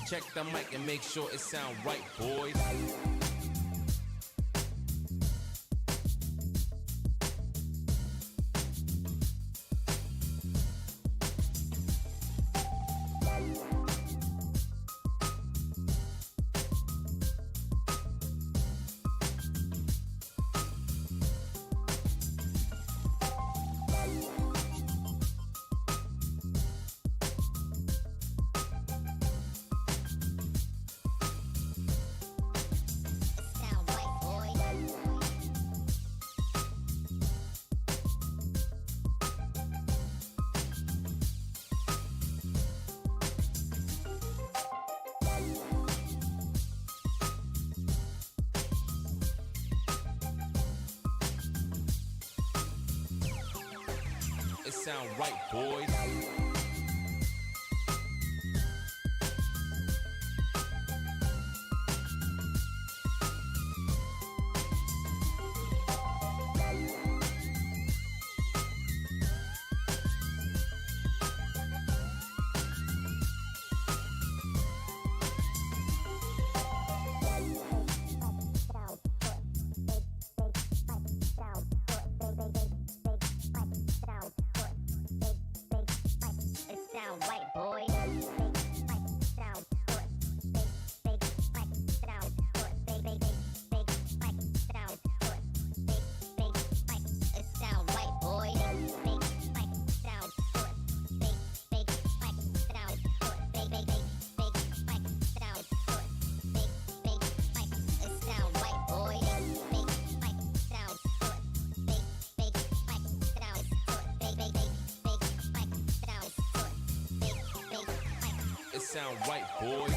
Check the mic and make sure it sound right, boys. It sound right, boys. Sound right, boys.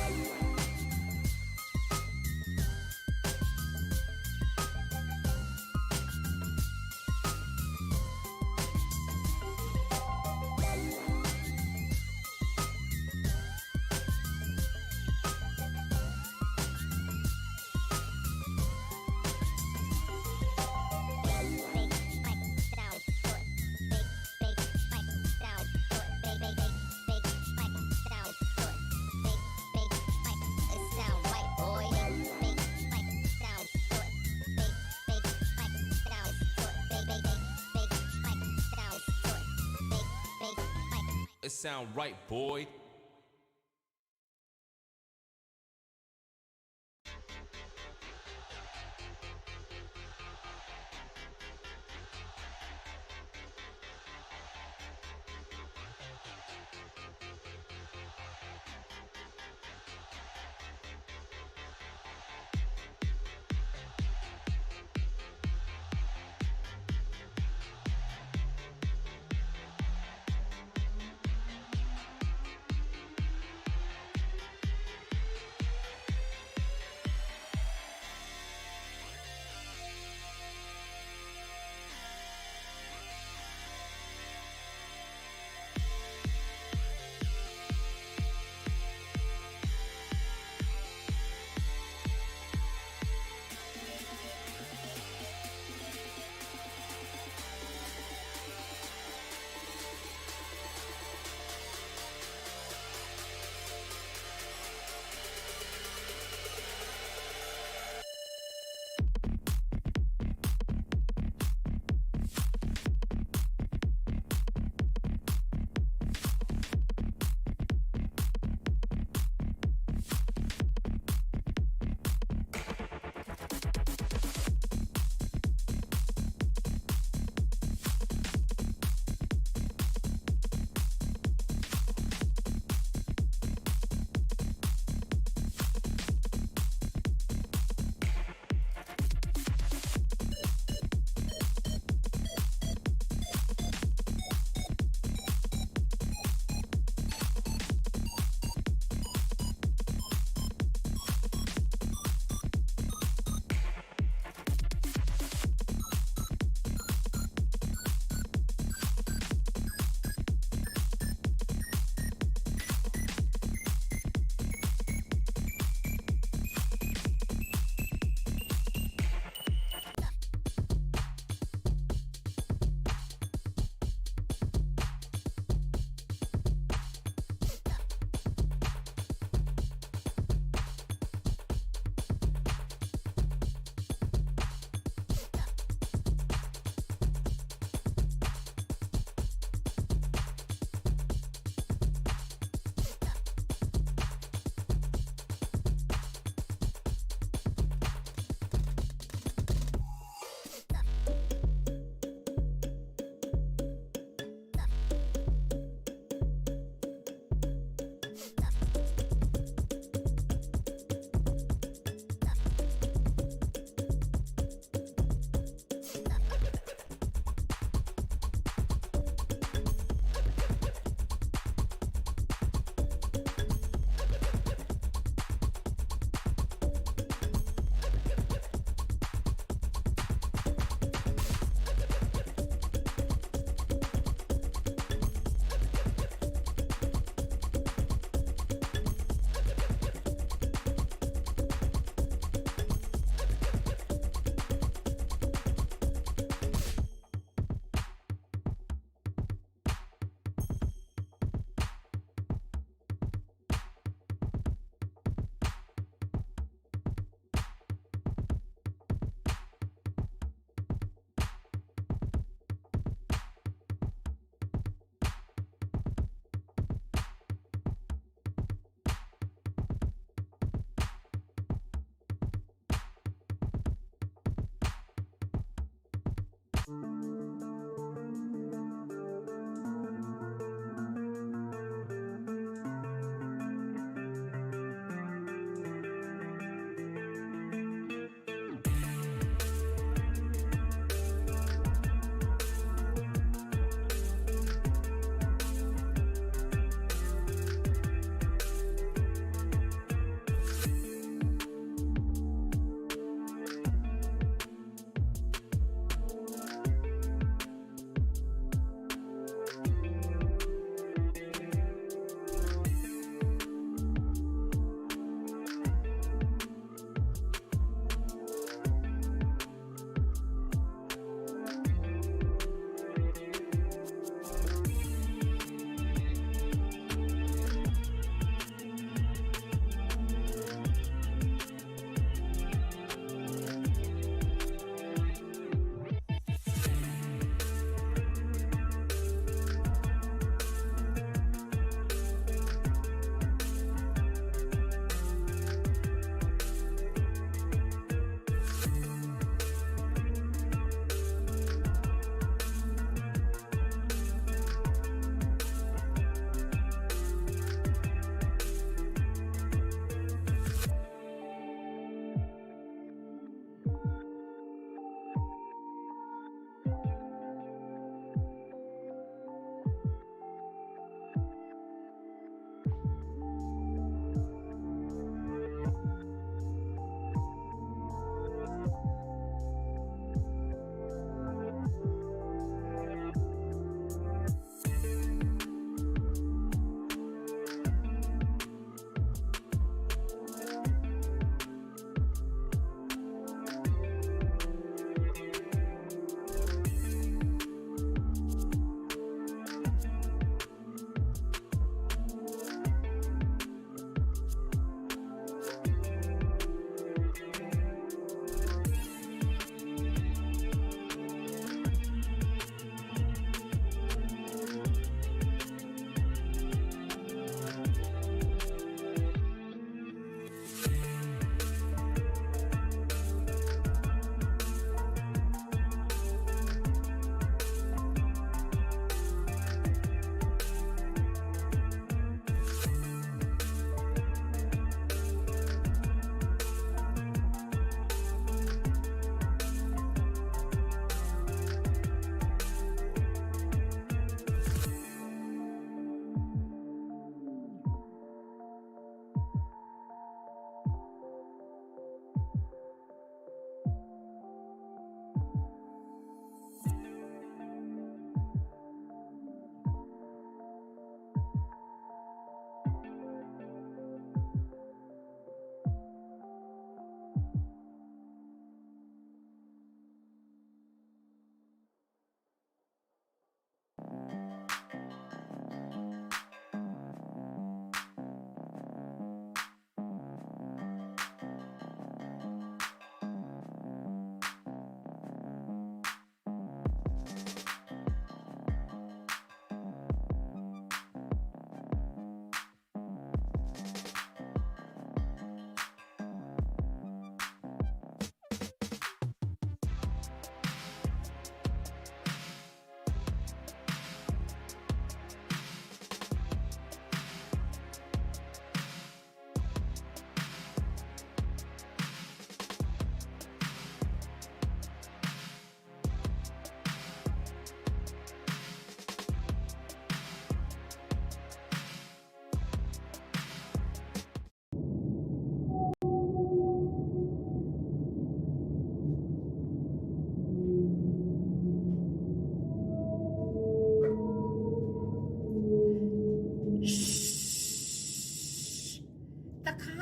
It sound right, boy.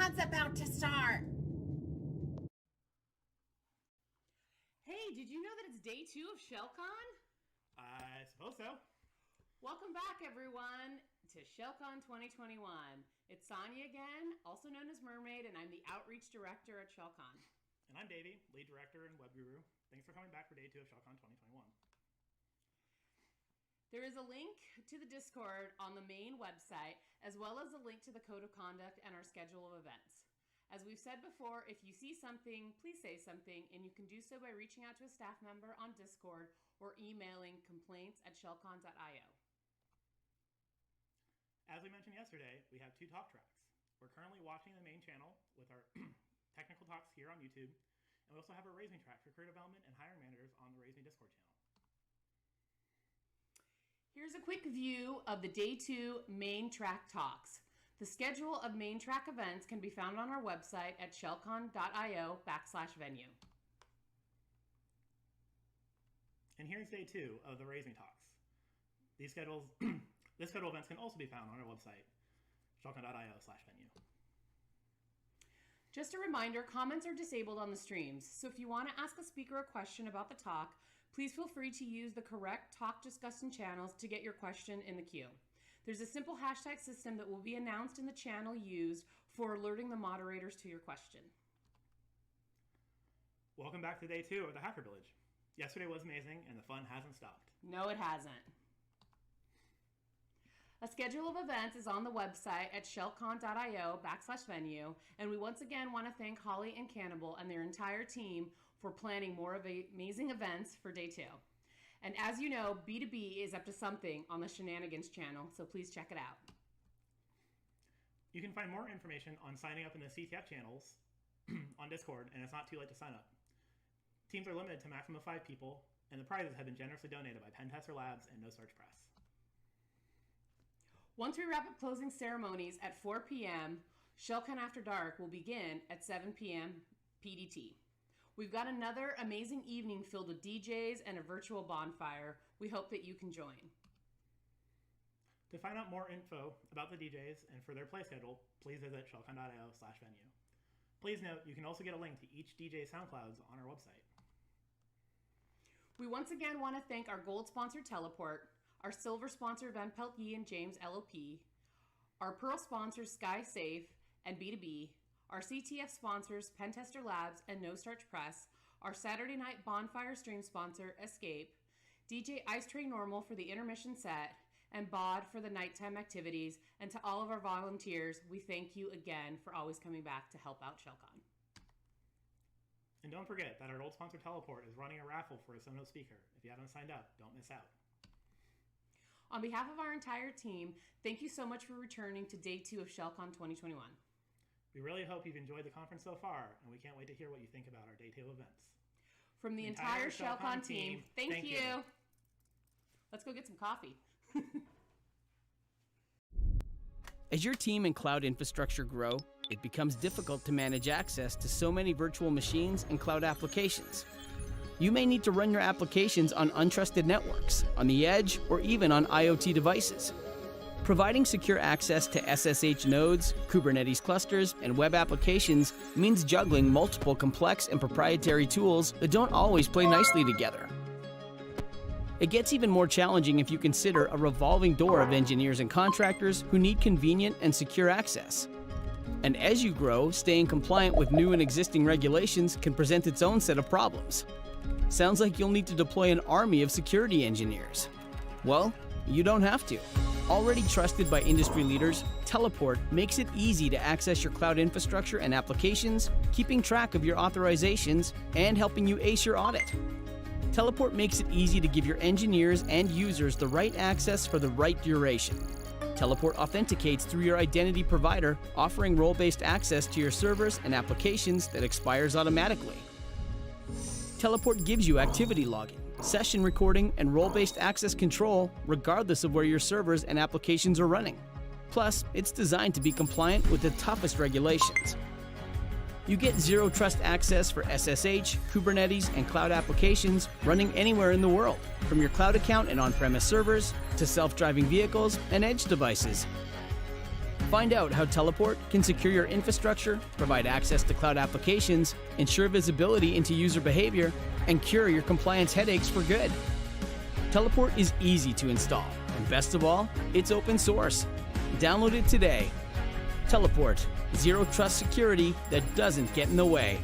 ShellCon's about to start. Hey, did you know that it's day 2 of ShellCon? I suppose so. Welcome back, everyone, to ShellCon 2021. It's Sonia again, also known as Mermaid, and I'm the Outreach Director at ShellCon. And I'm Davey, Lead Director and Web Guru. Thanks for coming back for day 2 of ShellCon 2021. There is a link to the Discord on the main website, as well as a link to the Code of Conduct and our schedule of events. As we've said before, if you see something, please say something, and you can do so by reaching out to a staff member on Discord or emailing complaints@shellcon.io. As we mentioned yesterday, we have 2 talk tracks. We're currently watching the main channel with our technical talks here on YouTube, and we also have a Raise Me track for career development and hiring managers on the Raise Me Discord channel. Here's a quick view of the day 2 main track talks. The schedule of main track events can be found on our website at shellcon.io/venue. And here's day 2 of the Raise Me talks. These schedules, this schedule events can also be found on our website, shellcon.io/venue. Just a reminder, comments are disabled on the streams, so if you want to ask a speaker a question about the talk, please feel free to use the correct talk discussion channels to get your question in the queue. There's a simple hashtag system that will be announced in the channel used for alerting the moderators to your question. Welcome back to day 2 of the Hacker Village. Yesterday was amazing, and the fun hasn't stopped. No, it hasn't. A schedule of events is on the website at shellcon.io/venue, and we once again want to thank Holly and Cannibal and their entire team for planning more of amazing events for day 2. And as you know, B2B is up to something on the Shenanigans channel, so please check it out. You can find more information on signing up in the CTF channels on Discord, and it's not too late to sign up. Teams are limited to a maximum of 5 people, and the prizes have been generously donated by Pentester Labs and No Search Press. Once we wrap up closing ceremonies at 4 p.m., ShellCon After Dark will begin at 7 p.m. PDT. We've got another amazing evening filled with DJs and a virtual bonfire. We hope that you can join. To find out more info about the DJs and for their play schedule, please visit shellcon.io/venue. Please note, you can also get a link to each DJ's SoundClouds on our website. We once again want to thank our gold sponsor, Teleport, our silver sponsor, Van Pelt Yee and James LLP, our pearl sponsors, SkySafe and B2B, our CTF sponsors, Pentester Labs and No Starch Press, our Saturday night bonfire stream sponsor, Escape, DJ Ice Train Normal for the intermission set, and BOD for the nighttime activities. And to all of our volunteers, we thank you again for always coming back to help out ShellCon. And don't forget that our old sponsor Teleport is running a raffle for a Sonos speaker. If you haven't signed up, don't miss out. On behalf of our entire team, thank you so much for returning to day 2 of ShellCon 2021. We really hope you've enjoyed the conference so far, and we can't wait to hear what you think about our day 2 events. From the entire ShellCon team, thank you. Let's go get some coffee. As your team and cloud infrastructure grow, it becomes difficult to manage access to so many virtual machines and cloud applications. You may need to run your applications on untrusted networks, on the edge, or even on IoT devices. Providing secure access to SSH nodes, Kubernetes clusters, and web applications means juggling multiple complex and proprietary tools that don't always play nicely together. It gets even more challenging if you consider a revolving door of engineers and contractors who need convenient and secure access. And as you grow, staying compliant with new and existing regulations can present its own set of problems. Sounds like you'll need to deploy an army of security engineers. Well, you don't have to. Already trusted by industry leaders, Teleport makes it easy to access your cloud infrastructure and applications, keeping track of your authorizations, and helping you ace your audit. Teleport makes it easy to give your engineers and users the right access for the right duration. Teleport authenticates through your identity provider, offering role-based access to your servers and applications that expires automatically. Teleport gives you activity logging, session recording, and role-based access control regardless of where your servers and applications are running. Plus, it's designed to be compliant with the toughest regulations. You get zero trust access for SSH, Kubernetes, and cloud applications running anywhere in the world, from your cloud account and on-premise servers to self-driving vehicles and edge devices. Find out how Teleport can secure your infrastructure, provide access to cloud applications, ensure visibility into user behavior, and cure your compliance headaches for good. Teleport is easy to install, and best of all, it's open source. Download it today. Teleport, zero trust security that doesn't get in the way.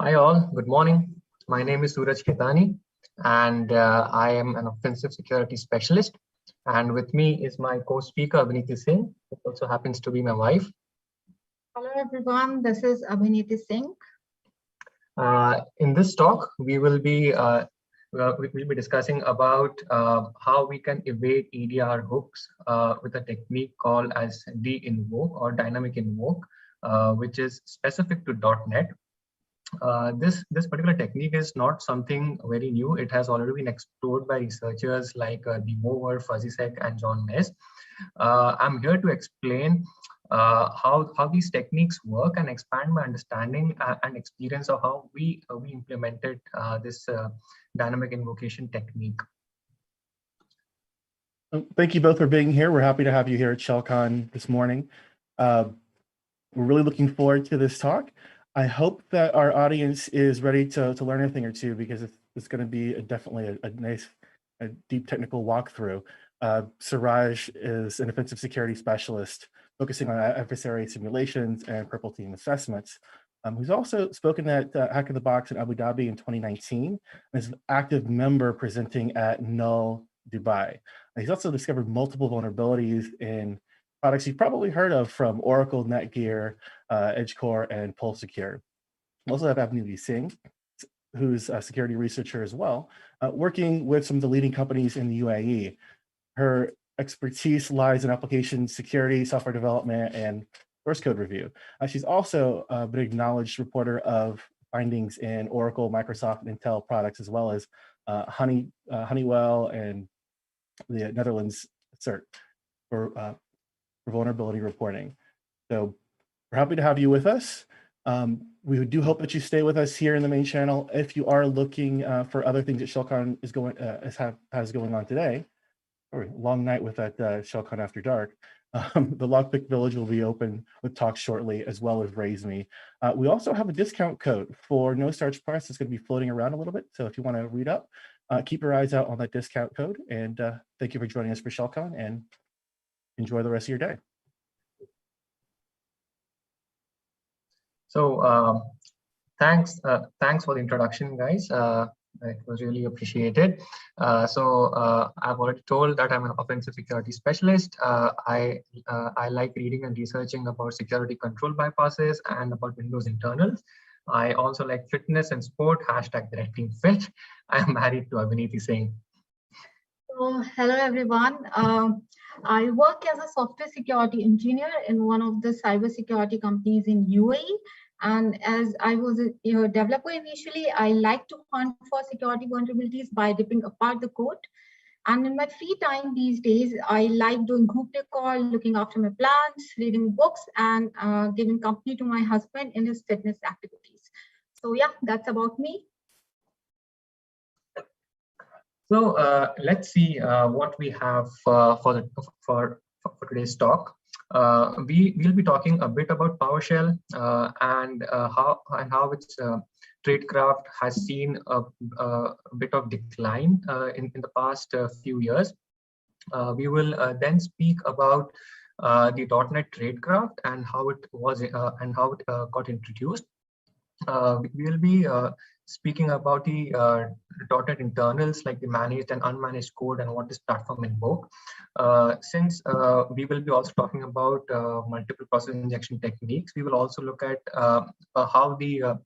Hi all, good morning. My name is Suraj Ketani and I am an offensive security specialist. And with me is my co-speaker, Abhiniti Singh, who also happens to be my wife. Hello everyone, this is Abhiniti Singh. In this talk, we will be discussing about how we can evade EDR hooks with a technique called as de-invoke or dynamic invoke, which is specific to .NET. This particular technique is not something very new. It has already been explored by researchers like Mover, FuzzySec, and John Ness. I'm here to explain how these techniques work and expand my understanding and experience of how we implemented this dynamic invocation technique. Thank you both for being here. We're happy to have you here at ShellCon this morning. We're really looking forward to this talk. I hope that our audience is ready to learn a thing or two, because it's going to be definitely a nice, deep technical walkthrough. Suraj is an offensive security specialist focusing on adversary simulations and purple team assessments. Who's also spoken at Hack in the Box in Abu Dhabi in 2019, and is an active member presenting at Null Dubai. He's also discovered multiple vulnerabilities in products you've probably heard of from Oracle, Netgear, EdgeCore, and PulseSecure. We also have Abhiniti Singh, who's a security researcher as well, working with some of the leading companies in the UAE. Her expertise lies in application security, software development, and source code review. She's also been an acknowledged reporter of findings in Oracle, Microsoft, and Intel products, as well as Honeywell and the Netherlands CERT for vulnerability reporting. So we're happy to have you with us. We do hope that you stay with us here in the main channel. If you are looking for other things that ShellCon is has going on today, or long night with that ShellCon After Dark, the Lockpick Village will be open with talks shortly, as well as Raise Me. We also have a discount code for No Starch Press that's going to be floating around a little bit. So if you want to read up, keep your eyes out on that discount code. And thank you for joining us for ShellCon, and enjoy the rest of your day. So thanks for the introduction, guys. It was really appreciated. I've already told that I'm an offensive security specialist. I like reading and researching about security control bypasses and about Windows internals. I also like fitness and sport, #TheRedTeamFit. I'm married to Abhiniti Singh. So, hello everyone. I work as a software security engineer in one of the cybersecurity companies in UAE. And as I was a developer initially, I like to hunt for security vulnerabilities by ripping apart the code. And in my free time these days, I like doing group decor, looking after my plants, reading books, and giving company to my husband in his fitness activities. So yeah, that's about me. So let's see what we have for today's talk. We'll be talking a bit about PowerShell and how its tradecraft has seen a bit of decline in the past few years. We will then speak about the .NET tradecraft and how it was got introduced. We will be speaking about the .NET internals, like the managed and unmanaged code, and what is platform invoke. Since we will be also talking about multiple process injection techniques, we will also look at how the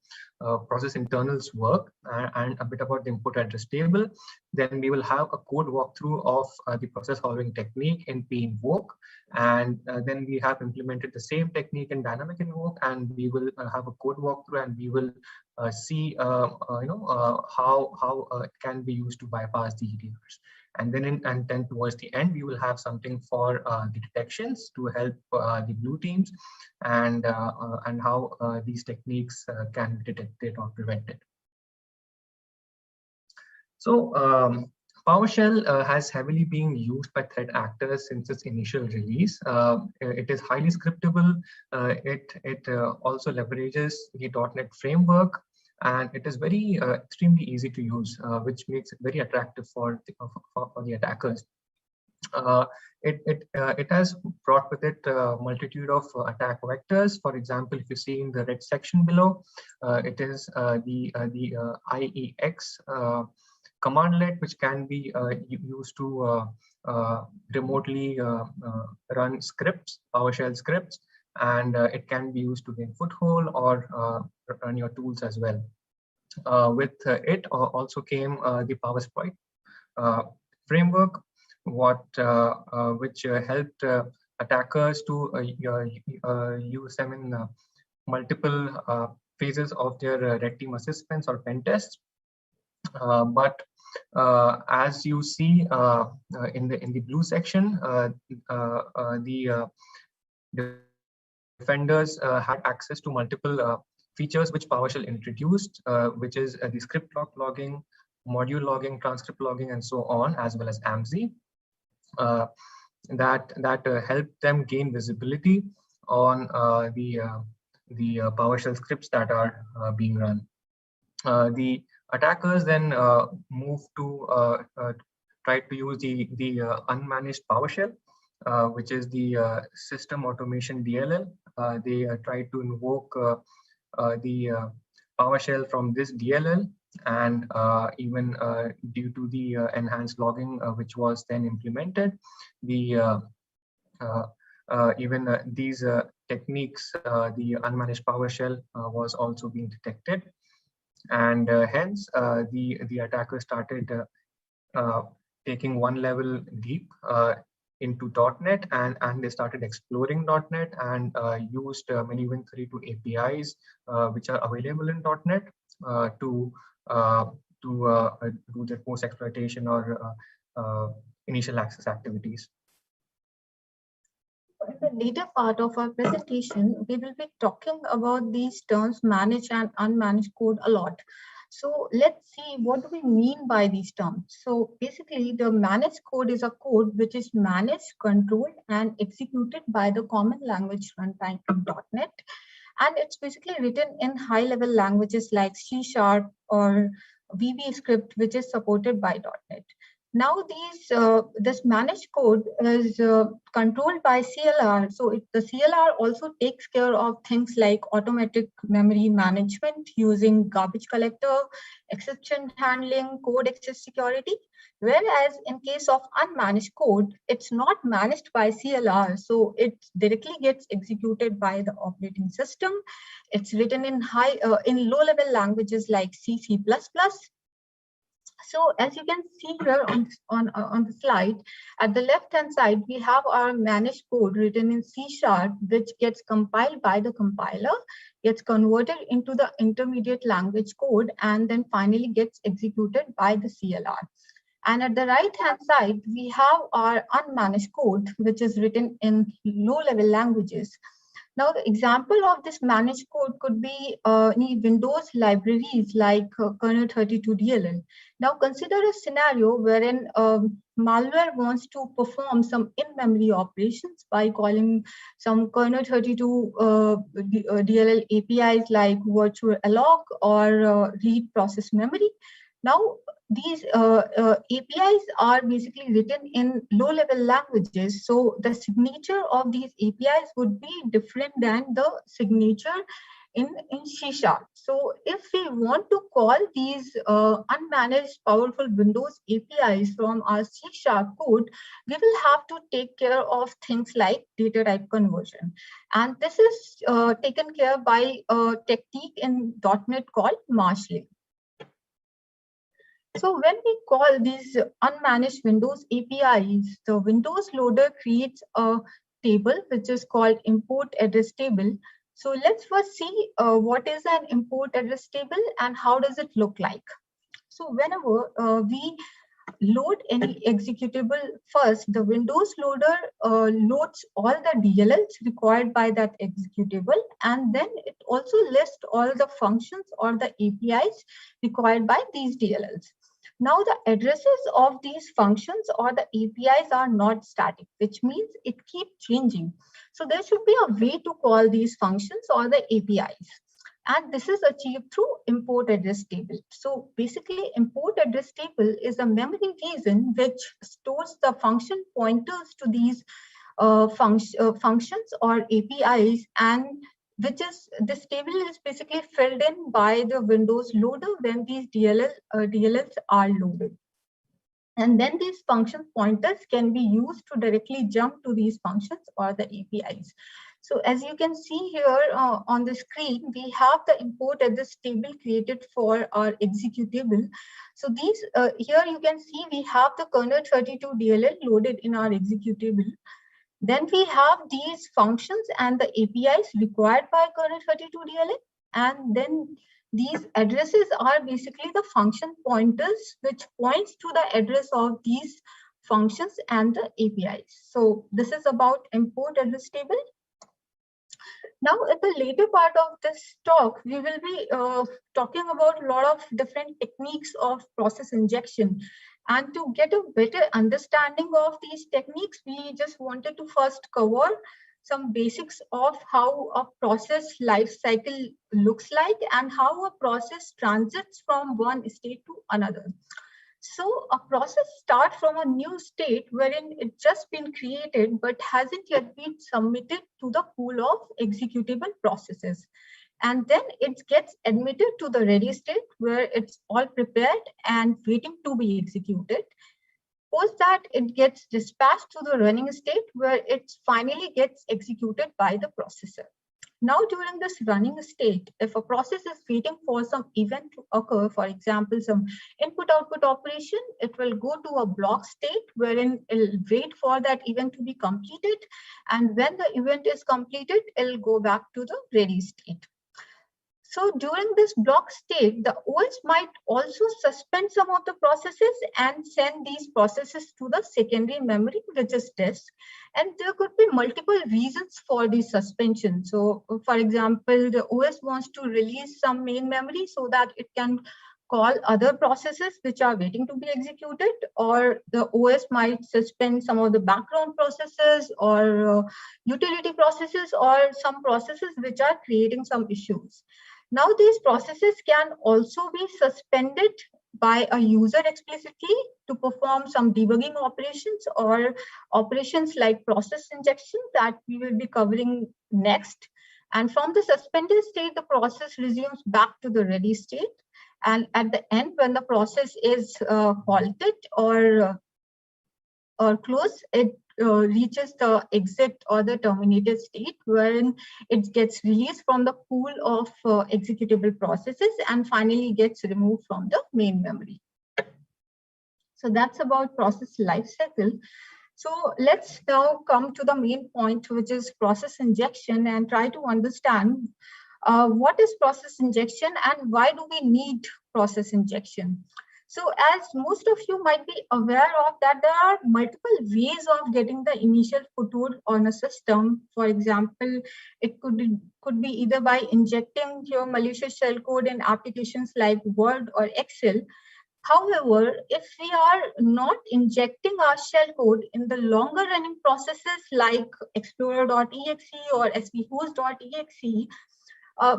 process internals work and a bit about the input address table. Then we will have a code walkthrough of the process following technique in pinvoke, and then we have implemented the same technique in dynamic invoke, and we will have a code walkthrough, and we will see how it can be used to bypass the EDRs. And then towards the end, we will have something for the detections to help the blue teams, and how these techniques can be detected or prevented. So PowerShell has heavily been used by threat actors since its initial release. It is highly scriptable. It also leverages the .NET framework, and it is very extremely easy to use, which makes it very attractive for the attackers. It has brought with it a multitude of attack vectors. For example, if you see in the red section below, it is the IEX commandlet, which can be used to remotely run scripts, PowerShell scripts, and it can be used to gain foothold or run your tools as well. With it also came the PowerSploit framework, which helped attackers to use them in multiple phases of their red team assessments or pen tests. But as you see in the blue section, the defenders had access to multiple features which PowerShell introduced, which is the script logging, module logging, transcript logging, and so on, as well as AMSI. That helped them gain visibility on the PowerShell scripts that are being run. The attackers then moved to try to use the unmanaged PowerShell, which is the system automation DLL. They tried to invoke the PowerShell from this DLL, and even due to the enhanced logging which was then implemented, the even these techniques, the unmanaged PowerShell was also being detected, and hence the attacker started taking one level deep into .NET, and they started exploring .NET and used many Win32 APIs which are available in .NET to do their post exploitation or initial access activities. In the later part of our presentation, we will be talking about these terms managed and unmanaged code a lot. So let's see, what do we mean by these terms? So basically, the managed code is a code which is managed, controlled, and executed by the common language runtime in .NET. And it's basically written in high-level languages like C# or VB script, which is supported by .NET. Now this managed code is controlled by CLR. So the CLR also takes care of things like automatic memory management using garbage collector, exception handling, code access security. Whereas in case of unmanaged code, it's not managed by CLR. So it directly gets executed by the operating system. It's written in low-level languages like C, C++. So as you can see here on the slide, at the left-hand side, we have our managed code written in C#, which gets compiled by the compiler, gets converted into the intermediate language code, and then finally gets executed by the CLR. And at the right-hand side, we have our unmanaged code, which is written in low-level languages. Now, the example of this managed code could be any Windows libraries like kernel 32 DLL. Now, consider a scenario wherein malware wants to perform some in-memory operations by calling some kernel 32 DLL APIs like virtual alloc or read process memory. Now, these APIs are basically written in low-level languages. So the signature of these APIs would be different than the signature in C#. So if we want to call these unmanaged powerful Windows APIs from our C# code, we will have to take care of things like data type conversion. And this is taken care by a technique in .NET called marshalling. So when we call these unmanaged Windows APIs, the Windows loader creates a table which is called import address table. So let's first see what is an import address table and how does it look like. So whenever we load any executable, first the Windows loader loads all the DLLs required by that executable, and then it also lists all the functions or the APIs required by these DLLs. Now the addresses of these functions or the APIs are not static, which means it keeps changing. So there should be a way to call these functions or the APIs. And this is achieved through import address table. So basically, import address table is a memory region which stores the function pointers to these functions or APIs, and this table is basically filled in by the Windows loader when these DLLs are loaded. And then these function pointers can be used to directly jump to these functions or the APIs. So as you can see here on the screen, we have the import address table created for our executable. So these here you can see we have the kernel 32 DLL loaded in our executable. Then we have these functions and the APIs required by kernel 32 DLL. And then these addresses are basically the function pointers, which points to the address of these functions and the APIs. So this is about import address table. Now, at the later part of this talk, we will be talking about a lot of different techniques of process injection. And to get a better understanding of these techniques, we just wanted to first cover some basics of how a process life cycle looks like and how a process transits from one state to another. So a process starts from a new state wherein it's just been created but hasn't yet been submitted to the pool of executable processes. And then it gets admitted to the ready state where it's all prepared and waiting to be executed. Post that, it gets dispatched to the running state where it finally gets executed by the processor. Now, during this running state, if a process is waiting for some event to occur, for example, some input-output operation, it will go to a block state wherein it'll wait for that event to be completed. And when the event is completed, it'll go back to the ready state. So during this block state, the OS might also suspend some of the processes and send these processes to the secondary memory, which is disk. And there could be multiple reasons for the suspension. So for example, the OS wants to release some main memory so that it can call other processes which are waiting to be executed, or the OS might suspend some of the background processes or utility processes or some processes which are creating some issues. Now, these processes can also be suspended by a user explicitly to perform some debugging operations or operations like process injection that we will be covering next. And from the suspended state, the process resumes back to the ready state. And at the end, when the process is halted or closed, it reaches the exit or the terminated state wherein it gets released from the pool of executable processes and finally gets removed from the main memory. So that's about process lifecycle. So let's now come to the main point, which is process injection, and try to understand what is process injection and why do we need process injection. So as most of you might be aware of that there are multiple ways of getting the initial foothold on a system. For example, it could be either by injecting your malicious shellcode in applications like Word or Excel. However, if we are not injecting our shellcode in the longer running processes like Explorer.exe or svhost.exe,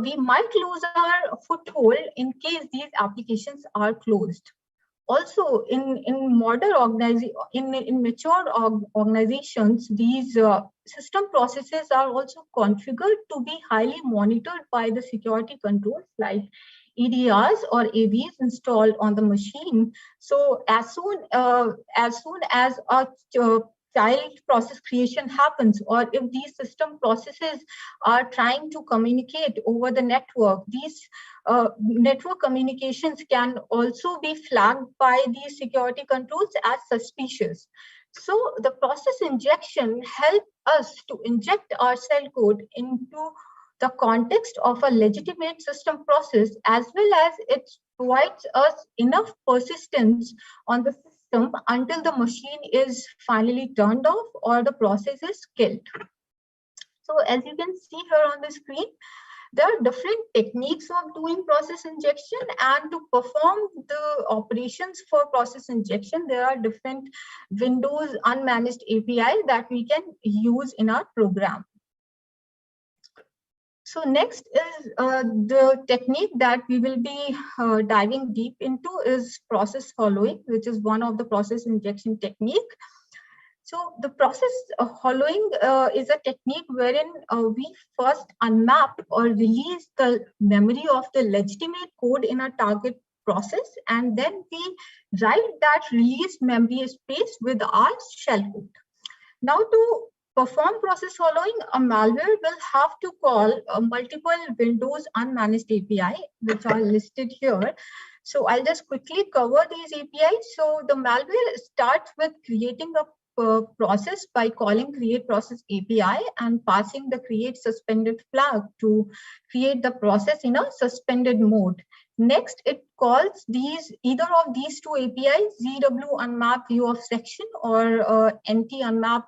we might lose our foothold in case these applications are closed. Also, in modern in mature organizations, these system processes are also configured to be highly monitored by the security controls like EDRs or AVs installed on the machine. So as soon as a child process creation happens, or if these system processes are trying to communicate over the network, these network communications can also be flagged by these security controls as suspicious. So the process injection helps us to inject our shellcode into the context of a legitimate system process, as well as it provides us enough persistence on the system until the machine is finally turned off or the process is killed. So as you can see here on the screen, there are different techniques of doing process injection, and to perform the operations for process injection, there are different Windows unmanaged API that we can use in our program. So next is the technique that we will be diving deep into is process following, which is one of the process injection technique. So the process following is a technique wherein we first unmap or release the memory of the legitimate code in a target process, and then we write that released memory space with our shellcode. Now, to perform process following, a malware will have to call multiple Windows unmanaged API, which are listed here. So I'll just quickly cover these APIs. So the malware starts with creating a process by calling create process API and passing the create suspended flag to create the process in a suspended mode. Next, it calls either of these two APIs, ZW unmap view of section or NT unmap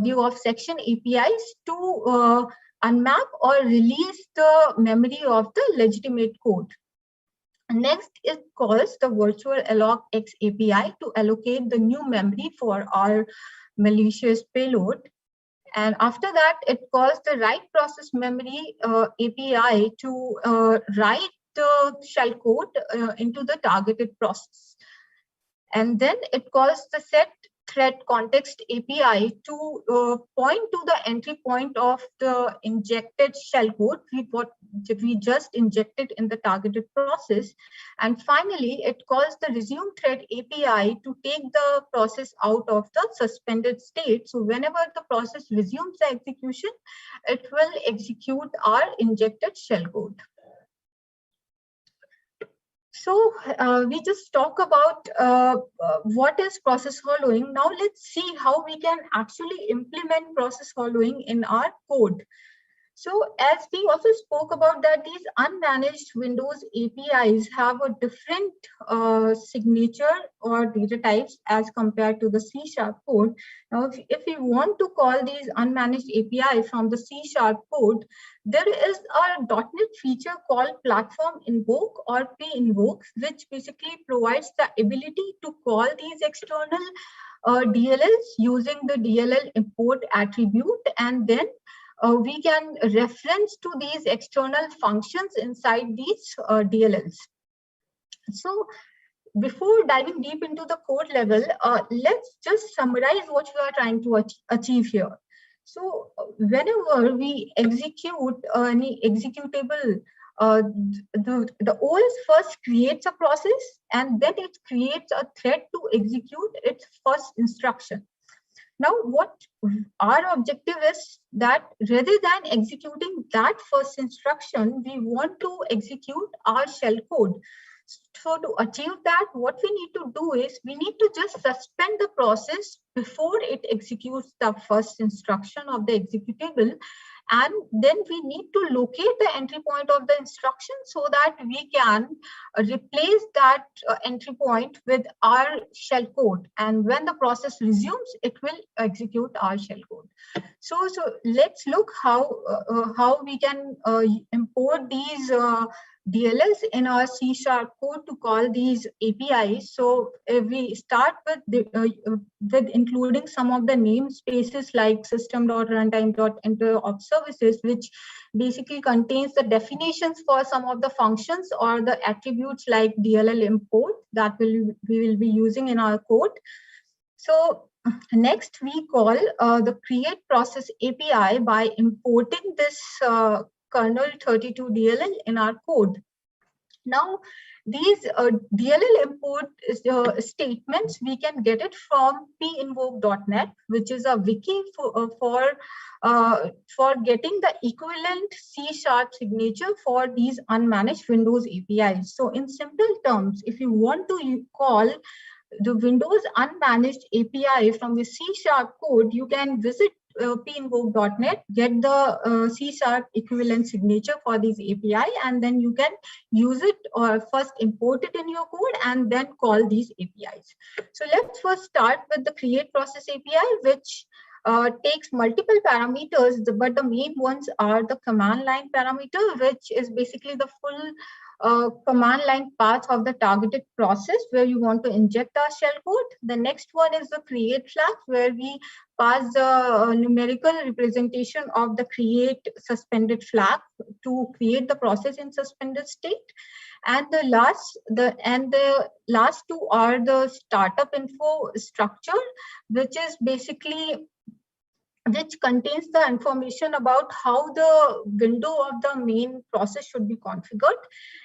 view of section APIs to unmap or release the memory of the legitimate code. Next, it calls the virtual alloc X API to allocate the new memory for our malicious payload. And after that, it calls the write process memory API to write the shellcode into the targeted process. And then it calls the set thread context API to point to the entry point of the injected shellcode we just injected in the targeted process. And finally, it calls the resume thread API to take the process out of the suspended state. So whenever the process resumes the execution, it will execute our injected shellcode. So we just talk about what is process following. Now let's see how we can actually implement process following in our code. So as we also spoke about that these unmanaged Windows APIs have a different signature or data types as compared to the C# code. Now, if we want to call these unmanaged API from the C# code, there is a .NET feature called Platform Invoke or P-Invoke, which basically provides the ability to call these external DLLs using the DLL import attribute, and then we can reference to these external functions inside these DLLs. So before diving deep into the code level, let's just summarize what we are trying to achieve here. So whenever we execute any executable, the OS first creates a process and then it creates a thread to execute its first instruction. Now, what our objective is that rather than executing that first instruction, we want to execute our shellcode. So to achieve that, what we need to do is we need to just suspend the process before it executes the first instruction of the executable. And then we need to locate the entry point of the instruction so that we can replace that entry point with our shellcode. And when the process resumes, it will execute our shellcode. So let's look how we can import these DLLs in our C# code to call these APIs. So we start with including some of the namespaces like system.runtime.enter of services, which basically contains the definitions for some of the functions or the attributes like DLL import that we will be using in our code. So next we call the create process API by importing this kernel 32 DLL in our code. Now, these DLL import statements, we can get it from pinvoke.net, which is a wiki for getting the equivalent C# signature for these unmanaged Windows APIs. So in simple terms, if you want to call the Windows unmanaged API from the C# code, you can visit pinvoke.net, get the C# equivalent signature for these API, and then you can use it or first import it in your code and then call these APIs. So let's first start with the create process API, which takes multiple parameters, but the main ones are the command line parameter, which is basically the full command line path of the targeted process where you want to inject our shell code. The next one is the create flag, where we pass the numerical representation of the create suspended flag to create the process in suspended state. And the last two are the startup info structure, which contains the information about how the window of the main process should be configured.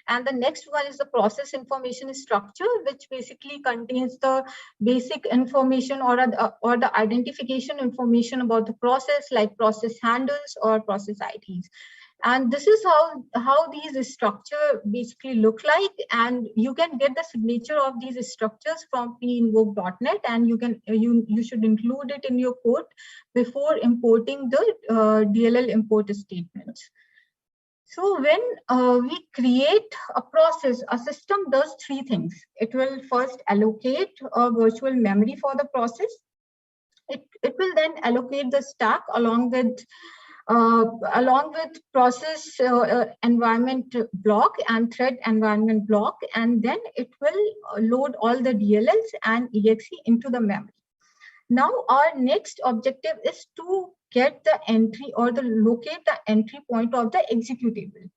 And the next one is the process information structure, which basically contains the basic information or the identification information about the process, like process handles or process IDs. And this is how these structure basically look like. And you can get the signature of these structures from pinvoke.net, and you should include it in your code before importing the DLL import statements. So when we create a process, a system does three things. It will first allocate a virtual memory for the process. It will then allocate the stack along with process environment block and thread environment block, and then it will load all the DLLs and exe into the memory. Now our next objective is to get the entry or locate the entry point of the executable.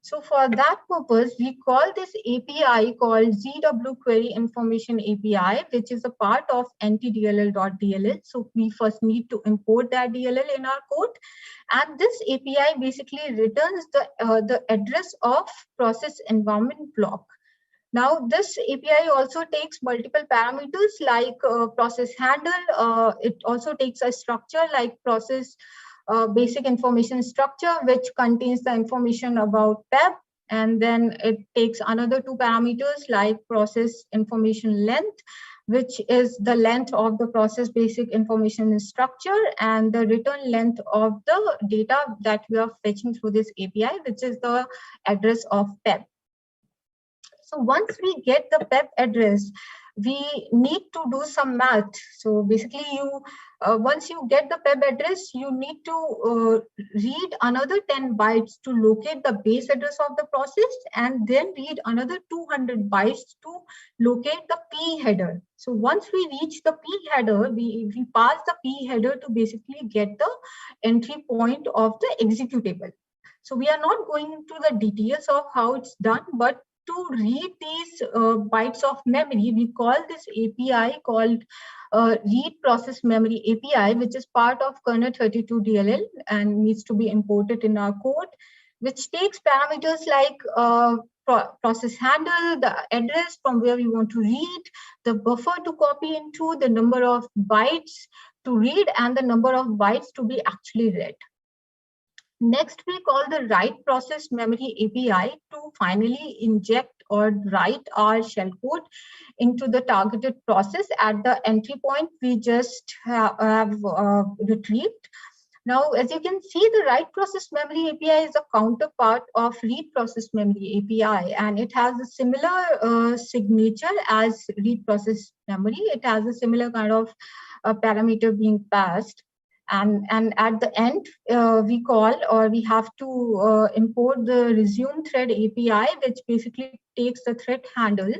So for that purpose, we call this API called ZW Query Information API, which is a part of ntdll.dll. So we first need to import that DLL in our code. And this API basically returns the address of process environment block. Now, this API also takes multiple parameters like process handle. It also takes a structure like process basic information structure, which contains the information about PEP. And then it takes another two parameters like process information length, which is the length of the process basic information structure, and the return length of the data that we are fetching through this API, which is the address of PEP. So once we get the PEP address, we need to do some math. So basically, once you get the PEP address, you need to read another 10 bytes to locate the base address of the process, and then read another 200 bytes to locate the P header. So once we reach the P header, we pass the P header to basically get the entry point of the executable. So we are not going into the details of how it's done, but to read these bytes of memory, we call this API called Read Process Memory API, which is part of kernel 32 DLL and needs to be imported in our code, which takes parameters like process handle, the address from where we want to read, the buffer to copy into, the number of bytes to read, and the number of bytes to be actually read. Next, we call the write process memory API to finally inject or write our shellcode into the targeted process at the entry point we just have retrieved. Now, as you can see, the write process memory API is a counterpart of read process memory API, and it has a similar signature as read process memory. It has a similar kind of parameter being passed. And at the end, we have to import the resume thread API, which basically takes the thread handle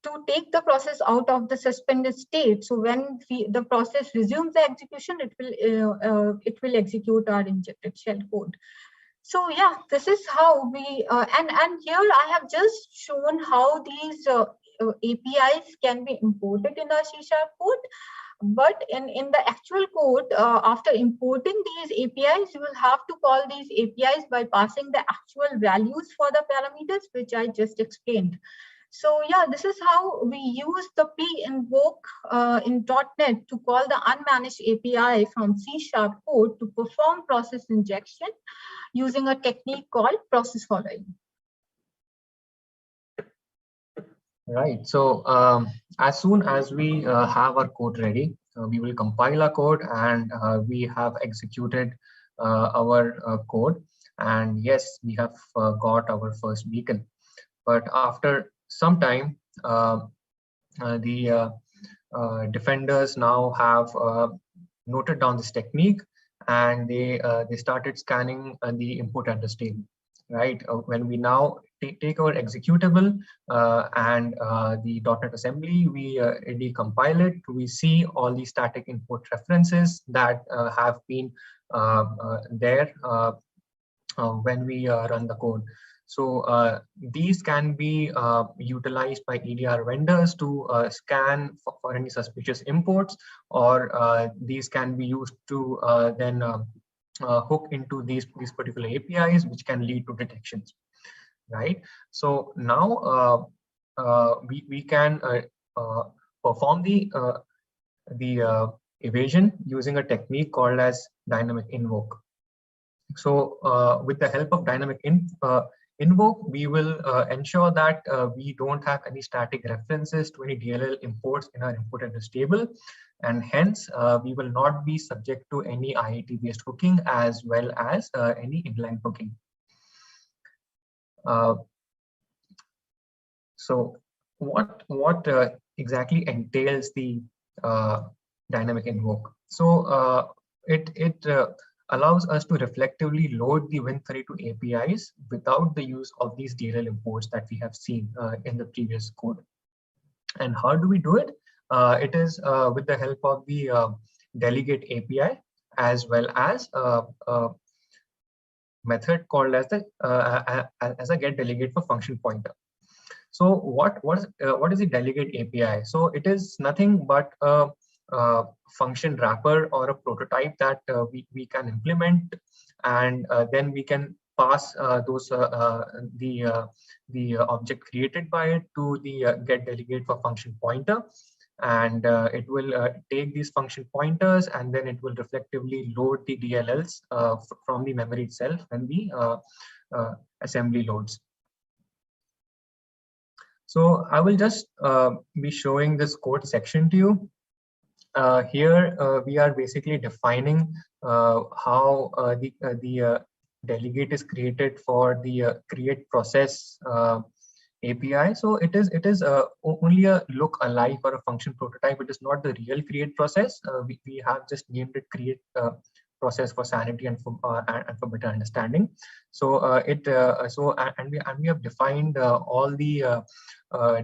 to take the process out of the suspended state. So when the process resumes the execution, it will execute our injected shell code. So yeah, this is how we and here I have just shown how these APIs can be imported in our C# code. But in the actual code, after importing these APIs, you will have to call these APIs by passing the actual values for the parameters, which I just explained. So yeah, this is how we use the pinvoke in .NET to call the unmanaged API from C# code to perform process injection using a technique called process following. Right. So as soon as we have our code ready, we will compile our code, and we have executed our code. And yes, we have got our first beacon. But after some time, the defenders now have noted down this technique, and they started scanning the input address table. right? When we now take our executable and the .NET assembly, we decompile it, we see all the static input references that have been there when we run the code. So these can be utilized by EDR vendors to scan for any suspicious imports, or these can be used to then hook into these particular APIs, which can lead to detections, right? So now we can perform the evasion using a technique called as dynamic invoke. So with the help of dynamic invoke, we will ensure that we don't have any static references to any DLL imports in our input address table, and hence we will not be subject to any IIT-based hooking as well as any inline hooking. So what exactly entails the dynamic invoke? So it allows us to reflectively load the Win32 APIs without the use of these DLL imports that we have seen in the previous code. And how do we do it? It is with the help of the delegate API, as well as a method called as a get delegate for function pointer. So what is the delegate API? So it is nothing but a function wrapper or a prototype that we can implement, and then we can pass the object created by it to the get delegate for function pointer, and it will take these function pointers, and then it will reflectively load the DLLs from the memory itself when the assembly loads. So I will just be showing this code section to you. Here we are basically defining how the delegate is created for the create process API. So it is only a look alike or a function prototype. It is not the real create process. We have just named it create process for sanity and for better understanding. So we have defined all the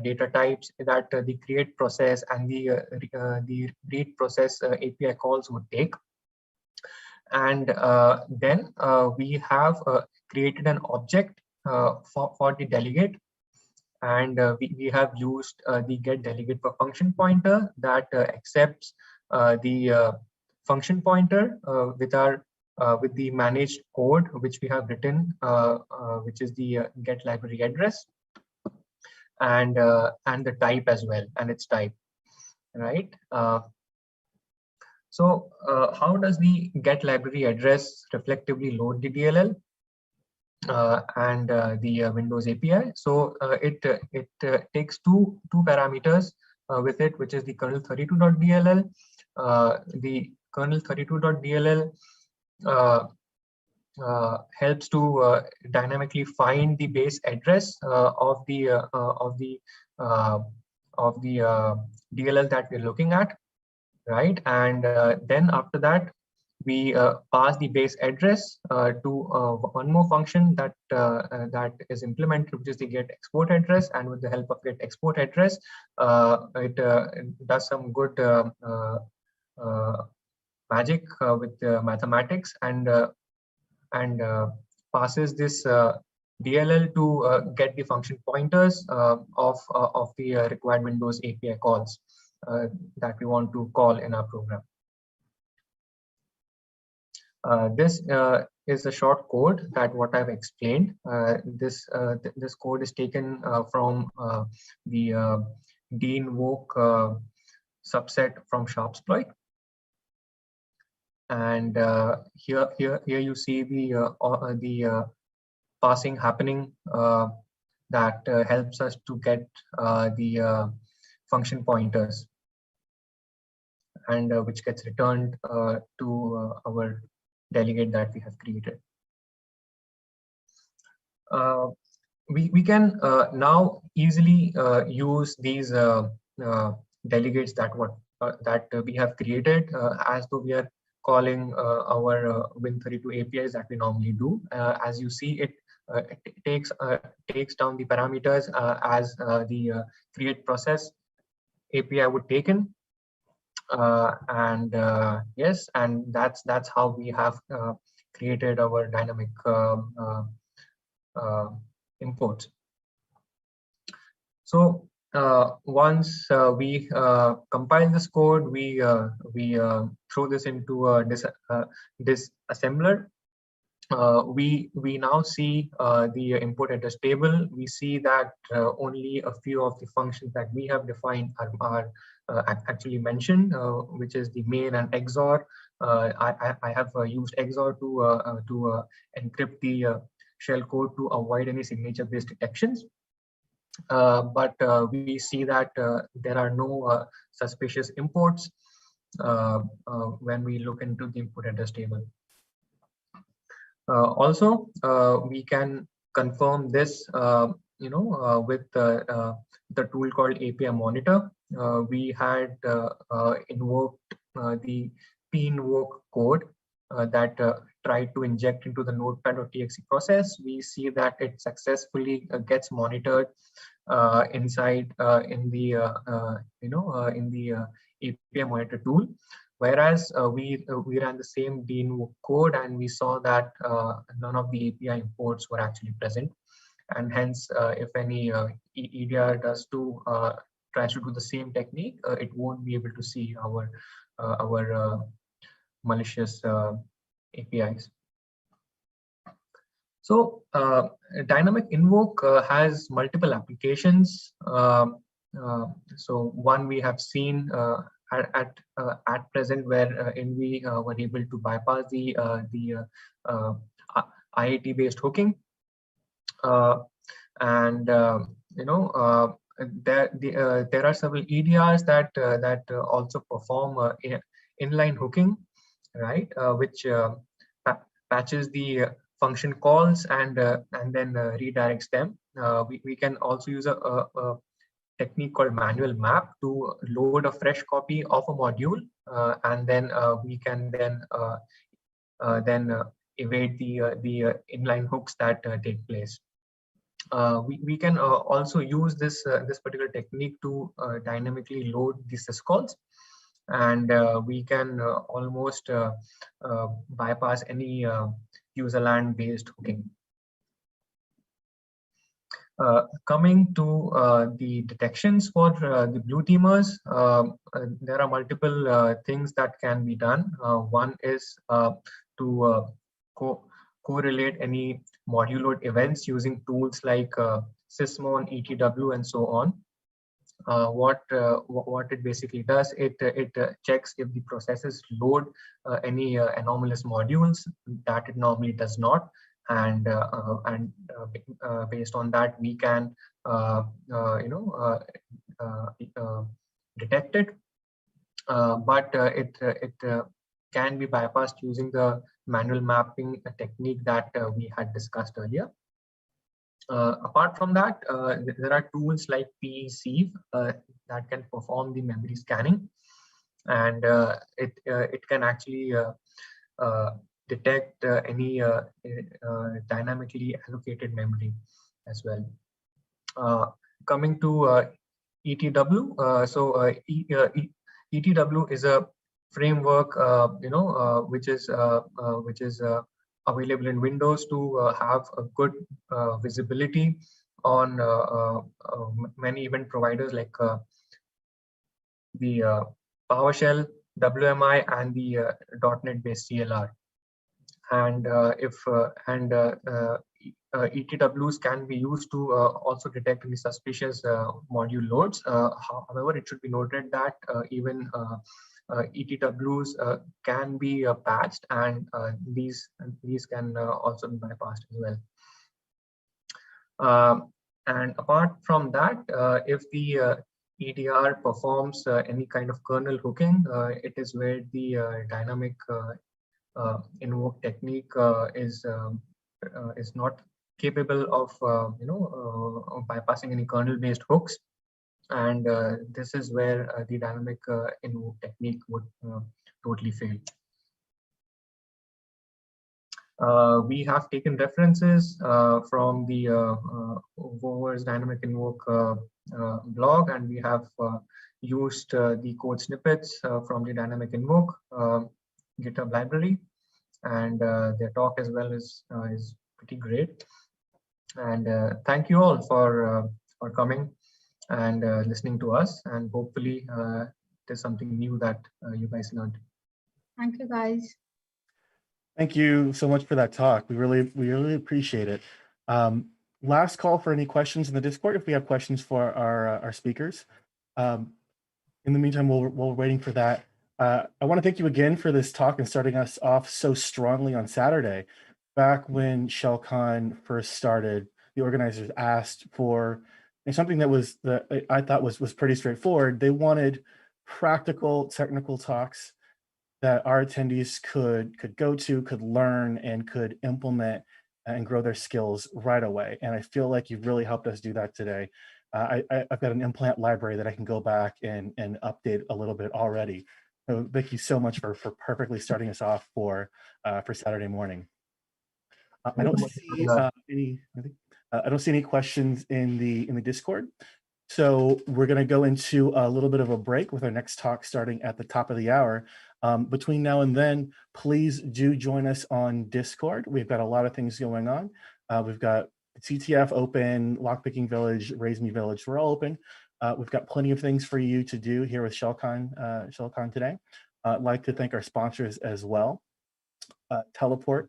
data types that the create process and the read process API calls would take. And then we have created an object for the delegate, and we have used the get delegate for function pointer that accepts the function pointer with the managed code which we have written, which is the get library address, and the type as well, and its type, right? So how does the get library address reflectively load the DLL and the Windows API? So it takes two parameters with it, which is the kernel32.dll. The kernel32.dll helps to dynamically find the base address of the DLL that we're looking at, right? And then after that, we pass the base address to one more function that that is implemented, which is the get export address. And with the help of get export address, it does some good magic with mathematics, and passes this DLL to get the function pointers of the required Windows API calls that we want to call in our program. This is a short code that what I've explained. This code is taken from the deinvoke subset from Sharpsploit. And here you see the passing happening that helps us to get the function pointers, and which gets returned to our delegate that we have created. We can now easily use these delegates that we have created as though we are calling our Win32 APIs that we normally do. As you see, it takes down the parameters as the create process API would take in. Yes, and that's how we have created our dynamic imports. So once we compile this code, we throw this into a disassembler. We now see the import address table. We see that only a few of the functions that we have defined are actually mentioned, which is the main and XOR. I have used XOR to encrypt the shell code to avoid any signature-based detections. But we see that there are no suspicious imports when we look into the input address table. Also, we can confirm this, with the tool called API Monitor. We had invoked the pinvoke code that tried to inject into the notepad.txt process. We see that it successfully gets monitored inside in the API Monitor tool. Whereas we ran the same deinvoke code and we saw that none of the API imports were actually present, and hence if any EDR tries to do the same technique, it won't be able to see our malicious APIs. So dynamic invoke has multiple applications. So one we have seen at present, where we were able to bypass the IAT based hooking, and there are several EDRs that also perform inline hooking, right, which patches the function calls and then redirects them. We can also use a technique called manual map to load a fresh copy of a module, and then we can then evade the inline hooks that take place. We can also use this particular technique to dynamically load the syscalls, and we can almost bypass any userland based hooking. Coming to the detections for the blue teamers, there are multiple things that can be done. One is to correlate any module load events using tools like Sysmon, ETW, and so on. What it basically does, it checks if the processes load any anomalous modules that it normally does not, and based on that we can detect it, but it can be bypassed using the manual mapping technique that we had discussed earlier. Apart from that, there are tools like PECEIVE that can perform the memory scanning, and it can actually detect any dynamically allocated memory as well. Coming to ETW, ETW is a framework, which is available in Windows to have a good visibility on many event providers like the PowerShell, WMI, and the .NET based CLR. And ETWs can be used to also detect any suspicious module loads. However, it should be noted that even ETWs can be patched, and these can also be bypassed as well. And apart from that, if the EDR performs any kind of kernel hooking, it is where the dynamic invoke technique is not capable of bypassing any kernel-based hooks, and this is where the dynamic invoke technique would totally fail. We have taken references from the Vover's Dynamic Invoke blog, and we have used the code snippets from the Dynamic Invoke GitHub library, and their talk as well is pretty great. And thank you all for coming and listening to us, and hopefully there's something new that you guys learned. Thank you, guys. Thank you so much for that talk. We really appreciate it. Last call for any questions in the Discord. If we have questions for our speakers. In the meantime, while we're waiting for that, I want to thank you again for this talk and starting us off so strongly on Saturday. Back when ShellCon first started, the organizers asked for something that I thought was pretty straightforward. They wanted practical technical talks that our attendees could go to, could learn, and could implement and grow their skills right away. And I feel like you've really helped us do that today. I've got an implant library that I can go back and update a little bit already. So thank you so much for perfectly starting us off for Saturday morning. I don't see any questions in the Discord. So we're going to go into a little bit of a break with our next talk starting at the top of the hour. Between now and then, please do join us on Discord. We've got a lot of things going on. We've got CTF open, Lockpicking Village, Raise Me Village. We're all open. We've got plenty of things for you to do here with ShellCon today. I'd like to thank our sponsors as well. Teleport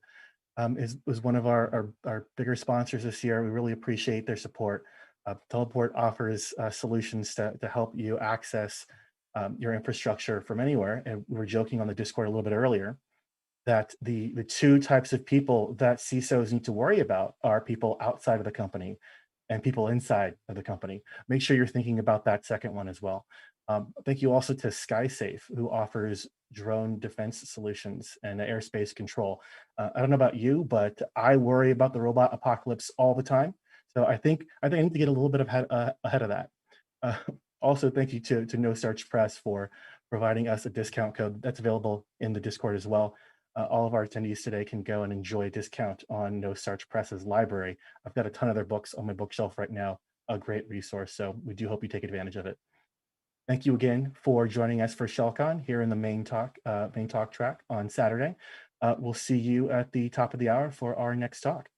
was one of our bigger sponsors this year. We really appreciate their support. Teleport offers solutions to help you access your infrastructure from anywhere. And we were joking on the Discord a little bit earlier that the two types of people that CISOs need to worry about are people outside of the company and people inside of the company. Make sure you're thinking about that second one as well. Thank you also to SkySafe, who offers drone defense solutions and airspace control. I don't know about you, but I worry about the robot apocalypse all the time. So I think I need to get a little bit ahead of that. Also, thank you to No Starch Press for providing us a discount code that's available in the Discord as well. All of our attendees today can go and enjoy a discount on No Starch Press's library. I've got a ton of their books on my bookshelf right now, a great resource. So we do hope you take advantage of it. Thank you again for joining us for ShellCon here in the main talk track on Saturday. We'll see you at the top of the hour for our next talk.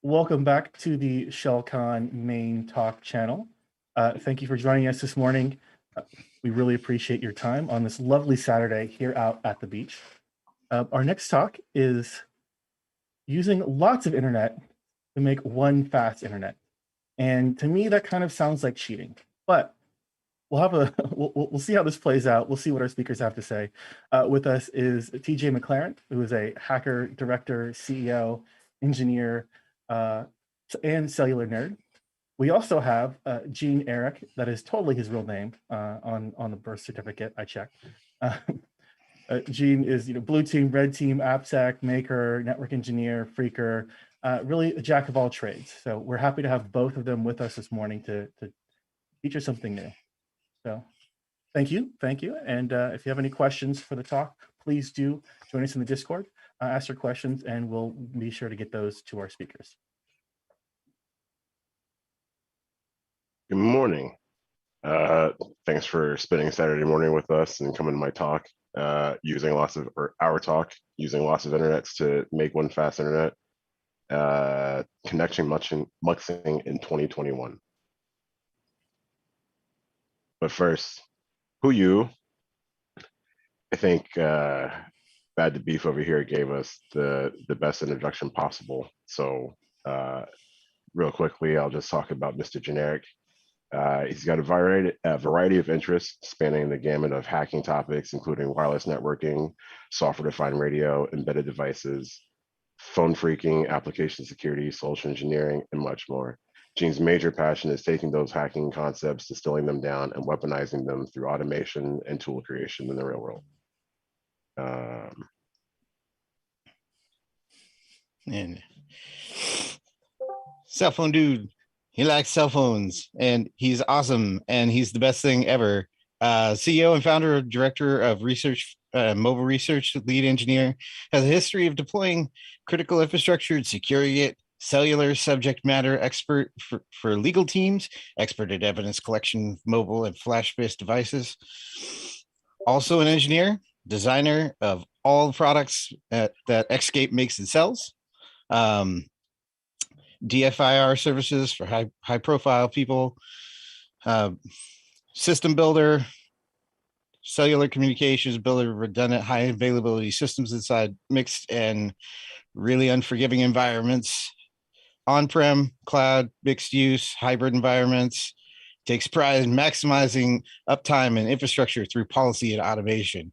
welcome back to the ShellCon main talk channel. Thank you for joining us this morning. We really appreciate your time on this lovely Saturday here out at the beach. Our next talk is using lots of internet to make one fast internet. And to me, that kind of sounds like cheating, but we'll see how this plays out. We'll see what our speakers have to say. With us is TJ McLaren, who is a hacker, director, CEO, engineer, and cellular nerd. We also have Gene Eric, that is totally his real name on the birth certificate, I checked. Gene is blue team, red team, AppSec, maker, network engineer, freaker, really a jack of all trades. So we're happy to have both of them with us this morning to teach us something new. So thank you. And if you have any questions for the talk, please do join us in the Discord, ask your questions, and we'll be sure to get those to our speakers. Good morning. Thanks for spending Saturday morning with us and coming to my talk, using lots of internets to make one fast internet, connection muxing in 2021. But first, who you? I think Bad to Beef over here gave us the best introduction possible. So real quickly, I'll just talk about Mr. Generic. He's got a variety of interests spanning the gamut of hacking topics, including wireless networking, software-defined radio, embedded devices, phone phreaking, application security, social engineering, and much more. Gene's major passion is taking those hacking concepts, distilling them down, and weaponizing them through automation and tool creation in the real world. And cell phone dude. He likes cell phones, and he's awesome, and he's the best thing ever. CEO and founder, director of research, mobile research, lead engineer, has a history of deploying critical infrastructure and securing it. Cellular subject matter expert for legal teams, expert at evidence collection, mobile and flash-based devices. Also an engineer, designer of all the products that Xscape makes and sells. DFIR services for high profile people, system builder, cellular communications builder, redundant high availability systems inside mixed and really unforgiving environments, on-prem, cloud, mixed use, hybrid environments, takes pride in maximizing uptime and infrastructure through policy and automation.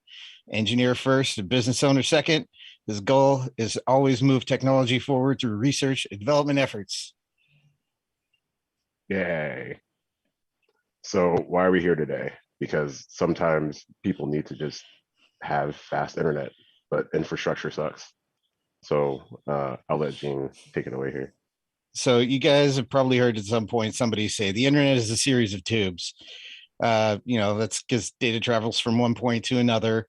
Engineer first, and business owner second. His goal is always move technology forward through research and development efforts. Yay. So why are we here today? Because sometimes people need to just have fast internet, but infrastructure sucks. So I'll let Gene take it away here. So you guys have probably heard at some point somebody say the internet is a series of tubes. That's because data travels from one point to another.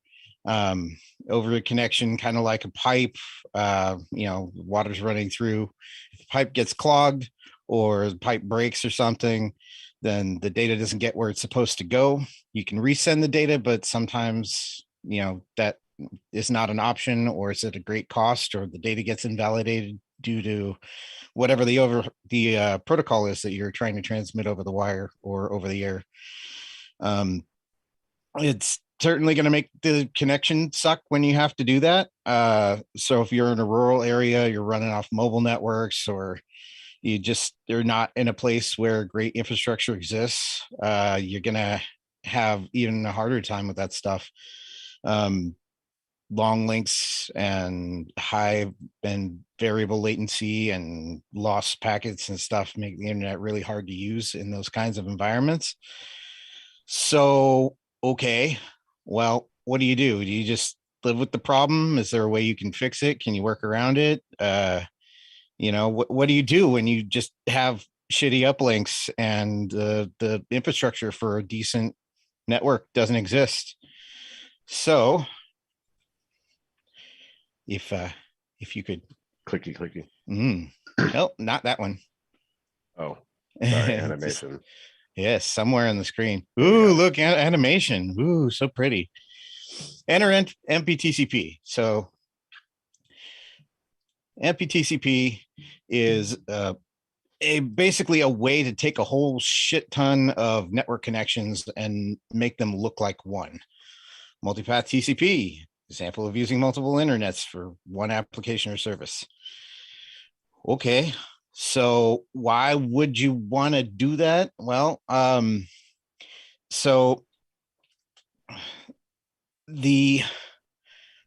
Over a connection, kind of like a pipe, water's running through. If the pipe gets clogged or the pipe breaks or something, then the data doesn't get where it's supposed to go. You can resend the data, but sometimes, that is not an option, or it's at a great cost, or the data gets invalidated due to whatever the protocol is that you're trying to transmit over the wire or over the air. It's certainly going to make the connection suck when you have to do that. So if you're in a rural area, you're running off mobile networks, or you're not in a place where great infrastructure exists, you're going to have even a harder time with that stuff. Long links and high and variable latency and lost packets and stuff make the internet really hard to use in those kinds of environments. So, okay, well, what do? Do you just live with the problem? Is there a way you can fix it? Can you work around it? What do you do when you just have shitty uplinks and the infrastructure for a decent network doesn't exist? So if you could clicky. Nope, not that one. Oh, sorry, animation. Yes, somewhere on the screen. Ooh, look, animation. Ooh, so pretty. Enter MPTCP. So MPTCP is basically a way to take a whole shit ton of network connections and make them look like one. Multipath TCP, example of using multiple internets for one application or service. Okay, so why would you want to do that? Well, so the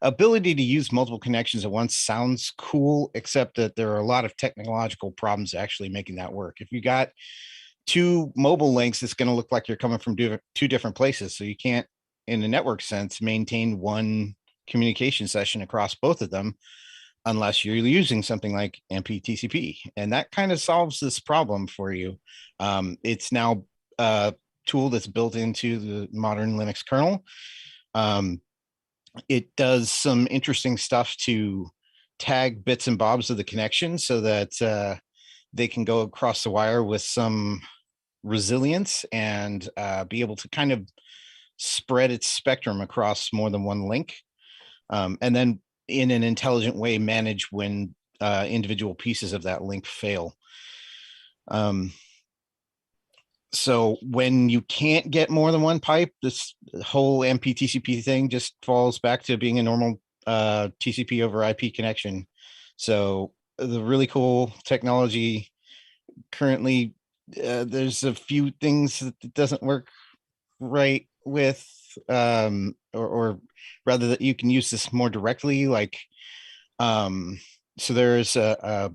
ability to use multiple connections at once sounds cool, except that there are a lot of technological problems actually making that work. If you got two mobile links, it's going to look like you're coming from two different places. So you can't, in a network sense, maintain one communication session across both of them unless you're using something like MPTCP. And that kind of solves this problem for you. It's now a tool that's built into the modern Linux kernel. It does some interesting stuff to tag bits and bobs of the connection so that they can go across the wire with some resilience and be able to kind of spread its spectrum across more than one link. And then in an intelligent way, manage when individual pieces of that link fail. So when you can't get more than one pipe, this whole MPTCP thing just falls back to being a normal TCP over IP connection. So the really cool technology currently, there's a few things that it doesn't work right with, or rather that you can use this more directly. Like, so there's a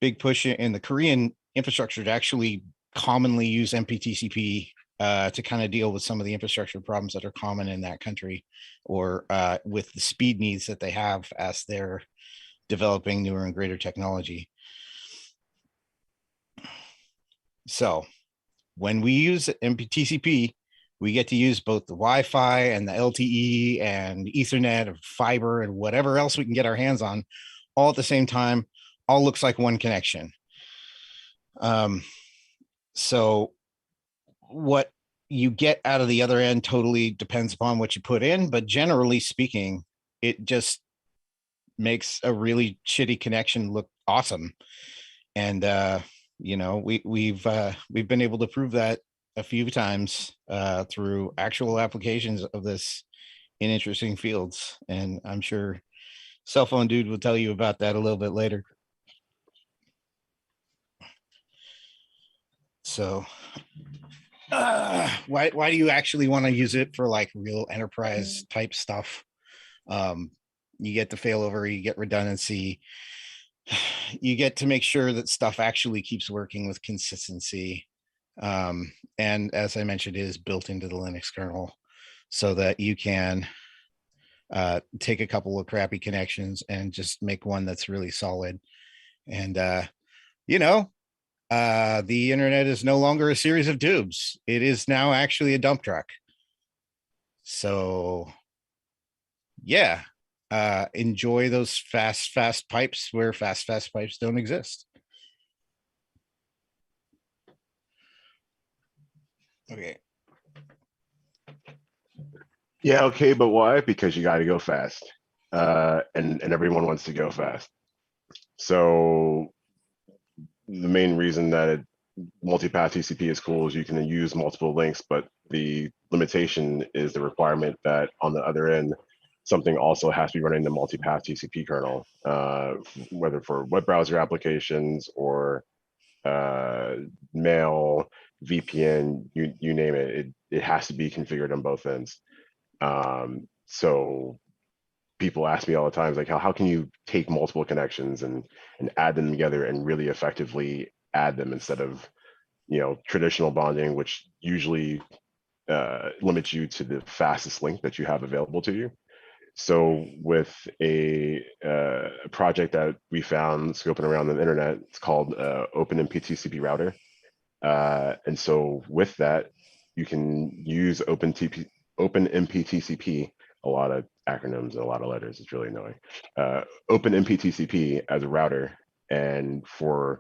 big push in the Korean infrastructure to actually commonly use MPTCP to kind of deal with some of the infrastructure problems that are common in that country, or with the speed needs that they have as they're developing newer and greater technology. So when we use MPTCP, we get to use both the Wi-Fi and the LTE and Ethernet or fiber and whatever else we can get our hands on all at the same time. All looks like one connection. So what you get out of the other end totally depends upon what you put in, but generally speaking, it just makes a really shitty connection look awesome. And you know, we've been able to prove that a few times through actual applications of this in interesting fields. And I'm sure Cell Phone Dude will tell you about that a little bit later. So why do you actually want to use it for like real enterprise type stuff? You get the failover, you get redundancy, you get to make sure that stuff actually keeps working with consistency. And as I mentioned, it is built into the Linux kernel so that you can take a couple of crappy connections and just make one that's really solid. And you know, the internet is no longer a series of tubes. It is now actually a dump truck. So yeah, enjoy those fast pipes where fast pipes don't exist. Okay. Yeah, okay, but why? Because you got to go fast, and everyone wants to go fast. So the main reason that multipath TCP is cool is you can use multiple links, but the limitation is the requirement that on the other end, something also has to be running the multipath TCP kernel, whether for web browser applications or mail, VPN, you name it. It has to be configured on both ends. So people ask me all the time, like, how can you take multiple connections and add them together and really effectively add them instead of, you know, traditional bonding, which usually limits you to the fastest link that you have available to you. So with a project that we found scoping around the internet, it's called OpenMPTCP router. And so with that, you can use OpenMPTCP, a lot of acronyms and a lot of letters, it's really annoying. OpenMPTCP as a router, and for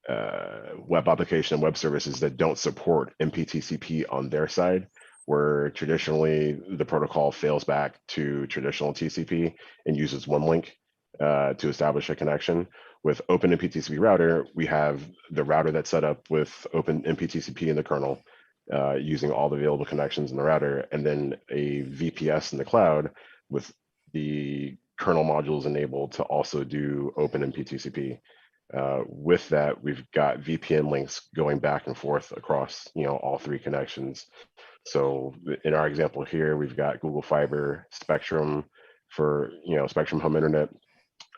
web application and web services that don't support MPTCP on their side, where traditionally the protocol fails back to traditional TCP and uses one link, to establish a connection. With Open MPTCP router, we have the router that's set up with Open MPTCP in the kernel, using all the available connections in the router, and then a VPS in the cloud with the kernel modules enabled to also do Open MPTCP. With that, we've got VPN links going back and forth across, all three connections. So in our example here, we've got Google Fiber, Spectrum for, Spectrum Home Internet,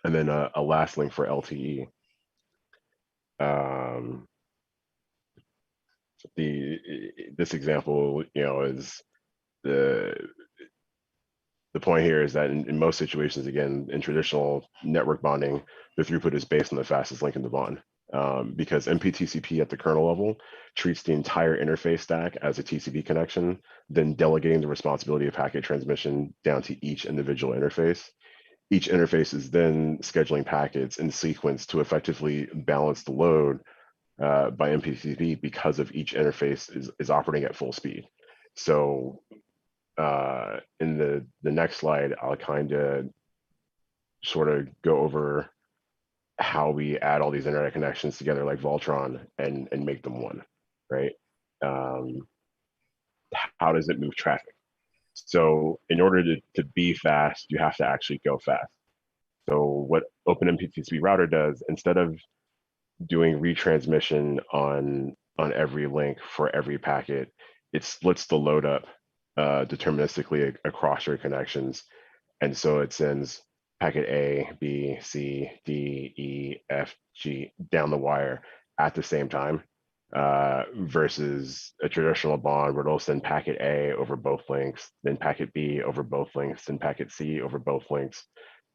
and then a last link for LTE. This example, is the point here is that in most situations, again, in traditional network bonding, the throughput is based on the fastest link in the bond. Because MPTCP at the kernel level treats the entire interface stack as a TCP connection, then delegating the responsibility of packet transmission down to each individual interface. Each interface is then scheduling packets in sequence to effectively balance the load by MPTCP because of each interface is operating at full speed. So in the next slide, I'll kind of sort of go over how we add all these internet connections together like Voltron and make them one, right? How does it move traffic? So in order to be fast, you have to actually go fast. So what Open MPTCP router does, instead of doing retransmission on every link for every packet, it splits the load up deterministically across your connections. And so it sends packet A, B, C, D, E, F, G down the wire at the same time, versus a traditional bond where it'll send packet A over both links, then packet B over both links, then packet C over both links.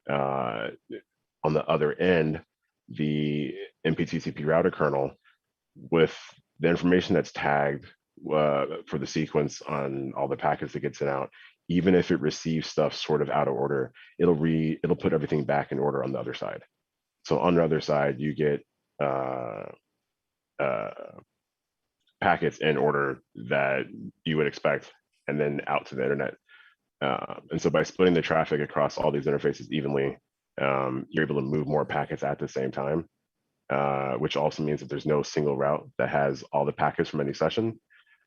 On the other end, the MPTCP router kernel, with the information that's tagged for the sequence on all the packets that get sent out, even if it receives stuff sort of out of order, it'll put everything back in order on the other side. So on the other side, you get packets in order that you would expect, and then out to the internet. And so by splitting the traffic across all these interfaces evenly, you're able to move more packets at the same time, which also means that there's no single route that has all the packets from any session.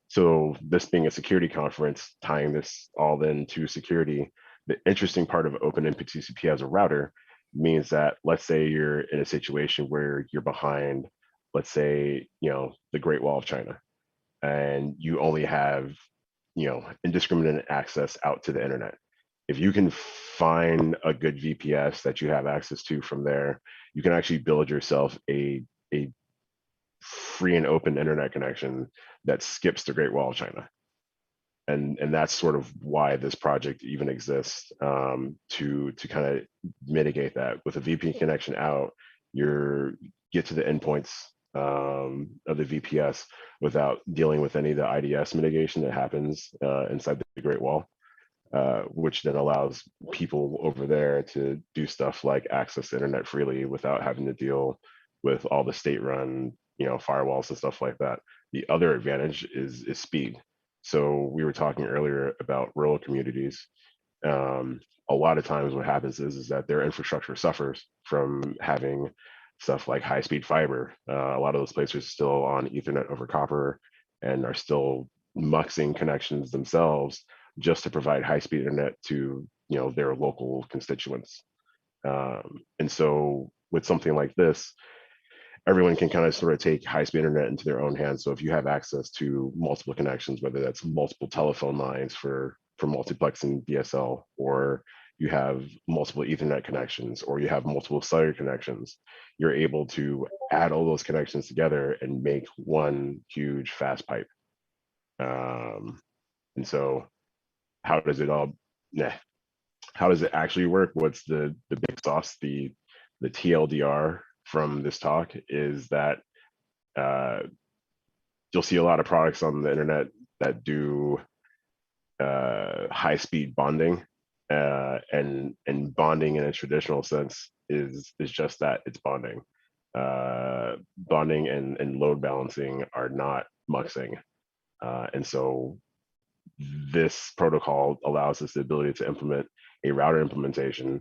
So this being a security conference, tying this all into security, the interesting part of Open MPTCP as a router means that, let's say you're in a situation where you're behind, let's say, the Great Wall of China, and you only have, indiscriminate access out to the internet. If you can find a good VPS that you have access to from there, you can actually build yourself a free and open internet connection that skips the Great Wall of China. And that's sort of why this project even exists, to kind of mitigate that. With a VPN connection out, you get to the endpoints of the VPS without dealing with any of the IDS mitigation that happens inside the Great Wall, which then allows people over there to do stuff like access the internet freely without having to deal with all the state-run, firewalls and stuff like that. The other advantage is speed. So we were talking earlier about rural communities. A lot of times what happens is that their infrastructure suffers from having stuff like high-speed fiber. A lot of those places are still on Ethernet over copper and are still muxing connections themselves just to provide high-speed internet to their local constituents. And so with something like this, everyone can kind of sort of take high-speed internet into their own hands. So if you have access to multiple connections, whether that's multiple telephone lines for multiplexing DSL, or you have multiple Ethernet connections, or you have multiple cellular connections, you're able to add all those connections together and make one huge fast pipe. And so how does it actually work? What's the big sauce? The TLDR from this talk is that you'll see a lot of products on the internet that do high-speed bonding, and bonding in a traditional sense is just that, it's bonding. Bonding and load balancing are not muxing, and so this protocol allows us the ability to implement a router implementation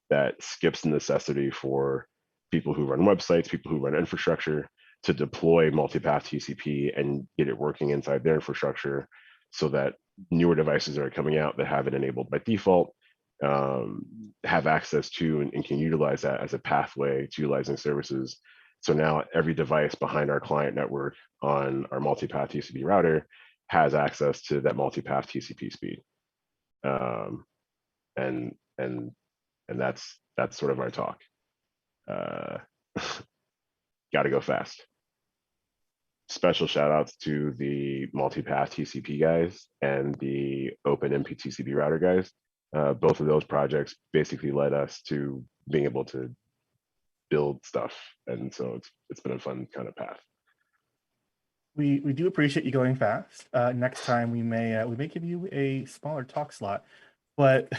that skips the necessity for people who run websites, people who run infrastructure, to deploy multipath TCP and get it working inside their infrastructure, so that newer devices that are coming out that have it enabled by default have access to and can utilize that as a pathway to utilizing services. So now every device behind our client network on our multipath TCP router has access to that multipath TCP speed. And that's sort of our talk. Got to go fast. Special shout outs to the multipath TCP guys and the open MPTCP router guys. Both of those projects basically led us to being able to build stuff, and so it's been a fun kind of path. We do appreciate you going fast. Next time we may give you a smaller talk slot, but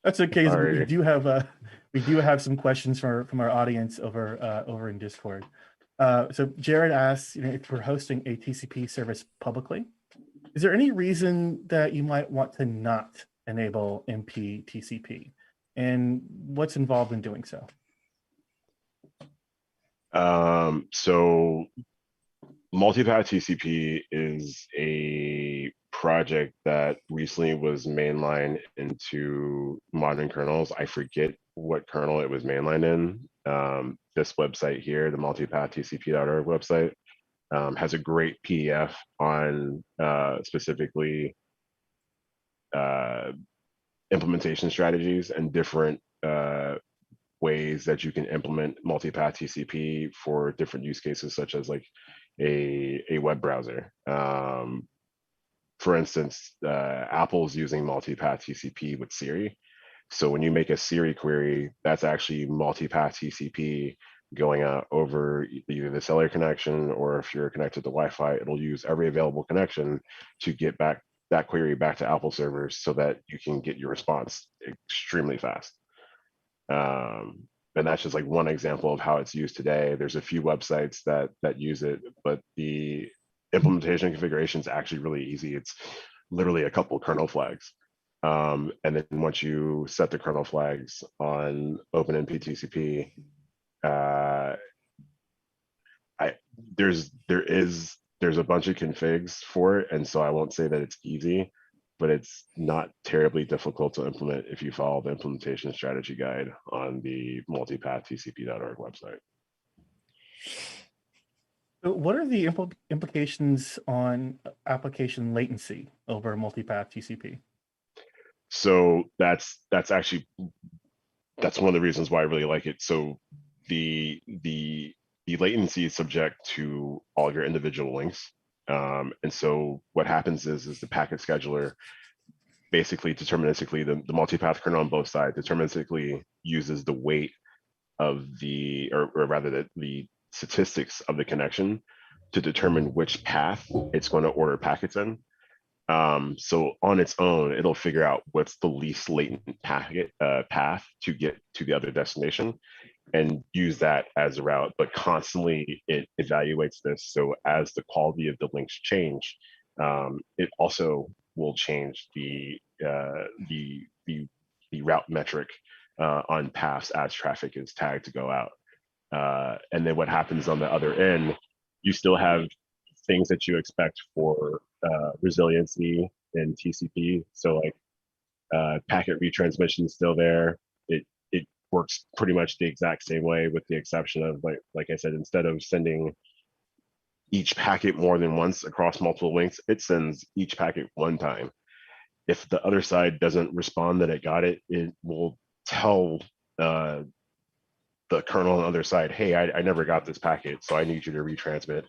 that's okay. We do have some questions from our audience over in Discord. So Jared asks, if we're hosting a TCP service publicly, is there any reason that you might want to not enable MP TCP, and what's involved in doing so? So multipath TCP is a project that recently was mainlined into modern kernels. I forget what kernel it was mainlined in. This website here, the multipath-tcp.org website, has a great PDF on specifically implementation strategies and different ways that you can implement multipath TCP for different use cases, such as like a web browser. For instance, Apple's using multipath TCP with Siri. So when you make a Siri query, that's actually multipath TCP going out over either the cellular connection, or if you're connected to Wi-Fi, it'll use every available connection to get back that query back to Apple servers so that you can get your response extremely fast. And that's just like one example of how it's used today. There's a few websites that use it, but the implementation configuration is actually really easy. It's literally a couple kernel flags. And then once you set the kernel flags on OpenMP TCP, there's a bunch of configs for it, and so I won't say that it's easy, but it's not terribly difficult to implement if you follow the implementation strategy guide on the multipath-tcp.org website. So what are the implications on application latency over multipath TCP? So that's one of the reasons why I really like it. So the latency is subject to all your individual links. And so what happens is the packet scheduler basically deterministically, the multipath kernel on both sides deterministically uses the weight of or rather the statistics of the connection to determine which path it's going to order packets in. So on its own, it'll figure out what's the least latent path to get to the other destination and use that as a route, but constantly it evaluates this. So as the quality of the links change, it also will change the route metric on paths as traffic is tagged to go out. And then what happens on the other end, you still have things that you expect for resiliency in TCP. So like packet retransmission is still there. It works pretty much the exact same way, with the exception of like I said, instead of sending each packet more than once across multiple links, it sends each packet one time. If the other side doesn't respond that it got it, it will tell the kernel on the other side, hey, I never got this packet, so I need you to retransmit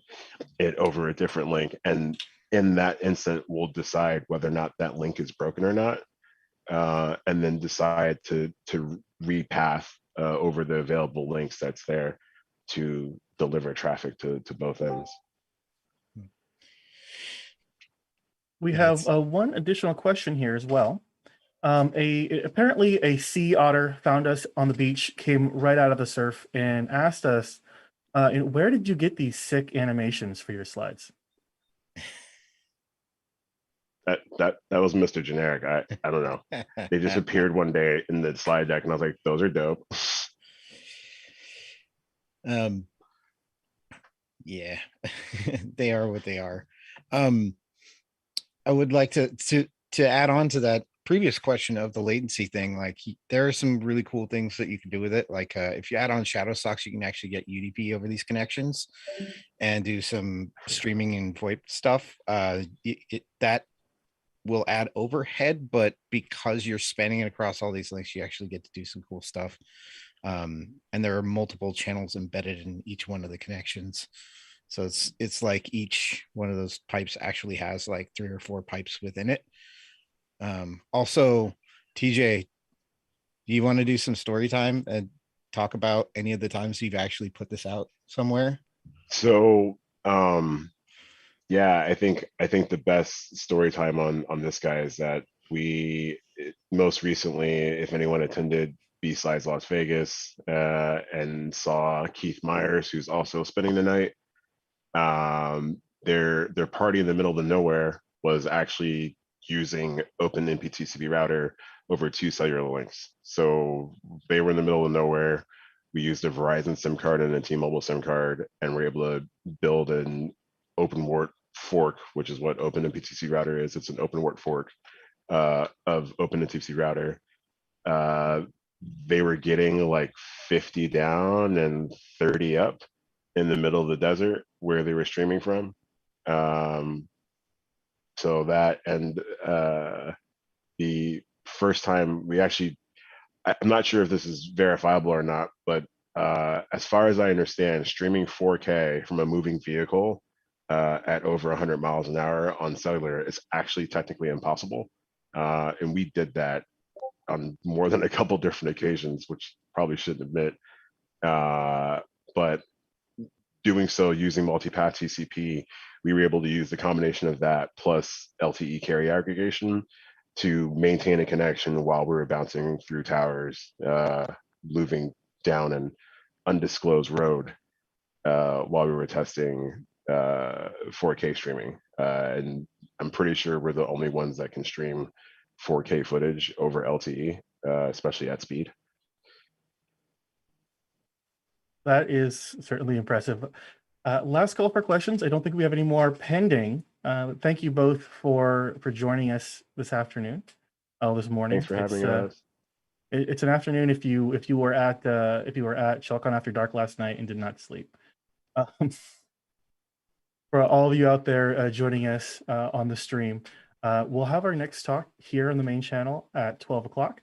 it over a different link. And in that instant, we'll decide whether or not that link is broken or not, and then decide to repath over the available links that's there to deliver traffic to both ends. We have one additional question here as well. Apparently a sea otter found us on the beach, came right out of the surf, and asked us, where did you get these sick animations for your slides? That was Mr. Generic. I don't know. They just appeared one day in the slide deck, and I was like, those are dope. Yeah, they are what they are. I would like to add on to that previous question of the latency thing. Like there are some really cool things that you can do with it. Like if you add on shadow socks, you can actually get UDP over these connections and do some streaming and VoIP stuff. That will add overhead, but because you're spanning it across all these links, you actually get to do some cool stuff. And there are multiple channels embedded in each one of the connections. So it's like each one of those pipes actually has like 3 or 4 pipes within it. Also, TJ, do you want to do some story time and talk about any of the times you've actually put this out somewhere? So, yeah, I think the best story time on this guy is that we most recently, if anyone attended B-Sides Las Vegas and saw Keith Myers, who's also spending the night, their party in the middle of nowhere was actually using open MPTCP router over 2 cellular links. So they were in the middle of nowhere. We used a Verizon SIM card and a T-Mobile SIM card, and we're able to build an open wart fork, which is what open MPTC router is. It's an open wart fork of open MPTC router. They were getting like 50 down and 30 up in the middle of the desert where they were streaming from. So that, and the first time we actually, I'm not sure if this is verifiable or not, but as far as I understand, streaming 4K from a moving vehicle at over 100 miles an hour on cellular is actually technically impossible. And we did that on more than a couple different occasions, which probably shouldn't admit. But doing so using multipath TCP, we were able to use the combination of that plus LTE carrier aggregation to maintain a connection while we were bouncing through towers, moving down an undisclosed road while we were testing 4K streaming. And I'm pretty sure we're the only ones that can stream 4K footage over LTE, especially at speed. That is certainly impressive. Last call for questions. I don't think we have any more pending. Thank you both for joining us this afternoon. This morning. Thanks for having us. It's an afternoon if you were at ShellCon After Dark last night and did not sleep. For all of you out there joining us on the stream, we'll have our next talk here on the main channel at 12 o'clock.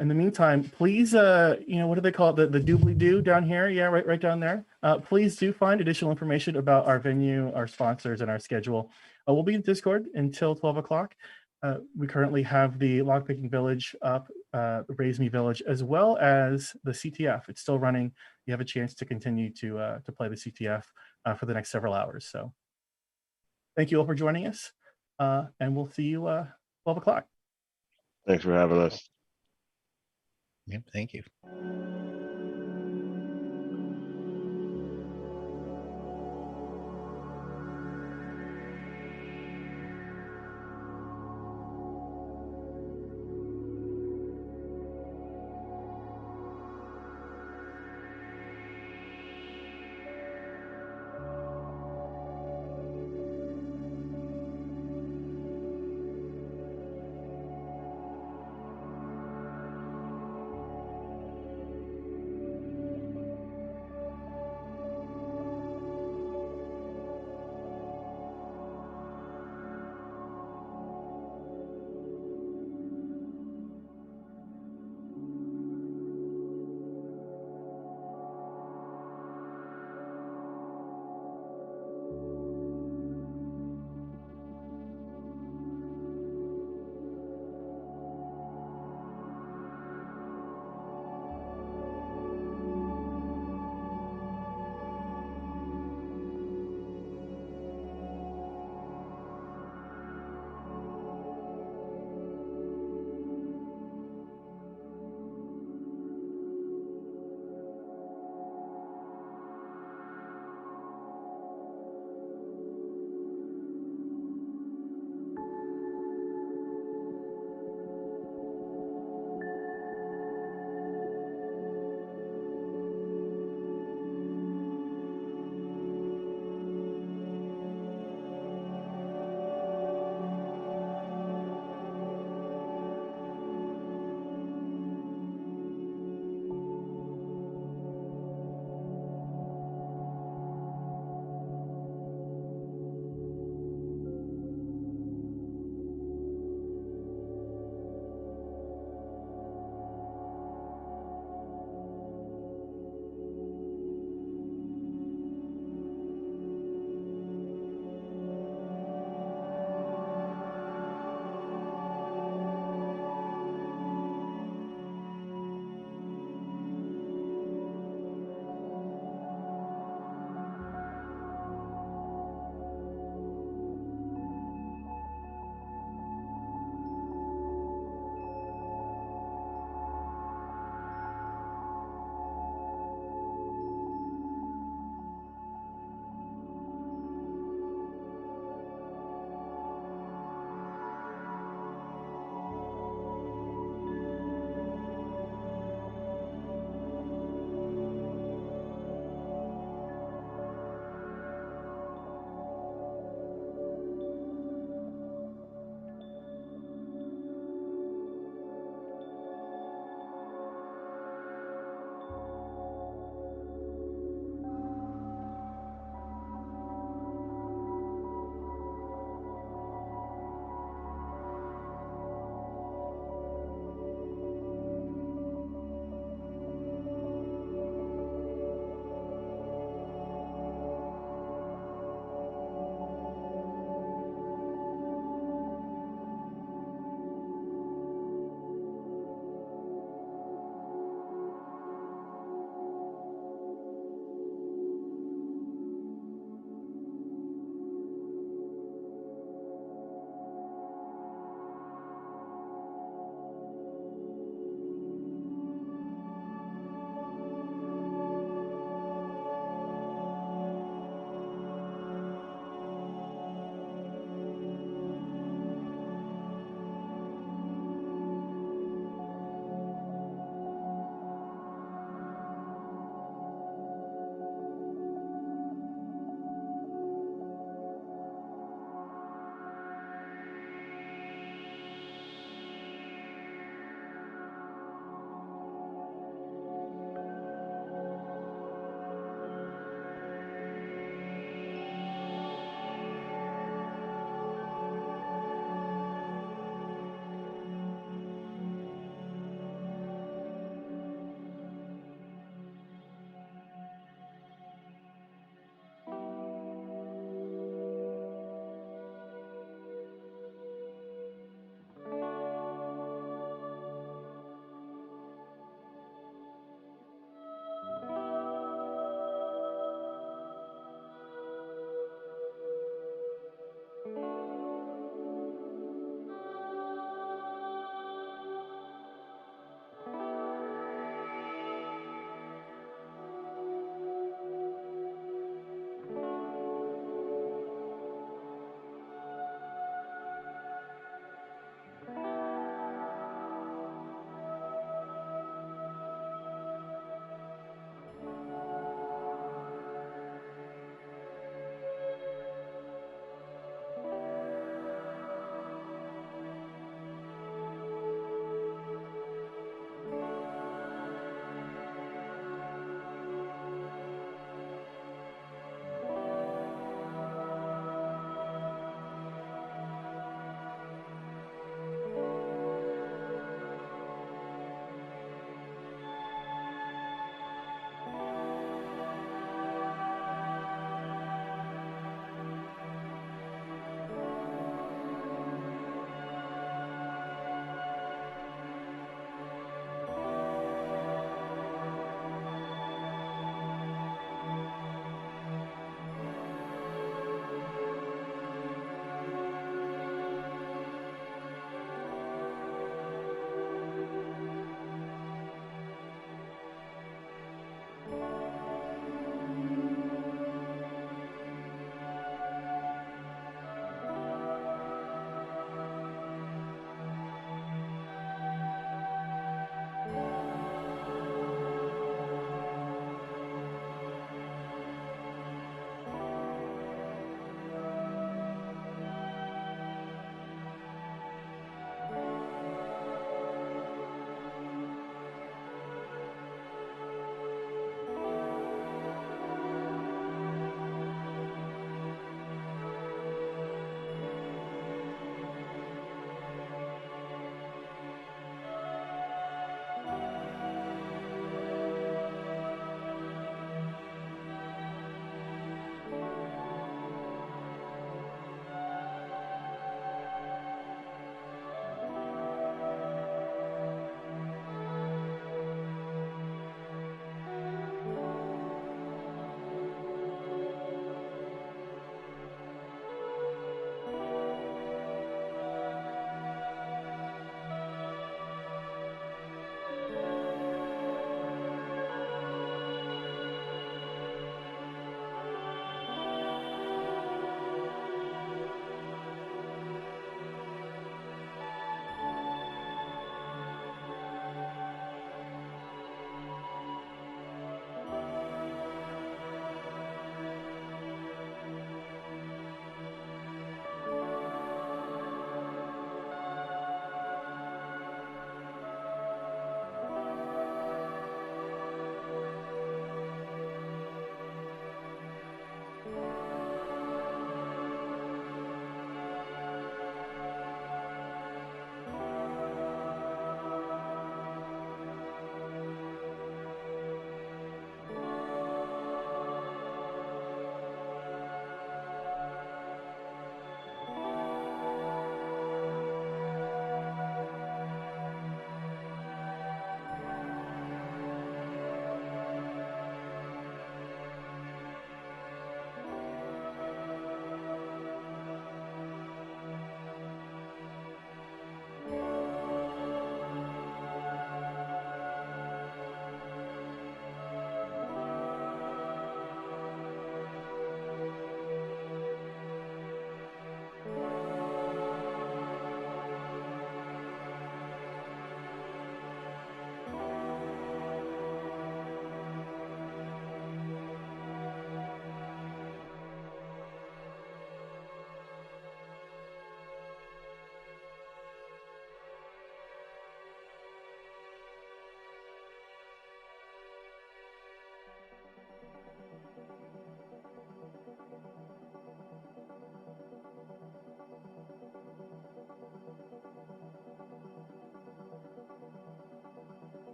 In the meantime, please, what do they call it? The doobly-doo down here? Yeah, right down there. Please do find additional information about our venue, our sponsors, and our schedule. We'll be in Discord until 12 o'clock. We currently have the Lockpicking Village up, the Raise Me Village, as well as the CTF. It's still running. You have a chance to continue to play the CTF for the next several hours. So thank you all for joining us, and we'll see you 12 o'clock. Thanks for having us. Yep, thank you.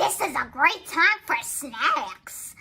This is a great time for snacks.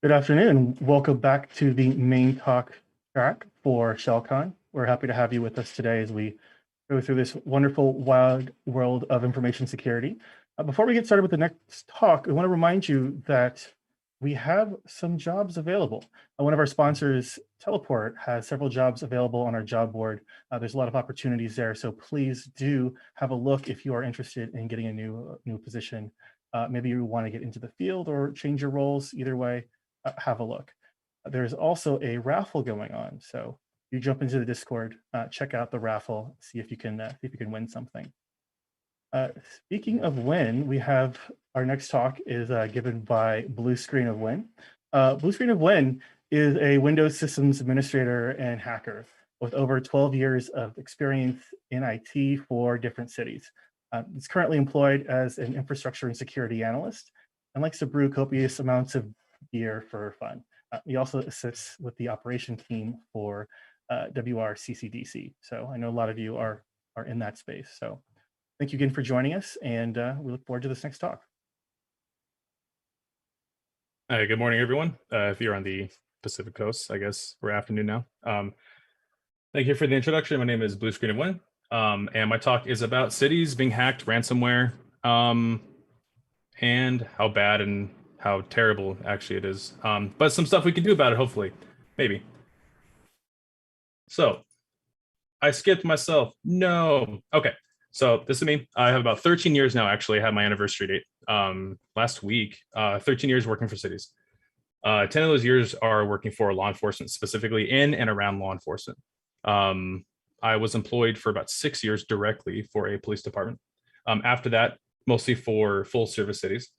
Good afternoon. Welcome back to the main talk track for ShellCon. We're happy to have you with us today as we go through this wonderful wild world of information security. Before we get started with the next talk, I want to remind you that we have some jobs available. One of our sponsors, Teleport, has several jobs available on our job board. There's a lot of opportunities there, so please do have a look if you are interested in getting a new position. Maybe you want to get into the field or change your roles. Either way, have a look. There's also a raffle going on, so you jump into the Discord, check out the raffle, see if you can win something. Speaking of win, we have our next talk is given by Blue Screen of Win. Blue Screen of Win is a Windows systems administrator and hacker with over 12 years of experience in IT for different cities. It's currently employed as an infrastructure and security analyst and likes to brew copious amounts of beer for fun. He also assists with the operation team for WRCCDC. So I know a lot of you are in that space. So thank you again for joining us, and we look forward to this next talk. Hi, good morning, everyone. If you're on the Pacific Coast, I guess we're afternoon now. Thank you for the introduction. My name is Blue Screen of Win, and my talk is about cities being hacked, ransomware, and how bad and how terrible actually it is. But some stuff we can do about it, hopefully, maybe. So I skipped myself. No. Okay. So this is me. I have about 13 years now, actually. I had my anniversary date last week. 13 years working for cities. 10 of those years are working for law enforcement, specifically in and around law enforcement. I was employed for about 6 years directly for a police department. After that, mostly for full service cities,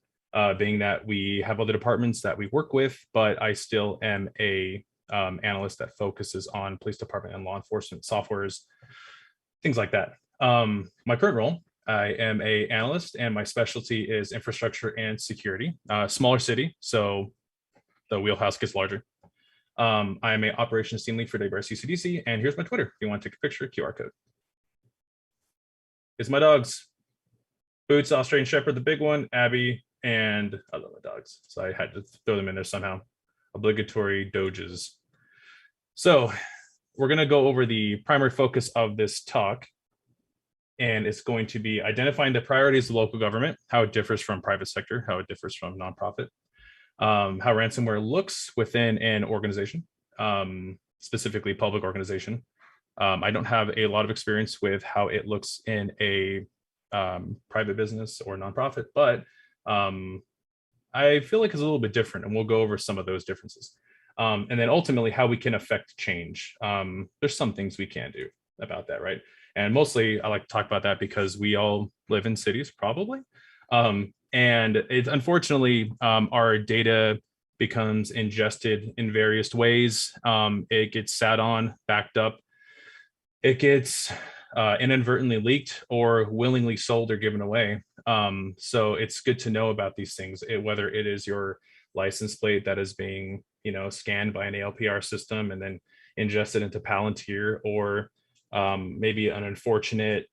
being that we have other departments that we work with, but I still am a analyst that focuses on police department and law enforcement softwares, things like that. My current role, I am a analyst, and my specialty is infrastructure and security. Smaller city, so the wheelhouse gets larger. I am a operations team lead for WRCCDC, and here's my Twitter. If you want to take a picture, QR code. It's my dogs. Boots, Australian Shepherd, the big one, Abby, and I love my dogs, so I had to throw them in there somehow. Obligatory doges. So we're going to go over the primary focus of this talk, and it's going to be identifying the priorities of local government, how it differs from private sector, how it differs from nonprofit, how ransomware looks within an organization, specifically public organization. I don't have a lot of experience with how it looks in a private business or nonprofit, but I feel like it's a little bit different, and we'll go over some of those differences. And then ultimately how we can affect change. There's some things we can do about that, right? And mostly I like to talk about that because we all live in cities probably. And it's unfortunately our data becomes ingested in various ways. It gets sat on, backed up. It gets inadvertently leaked or willingly sold or given away. So it's good to know about these things, whether it is your license plate that is being, scanned by an ALPR system and then ingested into Palantir, or maybe an unfortunate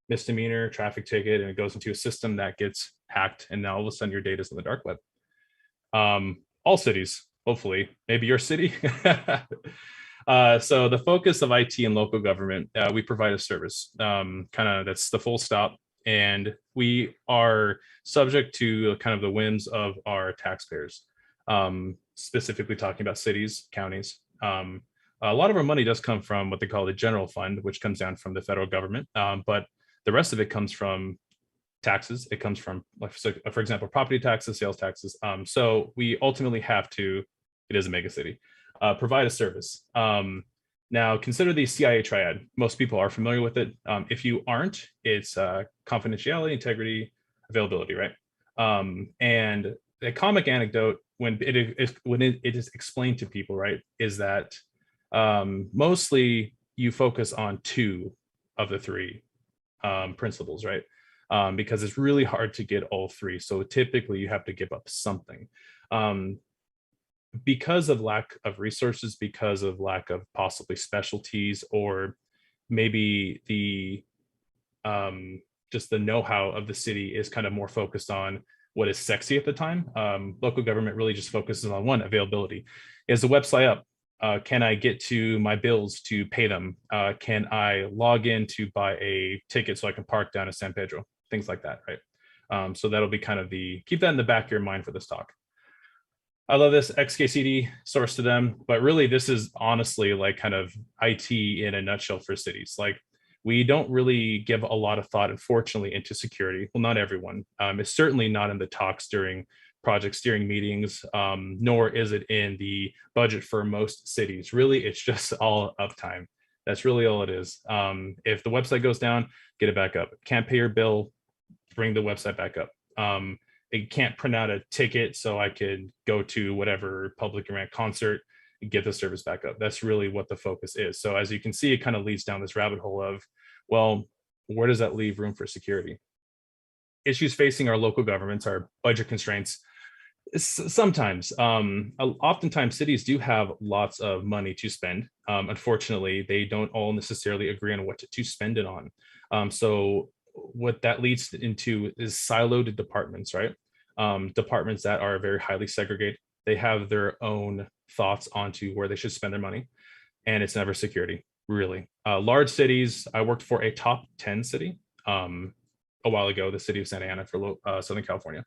misdemeanor traffic ticket, and it goes into a system that gets hacked, and now all of a sudden your data is in the dark web. All cities, hopefully, maybe your city. So the focus of IT and local government, we provide a service, that's the full stop, and we are subject to kind of the whims of our taxpayers, specifically talking about cities, counties. A lot of our money does come from what they call the general fund, which comes down from the federal government, but the rest of it comes from taxes. It comes from, for example, property taxes, sales taxes. So we ultimately have to, it is a mega city, provide a service. Now consider the CIA triad. Most people are familiar with it. If you aren't, it's confidentiality, integrity, availability, right? And the comic anecdote when it is explained to people, right, is that mostly you focus on two of the three principles, right? Because it's really hard to get all three. So typically you have to give up something. Because of lack of resources, because of lack of possibly specialties, or maybe the just the know-how of the city is kind of more focused on what is sexy at the time. Local government really just focuses on one, availability. Is the website up? Can I get to my bills to pay them? Can I log in to buy a ticket so I can park down at San Pedro? Things like that, right? So that'll be kind of keep that in the back of your mind for this talk. I love this XKCD source to them, but really this is honestly like kind of IT in a nutshell for cities. Like we don't really give a lot of thought, unfortunately, into security. Well, not everyone. It's certainly not in the talks during project steering meetings, nor is it in the budget for most cities. Really, it's just all uptime. That's really all it is. If the website goes down, get it back up. Can't pay your bill, bring the website back up. It can't print out a ticket so I could go to whatever public event concert and get the service back up. That's really what the focus is. So as you can see, it kind of leads down this rabbit hole of, well, where does that leave room for security? Issues facing our local governments are budget constraints. Sometimes, oftentimes cities do have lots of money to spend. Unfortunately, they don't all necessarily agree on what to spend it on. So what that leads into is siloed departments, right? Departments that are very highly segregated. They have their own thoughts onto where they should spend their money, and it's never security, really. Large cities, I worked for a top 10 city a while ago, the city of Santa Ana for Southern California.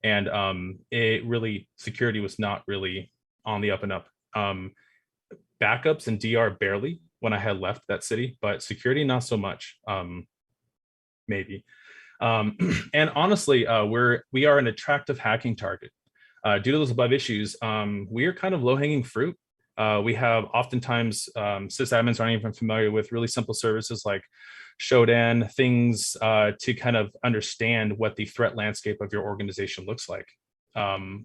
And it really, security was not really on the up and up. Backups and DR barely when I had left that city, but security, not so much, maybe. And honestly, we are an attractive hacking target. Due to those above issues, we are kind of low-hanging fruit. We have oftentimes sysadmins aren't even familiar with really simple services like Shodan, things to kind of understand what the threat landscape of your organization looks like.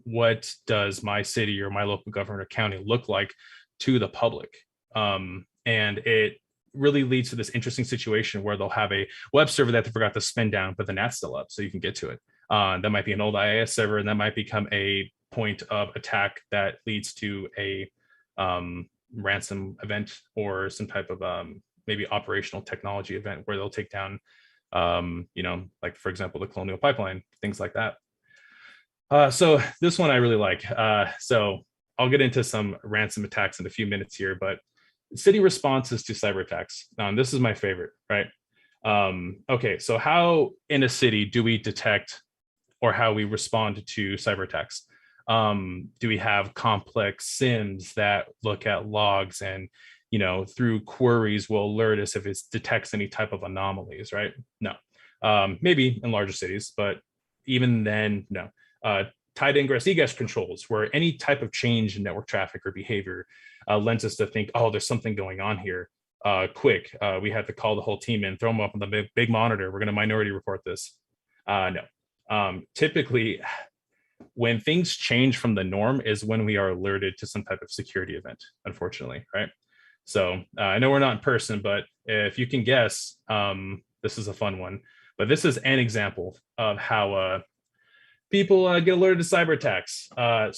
What does my city or my local government or county look like to the public? And it really leads to this interesting situation where they'll have a web server that they forgot to spin down, but the NAT's still up, so you can get to it. That might be an old IIS server, and that might become a point of attack that leads to a ransom event or some type of maybe operational technology event where they'll take down, like for example, the Colonial Pipeline, things like that. So this one I really like. So I'll get into some ransom attacks in a few minutes here, but city responses to cyber attacks. This is my favorite, right? Okay, so how in a city do we detect or how we respond to cyber attacks? Do we have complex SIMs that look at logs and, through queries will alert us if it detects any type of anomalies, right? No. Maybe in larger cities, but even then, no. Tied ingress egress controls, where any type of change in network traffic or behavior lends us to think, oh, there's something going on here. Quick, we have to call the whole team in, throw them up on the big monitor. We're going to minority report this. No. Typically, when things change from the norm is when we are alerted to some type of security event, unfortunately, right? So I know we're not in person, but if you can guess, this is a fun one. But this is an example of how people get alerted to cyber attacks.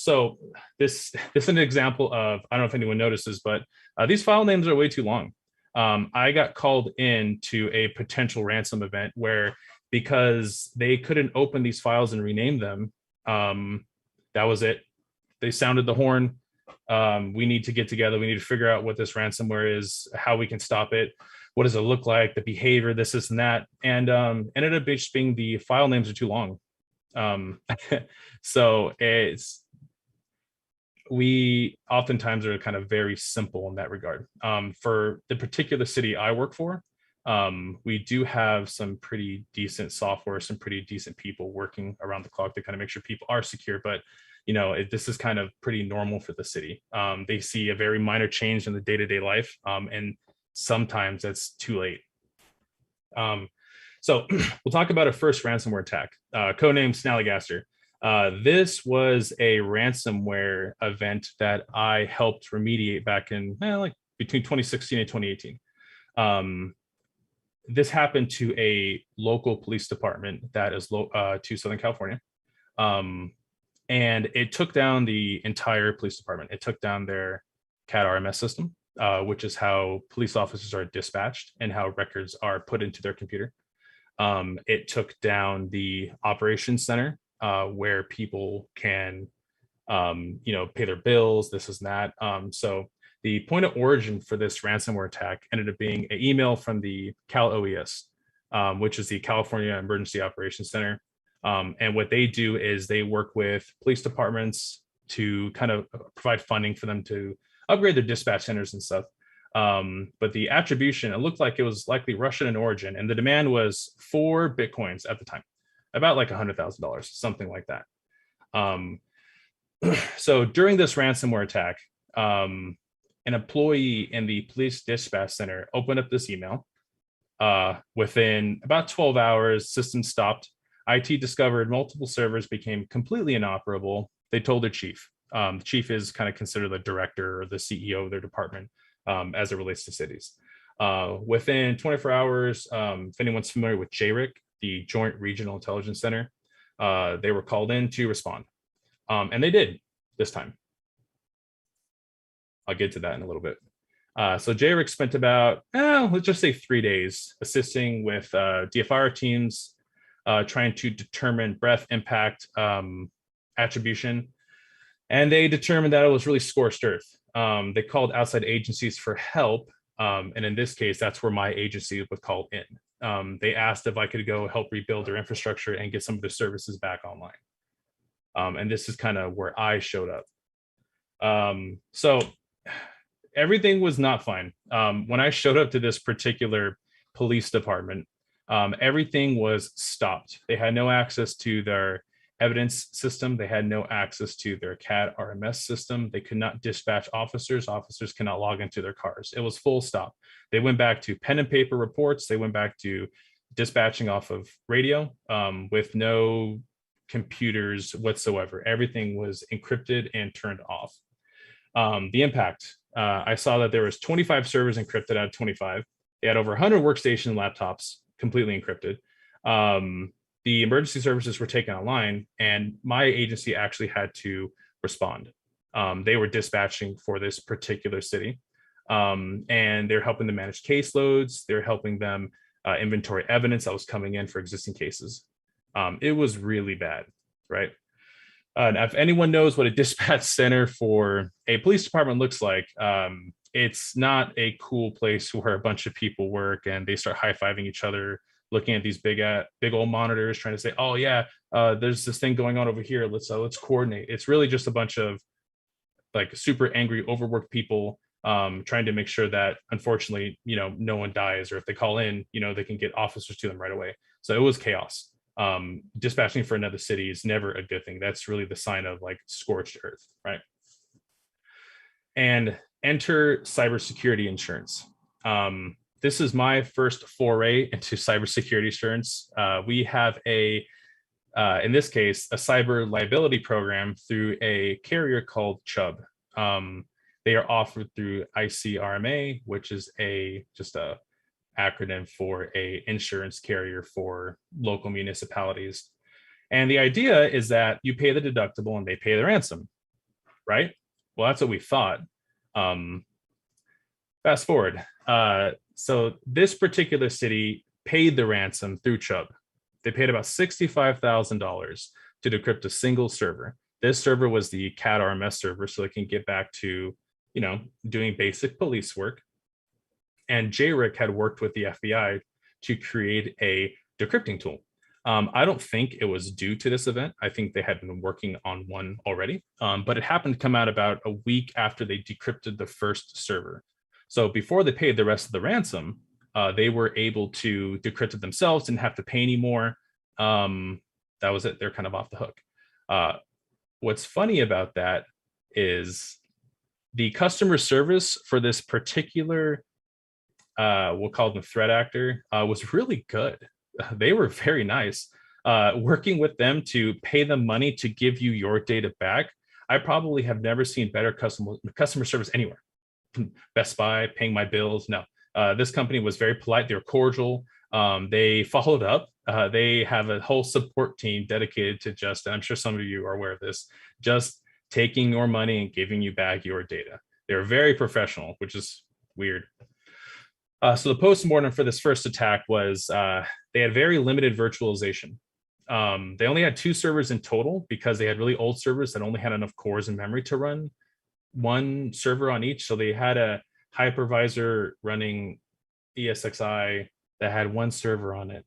So this is an example of, I don't know if anyone notices, but these file names are way too long. I got called in to a potential ransom event where, because they couldn't open these files and rename them, that was it. They sounded the horn. We need to get together. We need to figure out what this ransomware is, how we can stop it. What does it look like? The behavior, this and that. And ended up just being the file names are too long. So we oftentimes are kind of very simple in that regard. For the particular city I work for, we do have some pretty decent software, some pretty decent people working around the clock to kind of make sure people are secure. But this is kind of pretty normal for the city. They see a very minor change in the day-to-day life, and sometimes it's too late. So we'll talk about a first ransomware attack, codenamed Snallygaster. This was a ransomware event that I helped remediate back in like between 2016 and 2018. This happened to a local police department that is to Southern California. And it took down the entire police department. It took down their CAD RMS system, which is how police officers are dispatched and how records are put into their computer. It took down the operations center, where people can, pay their bills, this is that. So the point of origin for this ransomware attack ended up being an email from the Cal OES, which is the California Emergency Operations Center. And what they do is they work with police departments to kind of provide funding for them to upgrade their dispatch centers and stuff. But the attribution, it looked like it was likely Russian in origin, and the demand was 4 Bitcoins at the time, about like $100,000, something like that. So during this ransomware attack, an employee in the police dispatch center opened up this email. Within about 12 hours, system stopped. IT discovered multiple servers became completely inoperable. They told their chief. The chief is kind of considered the director or the CEO of their department as it relates to cities. Within 24 hours, if anyone's familiar with JRIC, the Joint Regional Intelligence Center, they were called in to respond. And they did this time. I'll get to that in a little bit. So JRIC spent about, let's just say 3 days assisting with DFR teams, trying to determine breadth impact attribution. And they determined that it was really scorched earth. They called outside agencies for help. And in this case, that's where my agency was called in. They asked if I could go help rebuild their infrastructure and get some of their services back online. And this is kind of where I showed up. So everything was not fine. When I showed up to this particular police department, everything was stopped. They had no access to their evidence system. They had no access to their CAD RMS system. They could not dispatch officers. Officers cannot log into their cars. It was full stop. They went back to pen and paper reports. They went back to dispatching off of radio with no computers whatsoever. Everything was encrypted and turned off. The impact, I saw that there was 25 servers encrypted out of 25. They had over 100 workstation laptops completely encrypted. The emergency services were taken online, and my agency actually had to respond. They were dispatching for this particular city, and they're helping them manage caseloads. They're helping them inventory evidence that was coming in for existing cases. It was really bad, right? If anyone knows what a dispatch center for a police department looks like, it's not a cool place where a bunch of people work and they start high-fiving each other, looking at these big old monitors, trying to say, "Oh yeah, there's this thing going on over here. Let's coordinate." It's really just a bunch of like super angry, overworked people trying to make sure that, unfortunately, no one dies, or if they call in, they can get officers to them right away. So it was chaos. Dispatching for another city is never a good thing. That's really the sign of like scorched earth, right? And enter cybersecurity insurance. This is my first foray into cybersecurity insurance. We have in this case, a cyber liability program through a carrier called Chubb. They are offered through ICRMA, which is just a acronym for a insurance carrier for local municipalities. And the idea is that you pay the deductible and they pay the ransom, right? Well, that's what we thought. Fast forward. So this particular city paid the ransom through Chubb. They paid about $65,000 to decrypt a single server. This server was the CAD RMS server, so they can get back to, doing basic police work. And JRIC had worked with the FBI to create a decrypting tool. I don't think it was due to this event. I think they had been working on one already, but it happened to come out about a week after they decrypted the first server. So before they paid the rest of the ransom, they were able to decrypt it themselves, didn't have to pay anymore. That was it. They're kind of off the hook. What's funny about that is the customer service for this particular, we'll call them threat actor, was really good. They were very nice. Working with them to pay them money to give you your data back, I probably have never seen better customer service anywhere. Best Buy, paying my bills. No, this company was very polite. They were cordial. They followed up. They have a whole support team dedicated to just, and I'm sure some of you are aware of this, just taking your money and giving you back your data. They're very professional, which is weird. So the postmortem for this first attack was they had very limited virtualization. They only had 2 servers in total because they had really old servers that only had enough cores and memory to run 1 server on each. So they had a hypervisor running ESXi that had 1 server on it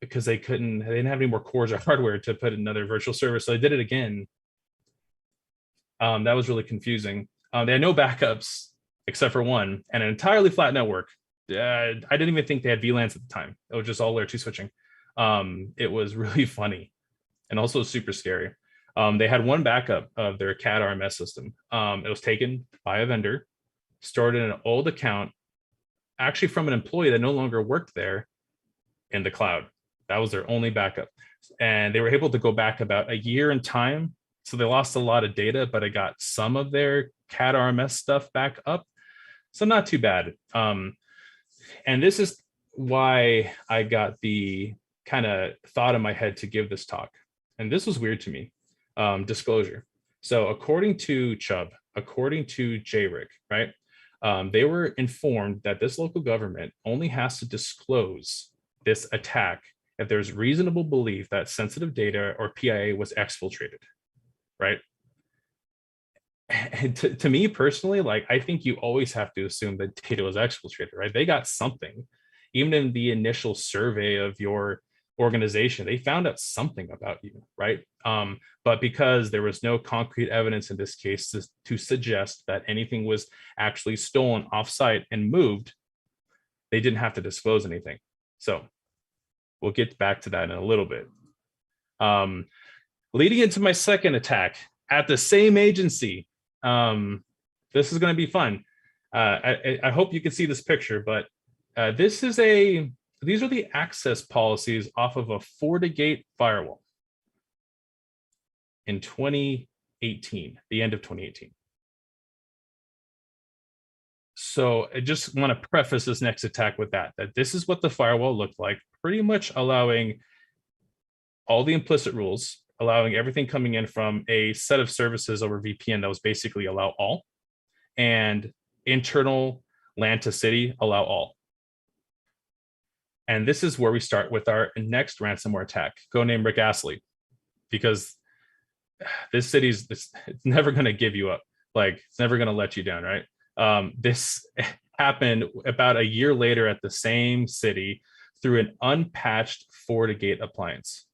because they didn't have any more cores or hardware to put another virtual server. So they did it again. That was really confusing. They had no backups except for 1 and an entirely flat network. I didn't even think they had VLANs at the time. It was just all layer 2 switching. It was really funny and also super scary. They had 1 backup of their CAD RMS system. It was taken by a vendor, stored in an old account, actually from an employee that no longer worked there, in the cloud. That was their only backup. And they were able to go back about a year in time. So they lost a lot of data, but I got some of their CAD RMS stuff back up. So not too bad. And this is why I got the kind of thought in my head to give this talk. And this was weird to me. Disclosure. So according to Chubb, according to JRIC, right? They were informed that this local government only has to disclose this attack if there's reasonable belief that sensitive data or PIA was exfiltrated, right? And to me personally, like, I think you always have to assume that data was exfiltrated, right? They got something. Even in the initial survey of your organization, they found out something about you, right? But because there was no concrete evidence in this case to suggest that anything was actually stolen offsite and moved, they didn't have to disclose anything. So we'll get back to that in a little bit. Leading into my second attack at the same agency. This is going to be fun. I hope you can see this picture, but these are the access policies off of a FortiGate firewall in 2018, the end of 2018. So I just want to preface this next attack with that this is what the firewall looked like, pretty much allowing all the implicit rules, allowing everything coming in from a set of services over VPN that was basically allow all, and internal LAN to city allow all. And this is where we start with our next ransomware attack, codenamed Rick Astley, because this city's it's never going to give you up. Like, it's never going to let you down, right? This happened about a year later at the same city through an unpatched FortiGate appliance.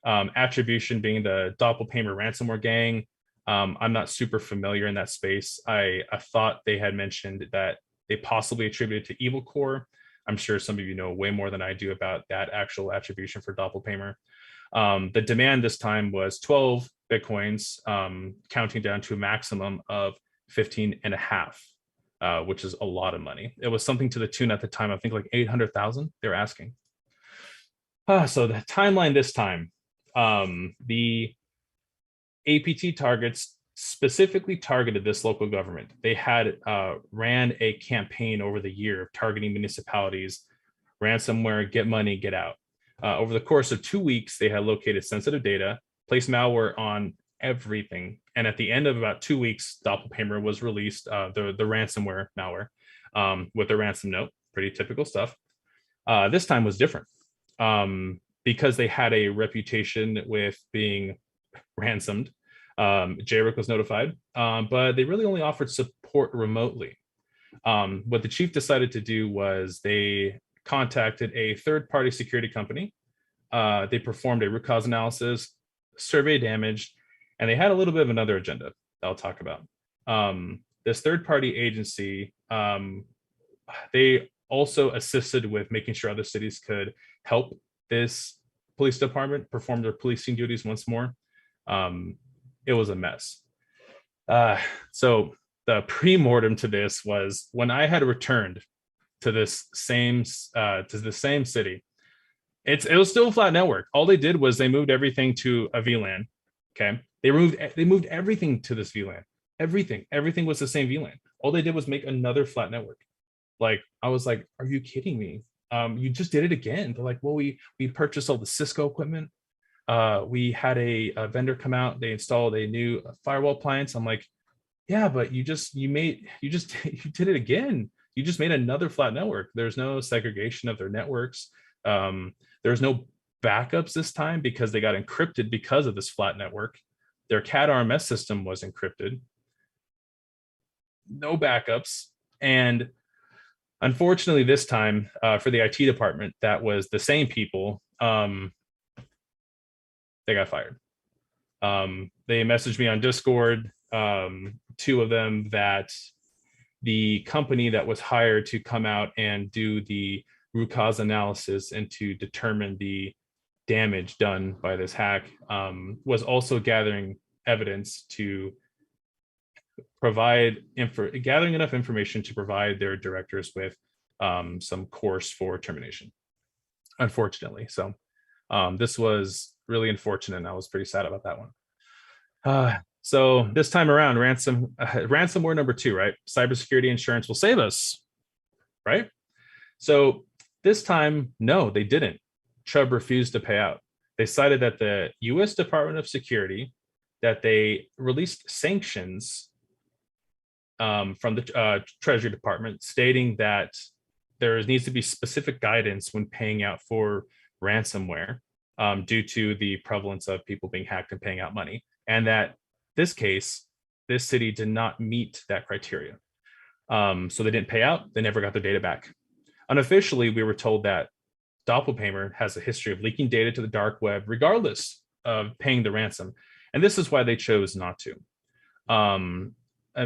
Attribution being the Doppelpaymer ransomware gang. I'm not super familiar in that space. I thought they had mentioned that they possibly attributed to Evil Core. I'm sure some of you know way more than I do about that actual attribution for Doppelpaymer. The demand this time was 12 Bitcoins, counting down to a maximum of 15 and a half, which is a lot of money. It was something to the tune at the time, I think like 800,000 they're asking. So the timeline this time, the APT targets specifically targeted this local government. They had ran a campaign over the year of targeting municipalities, ransomware, get money, get out. Over the course of 2 weeks, they had located sensitive data, placed malware on everything. And at the end of about 2 weeks, Doppelpaymer was released, the ransomware malware with a ransom note, pretty typical stuff. This time was different because they had a reputation with being ransomed. JRIC was notified, but they really only offered support remotely. What the chief decided to do was they contacted a third-party security company. They performed a root cause analysis, survey damage, and they had a little bit of another agenda that I'll talk about. This third-party agency, they also assisted with making sure other cities could help this police department perform their policing duties once more. It was a mess. So the pre-mortem to this was when I had returned to this same city. It was still a flat network. All they did was they moved everything to a VLAN. Okay, they moved everything to this VLAN. Everything was the same VLAN. All they did was make another flat network. Like, I was like, are you kidding me? You just did it again. They're like, well, we purchased all the Cisco equipment. We had a vendor come out. They installed a new firewall appliance. I'm like, yeah, but you did it again. You just made another flat network. There's no segregation of their networks. There's no backups this time because they got encrypted because of this flat network. Their CAD RMS system was encrypted. No backups. And unfortunately, this time for the IT department, that was the same people. They got fired. They messaged me on Discord, two of them, that the company that was hired to come out and do the root cause analysis and to determine the damage done by this hack was also gathering evidence to provide gathering enough information to provide their directors with some course for termination, unfortunately. So this was really unfortunate, and I was pretty sad about that one. So this time around, ransomware number 2, right? Cybersecurity insurance will save us, right? So this time, no, they didn't. Chubb refused to pay out. They cited that the U.S. Department of Security, that they released sanctions from the Treasury Department stating that there needs to be specific guidance when paying out for ransomware due to the prevalence of people being hacked and paying out money. And that this case, this city did not meet that criteria. So they didn't pay out, they never got their data back. Unofficially, we were told that Doppelpaymer has a history of leaking data to the dark web, regardless of paying the ransom. And this is why they chose not to. And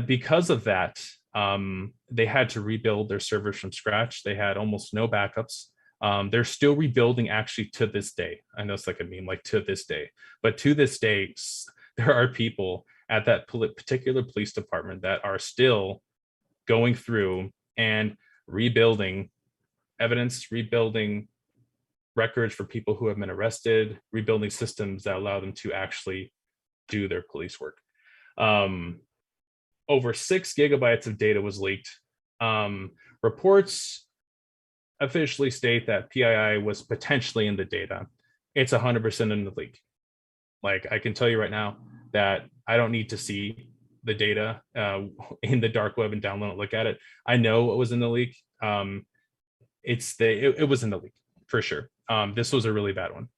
because of that, they had to rebuild their servers from scratch. They had almost no backups. They're still rebuilding actually to this day. I know it's like a meme, like to this day, but to this day, there are people at that particular police department that are still going through and rebuilding evidence, rebuilding records for people who have been arrested, rebuilding systems that allow them to actually do their police work. Over 6 gigabytes of data was leaked. Reports officially state that PII was potentially in the data. It's 100% in the leak. Like, I can tell you right now that I don't need to see the data in the dark web and download and look at it. I know what was in the leak. It was in the leak for sure. This was a really bad one.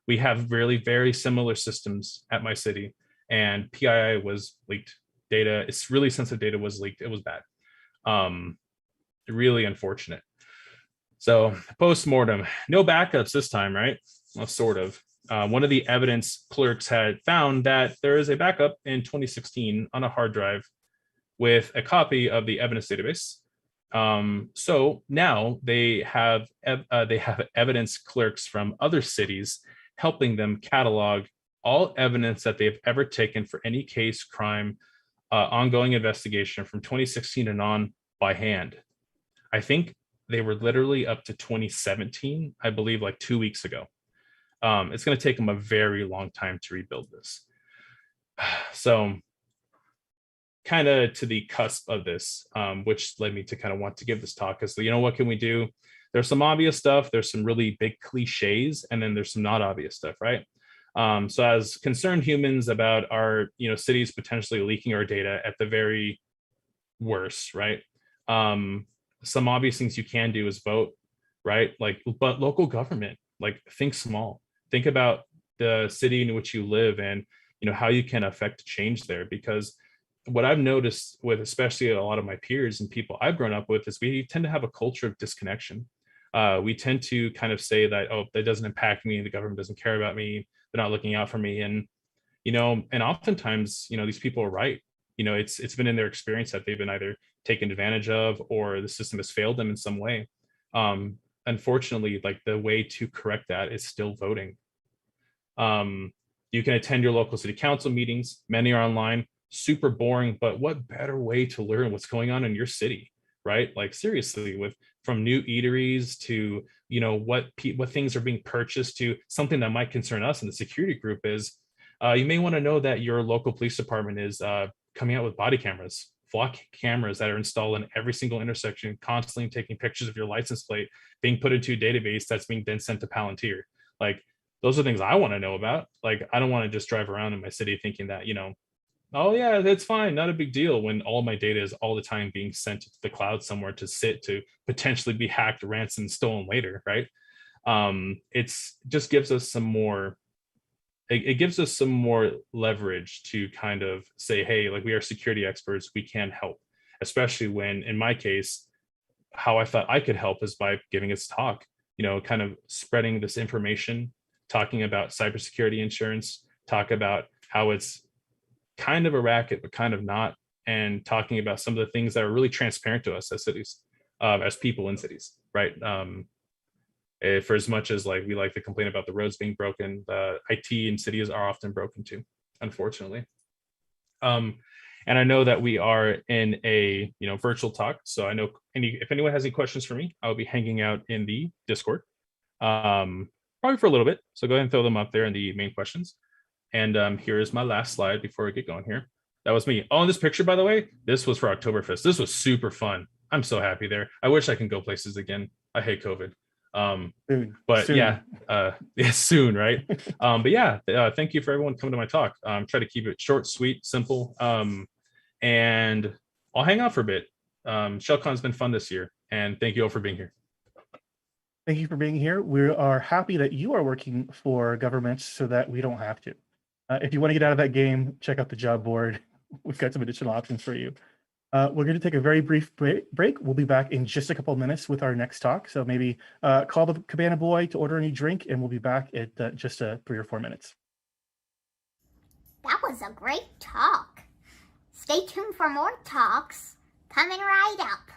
We have really very similar systems at my city, and PII was leaked. Data, it's really sensitive data was leaked. It was bad. Really unfortunate. So post-mortem, no backups this time, right? Well, sort of. One of the evidence clerks had found that there is a backup in 2016 on a hard drive with a copy of the evidence database. So now they have evidence clerks from other cities helping them catalog all evidence that they've ever taken for any case, crime, ongoing investigation from 2016 and on by hand. I think they were literally up to 2017, I believe, like 2 weeks ago. It's going to take them a very long time to rebuild this. So kind of to the cusp of this, which led me to kind of want to give this talk, is, you know, what can we do? There's some obvious stuff, there's some really big cliches, and then there's some not obvious stuff, right? So as concerned humans about our, cities potentially leaking our data at the very worst, right? Some obvious things you can do is vote, right? But local government, think small. Think about the city in which you live and, how you can affect change there. Because what I've noticed with especially a lot of my peers and people I've grown up with is we tend to have a culture of disconnection. We tend to kind of say that, oh, that doesn't impact me. The government doesn't care about me. They're not looking out for me. And, and oftentimes, these people are right. It's been in their experience that they've been either taken advantage of or the system has failed them in some way. Unfortunately, the way to correct that is still voting. You can attend your local city council meetings. Many are online, super boring, but what better way to learn what's going on in your city, right? Seriously, from new eateries to, what things are being purchased to something that might concern us in the security group is, you may want to know that your local police department is coming out with body cameras, flock cameras that are installed in every single intersection, constantly taking pictures of your license plate, being put into a database that's being then sent to Palantir. Those are things I want to know about. I don't want to just drive around in my city thinking that, oh yeah, that's fine, not a big deal, when all my data is all the time being sent to the cloud somewhere to sit to potentially be hacked, ransomed, stolen later, right? It's just gives us some more. It gives us some more leverage to kind of say, hey, like, we are security experts, we can help. Especially when, in my case, how I thought I could help is by giving this talk, kind of spreading this information, talking about cybersecurity insurance, talk about how it's kind of a racket, but kind of not, and talking about some of the things that are really transparent to us as cities, as people in cities, right? For as much as like we like to complain about the roads being broken, the IT in cities are often broken too, unfortunately. And I know that we are in a virtual talk, so I know if anyone has any questions for me, I will be hanging out in the Discord, probably for a little bit. So go ahead and throw them up there in the main questions. And here is my last slide before we get going here. That was me. Oh, and this picture, by the way, this was for Oktoberfest. This was super fun. I'm so happy there. I wish I can go places again. I hate COVID. But soon. Yeah, soon, right? But yeah, thank you for everyone coming to my talk. Try to keep it short, sweet, simple. And I'll hang out for a bit. ShellCon's been fun this year, and thank you all for being here. Thank you for being here. We are happy that you are working for governments so that we don't have to. If you want to get out of that game, check out the job board. We've got some additional options for you. We're going to take a very brief break. We'll be back in just a couple of minutes with our next talk. So maybe call the cabana boy to order any drink, and we'll be back at just 3 or 4 minutes. That was a great talk. Stay tuned for more talks coming right up.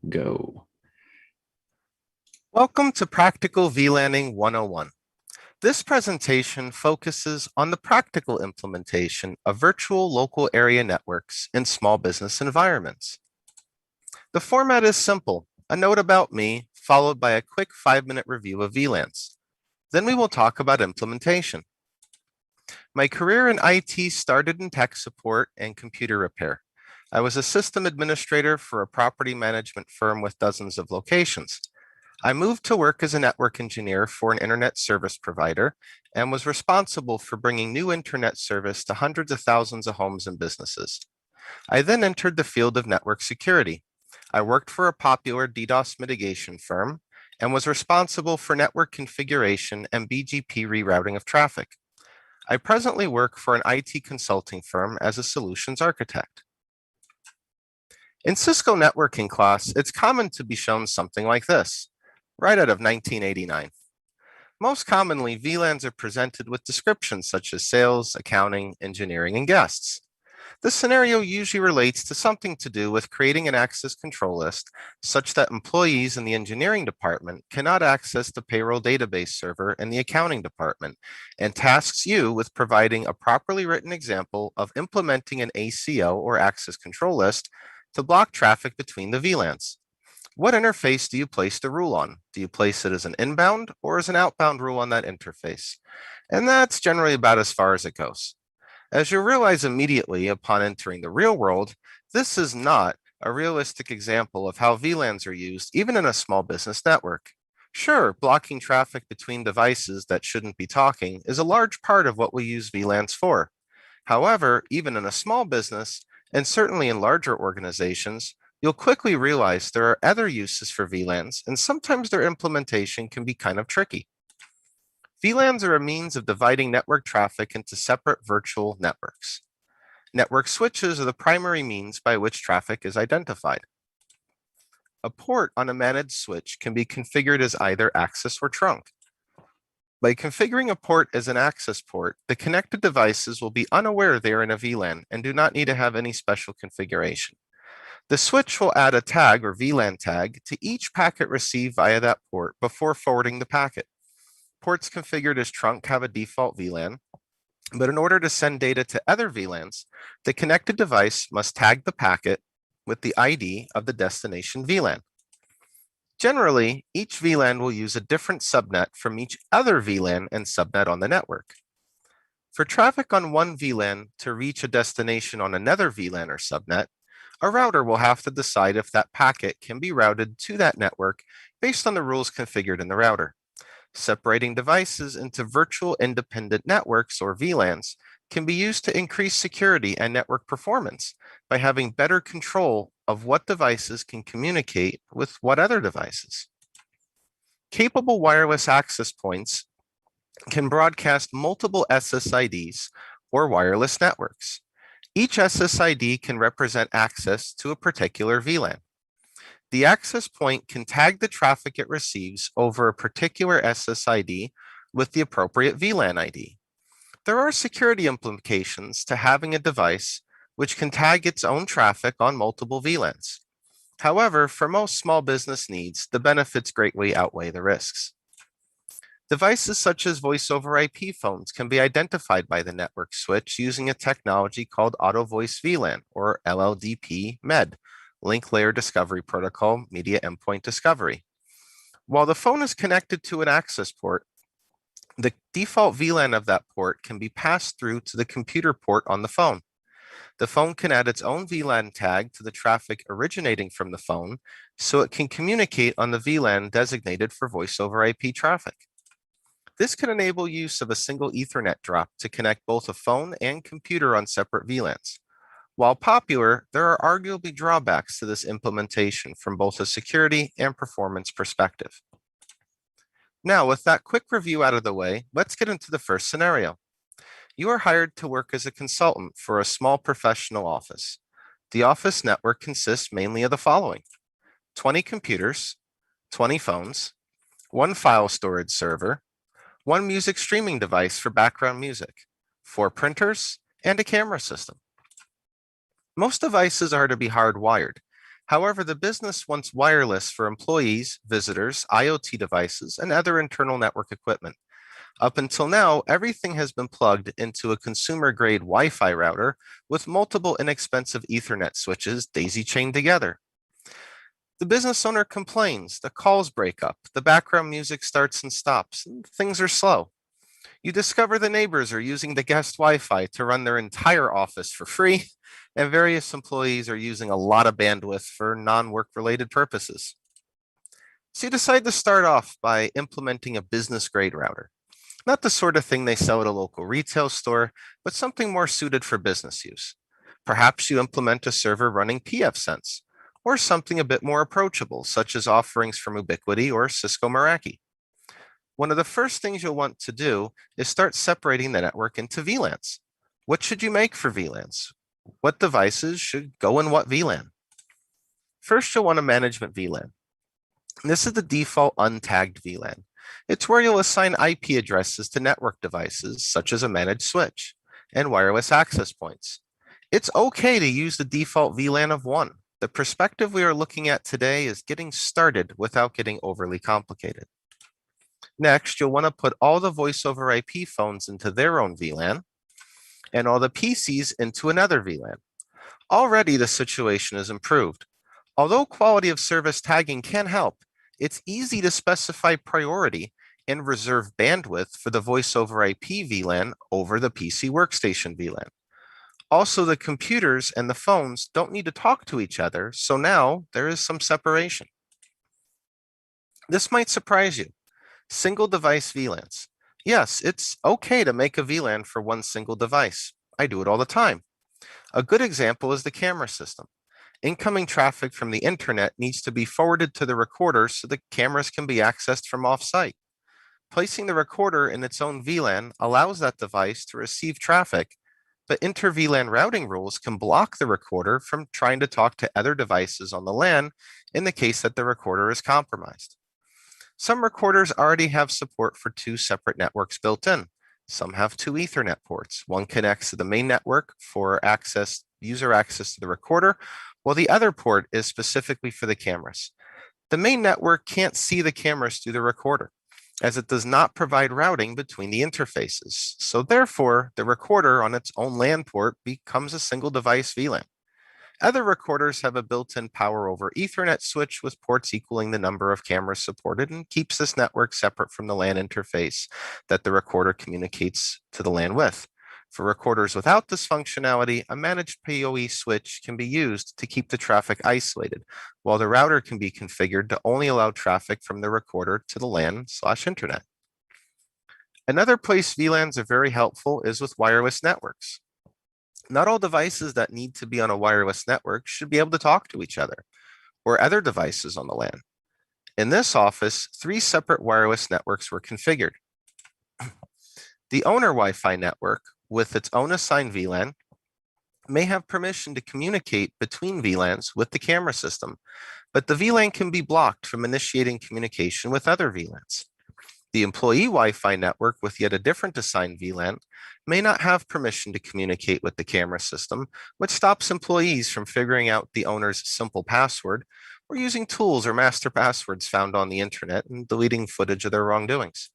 go. Welcome to Practical VLANning 101. This presentation focuses on the practical implementation of virtual local area networks in small business environments. The format is simple: a note about me, followed by a quick 5-minute review of VLANs. Then we will talk about implementation. My career in IT started in tech support and computer repair. I was a system administrator for a property management firm with dozens of locations. I moved to work as a network engineer for an internet service provider and was responsible for bringing new internet service to hundreds of thousands of homes and businesses. I then entered the field of network security. I worked for a popular DDoS mitigation firm and was responsible for network configuration and BGP rerouting of traffic. I presently work for an IT consulting firm as a solutions architect. In Cisco networking class, it's common to be shown something like this, right out of 1989. Most commonly, VLANs are presented with descriptions such as sales, accounting, engineering, and guests. This scenario usually relates to something to do with creating an access control list such that employees in the engineering department cannot access the payroll database server in the accounting department, and tasks you with providing a properly written example of implementing an ACO or access control list to block traffic between the VLANs. What interface do you place the rule on? Do you place it as an inbound or as an outbound rule on that interface? And that's generally about as far as it goes. As you'll realize immediately upon entering the real world, this is not a realistic example of how VLANs are used even in a small business network. Sure, blocking traffic between devices that shouldn't be talking is a large part of what we use VLANs for. However, even in a small business, and certainly in larger organizations, you'll quickly realize there are other uses for VLANs, and sometimes their implementation can be kind of tricky. VLANs are a means of dividing network traffic into separate virtual networks. Network switches are the primary means by which traffic is identified. A port on a managed switch can be configured as either access or trunk. By configuring a port as an access port, the connected devices will be unaware they are in a VLAN and do not need to have any special configuration. The switch will add a tag or VLAN tag to each packet received via that port before forwarding the packet. Ports configured as trunk have a default VLAN, but in order to send data to other VLANs, the connected device must tag the packet with the ID of the destination VLAN. Generally, each VLAN will use a different subnet from each other VLAN and subnet on the network. For traffic on one VLAN to reach a destination on another VLAN or subnet, a router will have to decide if that packet can be routed to that network based on the rules configured in the router. Separating devices into virtual independent networks or VLANs can be used to increase security and network performance by having better control of what devices can communicate with what other devices. Capable wireless access points can broadcast multiple SSIDs or wireless networks. Each SSID can represent access to a particular VLAN. The access point can tag the traffic it receives over a particular SSID with the appropriate VLAN ID. There are security implications to having a device which can tag its own traffic on multiple VLANs. However, for most small business needs, the benefits greatly outweigh the risks. Devices such as voice-over IP phones can be identified by the network switch using a technology called Auto Voice VLAN, or LLDP MED, Link Layer Discovery Protocol Media Endpoint Discovery. While the phone is connected to an access port, the default VLAN of that port can be passed through to the computer port on the phone. The phone can add its own VLAN tag to the traffic originating from the phone, so it can communicate on the VLAN designated for voice-over IP traffic. This can enable use of a single Ethernet drop to connect both a phone and computer on separate VLANs. While popular, there are arguably drawbacks to this implementation from both a security and performance perspective. Now, with that quick review out of the way, let's get into the first scenario. You are hired to work as a consultant for a small professional office. The office network consists mainly of the following: 20 computers, 20 phones, 1 file storage server, 1 music streaming device for background music, 4 printers, and a camera system. Most devices are to be hardwired. However, the business wants wireless for employees, visitors, IoT devices, and other internal network equipment. Up until now, everything has been plugged into a consumer-grade Wi-Fi router with multiple inexpensive Ethernet switches daisy-chained together. The business owner complains, the calls break up, the background music starts and stops, and things are slow. You discover the neighbors are using the guest Wi-Fi to run their entire office for free, and various employees are using a lot of bandwidth for non-work related purposes. So you decide to start off by implementing a business-grade router. Not the sort of thing they sell at a local retail store, but something more suited for business use. Perhaps you implement a server running pfSense, or something a bit more approachable, such as offerings from Ubiquiti or Cisco Meraki. One of the first things you'll want to do is start separating the network into VLANs. What should you make for VLANs? What devices should go in what VLAN? First, you'll want a management VLAN. This is the default untagged VLAN. It's where you'll assign IP addresses to network devices, such as a managed switch, and wireless access points. It's okay to use the default VLAN of 1. The perspective we are looking at today is getting started without getting overly complicated. Next, you'll want to put all the voice over IP phones into their own VLAN and all the PCs into another VLAN. Already the situation is improved. Although quality of service tagging can help, it's easy to specify priority and reserve bandwidth for the voice over IP VLAN over the PC workstation VLAN. Also, the computers and the phones don't need to talk to each other, so now there is some separation. This might surprise you. Single device VLANs. Yes, it's okay to make a VLAN for one single device. I do it all the time. A good example is the camera system. Incoming traffic from the internet needs to be forwarded to the recorder so the cameras can be accessed from off-site. Placing the recorder in its own VLAN allows that device to receive traffic, but inter-VLAN routing rules can block the recorder from trying to talk to other devices on the LAN in the case that the recorder is compromised. Some recorders already have support for 2 separate networks built in. Some have 2 Ethernet ports. One connects to the main network for user access to the recorder, while the other port is specifically for the cameras. The main network can't see the cameras through the recorder, as it does not provide routing between the interfaces. So therefore, the recorder on its own LAN port becomes a single device VLAN. Other recorders have a built-in power over Ethernet switch with ports equaling the number of cameras supported and keeps this network separate from the LAN interface that the recorder communicates to the LAN with. For recorders without this functionality, a managed PoE switch can be used to keep the traffic isolated, while the router can be configured to only allow traffic from the recorder to the LAN/internet. Another place VLANs are very helpful is with wireless networks. Not all devices that need to be on a wireless network should be able to talk to each other or other devices on the LAN. In this office, 3 separate wireless networks were configured. The owner Wi-Fi network, with its own assigned VLAN, may have permission to communicate between VLANs with the camera system, but the VLAN can be blocked from initiating communication with other VLANs. The employee Wi-Fi network with yet a different assigned VLAN may not have permission to communicate with the camera system, which stops employees from figuring out the owner's simple password or using tools or master passwords found on the internet and deleting footage of their wrongdoings.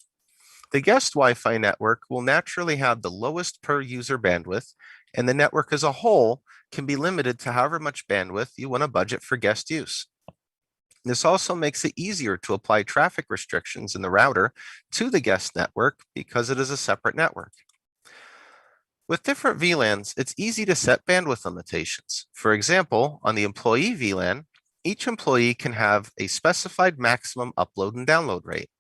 The guest Wi-Fi network will naturally have the lowest per user bandwidth, and the network as a whole can be limited to however much bandwidth you want to budget for guest use. This also makes it easier to apply traffic restrictions in the router to the guest network because it is a separate network. With different VLANs, it's easy to set bandwidth limitations. For example, on the employee VLAN, each employee can have a specified maximum upload and download rate.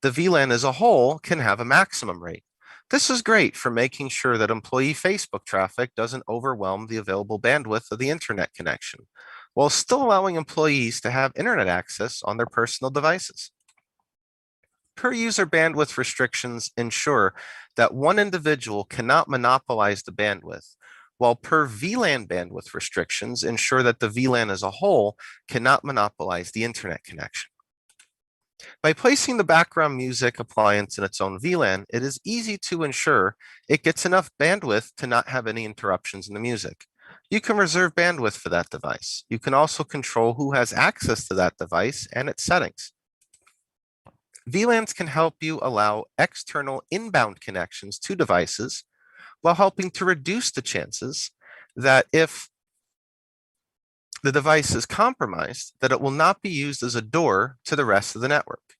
The VLAN as a whole can have a maximum rate. This is great for making sure that employee Facebook traffic doesn't overwhelm the available bandwidth of the internet connection, while still allowing employees to have internet access on their personal devices. Per user bandwidth restrictions ensure that one individual cannot monopolize the bandwidth, while per VLAN bandwidth restrictions ensure that the VLAN as a whole cannot monopolize the internet connection. By placing the background music appliance in its own VLAN, it is easy to ensure it gets enough bandwidth to not have any interruptions in the music. You can reserve bandwidth for that device. You can also control who has access to that device and its settings. VLANs can help you allow external inbound connections to devices while helping to reduce the chances that if the device is compromised, that it will not be used as a door to the rest of the network.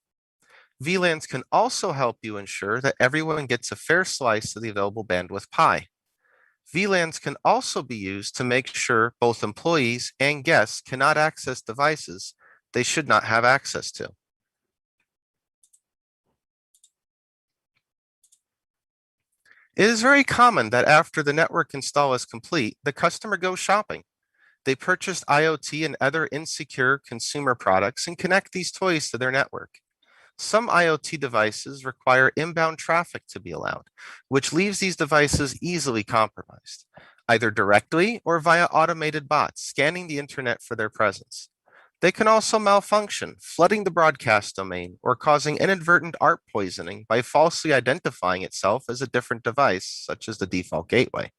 VLANs can also help you ensure that everyone gets a fair slice of the available bandwidth pie. VLANs can also be used to make sure both employees and guests cannot access devices they should not have access to. It is very common that after the network install is complete, the customer goes shopping. They purchase IoT and other insecure consumer products and connect these toys to their network. Some IoT devices require inbound traffic to be allowed, which leaves these devices easily compromised, either directly or via automated bots scanning the internet for their presence. They can also malfunction, flooding the broadcast domain or causing inadvertent ARP poisoning by falsely identifying itself as a different device, such as the default gateway.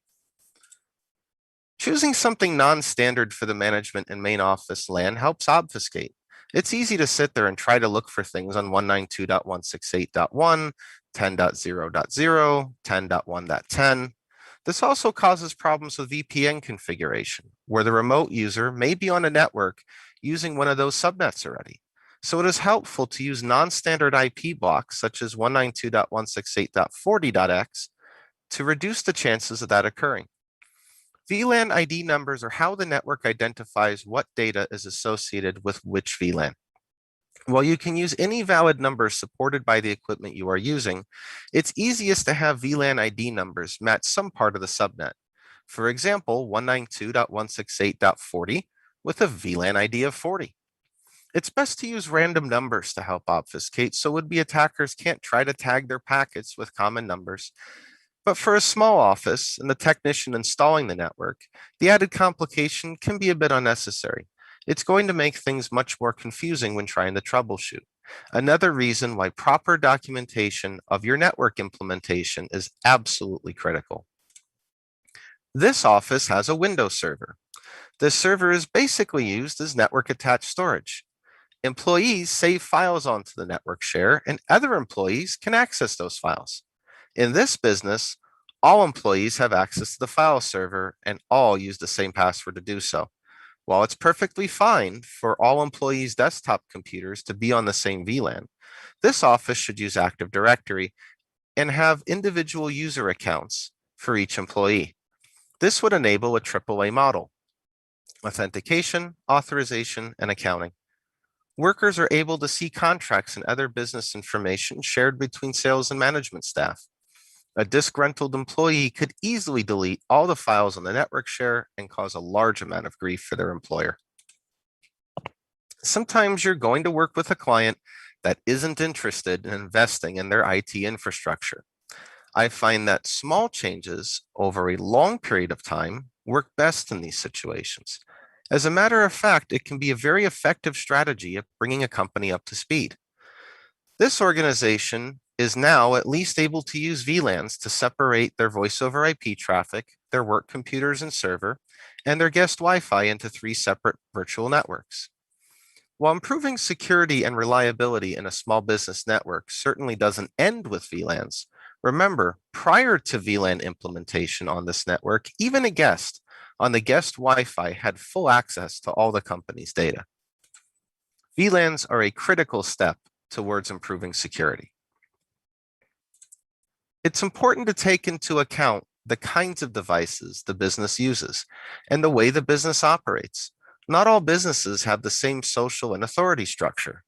Choosing something non-standard for the management and main office LAN helps obfuscate. It's easy to sit there and try to look for things on 192.168.1, 10.0.0, 10.1.10. This also causes problems with VPN configuration, where the remote user may be on a network using one of those subnets already. So it is helpful to use non-standard IP blocks such as 192.168.40.x to reduce the chances of that occurring. VLAN ID numbers are how the network identifies what data is associated with which VLAN. While you can use any valid numbers supported by the equipment you are using, it's easiest to have VLAN ID numbers match some part of the subnet. For example, 192.168.40 with a VLAN ID of 40. It's best to use random numbers to help obfuscate so would-be attackers can't try to tag their packets with common numbers. But for a small office and the technician installing the network, the added complication can be a bit unnecessary. It's going to make things much more confusing when trying to troubleshoot. Another reason why proper documentation of your network implementation is absolutely critical. This office has a Windows server. This server is basically used as network attached storage. Employees save files onto the network share, and other employees can access those files. In this business, all employees have access to the file server and all use the same password to do so. While it's perfectly fine for all employees' desktop computers to be on the same VLAN, this office should use Active Directory and have individual user accounts for each employee. This would enable a AAA model: authentication, authorization, and accounting. Workers are able to see contracts and other business information shared between sales and management staff. A disgruntled employee could easily delete all the files on the network share and cause a large amount of grief for their employer. Sometimes you're going to work with a client that isn't interested in investing in their IT infrastructure. I find that small changes over a long period of time work best in these situations. As a matter of fact, it can be a very effective strategy of bringing a company up to speed. This organization is now at least able to use VLANs to separate their voice over IP traffic, their work computers and server, and their guest Wi-Fi into 3 separate virtual networks. While improving security and reliability in a small business network certainly doesn't end with VLANs, remember, prior to VLAN implementation on this network, even a guest on the guest Wi-Fi had full access to all the company's data. VLANs are a critical step towards improving security. It's important to take into account the kinds of devices the business uses and the way the business operates. Not all businesses have the same social and authority structure.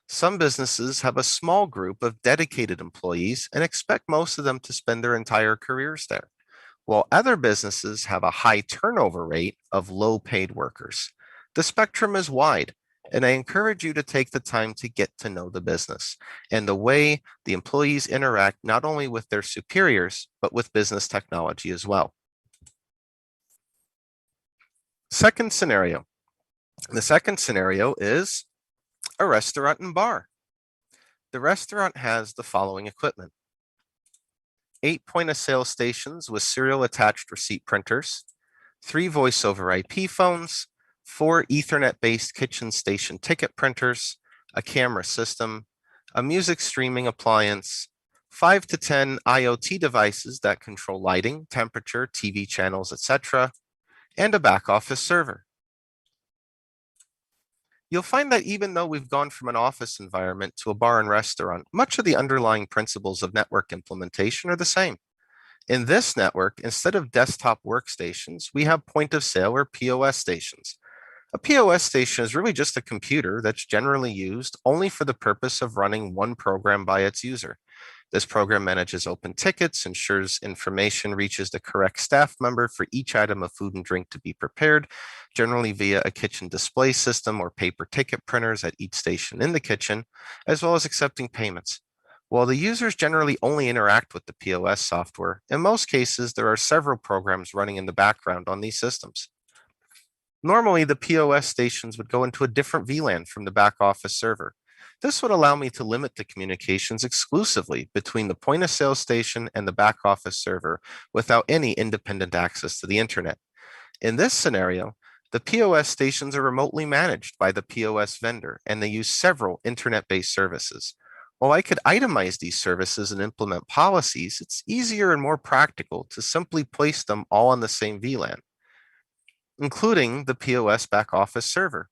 Some businesses have a small group of dedicated employees and expect most of them to spend their entire careers there, while other businesses have a high turnover rate of low-paid workers. The spectrum is wide, and I encourage you to take the time to get to know the business and the way the employees interact not only with their superiors, but with business technology as well. Second scenario. The second scenario is a restaurant and bar. The restaurant has the following equipment: 8 point-of-sale stations with serial attached receipt printers, 3 voice over IP phones, 4 Ethernet-based kitchen station ticket printers, a camera system, a music streaming appliance, 5 to 10 IoT devices that control lighting, temperature, TV channels, etc., and a back office server. You'll find that even though we've gone from an office environment to a bar and restaurant, much of the underlying principles of network implementation are the same. In this network, instead of desktop workstations, we have point of sale or POS stations. A POS station is really just a computer that's generally used only for the purpose of running one program by its user. This program manages open tickets, ensures information reaches the correct staff member for each item of food and drink to be prepared, generally via a kitchen display system or paper ticket printers at each station in the kitchen, as well as accepting payments. While the users generally only interact with the POS software, in most cases there are several programs running in the background on these systems. Normally, the POS stations would go into a different VLAN from the back office server. This would allow me to limit the communications exclusively between the point of sale station and the back office server without any independent access to the internet. In this scenario, the POS stations are remotely managed by the POS vendor, and they use several internet-based services. While I could itemize these services and implement policies, it's easier and more practical to simply place them all on the same VLAN, including the POS back office server.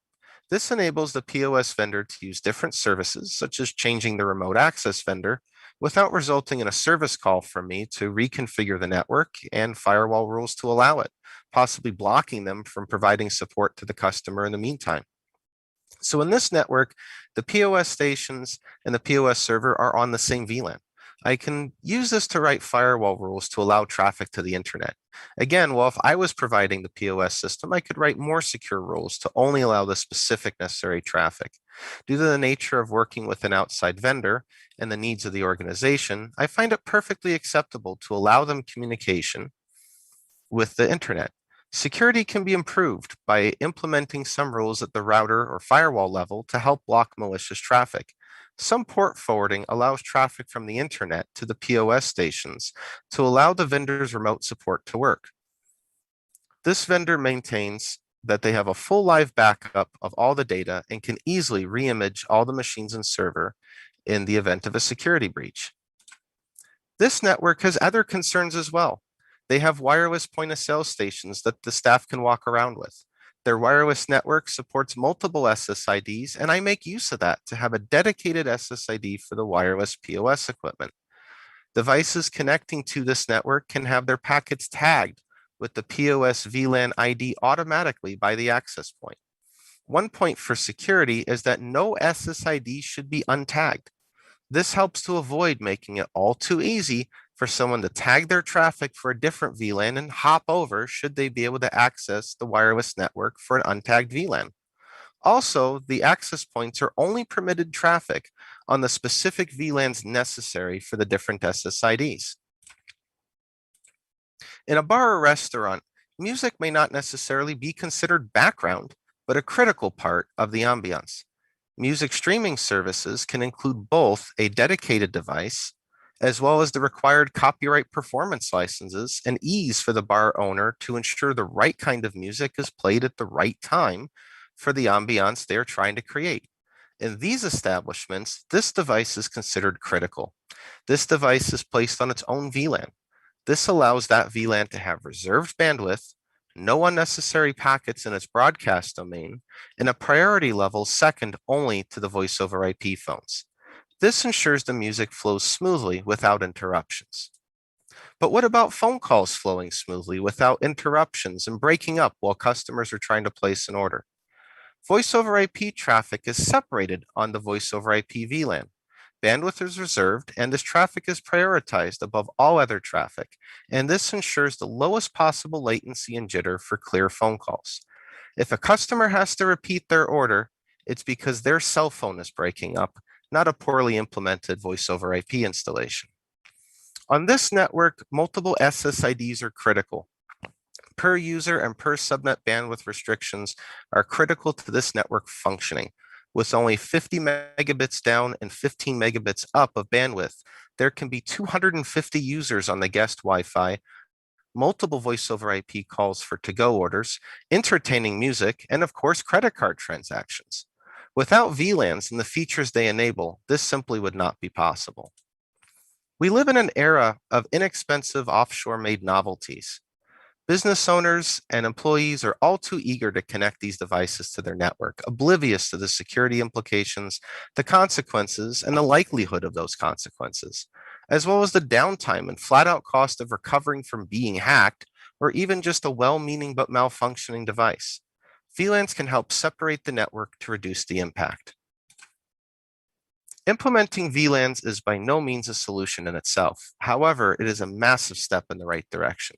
This enables the POS vendor to use different services, such as changing the remote access vendor, without resulting in a service call from me to reconfigure the network and firewall rules to allow it, possibly blocking them from providing support to the customer in the meantime. So in this network, the POS stations and the POS server are on the same VLAN. I can use this to write firewall rules to allow traffic to the internet. Again, well, if I was providing the POS system, I could write more secure rules to only allow the specific necessary traffic. Due to the nature of working with an outside vendor and the needs of the organization, I find it perfectly acceptable to allow them communication with the internet. Security can be improved by implementing some rules at the router or firewall level to help block malicious traffic. Some port forwarding allows traffic from the internet to the POS stations to allow the vendor's remote support to work. This vendor maintains that they have a full live backup of all the data and can easily reimage all the machines and server in the event of a security breach. This network has other concerns as well. They have wireless point of sale stations that the staff can walk around with. Their wireless network supports multiple SSIDs, and I make use of that to have a dedicated SSID for the wireless POS equipment. Devices connecting to this network can have their packets tagged with the POS VLAN ID automatically by the access point. One point for security is that no SSID should be untagged. This helps to avoid making it all too easy for someone to tag their traffic for a different VLAN and hop over should they be able to access the wireless network for an untagged VLAN. Also, the access points are only permitted traffic on the specific VLANs necessary for the different SSIDs. In a bar or restaurant, music may not necessarily be considered background, but a critical part of the ambiance. Music streaming services can include both a dedicated device as well as the required copyright performance licenses and ease for the bar owner to ensure the right kind of music is played at the right time for the ambiance they're trying to create. In these establishments, this device is considered critical. This device is placed on its own VLAN. This allows that VLAN to have reserved bandwidth, no unnecessary packets in its broadcast domain, and a priority level second only to the voice over IP phones. This ensures the music flows smoothly without interruptions. But what about phone calls flowing smoothly without interruptions and breaking up while customers are trying to place an order? Voice over IP traffic is separated on the voice over IP VLAN. Bandwidth is reserved and this traffic is prioritized above all other traffic, and this ensures the lowest possible latency and jitter for clear phone calls. If a customer has to repeat their order, it's because their cell phone is breaking up, not a poorly implemented voice over IP installation. On this network, multiple SSIDs are critical. Per user and per subnet bandwidth restrictions are critical to this network functioning. With only 50 megabits down and 15 megabits up of bandwidth, there can be 250 users on the guest Wi-Fi multiple voice over IP calls for to-go orders, entertaining music, and of course, credit card transactions. Without VLANs and the features they enable, this simply would not be possible. We live in an era of inexpensive offshore-made novelties. Business owners and employees are all too eager to connect these devices to their network, oblivious to the security implications, the consequences, and the likelihood of those consequences, as well as the downtime and flat-out cost of recovering from being hacked, or even just a well-meaning but malfunctioning device. VLANs can help separate the network to reduce the impact. Implementing VLANs is by no means a solution in itself. However, it is a massive step in the right direction.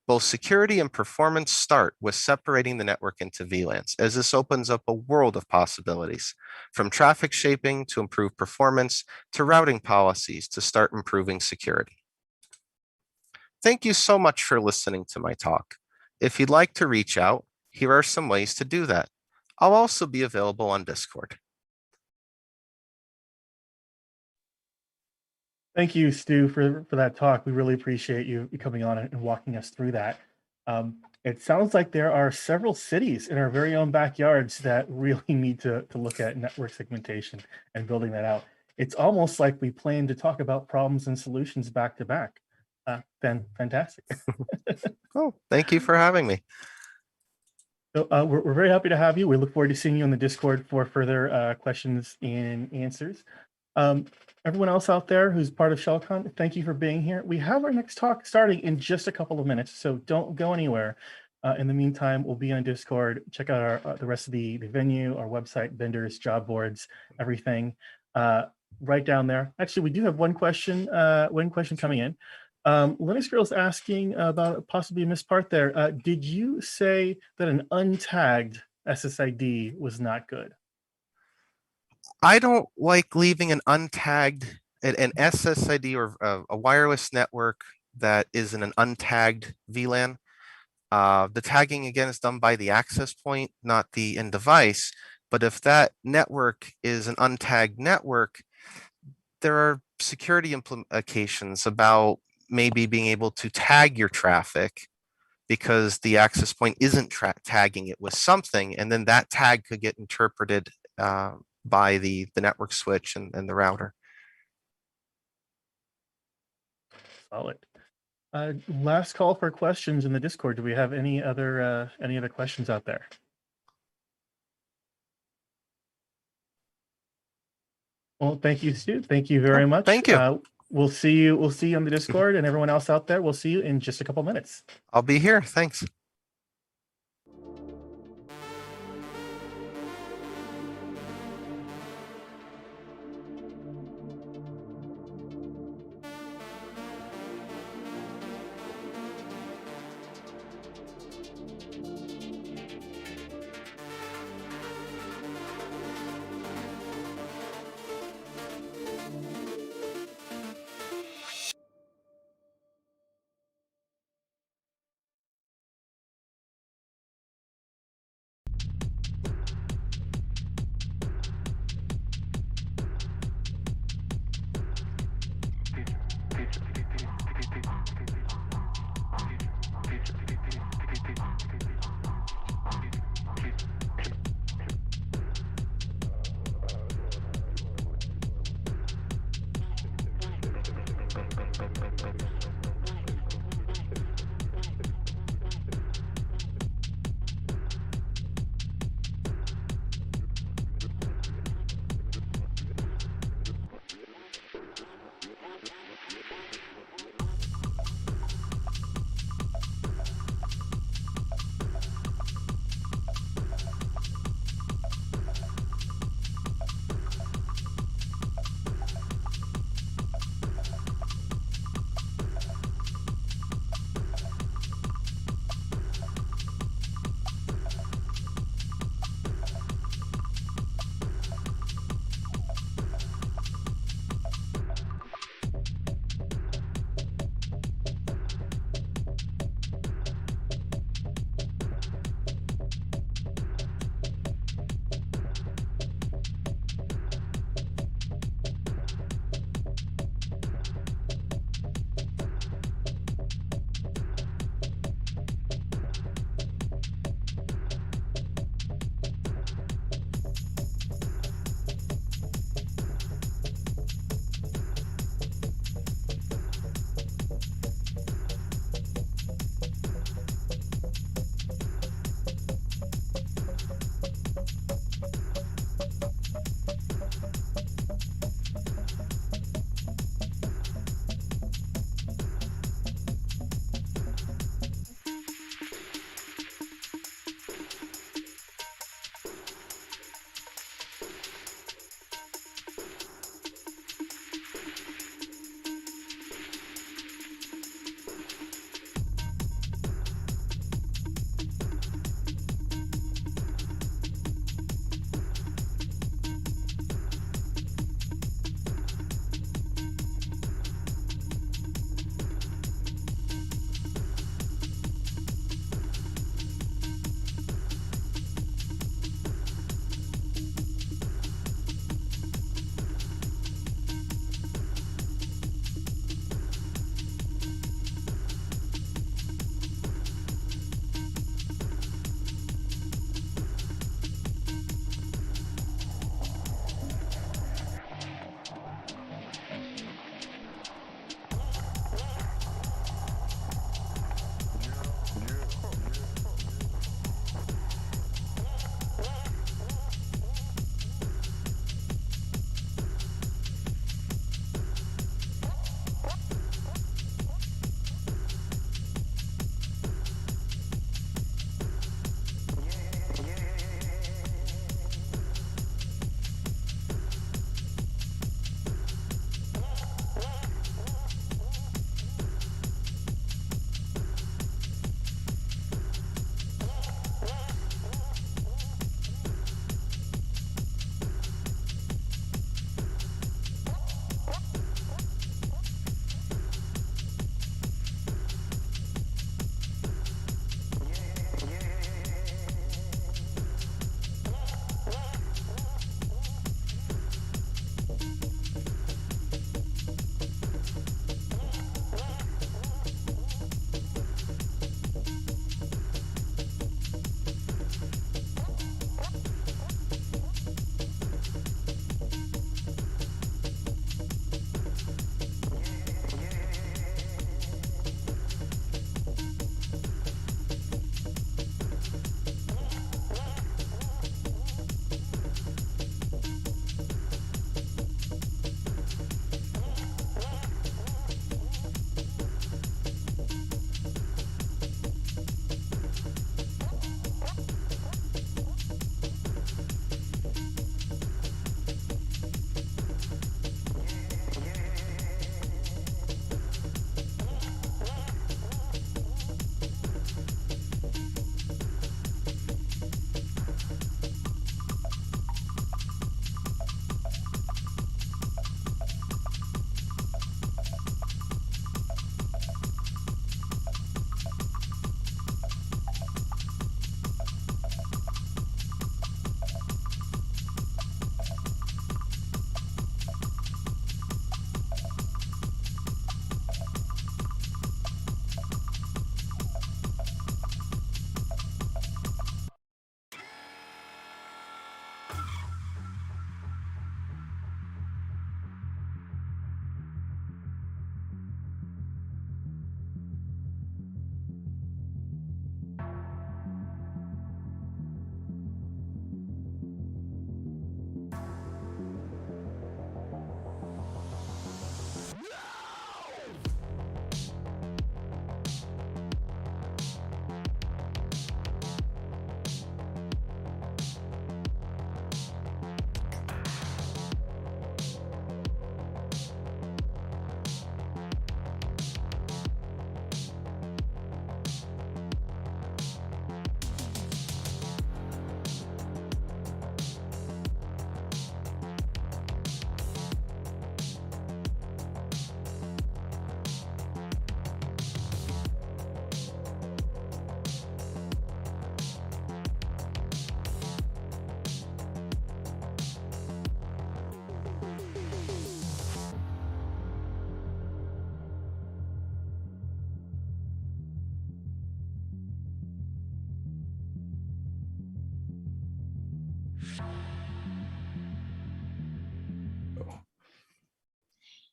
Both security and performance start with separating the network into VLANs, as this opens up a world of possibilities, from traffic shaping to improve performance, to routing policies to start improving security. Thank you so much for listening to my talk. If you'd like to reach out, here are some ways to do that. I'll also be available on Discord. Thank you, Stu, for that talk. We really appreciate you coming on and walking us through that. It sounds like there are several cities in our very own backyards that really need to look at network segmentation and building that out. It's almost like we plan to talk about problems and solutions back to back. Fantastic. Oh, thank you for having me. So we're very happy to have you. We look forward to seeing you on the Discord for further questions and answers. Everyone else out there who's part of ShellCon, thank you for being here. We have our next talk starting in just a couple of minutes, so don't go anywhere. In the meantime, we'll be on Discord. Check out the rest of the venue, our website, vendors, job boards, everything right down there. Actually, we do have one question coming in. Linux Girl's asking about possibly a missed part there. Did you say that an untagged SSID was not good? I don't like leaving an untagged, an SSID or a wireless network that is in an untagged VLAN. The tagging, again, is done by the access point, not the end device. But if that network is an untagged network, there are security implications about maybe being able to tag your traffic because the access point isn't tagging it with something, and then that tag could get interpreted by the network switch and the router. Solid. Last call for questions in the Discord. Do we have any other questions out there? Well, thank you, Stu. Thank you very much. Thank you. We'll see you on the Discord, and everyone else out there, we'll see you in just a couple minutes. I'll be here. Thanks.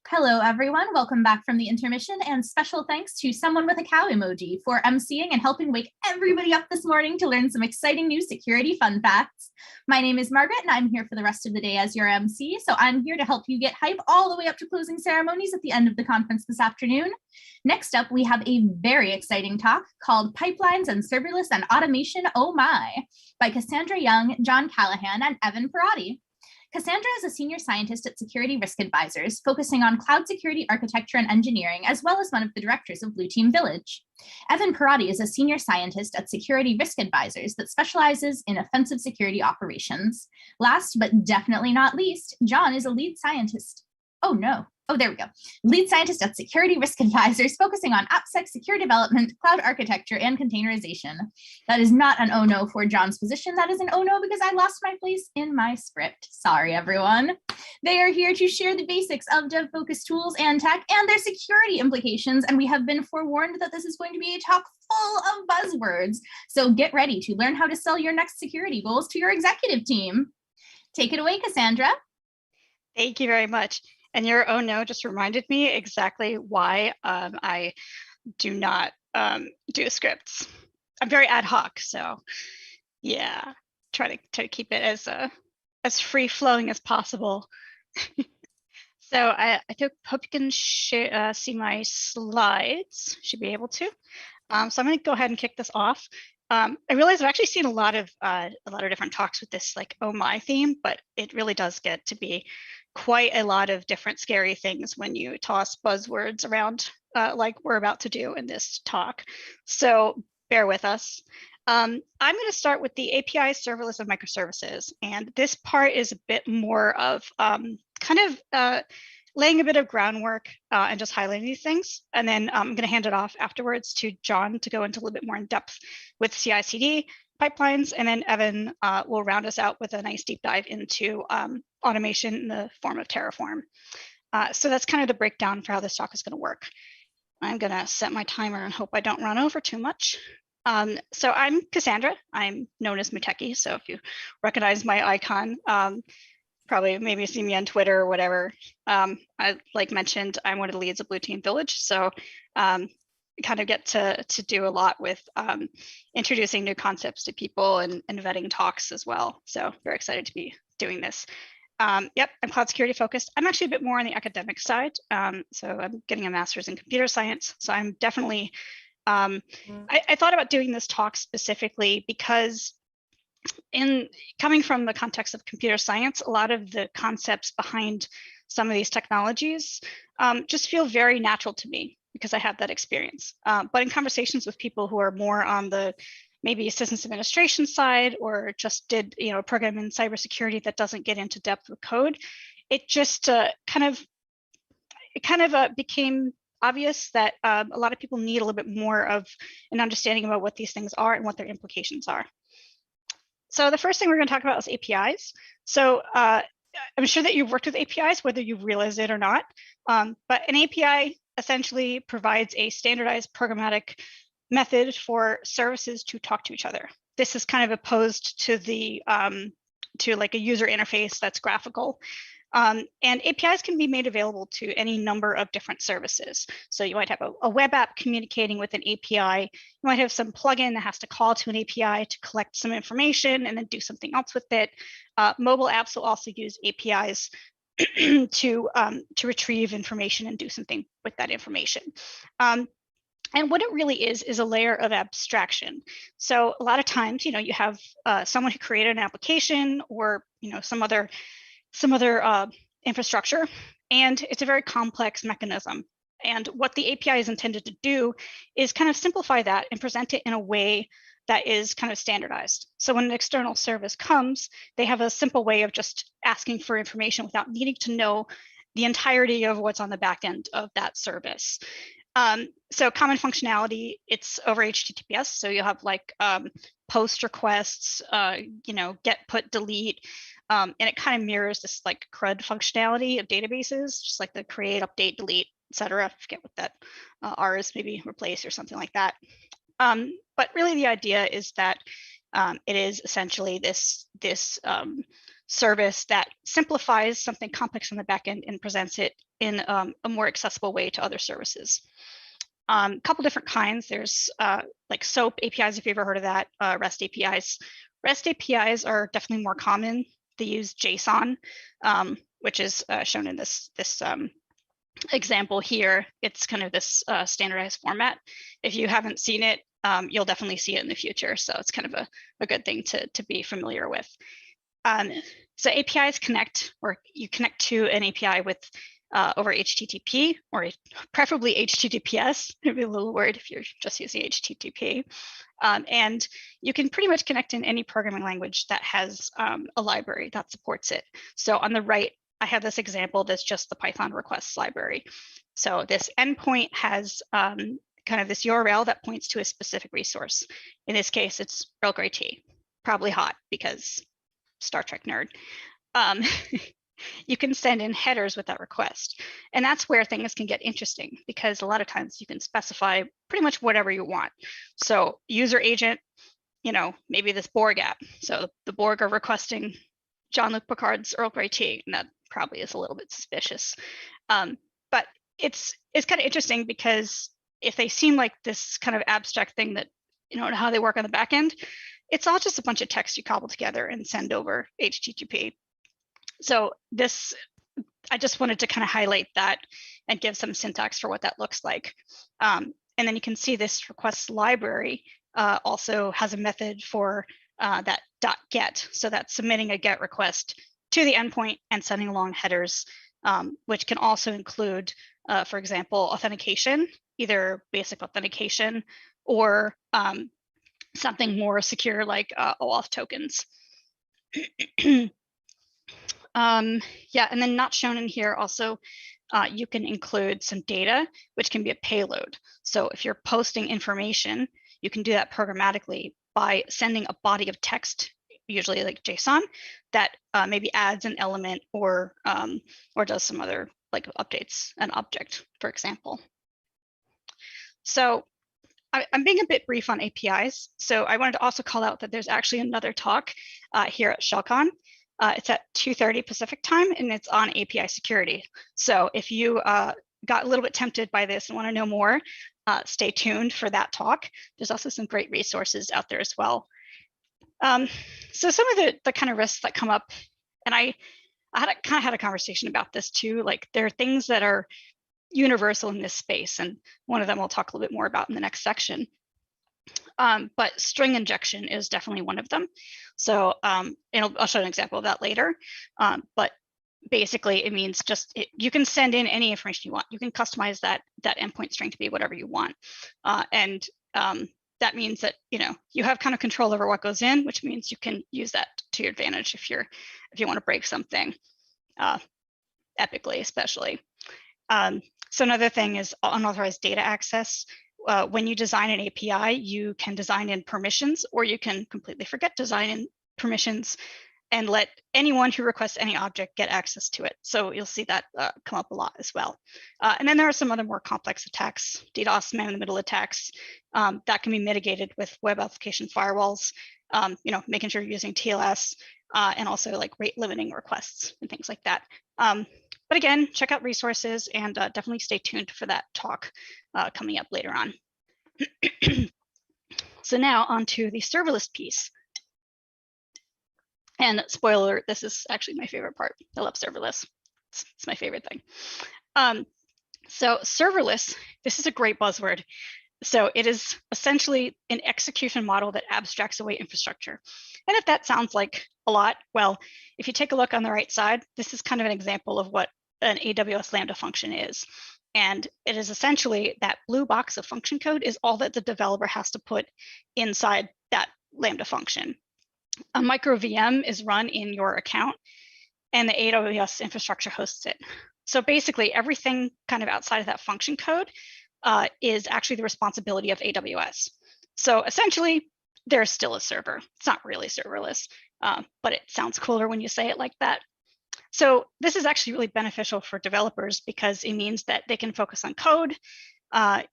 Hello, everyone. Welcome back from the intermission, and special thanks to someone with a cow emoji for emceeing and helping wake everybody up this morning to learn some exciting new security fun facts. My name is Margaret, and I'm here for the rest of the day as your MC, so I'm here to help you get hype all the way up to closing ceremonies at the end of the conference this afternoon. Next up, we have a very exciting talk called Pipelines and Serverless and Automation, Oh My, by Cassandra Young, John Callahan, and Evan Parati. Cassandra is a senior scientist at Security Risk Advisors, focusing on cloud security architecture and engineering, as well as one of the directors of Blue Team Village. Evan Parati is a senior scientist at Security Risk Advisors that specializes in offensive security operations. Last but definitely not least, John is a lead scientist. Oh no. Oh, there we go. Lead scientist at Security Risk Advisors, focusing on AppSec secure development, cloud architecture, and containerization. That is not an oh no for John's position. That is an oh no because I lost my place in my script. Sorry, everyone. They are here to share the basics of dev-focused tools and tech and their security implications, and we have been forewarned that this is going to be a talk full of buzzwords. So get ready to learn how to sell your next security goals to your executive team. Take it away, Cassandra. Thank you very much. And your oh no just reminded me exactly why I do not do scripts. I'm very ad hoc, so yeah, try to keep it as free flowing as possible. So I hope you can see my slides. Should be able to. So I'm going to go ahead and kick this off. I realize I've actually seen a lot of different talks with this like oh my theme, but it really does get to be quite a lot of different scary things when you toss buzzwords around like we're about to do in this talk. So bear with us. I'm going to start with the API serverless of microservices. And this part is a bit more of laying a bit of groundwork and just highlighting these things. And then I'm going to hand it off afterwards to John to go into a little bit more in depth with CI/CD pipelines. And then Evan will round us out with a nice deep dive into automation in the form of Terraform. So that's kind of the breakdown for how this talk is going to work. I'm going to set my timer and hope I don't run over too much. So I'm Cassandra. I'm known as Muteki. So if you recognize my icon, probably maybe see me on Twitter or whatever. I like mentioned, I'm one of the leads of Blue Team Village. So kind of get to do a lot with introducing new concepts to people and vetting talks as well. So very excited to be doing this. Yep, I'm cloud security focused. I'm actually a bit more on the academic side. So I'm getting a master's in computer science. So I'm definitely, I thought about doing this talk specifically because in coming from the context of computer science, a lot of the concepts behind some of these technologies just feel very natural to me because I have that experience. But in conversations with people who are more on the maybe systems administration side or just did a program in cybersecurity that doesn't get into depth with code, it just kind of became obvious that a lot of people need a little bit more of an understanding about what these things are and what their implications are. So the first thing we're going to talk about is APIs. So I'm sure that you've worked with APIs, whether you realize it or not. But an API essentially provides a standardized programmatic method for services to talk to each other. This is kind of opposed to the to like a user interface that's graphical. And APIs can be made available to any number of different services. So you might have a web app communicating with an API. You might have some plugin that has to call to an API to collect some information and then do something else with it. Mobile apps will also use APIs to retrieve information and do something with that information. And what it really is a layer of abstraction. So a lot of times, you have someone who created an application or some other infrastructure, and it's a very complex mechanism. And what the API is intended to do is kind of simplify that and present it in a way that is kind of standardized. So when an external service comes, they have a simple way of just asking for information without needing to know the entirety of what's on the back end of that service. So common functionality, it's over HTTPS. So you'll have like post requests, get, put, delete. And it kind of mirrors this like CRUD functionality of databases, just like the create, update, delete, etc. I forget what that R is, maybe replace or something like that. But really the idea is that It is essentially this service that simplifies something complex on the back end and presents it in a more accessible way to other services. A couple different kinds. There's like SOAP APIs, if you've ever heard of that, REST APIs. REST APIs are definitely more common. They use JSON, which is shown in this example here. It's kind of this standardized format. If you haven't seen it, you'll definitely see it in the future. So it's kind of a good thing to be familiar with. So APIs connect, or you connect to an API with over HTTP, or preferably HTTPS. It'd be a little weird if you're just using HTTP. And you can pretty much connect in any programming language that has a library that supports it. So on the right, I have this example that's just the Python requests library. So this endpoint has kind of this URL that points to a specific resource. In this case, it's Earl Grey tea, probably hot because Star Trek nerd. You can send in headers with that request. And that's where things can get interesting, because a lot of times you can specify pretty much whatever you want. So user agent, maybe this Borg app. So the Borg are requesting Jean-Luc Picard's Earl Grey tea, and that probably is a little bit suspicious. But it's kind of interesting, because if they seem like this kind of abstract thing that, how they work on the back end, it's all just a bunch of text you cobble together and send over HTTP. So this, I just wanted to kind of highlight that and give some syntax for what that looks like. And then you can see this request library also has a method for that .get. So that's submitting a GET request to the endpoint and sending along headers, which can also include, for example, authentication, either basic authentication or something more secure like OAuth tokens. Yeah, and then not shown in here also, you can include some data, which can be a payload. So if you're posting information, you can do that programmatically by sending a body of text, usually like JSON, that maybe adds an element or does some other like updates an object, for example. So I'm being a bit brief on APIs. So I wanted to also call out that there's actually another talk here at ShellCon. It's at 2:30 Pacific time, and it's on API security. So if you got a little bit tempted by this and want to know more, stay tuned for that talk. There's also some great resources out there as well. So some of the kind of risks that come up, and I kind of had a conversation about this too, like there are things that are universal in this space, and one of them I'll talk a little bit more about in the next section. But string injection is definitely one of them. So and I'll show an example of that later. But basically, it means just you can send in any information you want. You can customize that endpoint string to be whatever you want, and that means that you have kind of control over what goes in, which means you can use that to your advantage if you want to break something epically, especially. So another thing is unauthorized data access. When you design an API, you can design in permissions, or you can completely forget design in permissions and let anyone who requests any object get access to it. So you'll see that come up a lot as well. And then there are some other more complex attacks, DDoS, man-in-the-middle attacks, that can be mitigated with web application firewalls, making sure you're using TLS, and also like rate limiting requests and things like that. But again, check out resources and definitely stay tuned for that talk coming up later on. So now on to the serverless piece. And spoiler alert, this is actually my favorite part. I love serverless. It's my favorite thing. So serverless, this is a great buzzword. So it is essentially an execution model that abstracts away infrastructure. And if that sounds like a lot, well, if you take a look on the right side, this is kind of an example of what an AWS Lambda function is. And it is essentially that blue box of function code is all that the developer has to put inside that Lambda function. A micro VM is run in your account, and the AWS infrastructure hosts it. So basically everything kind of outside of that function code is actually the responsibility of AWS. So essentially, there's still a server. It's not really serverless, but it sounds cooler when you say it like that. So this is actually really beneficial for developers because it means that they can focus on code, and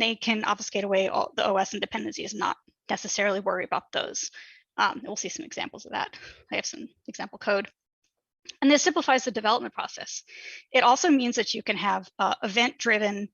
they can obfuscate away all the OS and dependencies, not necessarily worry about those. We'll see some examples of that. I have some example code. And this simplifies the development process. It also means that you can have event-driven,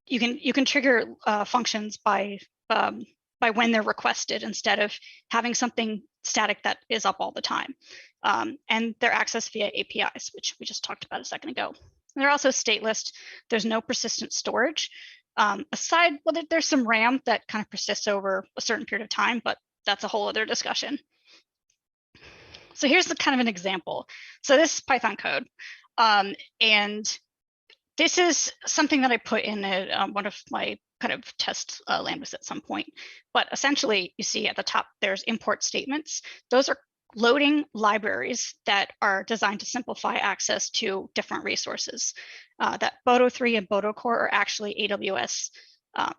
you can trigger functions by when they're requested instead of having something static that is up all the time. And they're accessed via APIs, which we just talked about a second ago. And they're also stateless. There's no persistent storage. Aside, well, there's some RAM that kind of persists over a certain period of time, but that's a whole other discussion. So here's the kind of an example. So this is Python code. And this is something that I put in one of my kind of test lambdas at some point. But essentially, you see at the top, there's import statements. Those are loading libraries that are designed to simplify access to different resources. That Boto3 and Boto Core are actually AWS.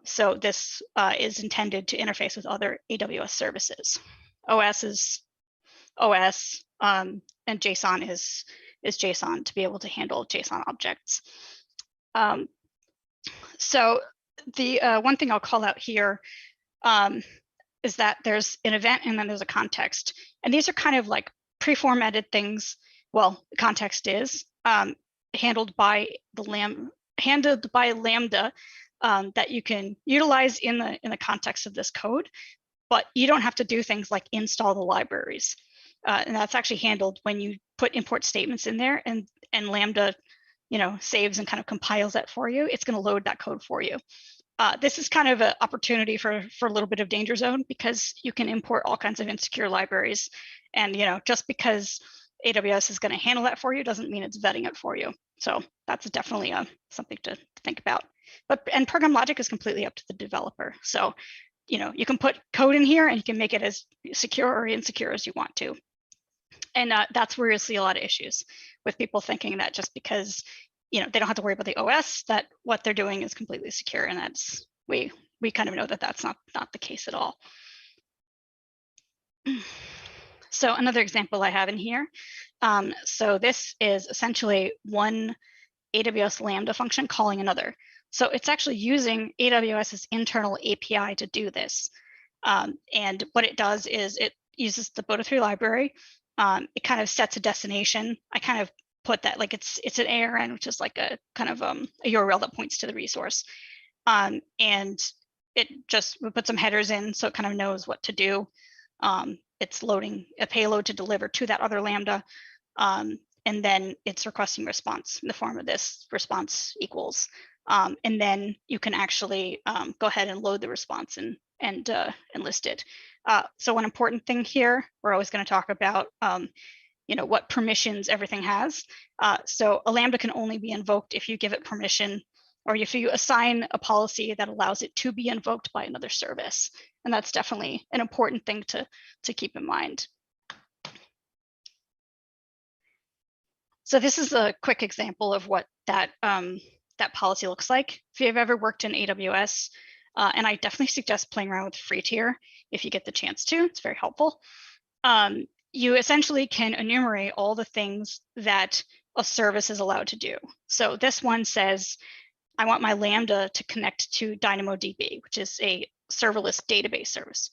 So this is intended to interface with other AWS services. OS is OS, and JSON is JSON to be able to handle JSON objects. So the one thing I'll call out here is that there's an event and then there's a context. And these are kind of like pre-formatted things. Well, context is handled by Lambda that you can utilize in the context of this code, but you don't have to do things like install the libraries. And that's actually handled when you put import statements in there and Lambda, saves and kind of compiles that for you. It's going to load that code for you. This is kind of an opportunity for a little bit of danger zone because you can import all kinds of insecure libraries. And, just because AWS is going to handle that for you doesn't mean it's vetting it for you. So that's definitely something to think about. And program logic is completely up to the developer. So, you can put code in here and you can make it as secure or insecure as you want to. And that's where you'll see a lot of issues with people thinking that just because, they don't have to worry about the OS, that what they're doing is completely secure. And that's, we kind of know that that's not the case at all. So another example I have in here. So this is essentially one AWS Lambda function calling another. So it's actually using AWS's internal API to do this. And what it does is it uses the Boto3 library. It kind of sets a destination. I kind of put that like it's an ARN, which is like a kind of a URL that points to the resource. And it just we put some headers in so it kind of knows what to do. It's loading a payload to deliver to that other Lambda. And then it's requesting response in the form of this response equals. And then you can actually go ahead and load the response and list it. So one important thing here, we're always going to talk about, what permissions everything has. So a Lambda can only be invoked if you give it permission or if you assign a policy that allows it to be invoked by another service. And that's definitely an important thing to keep in mind. So this is a quick example of what that policy looks like. If you've ever worked in AWS, and I definitely suggest playing around with free tier if you get the chance to, it's very helpful. You essentially can enumerate all the things that a service is allowed to do. So this one says, I want my Lambda to connect to DynamoDB, which is a serverless database service.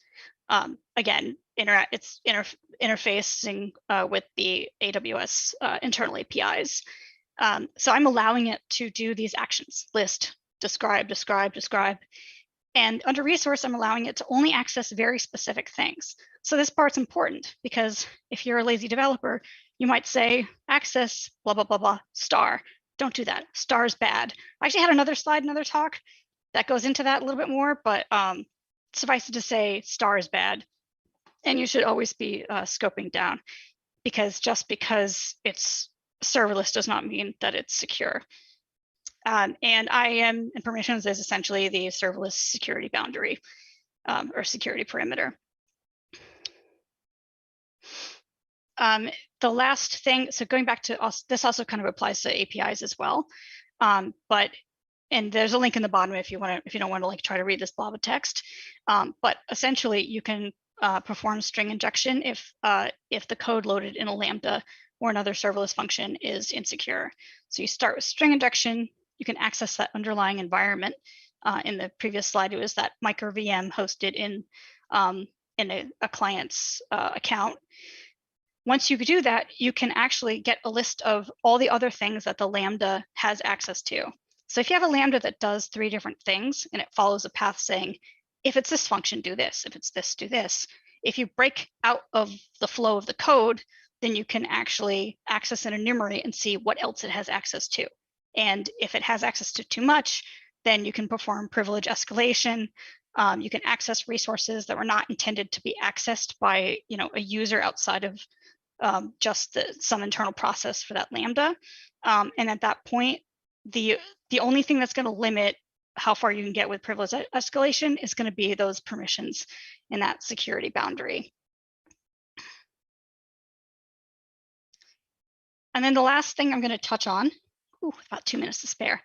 Again, it's interfacing with the AWS internal APIs. So I'm allowing it to do these actions, list, describe, describe, describe. And under resource, I'm allowing it to only access very specific things. So this part's important because if you're a lazy developer, you might say access blah, blah, blah, blah, star. Don't do that. Star is bad. I actually had another slide, another talk that goes into that a little bit more, but suffice it to say star is bad. And you should always be scoping down because just because it's serverless does not mean that it's secure. And IAM and permissions is essentially the serverless security boundary or security perimeter. The last thing, so going back to us, this also kind of applies to APIs as well. And there's a link in the bottom if you don't want to like try to read this blob of text. But essentially, you can perform string injection if the code loaded in a Lambda or another serverless function is insecure. So you start with string injection. You can access that underlying environment. In the previous slide, it was that micro VM hosted in in a client's account. Once you do that, you can actually get a list of all the other things that the Lambda has access to. So if you have a Lambda that does 3 different things and it follows a path saying, if it's this function, do this. If it's this, do this. If you break out of the flow of the code, then you can actually access and enumerate and see what else it has access to. And if it has access to too much, then you can perform privilege escalation. You can access resources that were not intended to be accessed by a user outside of just some internal process for that Lambda. And at that point, the only thing that's going to limit how far you can get with privilege escalation is going to be those permissions in that security boundary. And then the last thing I'm going to touch on, about 2 minutes to spare,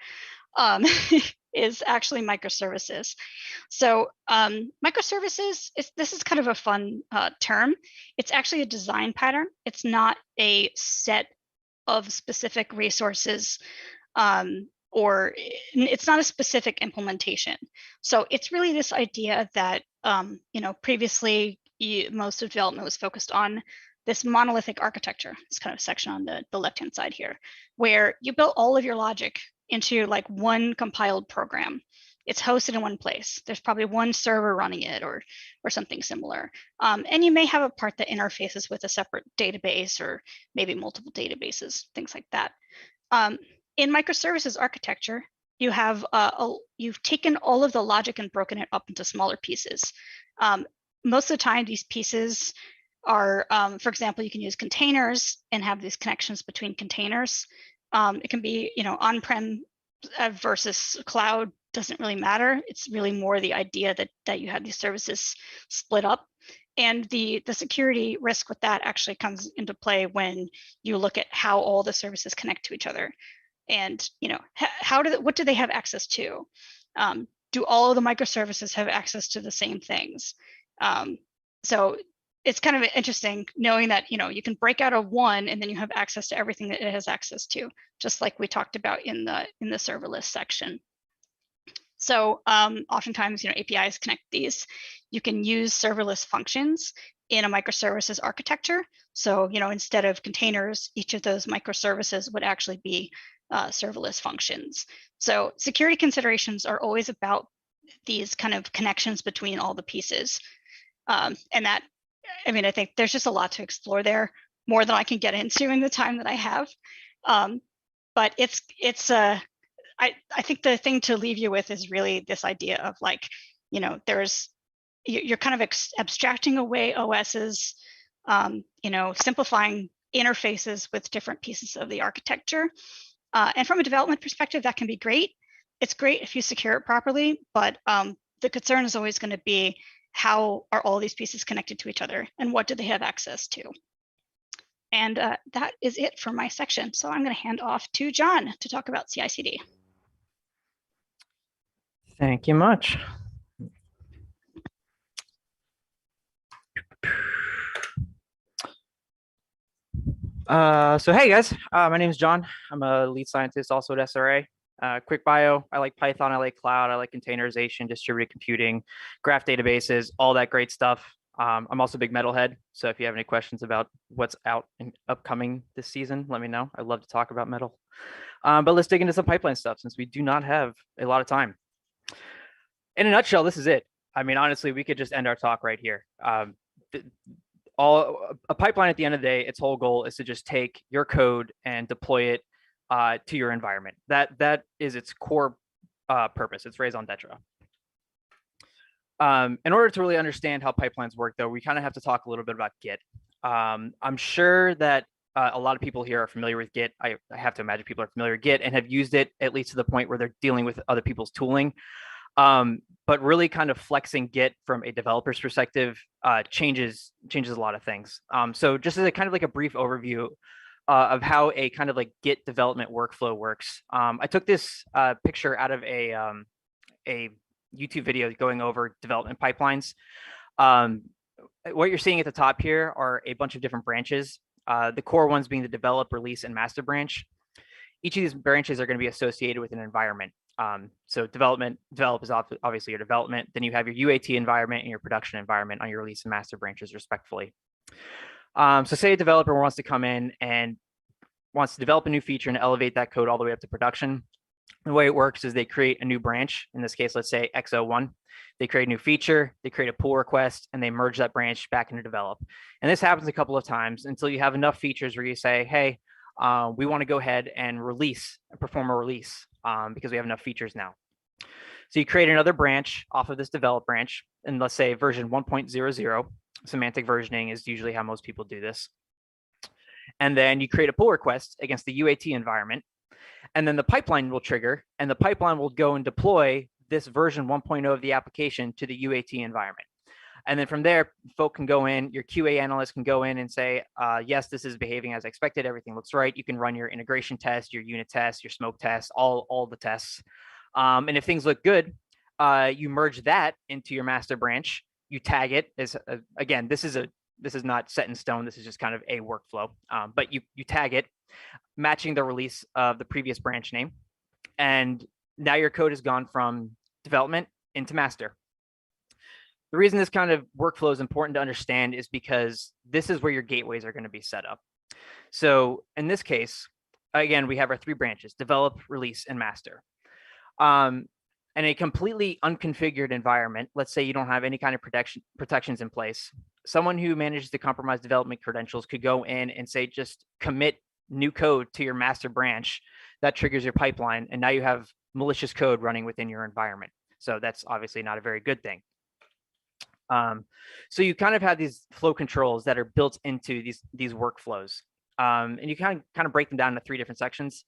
is actually microservices. So microservices, this is kind of a fun term. It's actually a design pattern. It's not a set of specific resources, or it's not a specific implementation. So it's really this idea that previously most of development was focused on this monolithic architecture, this kind of section on the left-hand side here, where you built all of your logic into like one compiled program. It's hosted in one place. There's probably one server running it or something similar. And you may have a part that interfaces with a separate database or maybe multiple databases, things like that. In microservices architecture, you have you've taken all of the logic and broken it up into smaller pieces. Most of the time, these pieces are, for example, you can use containers and have these connections between containers. It can be, on-prem versus cloud, doesn't really matter. It's really more the idea that you have these services split up. And the security risk with that actually comes into play when you look at how all the services connect to each other. And, what do they have access to? Do all of the microservices have access to the same things? So it's kind of interesting knowing that, you can break out of one and then you have access to everything that it has access to, just like we talked about in the serverless section. So oftentimes, APIs connect these. You can use serverless functions in a microservices architecture. So, instead of containers, each of those microservices would actually be serverless functions. So security considerations are always about these kind of connections between all the pieces. And that, I think there's just a lot to explore there, more than I can get into in the time that I have. But I think the thing to leave you with is really this idea of like, you're kind of abstracting away OSs, simplifying interfaces with different pieces of the architecture. And from a development perspective, that can be great. It's great if you secure it properly, but the concern is always going to be, how are all these pieces connected to each other and what do they have access to? And that is it for my section. So I'm going to hand off to John to talk about CI/CD. Thank you much. So hey guys, my name is John. I'm a lead scientist also at SRA. Quick bio, I like Python, I like cloud, I like containerization, distributed computing, graph databases, all that great stuff. I'm also a big metalhead, so if you have any questions about what's out and upcoming this season, let me know. I love to talk about metal. But let's dig into some pipeline stuff since we do not have a lot of time. In a nutshell, this is it. Honestly, we could just end our talk right here. A pipeline at the end of the day, its whole goal is to just take your code and deploy it to your environment. That is its core purpose. It's raison d'etre. In order to really understand how pipelines work, though, we kind of have to talk a little bit about Git. I'm sure that a lot of people here are familiar with Git. I have to imagine people are familiar with Git and have used it at least to the point where they're dealing with other people's tooling. But really kind of flexing Git from a developer's perspective changes a lot of things. So just as a kind of like a brief overview of how a kind of like Git development workflow works. I took this picture out of a YouTube video going over development pipelines. What you're seeing at the top here are a bunch of different branches. The core ones being the develop, release, and master branch. Each of these branches are going to be associated with an environment. So develop is obviously your development. Then you have your UAT environment and your production environment on your release and master branches, respectively. So say a developer wants to come in and wants to develop a new feature and elevate that code all the way up to production. The way it works is they create a new branch. In this case, let's say X01. They create a new feature, they create a pull request, and they merge that branch back into develop. And this happens a couple of times until you have enough features where you say, hey, we want to go ahead and perform a release because we have enough features now. So you create another branch off of this develop branch, and let's say version 1.00. Semantic versioning is usually how most people do this. And then you create a pull request against the UAT environment. And then the pipeline will trigger, and the pipeline will go and deploy this version 1.0 of the application to the UAT environment. And then from there, folk can go in, your QA analyst can go in and say, yes, this is behaving as expected. Everything looks right. You can run your integration test, your unit test, your smoke test, all the tests. And if things look good, you merge that into your master branch. You tag it as, again, this is not set in stone. This is just kind of a workflow, but you tag it, matching the release of the previous branch name. And now your code has gone from development into master. The reason this kind of workflow is important to understand is because this is where your gateways are going to be set up. So in this case, again, we have our three branches: develop, release, and master. In a completely unconfigured environment, let's say you don't have any kind of protections in place, someone who manages to compromise development credentials could go in and say, just commit new code to your master branch. That triggers your pipeline, and now you have malicious code running within your environment. So that's obviously not a very good thing. So you kind of have these flow controls that are built into these workflows, and you kind of break them down into three different sections.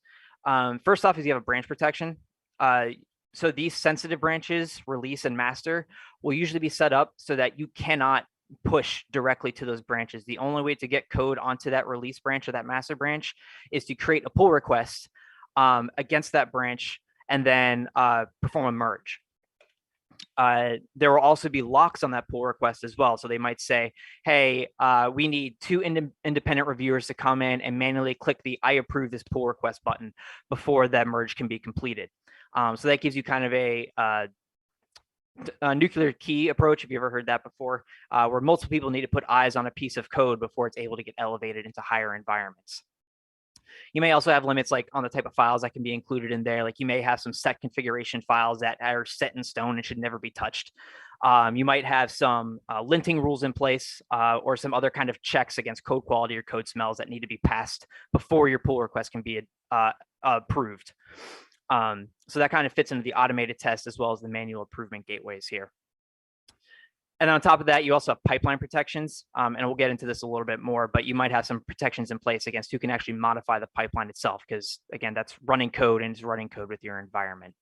First off is you have a branch protection. So these sensitive branches, release and master, will usually be set up so that you cannot push directly to those branches. The only way to get code onto that release branch or that master branch is to create a pull request against that branch and then perform a merge. There will also be locks on that pull request as well. So they might say, hey, we need two independent reviewers to come in and manually click the I approve this pull request button before that merge can be completed. So that gives you kind of a nuclear key approach, if you ever heard that before, where multiple people need to put eyes on a piece of code before it's able to get elevated into higher environments. You may also have limits like on the type of files that can be included in there. Like you may have some set configuration files that are set in stone and should never be touched. You might have some linting rules in place or some other kind of checks against code quality or code smells that need to be passed before your pull request can be approved. So that kind of fits into the automated test as well as the manual improvement gateways here. And on top of that, you also have pipeline protections, and we'll get into this a little bit more, but you might have some protections in place against who can actually modify the pipeline itself, because again, that's running code and it's running code with your environment.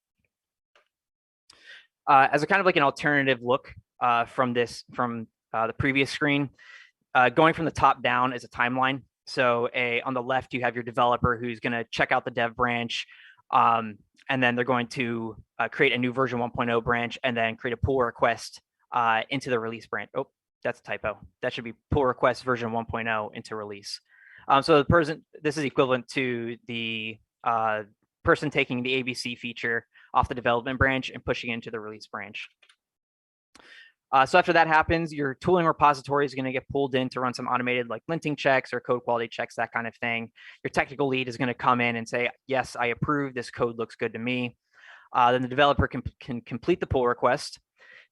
As a kind of like an alternative look from the previous screen, going from the top down is a timeline. So on the left, you have your developer who's going to check out the dev branch, and then they're going to create a new version 1.0 branch and then create a pull request into the release branch. Oh, that's a typo. That should be pull request version 1.0 into release. So this is equivalent to the person taking the ABC feature off the development branch and pushing it into the release branch. So after that happens, your tooling repository is going to get pulled in to run some automated like linting checks or code quality checks, that kind of thing. Your technical lead is going to come in and say, yes, I approve. This code looks good to me. Then the developer can complete the pull request.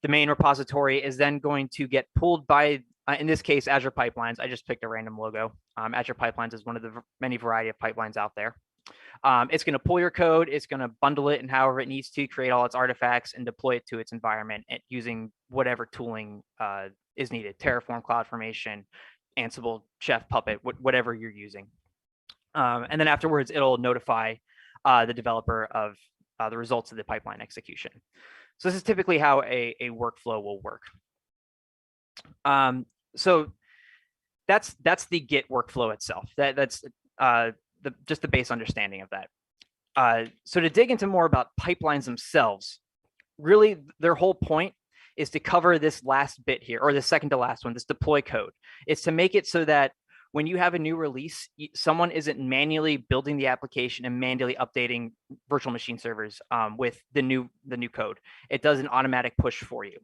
The main repository is then going to get pulled by, in this case, Azure Pipelines. I just picked a random logo. Azure Pipelines is one of the many variety of pipelines out there. It's going to pull your code. It's going to bundle it and however it needs to create all its artifacts and deploy it to its environment using whatever tooling is needed. Terraform, CloudFormation, Ansible, Chef, Puppet, whatever you're using. And then afterwards, it'll notify the developer of the results of the pipeline execution. So this is typically how a workflow will work. So that's the Git workflow itself. That's just the base understanding of that. So to dig into more about pipelines themselves, really their whole point is to cover this last bit here, or the second to last one, this deploy code. It's to make it so that when you have a new release, someone isn't manually building the application and manually updating virtual machine servers with the new code. It does an automatic push for you.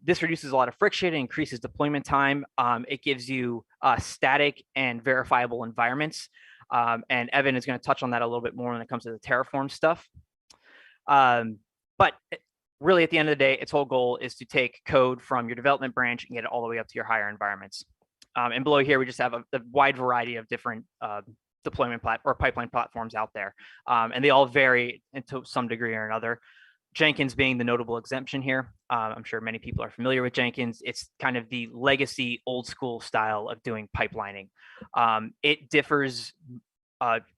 This reduces a lot of friction, increases deployment time. It gives you static and verifiable environments. And Evan is going to touch on that a little bit more when it comes to the Terraform stuff. But really, at the end of the day, its whole goal is to take code from your development branch and get it all the way up to your higher environments. And below here, we just have a wide variety of different deployment pipeline platforms out there. And they all vary to some degree or another. Jenkins being the notable exemption here. I'm sure many people are familiar with Jenkins. It's kind of the legacy old school style of doing pipelining. It differs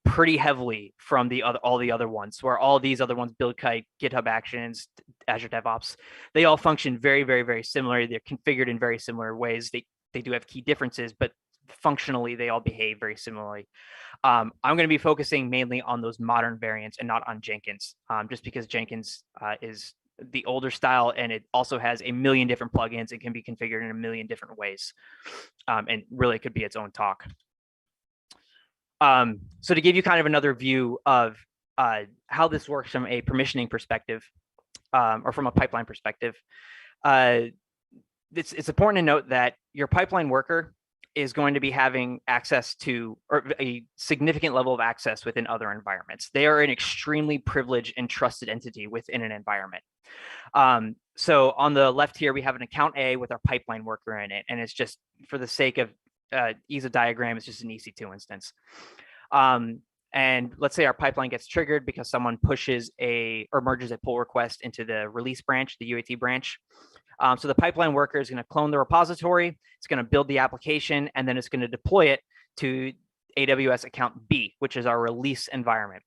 pretty heavily from all the other ones, where all these other ones, BuildKite, GitHub Actions, Azure DevOps, they all function very, very, very similar. They're configured in very similar ways. They do have key differences, but functionally they all behave very similarly. I'm going to be focusing mainly on those modern variants and not on Jenkins, just because Jenkins is the older style, and it also has a million different plugins and can be configured in a million different ways, and really could be its own talk. So to give you kind of another view of how this works from a permissioning perspective, or from a pipeline perspective, it's important to note that your pipeline worker is going to be having access to, or a significant level of access within other environments. They are an extremely privileged and trusted entity within an environment. So on the left here, we have an account A with our pipeline worker in it. And it's just for the sake of ease of diagram, it's just an EC2 instance. And let's say our pipeline gets triggered because someone pushes or merges a pull request into the release branch, the UAT branch. So the pipeline worker is going to clone the repository, it's going to build the application, and then it's going to deploy it to AWS account B, which is our release environment.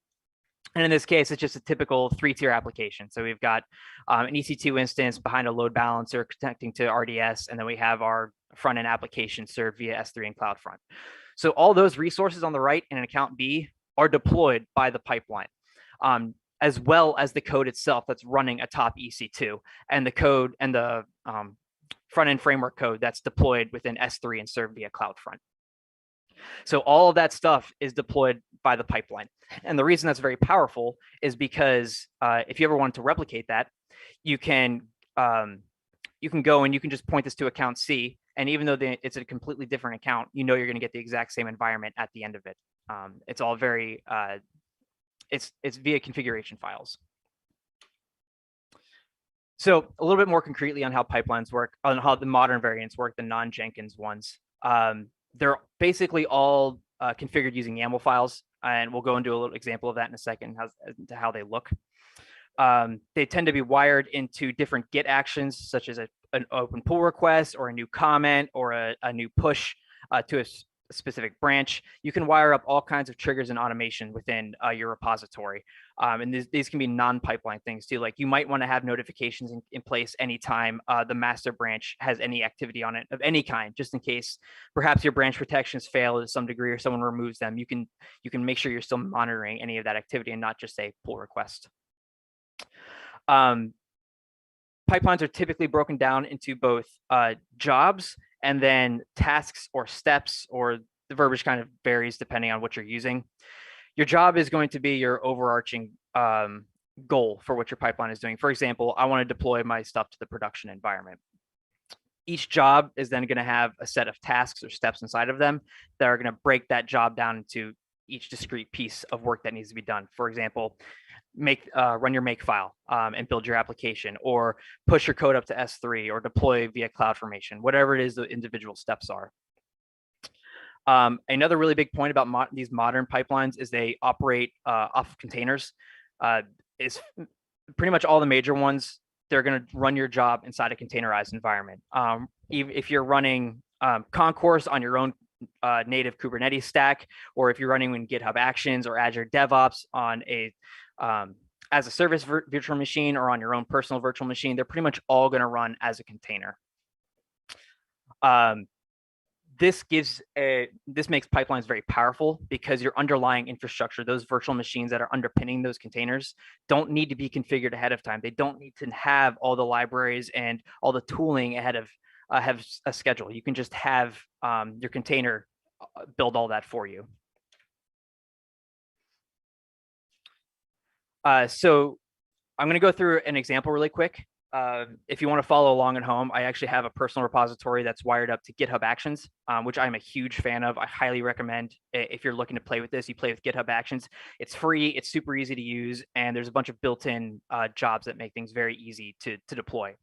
And in this case, it's just a typical 3-tier application. So we've got an EC2 instance behind a load balancer connecting to RDS, and then we have our front-end application served via S3 and CloudFront. So all those resources on the right in an account B are deployed by the pipeline, as well as the code itself that's running atop EC2, and the code and the front-end framework code that's deployed within S3 and served via CloudFront. So all of that stuff is deployed by the pipeline. And the reason that's very powerful is because if you ever wanted to replicate that, you can go and you can just point this to account C. And even though it's a completely different account, you know you're going to get the exact same environment at the end of it. It's all very, it's via configuration files. So a little bit more concretely on how pipelines work, on how the modern variants work, the non-Jenkins ones. They're basically all configured using YAML files, and we'll go into a little example of that in a second, how they look. They tend to be wired into different Git actions, such as an open pull request or a new comment or a new push to a specific branch. You can wire up all kinds of triggers and automation within your repository. And these can be non-pipeline things too. Like you might want to have notifications in place anytime the master branch has any activity on it of any kind, just in case perhaps your branch protections fail to some degree or someone removes them. You can make sure you're still monitoring any of that activity and not just a pull request. Pipelines are typically broken down into both jobs and then tasks or steps, or the verbiage kind of varies depending on what you're using. Your job is going to be your overarching goal for what your pipeline is doing. For example, I want to deploy my stuff to the production environment. Each job is then going to have a set of tasks or steps inside of them that are going to break that job down into each discrete piece of work that needs to be done. For example, run your make file and build your application, or push your code up to S3, or deploy via CloudFormation, whatever it is the individual steps are. Another really big point about these modern pipelines is they operate off of containers. Is pretty much all the major ones, they're going to run your job inside a containerized environment. If you're running Concourse on your own native Kubernetes stack, or if you're running in GitHub Actions or Azure DevOps on a as a service virtual machine, or on your own personal virtual machine, they're pretty much all going to run as a container. This makes pipelines very powerful because your underlying infrastructure, those virtual machines that are underpinning those containers, don't need to be configured ahead of time. They don't need to have all the libraries and all the tooling ahead of have a schedule. You can just have your container build all that for you. So I'm going to go through an example really quick. If you want to follow along at home, I actually have a personal repository that's wired up to GitHub Actions, which I'm a huge fan of. I highly recommend if you're looking to play with this, you play with GitHub Actions. It's free, it's super easy to use, and there's a bunch of built-in jobs that make things very easy to deploy.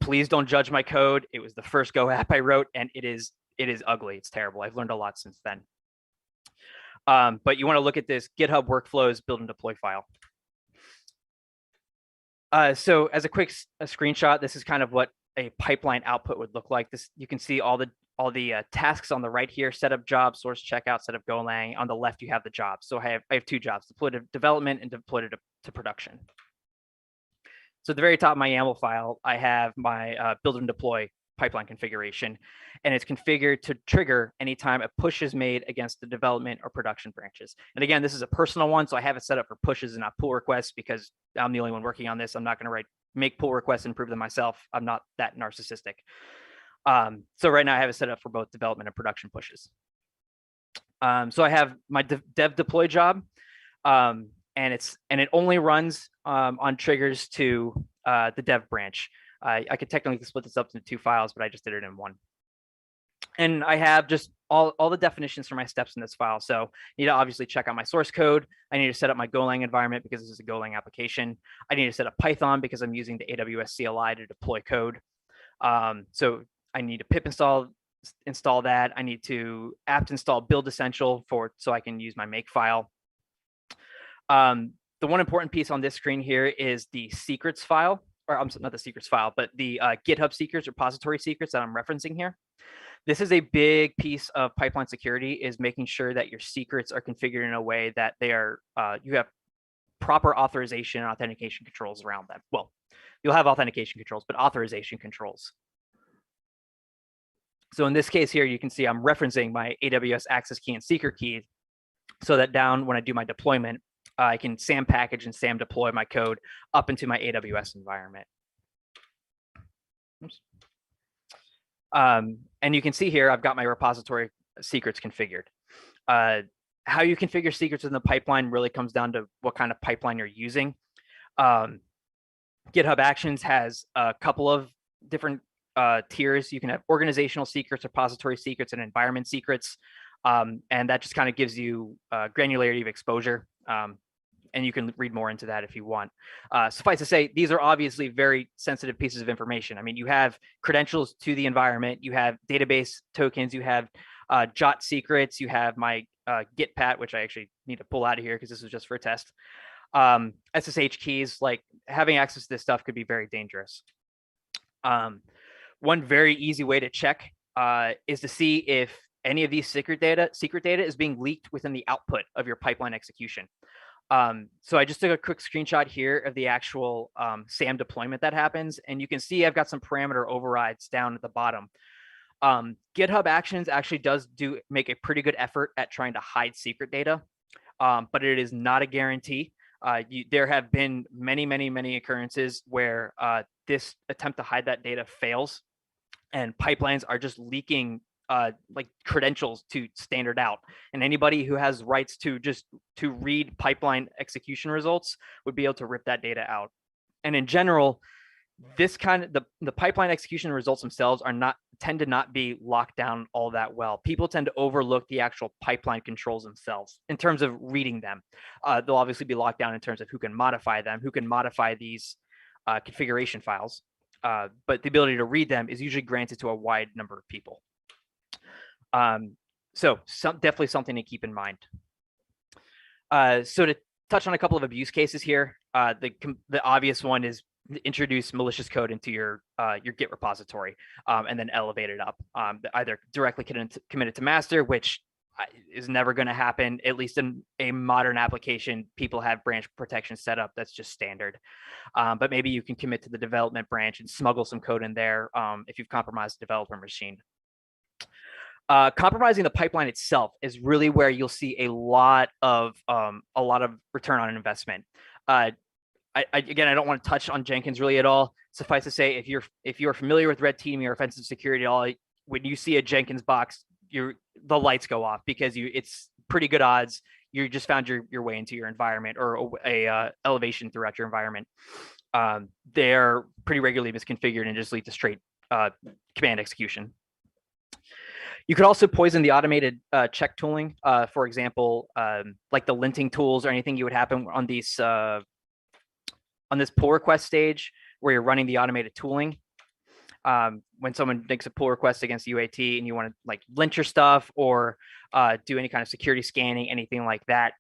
Please don't judge my code. It was the first Go app I wrote, and it is ugly. It's terrible. I've learned a lot since then. But you want to look at this GitHub workflows build and deploy file. So as a quick screenshot, this is kind of what a pipeline output would look like. This, you can see all the tasks on the right here: setup job, source checkout, setup Golang. On the left, you have the jobs. So I have two jobs: deploy to development and deploy to production. So at the very top of my YAML file, I have my build and deploy pipeline configuration, and it's configured to trigger anytime a push is made against the development or production branches. And again, this is a personal one, so I have it set up for pushes and not pull requests because I'm the only one working on this. I'm not going to make pull requests and prove them myself. I'm not that narcissistic. So right now I have it set up for both development and production pushes. So I have my dev deploy job, and it only runs on triggers to the dev branch. I could technically split this up into two files, but I just did it in one. And I have just all the definitions for my steps in this file. So I need to obviously check out my source code. I need to set up my Golang environment because this is a Golang application. I need to set up Python because I'm using the AWS CLI to deploy code. So I need to pip install that. I need to apt install build essential so I can use my make file. The one important piece on this screen here is the secrets file. Or I'm not the secrets file, but the GitHub secrets, repository secrets that I'm referencing here. This is a big piece of pipeline security, is making sure that your secrets are configured in a way that they are, you have proper authorization and authentication controls around them. Well, you'll have authentication controls, but authorization controls. So in this case here, you can see I'm referencing my AWS access key and secret key so that down when I do my deployment, I can SAM package and SAM deploy my code up into my AWS environment. Oops. And you can see here, I've got my repository secrets configured. How you configure secrets in the pipeline really comes down to what kind of pipeline you're using. GitHub Actions has a couple of different tiers. You can have organizational secrets, repository secrets, and environment secrets. And that just kind of gives you granularity of exposure. And you can read more into that if you want. Suffice to say, these are obviously very sensitive pieces of information. I mean, you have credentials to the environment, you have database tokens, you have JOT secrets, you have my Git pat, which I actually need to pull out of here because this was just for a test. SSH keys, like having access to this stuff could be very dangerous. One very easy way to check is to see if any of these secret data is being leaked within the output of your pipeline execution. So I just took a quick screenshot here of the actual SAM deployment that happens, and you can see I've got some parameter overrides down at the bottom. GitHub Actions actually does make a pretty good effort at trying to hide secret data, but it is not a guarantee. There have been many occurrences where this attempt to hide that data fails, and pipelines are just leaking like credentials to standard out, and anybody who has rights to read pipeline execution results would be able to rip that data out. And in general, this kind of the pipeline execution results themselves tend to not be locked down all that well. People tend to overlook the actual pipeline controls themselves in terms of reading them. They'll obviously be locked down in terms of who can modify them, who can modify these configuration files, but the ability to read them is usually granted to a wide number of people. So definitely something to keep in mind. So to touch on a couple of abuse cases here, the obvious one is introduce malicious code into your Git repository and then elevate it up, either directly committed to master, which is never going to happen. At least in a modern application, people have branch protection set up. That's just standard. But maybe you can commit to the development branch and smuggle some code in there if you've compromised the developer machine. Compromising the pipeline itself is really where you'll see a lot of return on investment. Again, I don't want to touch on Jenkins really at all. Suffice to say, if you're familiar with red teaming or offensive security at all, when you see a Jenkins box, the lights go off because it's pretty good odds you just found your way into your environment or a elevation throughout your environment. They're pretty regularly misconfigured and just lead to straight command execution. You could also poison the automated check tooling. For example, like the linting tools or anything you would happen on these on this pull request stage where you're running the automated tooling. When someone makes a pull request against UAT and you want to like lint your stuff or do any kind of security scanning, anything like that,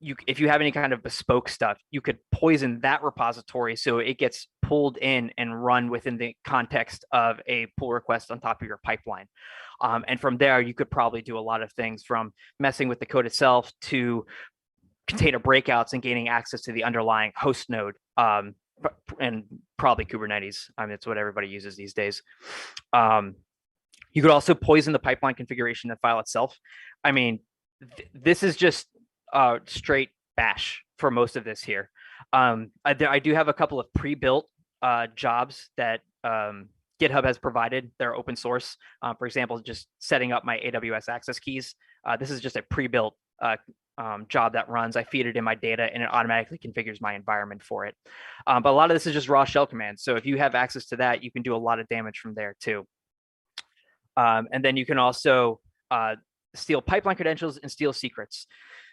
if you have any kind of bespoke stuff, you could poison that repository so it gets pulled in and run within the context of a pull request on top of your pipeline. And from there, you could probably do a lot of things from messing with the code itself to container breakouts and gaining access to the underlying host node. And probably Kubernetes. I mean, it's what everybody uses these days. You could also poison the pipeline configuration of the file itself. I mean, this is just straight bash for most of this here. I do have a couple of pre-built jobs that GitHub has provided. They're open source. For example, just setting up my AWS access keys. This is just a pre-built job that runs. I feed it in my data and it automatically configures my environment for it. But a lot of this is just raw shell commands. So if you have access to that, you can do a lot of damage from there too. And then you can also steal pipeline credentials and steal secrets.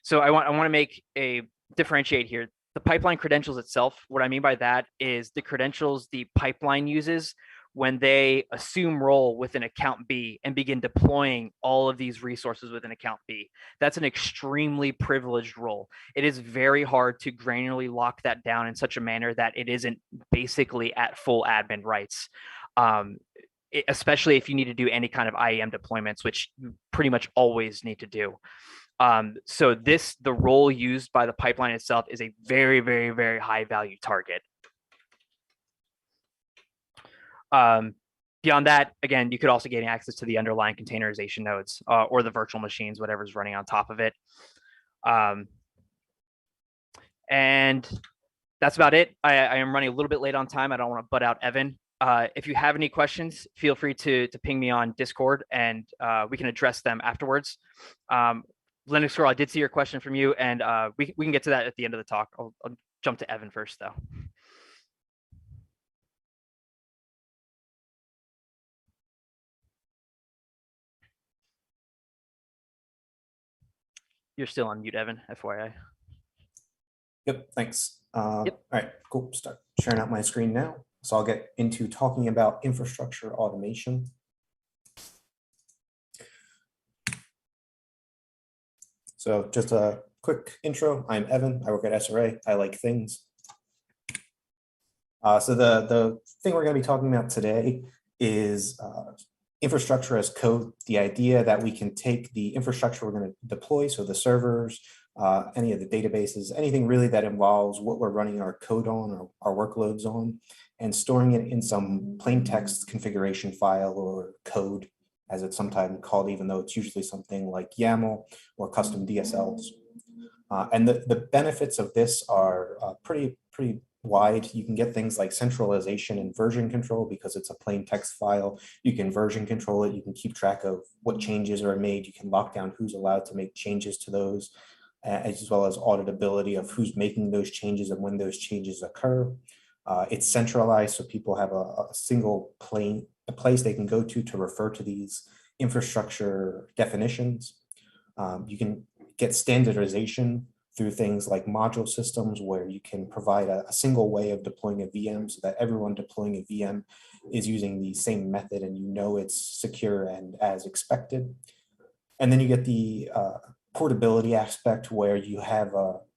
So I want to make a differentiate here. The pipeline credentials itself, what I mean by that is the credentials the pipeline uses when they assume role within account B and begin deploying all of these resources within account B. That's an extremely privileged role. It is very hard to granularly lock that down in such a manner that it isn't basically at full admin rights, especially if you need to do any kind of IAM deployments, which you pretty much always need to do. So the role used by the pipeline itself is a very, very, very high value target. Beyond that, again, you could also gain access to the underlying containerization nodes or the virtual machines, whatever's running on top of it. And that's about it. I am running a little bit late on time. I don't want to butt out Evan. If you have any questions, feel free to ping me on Discord and we can address them afterwards. Linux Girl, I did see your question from you, and we can get to that at the end of the talk. I'll jump to Evan first, though. You're still on mute, Evan, FYI. Yep, thanks. All right, cool. Start sharing out my screen now. So I'll get into talking about infrastructure automation. So just a quick intro. I'm Evan. I work at SRA. I like things. So the thing we're going to be talking about today is infrastructure as code, the idea that we can take the infrastructure we're going to deploy, so the servers, any of the databases, anything really that involves what we're running our code on or our workloads on, and storing it in some plain text configuration file or code, as it's sometimes called, even though it's usually something like YAML or custom DSLs. And the benefits of this are pretty wide. You can get things like centralization and version control because it's a plain text file. You can version control it. You can keep track of what changes are made. You can lock down who's allowed to make changes to those, as well as auditability of who's making those changes and when those changes occur. It's centralized, so people have a single place they can go to refer to these infrastructure definitions. You can get standardization through things like module systems where you can provide a single way of deploying a VM so that everyone deploying a VM is using the same method and you know it's secure and as expected. And then you get the portability aspect where you have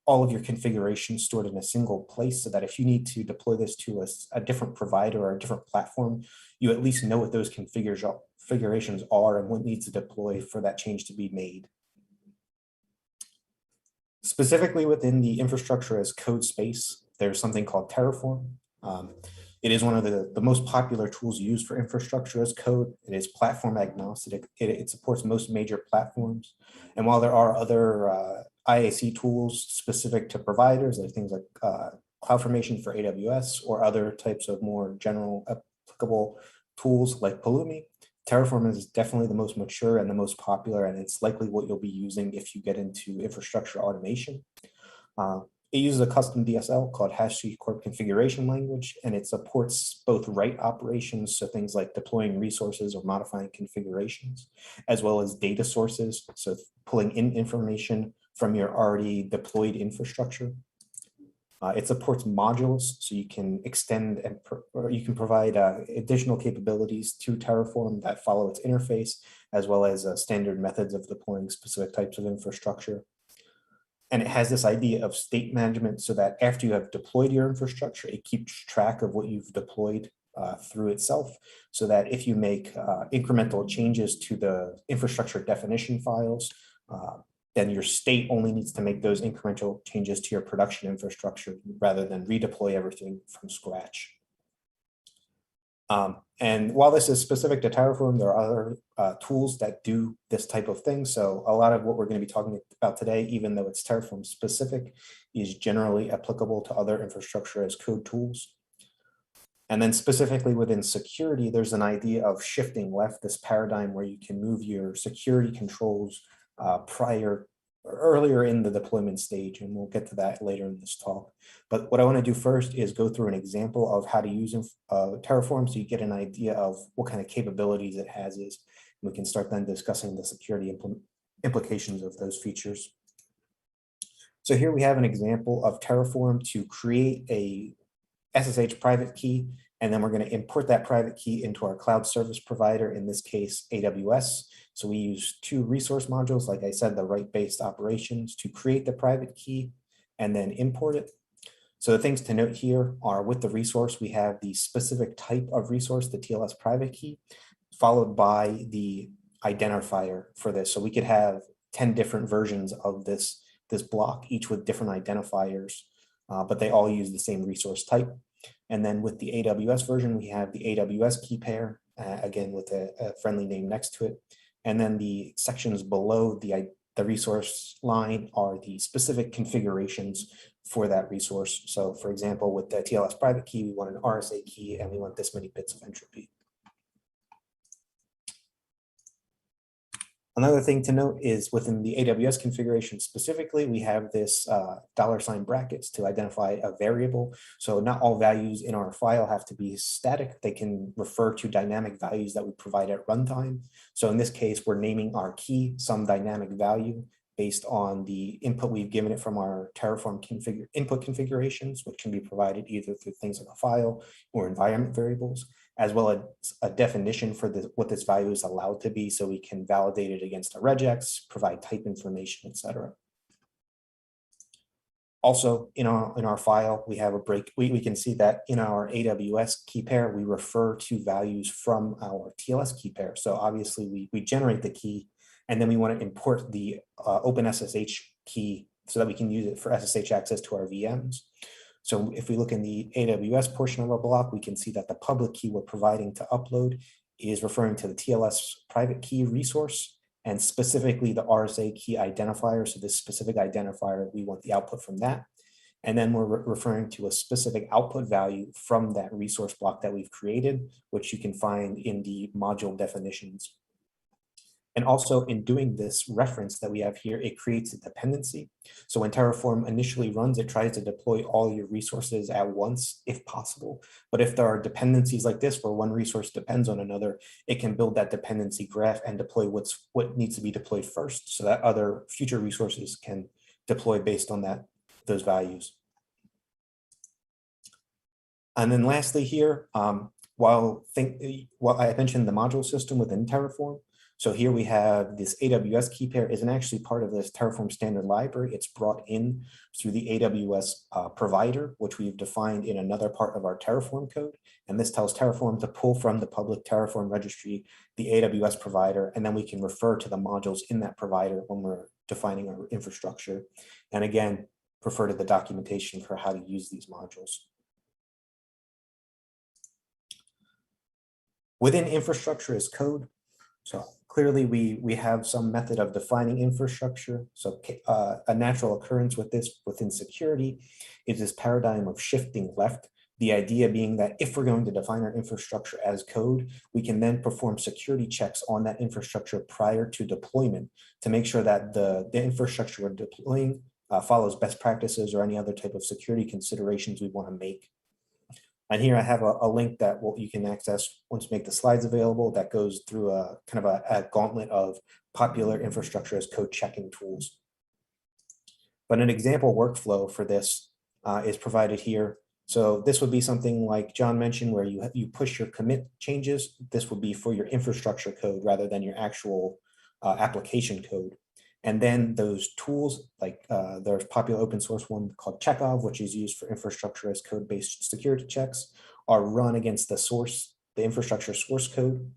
all of your configuration stored in a single place so that if you need to deploy this to a different provider or a different platform, you at least know what those configurations are and what needs to deploy for that change to be made. Specifically within the infrastructure as code space, there's something called Terraform. It is one of the most popular tools used for infrastructure as code. It is platform agnostic. It supports most major platforms. And while there are other IAC tools specific to providers, like things like CloudFormation for AWS or other types of more general applicable tools like Pulumi, Terraform is definitely the most mature and the most popular, and it's likely what you'll be using if you get into infrastructure automation. It uses a custom DSL called HashiCorp configuration language, and it supports both write operations, so things like deploying resources or modifying configurations, as well as data sources, so pulling in information from your already deployed infrastructure. It supports modules, so you can extend and or you can provide additional capabilities to Terraform that follow its interface, as well as standard methods of deploying specific types of infrastructure. And it has this idea of state management so that after you have deployed your infrastructure, it keeps track of what you've deployed through itself, so that if you make incremental changes to the infrastructure definition files, then your state only needs to make those incremental changes to your production infrastructure rather than redeploy everything from scratch. And while this is specific to Terraform, there are other tools that do this type of thing. So a lot of what we're going to be talking about today, even though it's Terraform specific, is generally applicable to other infrastructure as code tools. And then specifically within security, there's an idea of shifting left, this paradigm where you can move your security controls earlier in the deployment stage, and we'll get to that later in this talk. But what I want to do first is go through an example of how to use Terraform so you get an idea of what kind of capabilities it has. We can start then discussing the security implications of those features. So here we have an example of Terraform to create a SSH private key, and then we're going to import that private key into our cloud service provider, in this case, AWS. So we use two resource modules, like I said, the write-based operations to create the private key and then import it. So the things to note here are with the resource, we have the specific type of resource, the TLS private key, followed by the identifier for this. So we could have 10 different versions of this block, each with different identifiers, but they all use the same resource type. And then with the AWS version, we have the AWS key pair, again, with a friendly name next to it. And then the sections below the resource line are the specific configurations for that resource. So for example, with the TLS private key, we want an RSA key and we want this many bits of entropy. Another thing to note is within the AWS configuration specifically, we have this $ brackets to identify a variable. So not all values in our file have to be static. They can refer to dynamic values that we provide at runtime. So in this case, we're naming our key some dynamic value based on the input we've given it from our Terraform input configurations, which can be provided either through things like a file or environment variables, as well as a definition for what this value is allowed to be, so we can validate it against a regex, provide type information, etc. Also, in our file, we have a break. We can see that in our AWS key pair, we refer to values from our TLS key pair. So obviously, we generate the key, and then we want to import the OpenSSH key so that we can use it for SSH access to our VMs. So if we look in the AWS portion of our block, we can see that the public key we're providing to upload is referring to the TLS private key resource, and specifically the RSA key identifier. So this specific identifier, we want the output from that. And then we're referring to a specific output value from that resource block that we've created, which you can find in the module definitions. And also in doing this reference that we have here, it creates a dependency. So when Terraform initially runs, it tries to deploy all your resources at once if possible. But if there are dependencies like this, where one resource depends on another, it can build that dependency graph and deploy what needs to be deployed first, so that other future resources can deploy based on those values. And then lastly here, while I mentioned the module system within Terraform, so here we have this AWS key pair isn't actually part of this Terraform standard library. It's brought in through the AWS provider, which we've defined in another part of our Terraform code. And this tells Terraform to pull from the public Terraform registry, the AWS provider, and then we can refer to the modules in that provider when we're defining our infrastructure. And again, refer to the documentation for how to use these modules. Within infrastructure as code, so Clearly, we have some method of defining infrastructure. So a natural occurrence with this within security is this paradigm of shifting left. The idea being that if we're going to define our infrastructure as code, we can then perform security checks on that infrastructure prior to deployment to make sure that the infrastructure we're deploying follows best practices or any other type of security considerations we want to make. And here I have a link that you can access once we make the slides available that goes through a kind of a gauntlet of popular infrastructure as code checking tools. But an example workflow for this is provided here. So this would be something like John mentioned where you push your commit changes. This would be for your infrastructure code rather than your actual application code. And then those tools, like there's popular open source one called Checkov, which is used for infrastructure as code-based security checks, are run against the infrastructure source code.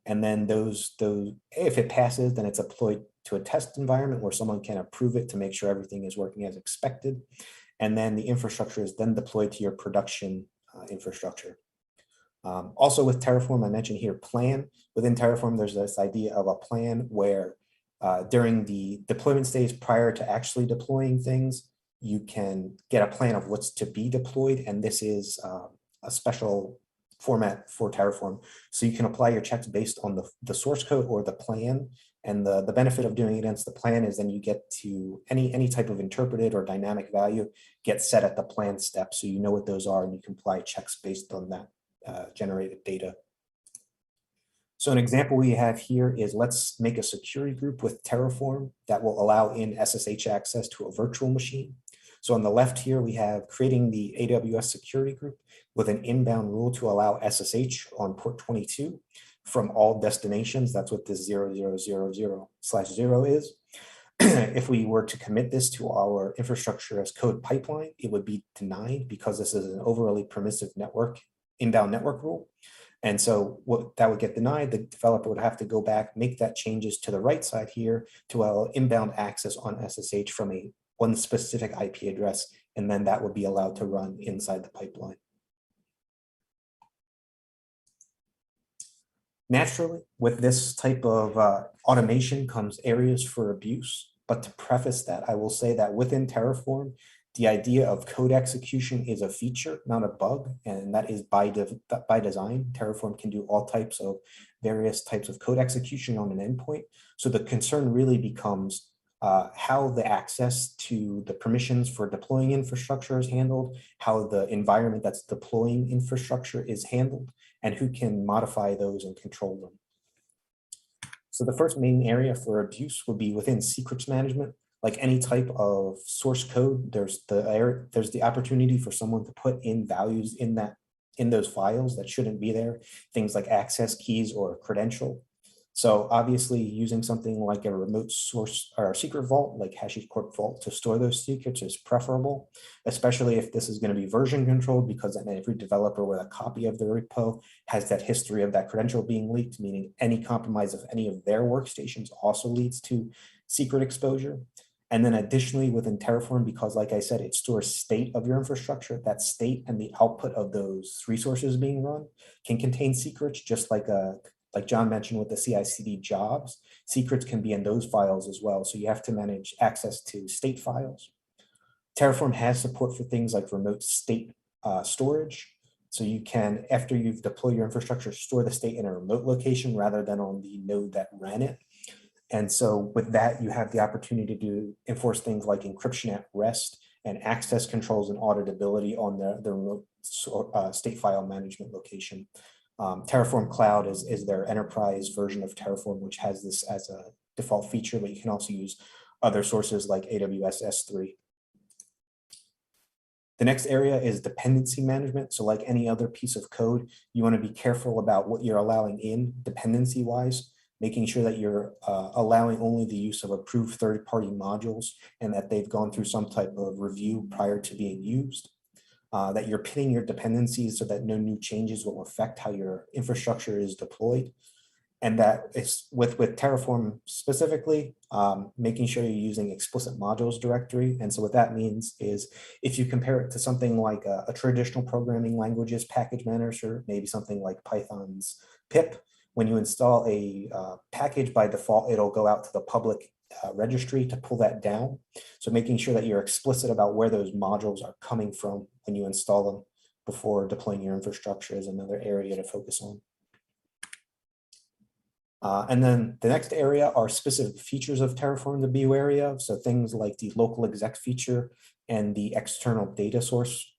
And then those, if it passes, then it's deployed to a test environment where someone can approve it to make sure everything is working as expected. And then the infrastructure is then deployed to your production infrastructure. Also with Terraform, I mentioned here plan. Within Terraform, there's this idea of a plan where during the deployment stage prior to actually deploying things, you can get a plan of what's to be deployed. And this is a special format for Terraform. So you can apply your checks based on the source code or the plan. And the benefit of doing it against the plan is then you get to any type of interpreted or dynamic value get set at the plan step. So you know what those are and you can apply checks based on that generated data. So an example we have here is let's make a security group with Terraform that will allow in SSH access to a virtual machine. So on the left here, we have creating the AWS security group with an inbound rule to allow SSH on port 22 from all destinations. That's what this 0000/0 is. If we were to commit this to our infrastructure as code pipeline, it would be denied because this is an overly permissive inbound network rule. And so that would get denied. The developer would have to go back, make that changes to the right side here to allow inbound access on SSH from one specific IP address, and then that would be allowed to run inside the pipeline. Naturally, with this type of automation comes areas for abuse. But to preface that, I will say that within Terraform, the idea of code execution is a feature, not a bug, and that is by design. Terraform can do all types of various types of code execution on an endpoint. So the concern really becomes how the access to the permissions for deploying infrastructure is handled, how the environment that's deploying infrastructure is handled, and who can modify those and control them. So the first main area for abuse would be within secrets management. Like any type of source code, there's the opportunity for someone to put in values in those files that shouldn't be there, things like access keys or a credential. So obviously using something like a remote source or a secret vault like HashiCorp Vault to store those secrets is preferable, especially if this is going to be version controlled, because then every developer with a copy of the repo has that history of that credential being leaked, meaning any compromise of any of their workstations also leads to secret exposure. And then additionally within Terraform, because like I said, it stores state of your infrastructure, that state and the output of those resources being run can contain secrets, just like John mentioned with the CI/CD jobs. Secrets can be in those files as well. So you have to manage access to state files. Terraform has support for things like remote state storage. So you can, after you've deployed your infrastructure, store the state in a remote location rather than on the node that ran it. And so with that, you have the opportunity to enforce things like encryption at rest and access controls and auditability on the remote state file management location. Terraform Cloud is their enterprise version of Terraform, which has this as a default feature, but you can also use other sources like AWS S3. The next area is dependency management. So like any other piece of code, you want to be careful about what you're allowing in dependency-wise, making sure that you're allowing only the use of approved third-party modules and that they've gone through some type of review prior to being used. That you're pinning your dependencies so that no new changes will affect how your infrastructure is deployed. And that is with Terraform specifically, making sure you're using explicit modules directory. And so what that means is if you compare it to something like a traditional programming languages package manager, maybe something like Python's pip, when you install a package by default, it'll go out to the public registry to pull that down. So making sure that you're explicit about where those modules are coming from when you install them before deploying your infrastructure is another area to focus on. And then the next area are specific features of Terraform to be wary of. So things like the local exec feature and the external data source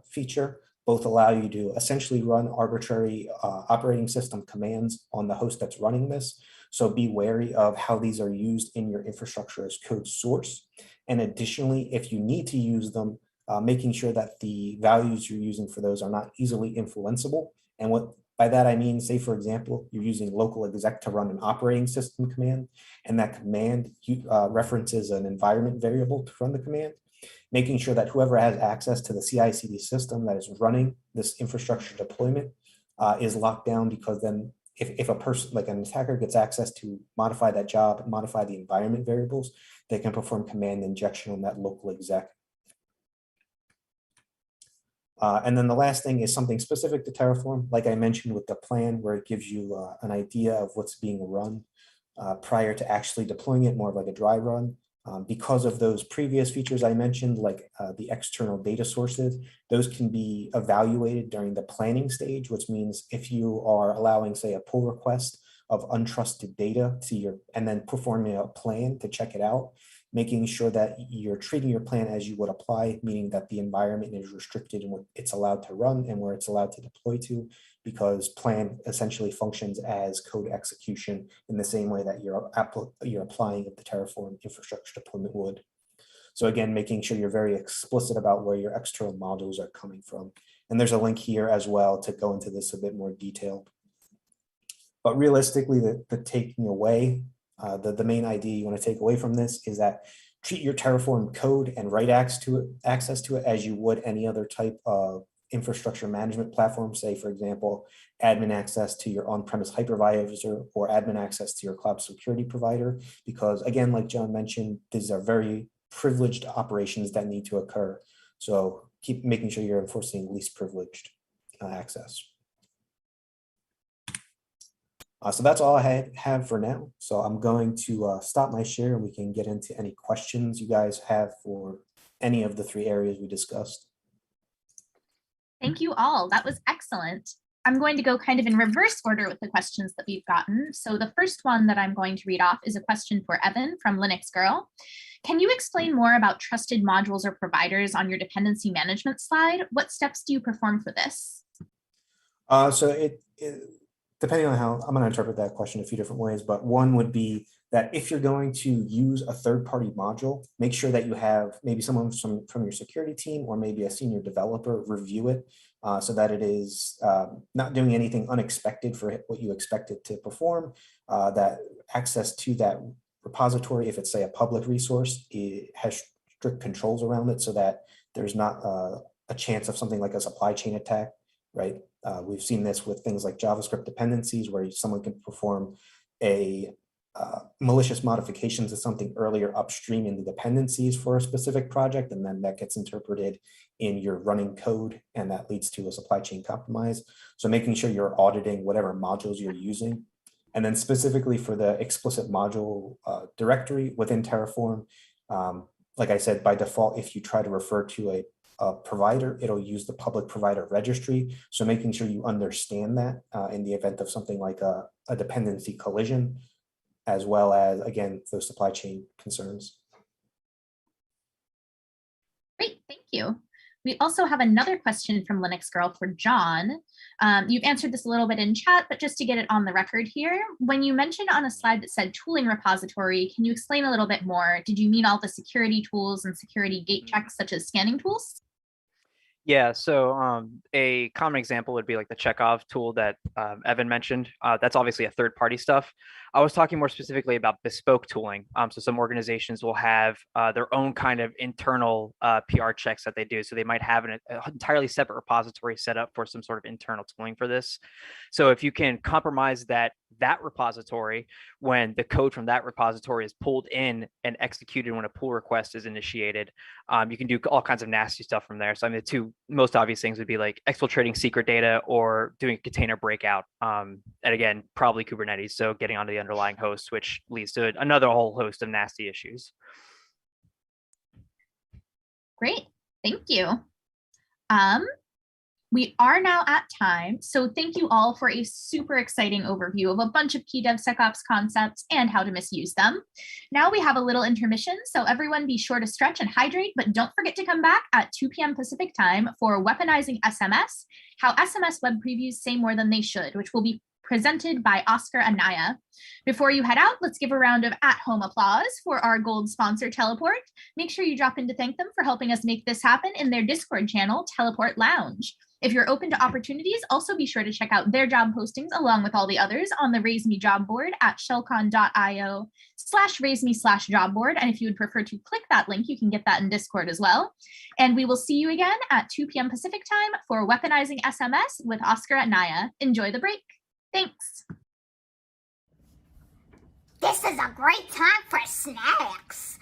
feature both allow you to essentially run arbitrary operating system commands on the host that's running this. So be wary of how these are used in your infrastructure as code source. And additionally, if you need to use them, making sure that the values you're using for those are not easily influenceable. And what by that, I mean, say, for example, you're using local exec to run an operating system command, and that command references an environment variable to run the command, making sure that whoever has access to the CI/CD system that is running this infrastructure deployment is locked down, because then if a person, like an attacker, gets access to modify that job, modify the environment variables, they can perform command injection on that local exec. And then the last thing is something specific to Terraform, like I mentioned with the plan, where it gives you an idea of what's being run prior to actually deploying it, more of like a dry run. Because of those previous features I mentioned, like the external data sources, those can be evaluated during the planning stage, which means if you are allowing, say, a pull request of untrusted data to your, and then performing a plan to check it out, making sure that you're treating your plan as you would apply, meaning that the environment is restricted in what it's allowed to run and where it's allowed to deploy to, because plan essentially functions as code execution in the same way that you're applying the Terraform infrastructure deployment would. So again, making sure you're very explicit about where your external modules are coming from. And there's a link here as well to go into this a bit more detail. But realistically, the taking away, the main idea you want to take away from this is that treat your Terraform code and write access to it as you would any other type of infrastructure management platform. Say, for example, admin access to your on-premise hypervisor or admin access to your cloud security provider. Because again, like John mentioned, these are very privileged operations that need to occur. So keep making sure you're enforcing least privileged access. So that's all I have for now. So I'm going to stop my share and we can get into any questions you guys have for any of the 3 areas we discussed. Thank you all. That was excellent. I'm going to go kind of in reverse order with the questions that we've gotten. So the first one that I'm going to read off is a question for Evan from Linux Girl. Can you explain more about trusted modules or providers on your dependency management slide? What steps do you perform for this? So depending on how, I'm going to interpret that question a few different ways, but one would be that if you're going to use a third-party module, make sure that you have maybe someone from your security team or maybe a senior developer review it so that it is not doing anything unexpected for what you expect it to perform, that access to that repository, if it's, say, a public resource, it has strict controls around it so that there's not a chance of something like a supply chain attack, right? We've seen this with things like JavaScript dependencies, where someone can perform a malicious modifications to something earlier upstream in the dependencies for a specific project, and then that gets interpreted in your running code, and that leads to a supply chain compromise. So making sure you're auditing whatever modules you're using. And then specifically for the explicit module directory within Terraform, like I said, by default, if you try to refer to a provider, it'll use the public provider registry. So making sure you understand that in the event of something like a dependency collision, as well as, again, those supply chain concerns. Great, thank you. We also have another question from Linux Girl for John. You've answered this a little bit in chat, but just to get it on the record here, when you mentioned on a slide that said tooling repository, can you explain a little bit more? Did you mean all the security tools and security gate checks such as scanning tools? Yeah, so a common example would be like the Chekhov tool that Evan mentioned. That's obviously a third-party stuff. I was talking more specifically about bespoke tooling. So some organizations will have their own kind of internal PR checks that they do. So they might have an entirely separate repository set up for some sort of internal tooling for this. So if you can compromise that that repository when the code from that repository is pulled in and executed when a pull request is initiated. You can do all kinds of nasty stuff from there. So I mean, the two most obvious things would be like exfiltrating secret data or doing a container breakout. And again, probably Kubernetes. So getting onto the underlying host, which leads to another whole host of nasty issues. Great, thank you. We are now at time, so thank you all for a super exciting overview of a bunch of key DevSecOps concepts and how to misuse them. Now we have a little intermission, so everyone be sure to stretch and hydrate, but don't forget to come back at 2 p.m. Pacific time for Weaponizing SMS, How SMS Web-Previews Say More Than They Should, which will be presented by Oscar Anaya. Before you head out, let's give a round of at-home applause for our gold sponsor, Teleport. Make sure you drop in to thank them for helping us make this happen in their Discord channel, Teleport Lounge. If you're open to opportunities, also be sure to check out their job postings along with all the others on the Raise Me job board at shellcon.io/raiseme/job board. And if you would prefer to click that link, you can get that in Discord as well. And we will see you again at 2 p.m. Pacific time for Weaponizing SMS with Oscar at Naya. Enjoy the break. Thanks. This is a great time for snacks.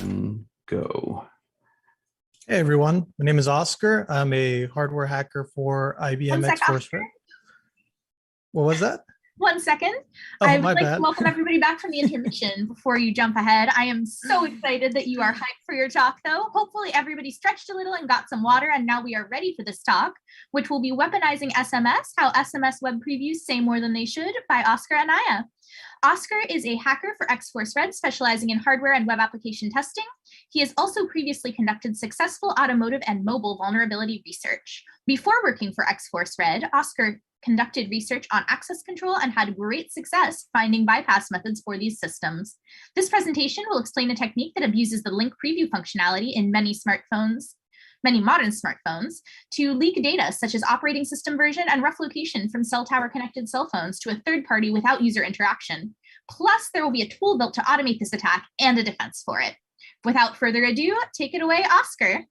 and go. Hey everyone, my name is Oscar. I'm a hardware hacker for IBM X-Force Red. What was that? 1 second. Oh, I would my like bad. to welcome everybody back from the intermission before you jump ahead. I am so excited that you are hyped for your talk, though. Hopefully everybody stretched a little and got some water, and now we are ready for this talk, which will be Weaponizing SMS, How SMS Web-Previews Say More Than They Should by Oscar Anaya. Oscar is a hacker for X-Force Red, specializing in hardware and web application testing. He has also previously conducted successful automotive and mobile vulnerability research. Before working for X-Force Red, Oscar conducted research on access control and had great success finding bypass methods for these systems. This presentation will explain a technique that abuses the link preview functionality in many modern smartphones, to leak data such as operating system version and rough location from cell tower connected cell phones to a third party without user interaction. Plus, there will be a tool built to automate this attack and a defense for it. Without further ado, take it away, Oscar.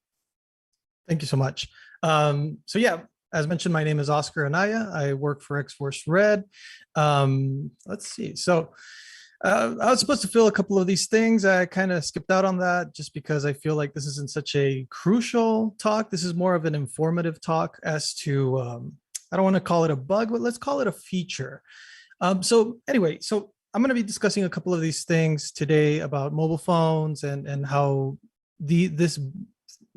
Thank you so much. So yeah, as mentioned, my name is Oscar Anaya. I work for X-Force Red. Let's see. So I was supposed to fill a couple of these things. I kind of skipped out on that just because I feel like this isn't such a crucial talk. This is more of an informative talk as to, I don't want to call it a bug, but let's call it a feature. So anyway, so I'm going to be discussing a couple of these things today about mobile phones and how this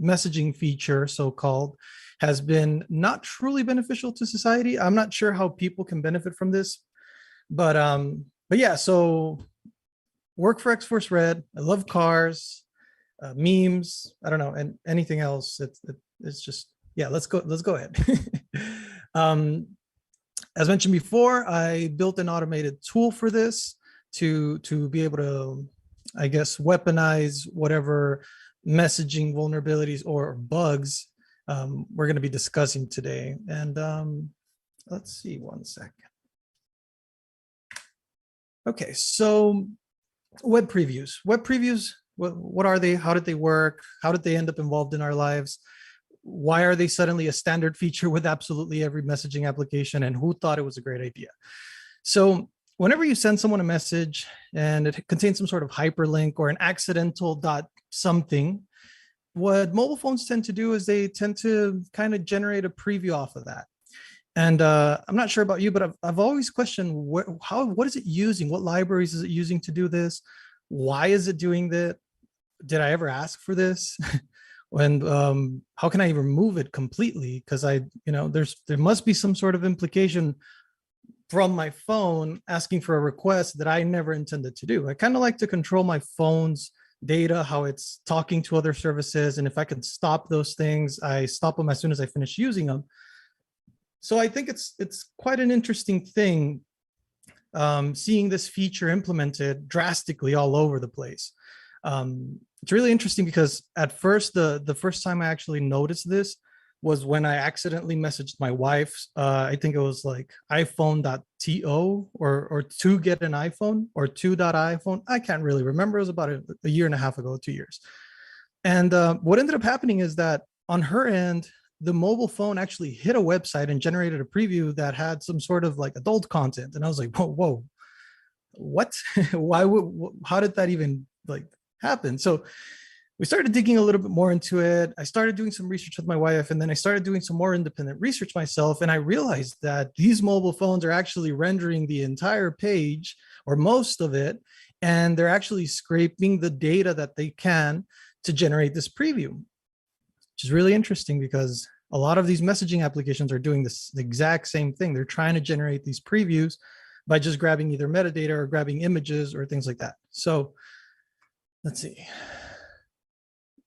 messaging feature, so-called, has been not truly beneficial to society. I'm not sure how people can benefit from this, but yeah, so work for X-Force Red. I love cars, memes, I don't know, and anything else. It's just, yeah, let's go ahead. As mentioned before, I built an automated tool for this to be able to, I guess, weaponize whatever messaging vulnerabilities or bugs we're going to be discussing today. And let's see, 1 second. Okay, so web previews. Web previews, what are they? How did they work? How did they end up involved in our lives? Why are they suddenly a standard feature with absolutely every messaging application? And who thought it was a great idea? So whenever you send someone a message and it contains some sort of hyperlink or an accidental dot something, what mobile phones tend to do is they tend to kind of generate a preview off of that. And I'm not sure about you, but I've always questioned what is it using? What libraries is it using to do this? Why is it doing that? Did I ever ask for this? And how can I remove it completely? Because there must be some sort of implication from my phone asking for a request that I never intended to do. I kind of like to control my phone's data, how it's talking to other services. And if I can stop those things, I stop them as soon as I finish using them. So I think it's quite an interesting thing seeing this feature implemented drastically all over the place. It's really interesting because at first, the first time I actually noticed this was when I accidentally messaged my wife. I think it was like iPhone.to or to get an iPhone or to.iPhone. I can't really remember. It was about a year and a half ago, 2 years. And what ended up happening is that on her end, the mobile phone actually hit a website and generated a preview that had some sort of like adult content. And I was like, whoa, what? How did that even like happen? So we started digging a little bit more into it. I started doing some research with my wife, and then I started doing some more independent research myself. And I realized that these mobile phones are actually rendering the entire page or most of it, and they're actually scraping the data that they can to generate this preview, which is really interesting because a lot of these messaging applications are doing the exact same thing. They're trying to generate these previews by just grabbing either metadata or grabbing images or things like that. So let's see.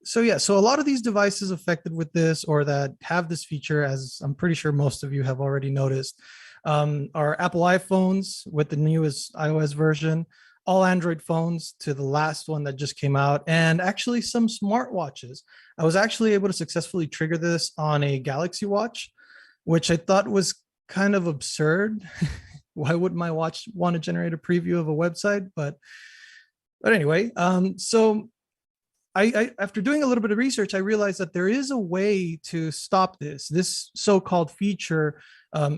So yeah, so a lot of these devices affected with this or that have this feature, as I'm pretty sure most of you have already noticed, are Apple iPhones with the newest iOS version, all Android phones to the last one that just came out, and actually some smartwatches. I was actually able to successfully trigger this on a Galaxy Watch, which I thought was kind of absurd. Why would my watch want to generate a preview of a website? But anyway, so I after doing a little bit of research, I realized that there is a way to stop this. This so-called feature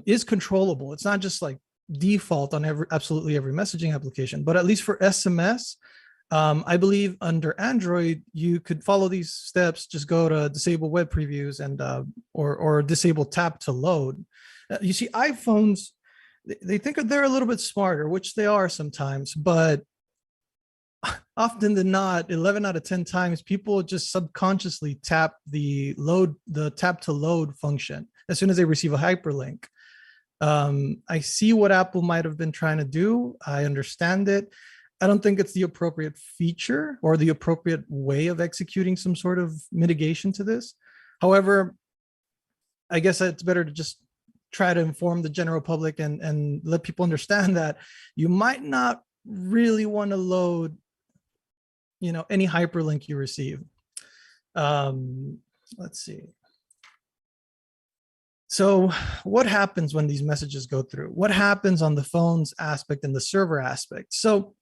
is controllable. It's not just like default on absolutely every messaging application, but at least for SMS, I believe under Android, you could follow these steps, just go to disable web previews and or disable tap to load. You see, iPhones, they think they're a little bit smarter, which they are sometimes, but often than not, 11 out of 10 times, people just subconsciously tap the tap to load function as soon as they receive a hyperlink. I see what Apple might have been trying to do. I understand it. I don't think it's the appropriate feature or the appropriate way of executing some sort of mitigation to this. However, I guess it's better to just try to inform the general public and let people understand that you might not really want to load, any hyperlink you receive. Let's see. So what happens when these messages go through? What happens on the phone's aspect and the server aspect? So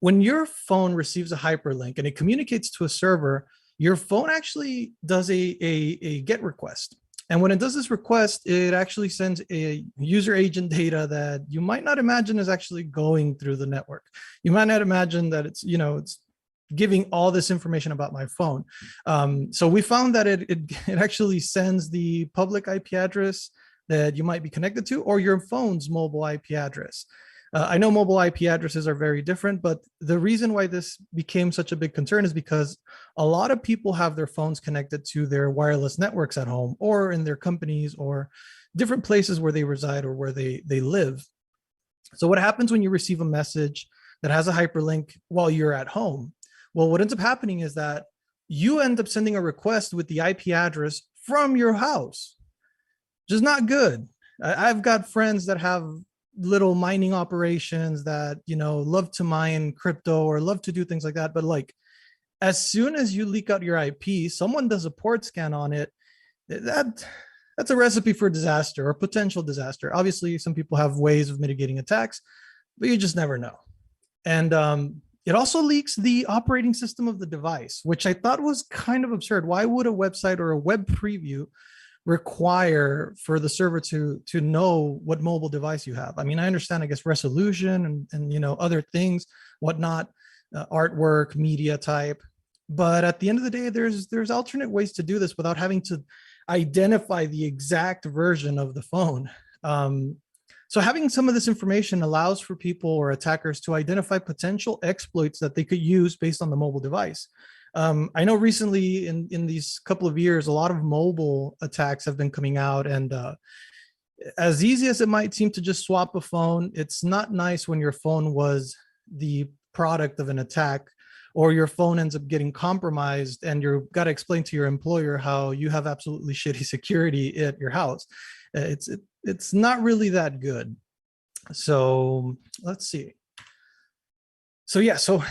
when your phone receives a hyperlink and it communicates to a server, your phone actually does a GET request. And when it does this request, it actually sends a user agent data that you might not imagine is actually going through the network. You might not imagine that it's giving all this information about my phone. So we found that it actually sends the public IP address that you might be connected to, or your phone's mobile IP address. I know mobile IP addresses are very different, but the reason why this became such a big concern is because a lot of people have their phones connected to their wireless networks at home or in their companies or different places where they reside or where they live. So what happens when you receive a message that has a hyperlink while you're at home? Well, what ends up happening is that you end up sending a request with the IP address from your house, which is not good. I've got friends that have little mining operations that, love to mine crypto or love to do things like that. But like, as soon as you leak out your IP, someone does a port scan on it, that's a recipe for disaster or potential disaster. Obviously, some people have ways of mitigating attacks, but you just never know. And it also leaks the operating system of the device, which I thought was kind of absurd. Why would a website or a web preview require for the server to know what mobile device you have? I mean, I understand, I guess, resolution and other things, whatnot, artwork, media type. But at the end of the day, there's alternate ways to do this without having to identify the exact version of the phone. So having some of this information allows for people or attackers to identify potential exploits that they could use based on the mobile device. I know recently in these couple of years, a lot of mobile attacks have been coming out, and as easy as it might seem to just swap a phone, it's not nice when your phone was the product of an attack, or your phone ends up getting compromised and you've got to explain to your employer how you have absolutely shitty security at your house. It's not really that good. So let's see. So yeah, so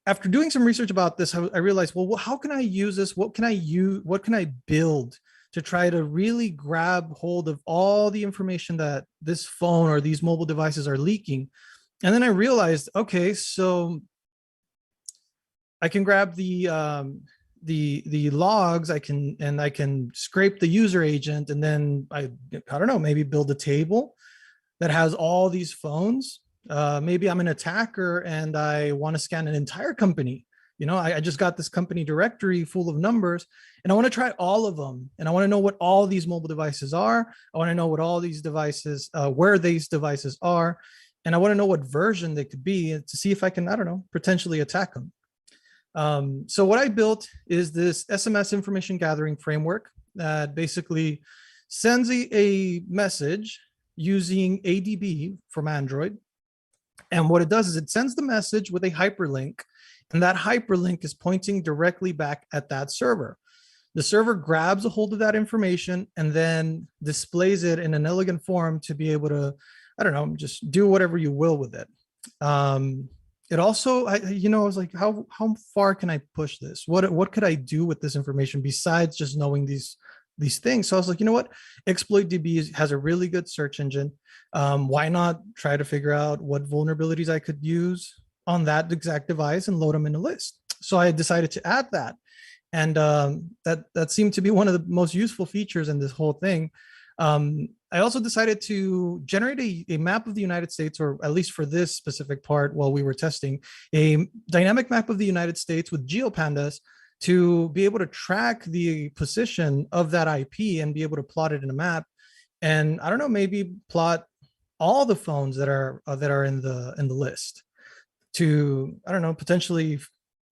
after doing some research about this, I realized, well, how can I use this? What can I build to try to really grab hold of all the information that this phone or these mobile devices are leaking? And then I realized, okay, so I can grab the logs, I can scrape the user agent, and then I don't know, maybe build a table that has all these phones. Maybe I'm an attacker and I want to scan an entire company. I just got this company directory full of numbers and I want to try all of them. And I want to know what all these mobile devices are. I want to know what all these devices, where these devices are. And I want to know what version they could be to see if I can, I don't know, potentially attack them. So what I built is this SMS information gathering framework that basically sends a message using ADB from Android. And what it does is it sends the message with a hyperlink, and that hyperlink is pointing directly back at that server. The server grabs a hold of that information and then displays it in an elegant form to be able to, I don't know, just do whatever you will with it. It also, I was like, how far can I push this? What could I do with this information besides just knowing these things? So I was like, you know what? ExploitDB has a really good search engine. Why not try to figure out what vulnerabilities I could use on that exact device and load them in a list? So I decided to add that. And that seemed to be one of the most useful features in this whole thing. I also decided to generate a map of the United States, or at least for this specific part while we were testing, a dynamic map of the United States with GeoPandas to be able to track the position of that IP and be able to plot it in a map. And I don't know, maybe plot all the phones that are in the list to, I don't know, potentially,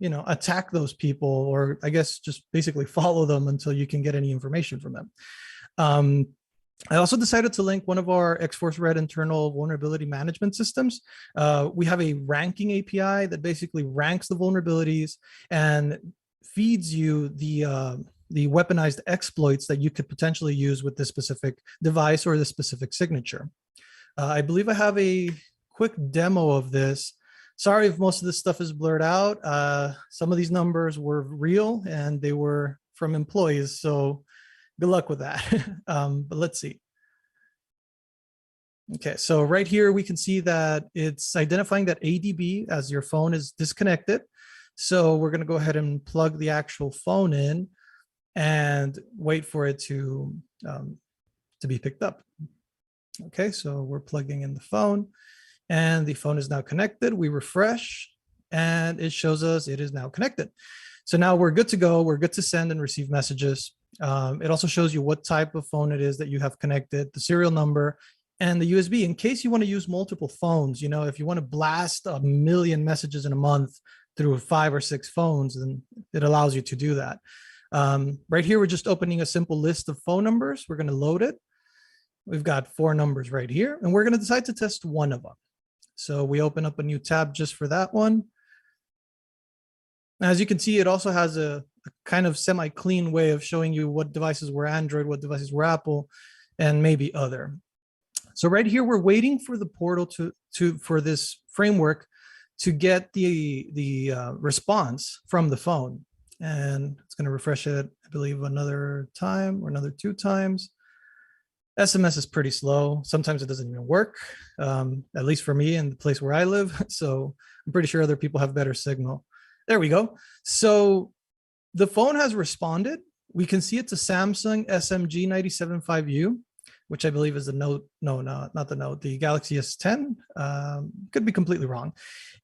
you know, attack those people, or I guess just basically follow them until you can get any information from them. I also decided to link one of our X-Force Red internal vulnerability management systems. We have a ranking API that basically ranks the vulnerabilities and feeds you the weaponized exploits that you could potentially use with this specific device or this specific signature. I believe I have a quick demo of this. Sorry if most of this stuff is blurred out. Some of these numbers were real and they were from employees, so good luck with that. But let's see. Okay, so right here we can see that it's identifying that ADB as your phone is disconnected. So we're going to go ahead and plug the actual phone in and wait for it to be picked up. Okay, so we're plugging in the phone and the phone is now connected. We refresh and it shows us it is now connected. So now we're good to go. We're good to send and receive messages. It also shows you what type of phone it is that you have connected, the serial number, and the USB in case you want to use multiple phones. You know, if you want to blast 1 million messages in a month through 5 or 6 phones, then it allows you to do that. Right here, we're just opening a simple list of phone numbers. We're going to load it. We've got 4 numbers right here, and we're going to decide to test one of them. So we open up a new tab just for that one. As you can see, it also has a kind of semi-clean way of showing you what devices were Android, what devices were Apple, and maybe other. So right here, we're waiting for the portal for this framework to get the response from the phone. And it's going to refresh it, I believe, another time or another 2 times. SMS is pretty slow. Sometimes it doesn't even work, at least for me in the place where I live. So I'm pretty sure other people have better signal. There we go. So the phone has responded. We can see it's a Samsung SMG 975U, which I believe is the Note. No, not the Note, the Galaxy S10. Could be completely wrong.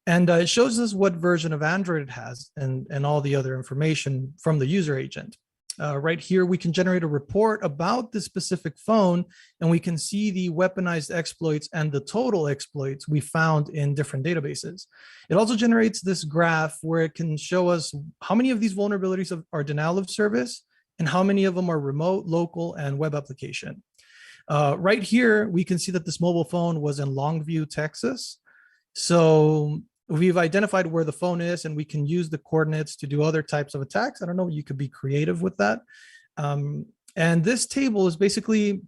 And it shows us what version of Android it has and all the other information from the user agent. Right here, we can generate a report about this specific phone, and we can see the weaponized exploits and the total exploits we found in different databases. It also generates this graph where it can show us how many of these vulnerabilities are denial of service and how many of them are remote, local, and web application. Right here, we can see that this mobile phone was in Longview, Texas. So we've identified where the phone is, and we can use the coordinates to do other types of attacks. I don't know, you could be creative with that. And this table is basically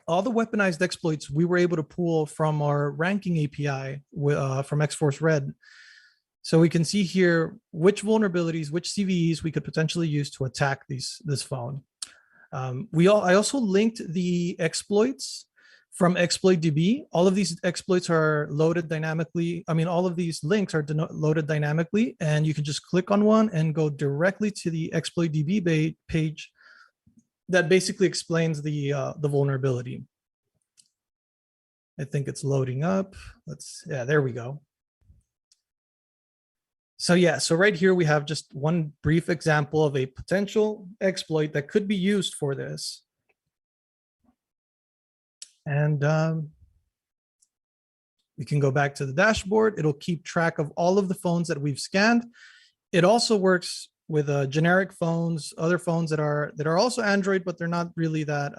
all the weaponized exploits we were able to pull from our ranking API from X-Force Red. So we can see here which vulnerabilities, which CVEs we could potentially use to attack this phone. I also linked the exploits from ExploitDB. All of these exploits are loaded dynamically. I mean, all of these links are loaded dynamically, and you can just click on one and go directly to the ExploitDB page that basically explains the vulnerability. I think it's loading up. Yeah, there we go. So yeah, so right here we have just one brief example of a potential exploit that could be used for this. And we can go back to the dashboard. It'll keep track of all of the phones that we've scanned. It also works with generic phones, other phones that are also Android, but they're not really that,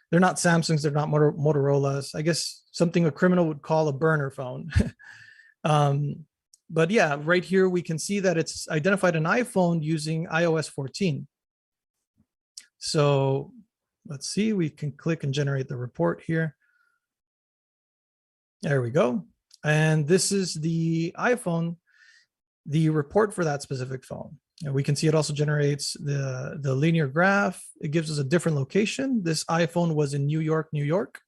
they're not Samsungs, they're not Motorola's. I guess something a criminal would call a burner phone. But yeah, right here we can see that it's identified an iPhone using iOS 14. So let's see, we can click and generate the report here. There we go. And this is the iPhone, the report for that specific phone. And we can see it also generates the linear graph. It gives us a different location. This iPhone was in New York, New York.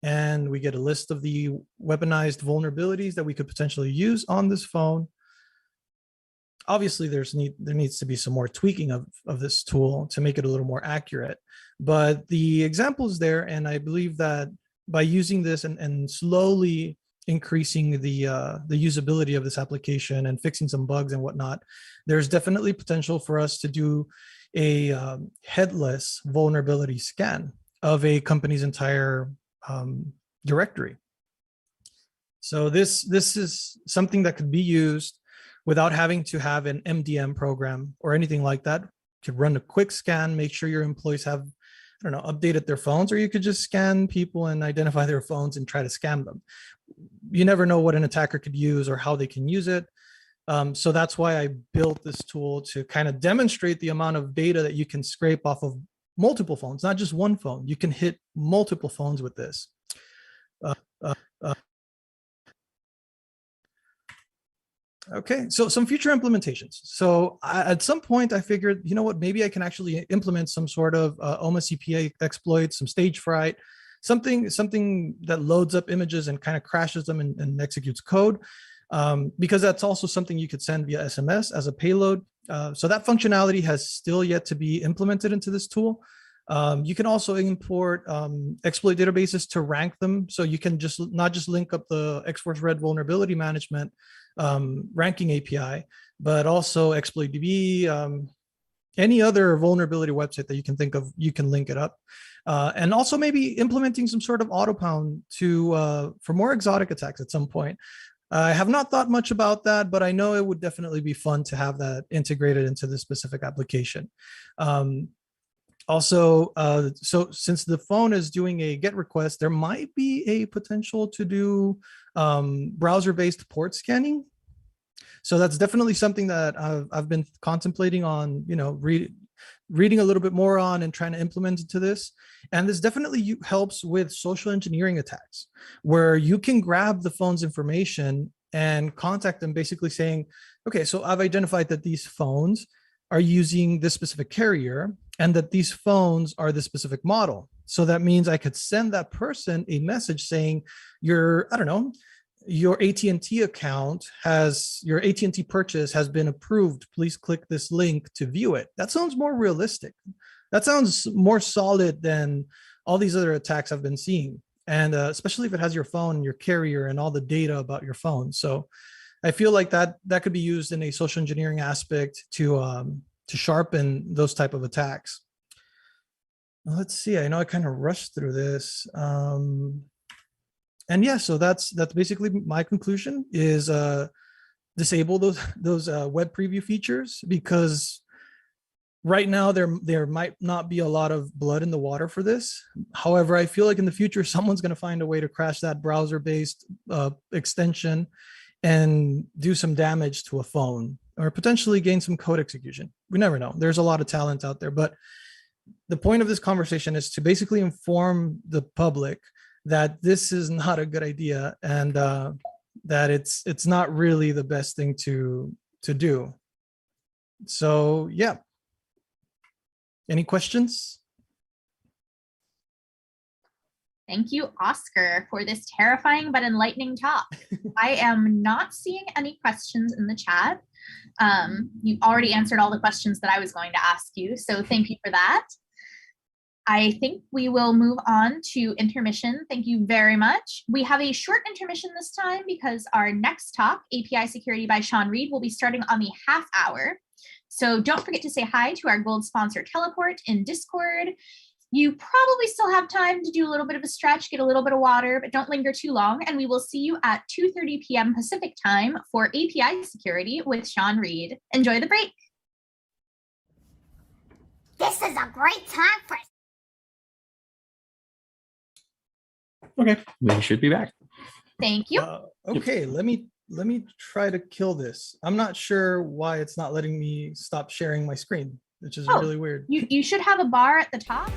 And we get a list of the weaponized vulnerabilities that we could potentially use on this phone. Obviously, there needs to be some more tweaking of this tool to make it a little more accurate. But the example is there, and I believe that by using this and slowly increasing the usability of this application and fixing some bugs and whatnot, there's definitely potential for us to do a headless vulnerability scan of a company's entire directory. So this is something that could be used without having to have an MDM program or anything like that. You could run a quick scan, make sure your employees have, I don't know, updated their phones, or you could just scan people and identify their phones and try to scam them. You never know what an attacker could use or how they can use it. So that's why I built this tool to kind of demonstrate the amount of data that you can scrape off of multiple phones, not just one phone. You can hit multiple phones with this. Okay, so some future implementations. So at some point I figured, you know what, maybe I can actually implement some sort of OMA CPA exploit, some stage fright, something that loads up images and kind of crashes them and executes code, because that's also something you could send via SMS as a payload. So that functionality has still yet to be implemented into this tool. You can also import exploit databases to rank them. So you can not just link up the X-Force Red vulnerability management ranking API, but also ExploitDB, any other vulnerability website that you can think of, you can link it up. And also maybe implementing some sort of autopound for more exotic attacks at some point. I have not thought much about that, but I know it would definitely be fun to have that integrated into this specific application. Also, so since the phone is doing a GET request, there might be a potential to do browser-based port scanning. So that's definitely something that I've been contemplating on, reading a little bit more on and trying to implement into this. And this definitely helps with social engineering attacks, where you can grab the phone's information and contact them, basically saying, okay, so I've identified that these phones are using this specific carrier and that these phones are the specific model. So that means I could send that person a message saying, your AT&T account your AT&T purchase has been approved. Please click this link to view it. That sounds more realistic. That sounds more solid than all these other attacks I've been seeing. And especially if it has your phone and your carrier and all the data about your phone. So I feel like that could be used in a social engineering aspect to sharpen those type of attacks. Well, let's see. I know I kind of rushed through this. And yeah, so that's basically my conclusion is disable those web preview features, because right now there might not be a lot of blood in the water for this. However, I feel like in the future, someone's going to find a way to crash that browser-based extension and do some damage to a phone, or potentially gain some code execution. We never know. There's a lot of talent out there, but the point of this conversation is to basically inform the public that this is not a good idea, and that it's not really the best thing to do. So yeah. Any questions? Thank you, Oscar, for this terrifying but enlightening talk. I am not seeing any questions in the chat. You already answered all the questions that I was going to ask you, so thank you for that. I think we will move on to intermission. Thank you very much. We have a short intermission this time because our next talk, API Security by Sean Reed, will be starting on the half hour. So don't forget to say hi to our gold sponsor Teleport in Discord. You probably still have time to do a little bit of a stretch, get a little bit of water, but don't linger too long. And we will see you at 2:30 p.m. Pacific time for API Security with Sean Reed. Enjoy the break. This is a great time for... Okay, we should be back. Thank you. Okay, let me try to kill this. I'm not sure why it's not letting me stop sharing my screen, which is really weird. You should have a bar at the top.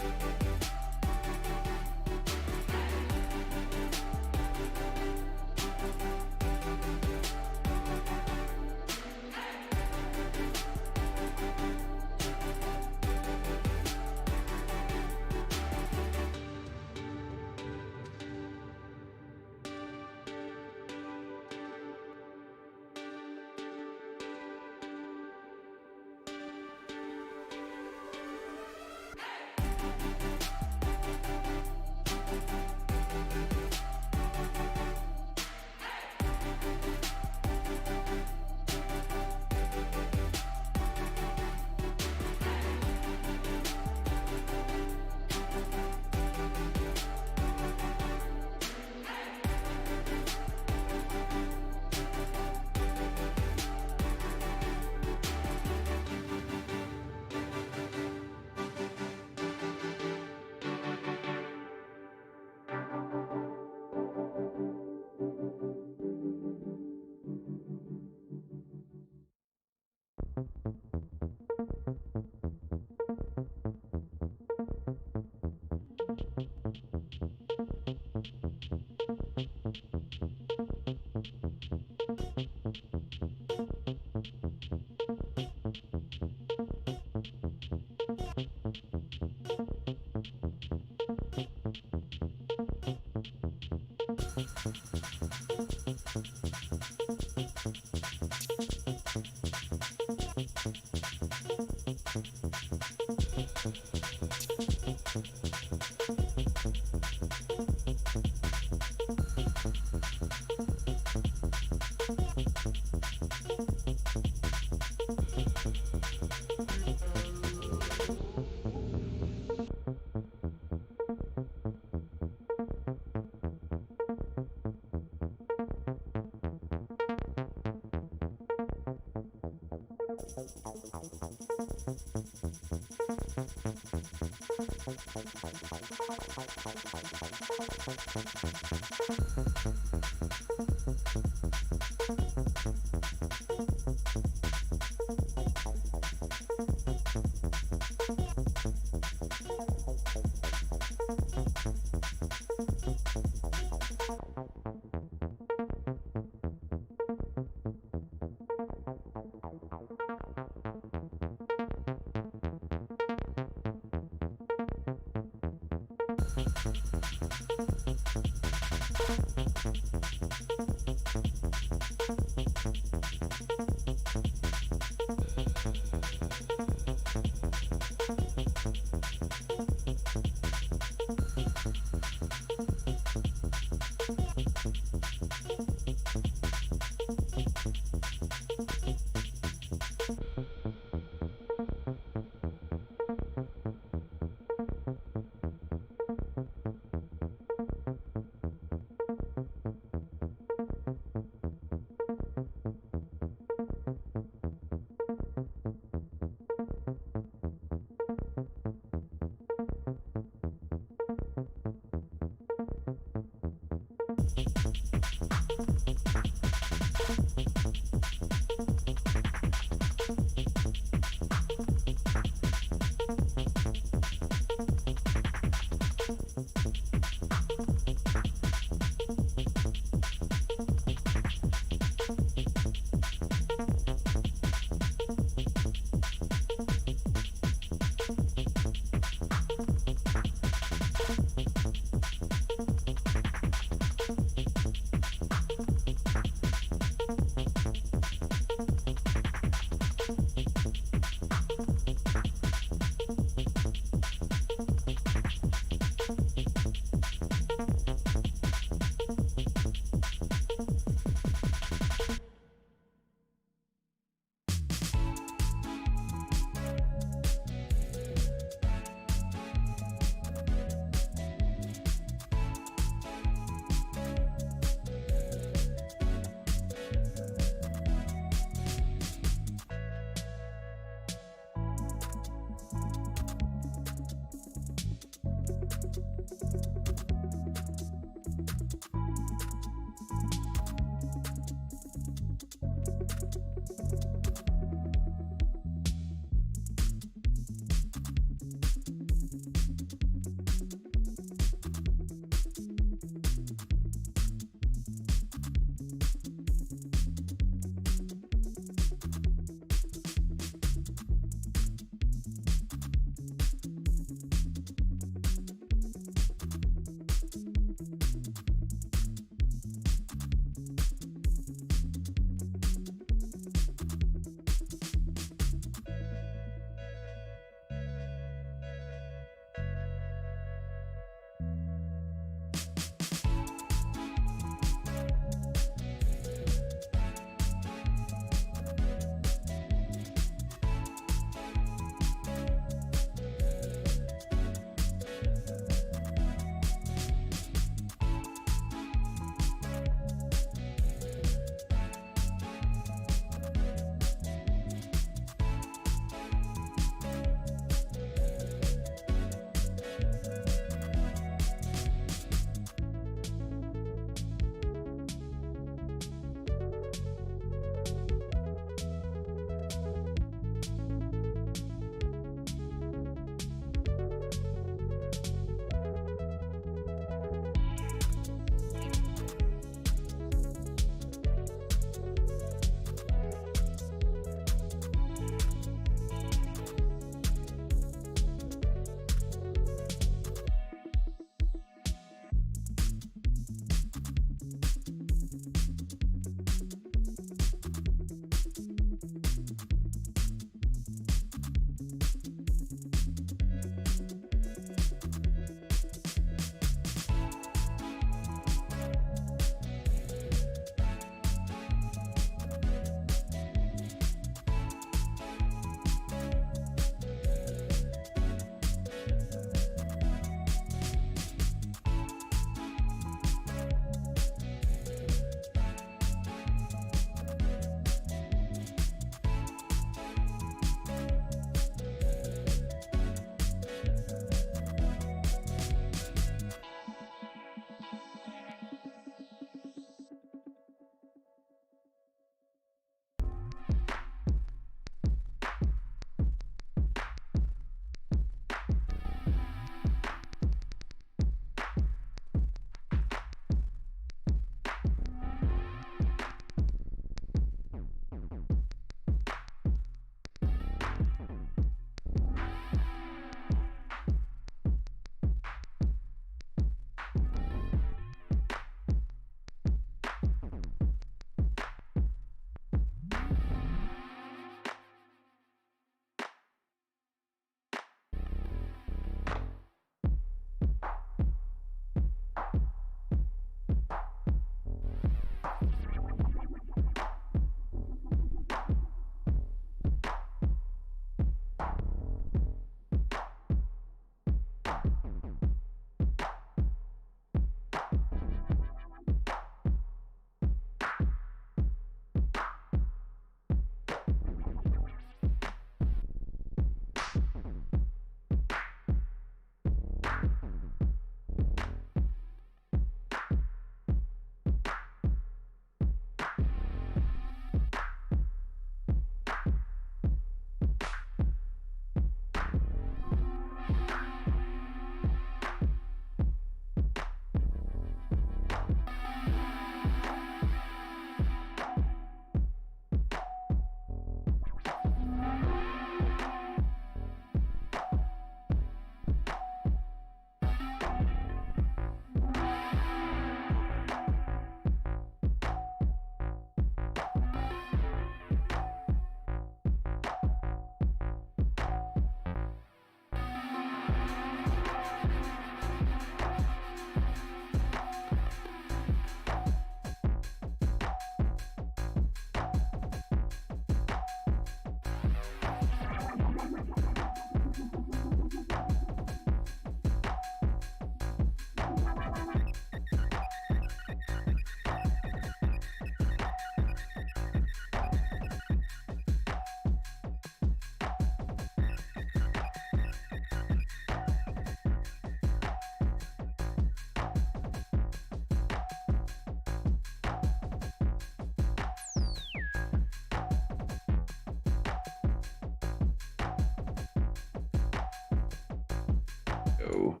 go.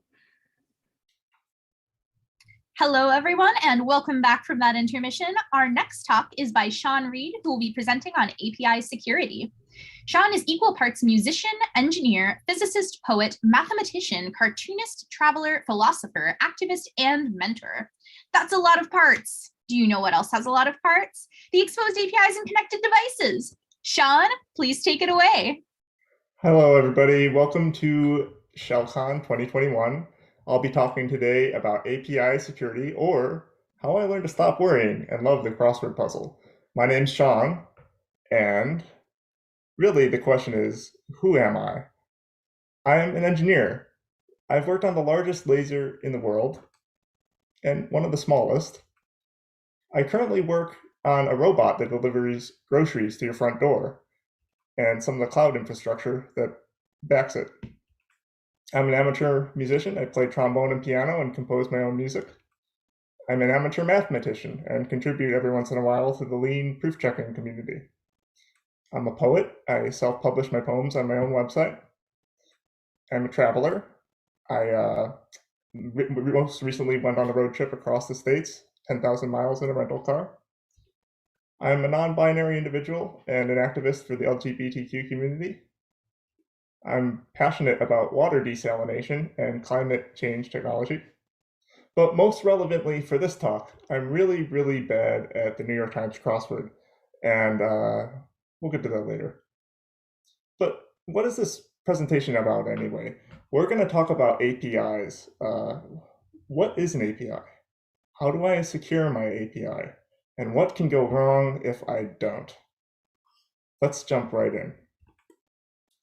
Hello, everyone, and welcome back from that intermission. Our next talk is by Sean Reed, who will be presenting on API security. Sean is equal parts musician, engineer, physicist, poet, mathematician, cartoonist, traveler, philosopher, activist, and mentor. That's a lot of parts. Do you know what else has a lot of parts? The exposed APIs and connected devices. Sean, please take it away. Hello, everybody. Welcome to ShellCon 2021. I'll be talking today about API security, or how I learned to stop worrying and love the crossword puzzle. My name's Sean, and really the question is, who am I? I am an engineer. I've worked on the largest laser in the world, and one of the smallest. I currently work on a robot that delivers groceries to your front door, and some of the cloud infrastructure that backs it. I'm an amateur musician. I play trombone and piano and compose my own music. I'm an amateur mathematician and contribute every once in a while to the lean proof checking community. I'm a poet. I self-publish my poems on my own website. I'm a traveler. I most recently went on a road trip across the states, 10,000 miles in a rental car. I'm a non-binary individual and an activist for the LGBTQ community. I'm passionate about water desalination and climate change technology. But most relevantly for this talk, I'm really, really bad at the New York Times crossword, and we'll get to that later. But what is this presentation about anyway? We're going to talk about APIs. What is an API? How do I secure my API? And what can go wrong if I don't? Let's jump right in.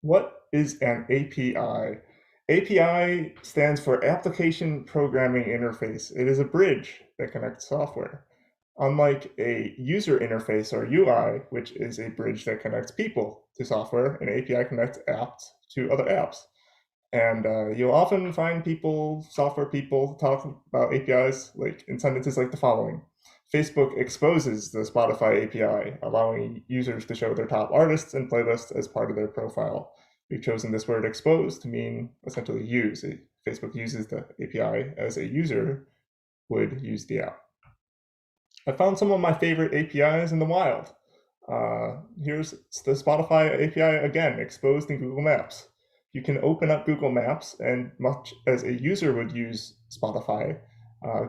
What is an API? API stands for Application Programming Interface. It is a bridge that connects software. Unlike a user interface or UI, which is a bridge that connects people to software, an API connects apps to other apps. And you'll often find software people talk about APIs like in sentences like the following. Facebook exposes the Spotify API, allowing users to show their top artists and playlists as part of their profile. We've chosen this word expose to mean essentially use. Facebook uses the API as a user would use the app. I found some of my favorite APIs in the wild. Here's the Spotify API again, exposed in Google Maps. You can open up Google Maps, and much as a user would use Spotify,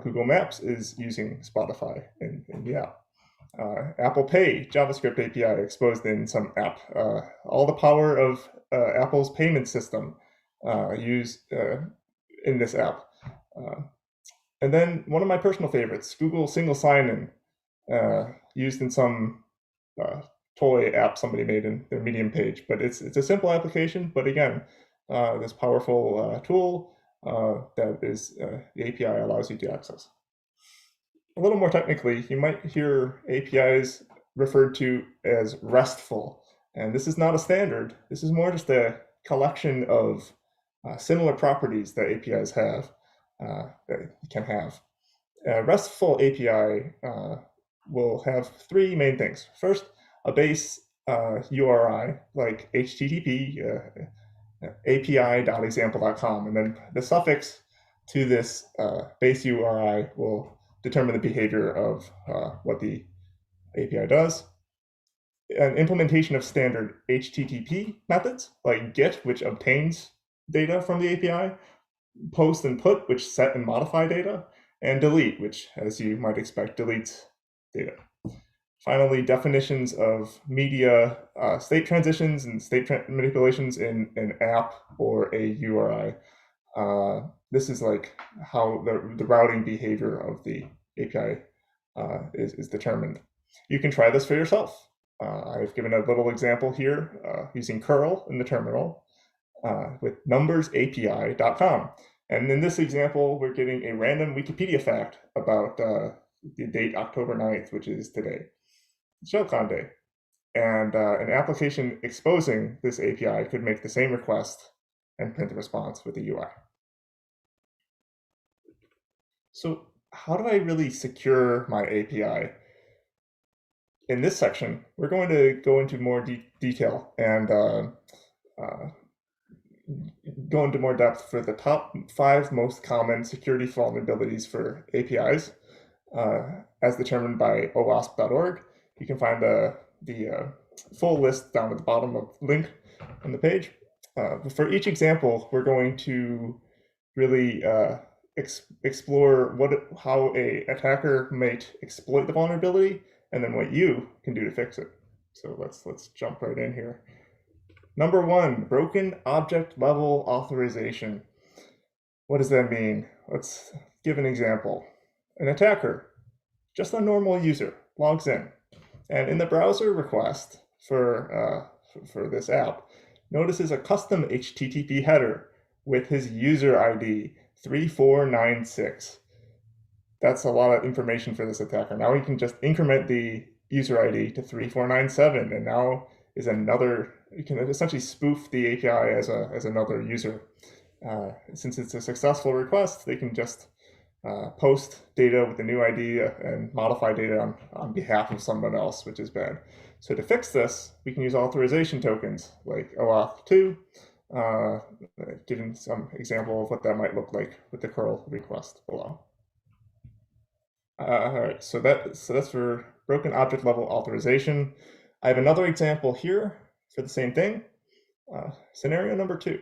Google Maps is using Spotify in the app. Apple Pay JavaScript API exposed in some app. All the power of Apple's payment system used in this app. And then one of my personal favorites, Google Single Sign-In, used in some toy app somebody made in their Medium page. But it's a simple application, but again, this powerful tool that is the API allows you to access. A little more technically, you might hear APIs referred to as RESTful. And this is not a standard. This is more just a collection of similar properties that APIs have, that you can have. A RESTful API will have three main things. First, a base URI like HTTP, api.example.com, and then the suffix to this base URI will determine the behavior of what the API does. An implementation of standard HTTP methods like GET, which obtains data from the API, POST and PUT, which set and modify data, and delete, which, as you might expect, deletes data. Finally, definitions of media state transitions and state manipulations in an app or a URI. This is like how the routing behavior of the API is determined. You can try this for yourself. I've given a little example here using curl in the terminal with numbersapi.com. And in this example, we're getting a random Wikipedia fact about the date October 9th, which is today, ShellCon day. And an application exposing this API could make the same request and print the response with the UI. So how do I really secure my API? In this section, we're going to go into more detail and go into more depth for the top 5 most common security vulnerabilities for APIs, as determined by OWASP.org. You can find the full list down at the bottom of the link on the page. For each example, we're going to really explore how a attacker might exploit the vulnerability, and then what you can do to fix it. So let's jump right in here. Number 1, broken object level authorization. What does that mean? Let's give an example. An attacker, just a normal user, logs in, and in the browser request for this app, notices a custom HTTP header with his user ID 3496. That's a lot of information for this attacker. Now he can just increment the user ID to 3497, and now is another. You can essentially spoof the API as another user. Since it's a successful request, they can just post data with the new ID and modify data on behalf of someone else, which is bad. So to fix this, we can use authorization tokens like OAuth2, giving some example of what that might look like with the curl request below. All right, so that's for broken object level authorization. I have another example here for the same thing. Scenario number 2,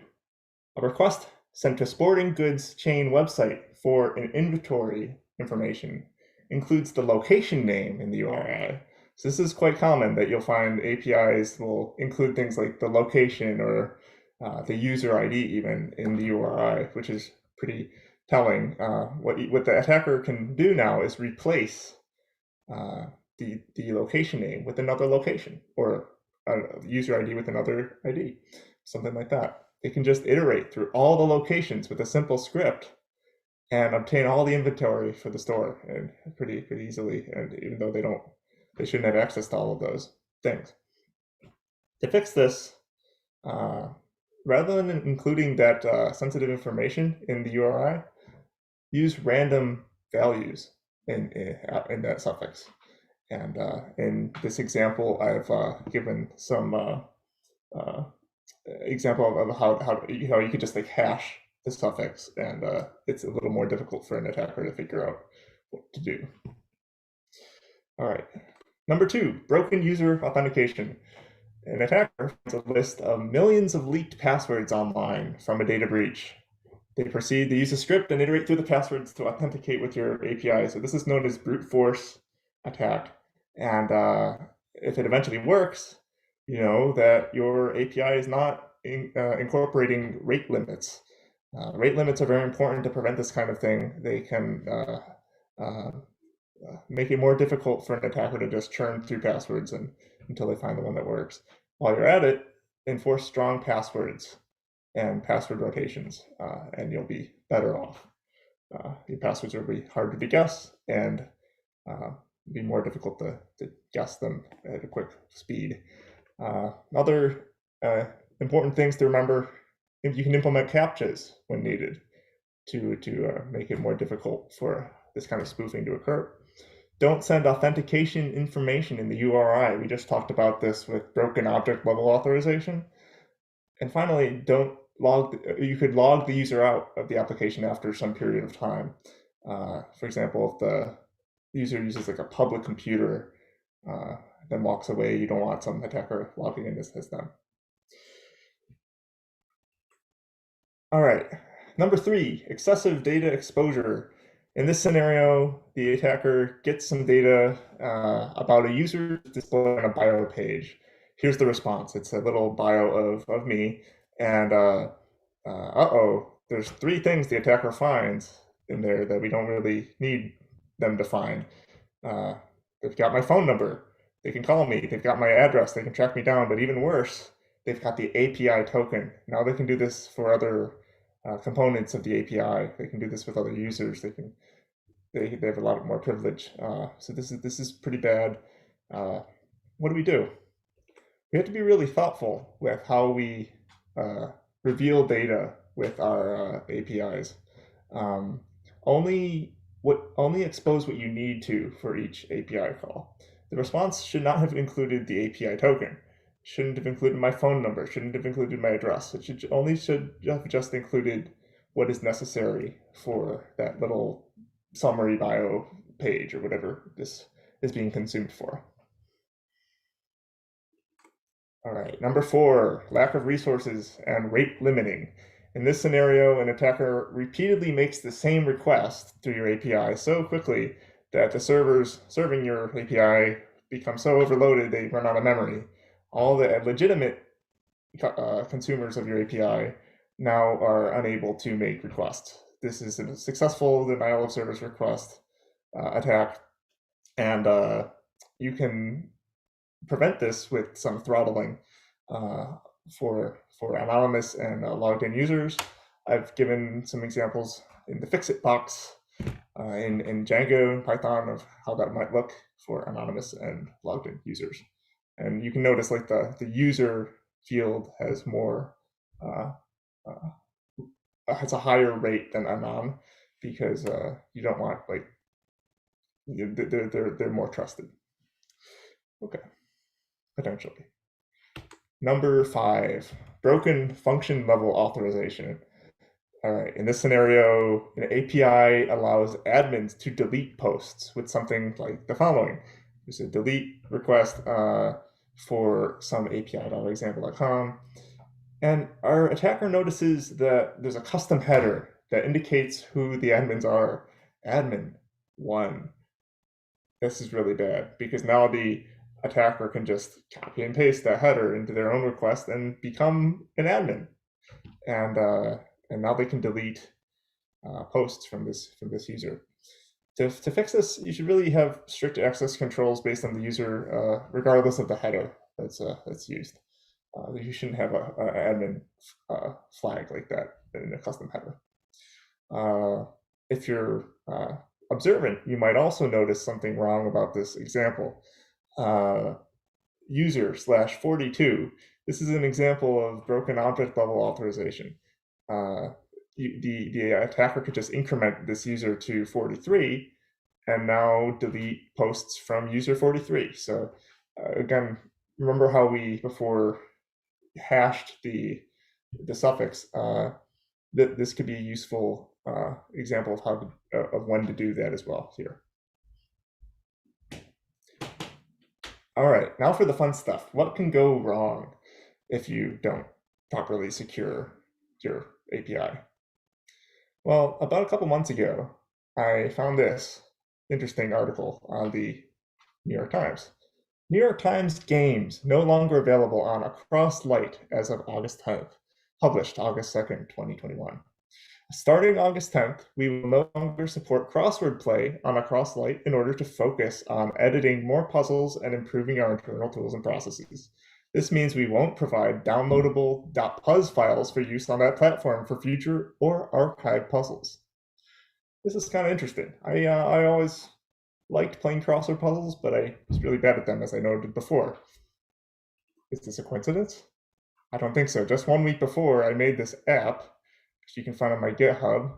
a request sent to sporting goods chain website for an inventory information includes the location name in the URI. So this is quite common that you'll find APIs will include things like the location or the user ID even in the URI, which is pretty telling. What the attacker can do now is replace the location name with another location, or a user ID with another ID, something like that. They can just iterate through all the locations with a simple script and obtain all the inventory for the store, and pretty easily. And even though they shouldn't have access to all of those things. To fix this, rather than including that sensitive information in the URI, use random values in that suffix. And in this example, I've given some example of how you could just like hash the suffix, and it's a little more difficult for an attacker to figure out what to do. All right, number 2, broken user authentication. An attacker finds a list of millions of leaked passwords online from a data breach. They proceed to use a script and iterate through the passwords to authenticate with your API. So this is known as brute force attack. And if it eventually works, you know that your API is not incorporating rate limits. Rate limits are very important to prevent this kind of thing. They can make it more difficult for an attacker to just churn through passwords until they find the one that works. While you're at it, enforce strong passwords and password rotations, and you'll be better off. Your passwords will be hard to guess, and be more difficult to guess them at a quick speed. Other important things to remember: you can implement CAPTCHAs when needed to make it more difficult for this kind of spoofing to occur. Don't send authentication information in the URI. We just talked about this with broken object level authorization. And finally, you could log the user out of the application after some period of time. For example, if the user uses like a public computer, then walks away, you don't want some attacker logging in as them. All right, number 3, excessive data exposure. In this scenario, the attacker gets some data about a user displayed on a bio page. Here's the response. It's a little bio of me, and there's 3 things the attacker finds in there that we don't really need them to find. They've got my phone number. They can call me. They've got my address. They can track me down. But even worse, they've got the API token. Now they can do this for other components of the API. They can do this with other users. They have a lot more privilege. So this is pretty bad. What do? We have to be really thoughtful with how we reveal data with our APIs. Only expose what you need to for each API call. The response should not have included the API token. shouldn't have included my phone number, shouldn't have included my address. It should have just included what is necessary for that little summary bio page or whatever this is being consumed for. All right, number 4, lack of resources and rate limiting. In this scenario, an attacker repeatedly makes the same request through your API so quickly that the servers serving your API become so overloaded they run out of memory. All the legitimate consumers of your API now are unable to make requests. This is a successful denial of service request attack, and you can prevent this with some throttling for anonymous and logged in users. I've given some examples in the fix-it box in Django and Python of how that might look for anonymous and logged in users. And you can notice like the user field has more has a higher rate than anon because you don't want like they're more trusted. Okay, potentially. Number 5, broken function level authorization. All right, in this scenario, an API allows admins to delete posts with something like the following. There's a delete request for some api.example.com, and our attacker notices that there's a custom header that indicates who the admins are. Admin 1. This is really bad because now the attacker can just copy and paste that header into their own request and become an admin, and now they can delete posts from this user. To fix this, you should really have strict access controls based on the user, regardless of the header that's used. You shouldn't have an admin flag like that in a custom header. If you're observant, you might also notice something wrong about this example. User/42. This is an example of broken object level authorization. The attacker could just increment this user to 43 and now delete posts from user 43. So again, remember how we before hashed the suffix. This could be a useful example of how of when to do that as well here. All right, now for the fun stuff. What can go wrong if you don't properly secure your API? Well, about a couple months ago, I found this interesting article on the New York Times. New York Times games no longer available on Across Light as of August 10th, published August 2nd, 2021. Starting August 10th, we will no longer support crossword play on Across Light in order to focus on editing more puzzles and improving our internal tools and processes. This means we won't provide downloadable .puzz files for use on that platform for future or archived puzzles. This is kind of interesting. I always liked playing crossword puzzles, but I was really bad at them, as I noted before. Is this a coincidence? I don't think so. Just 1 week before, I made this app, which you can find on my GitHub,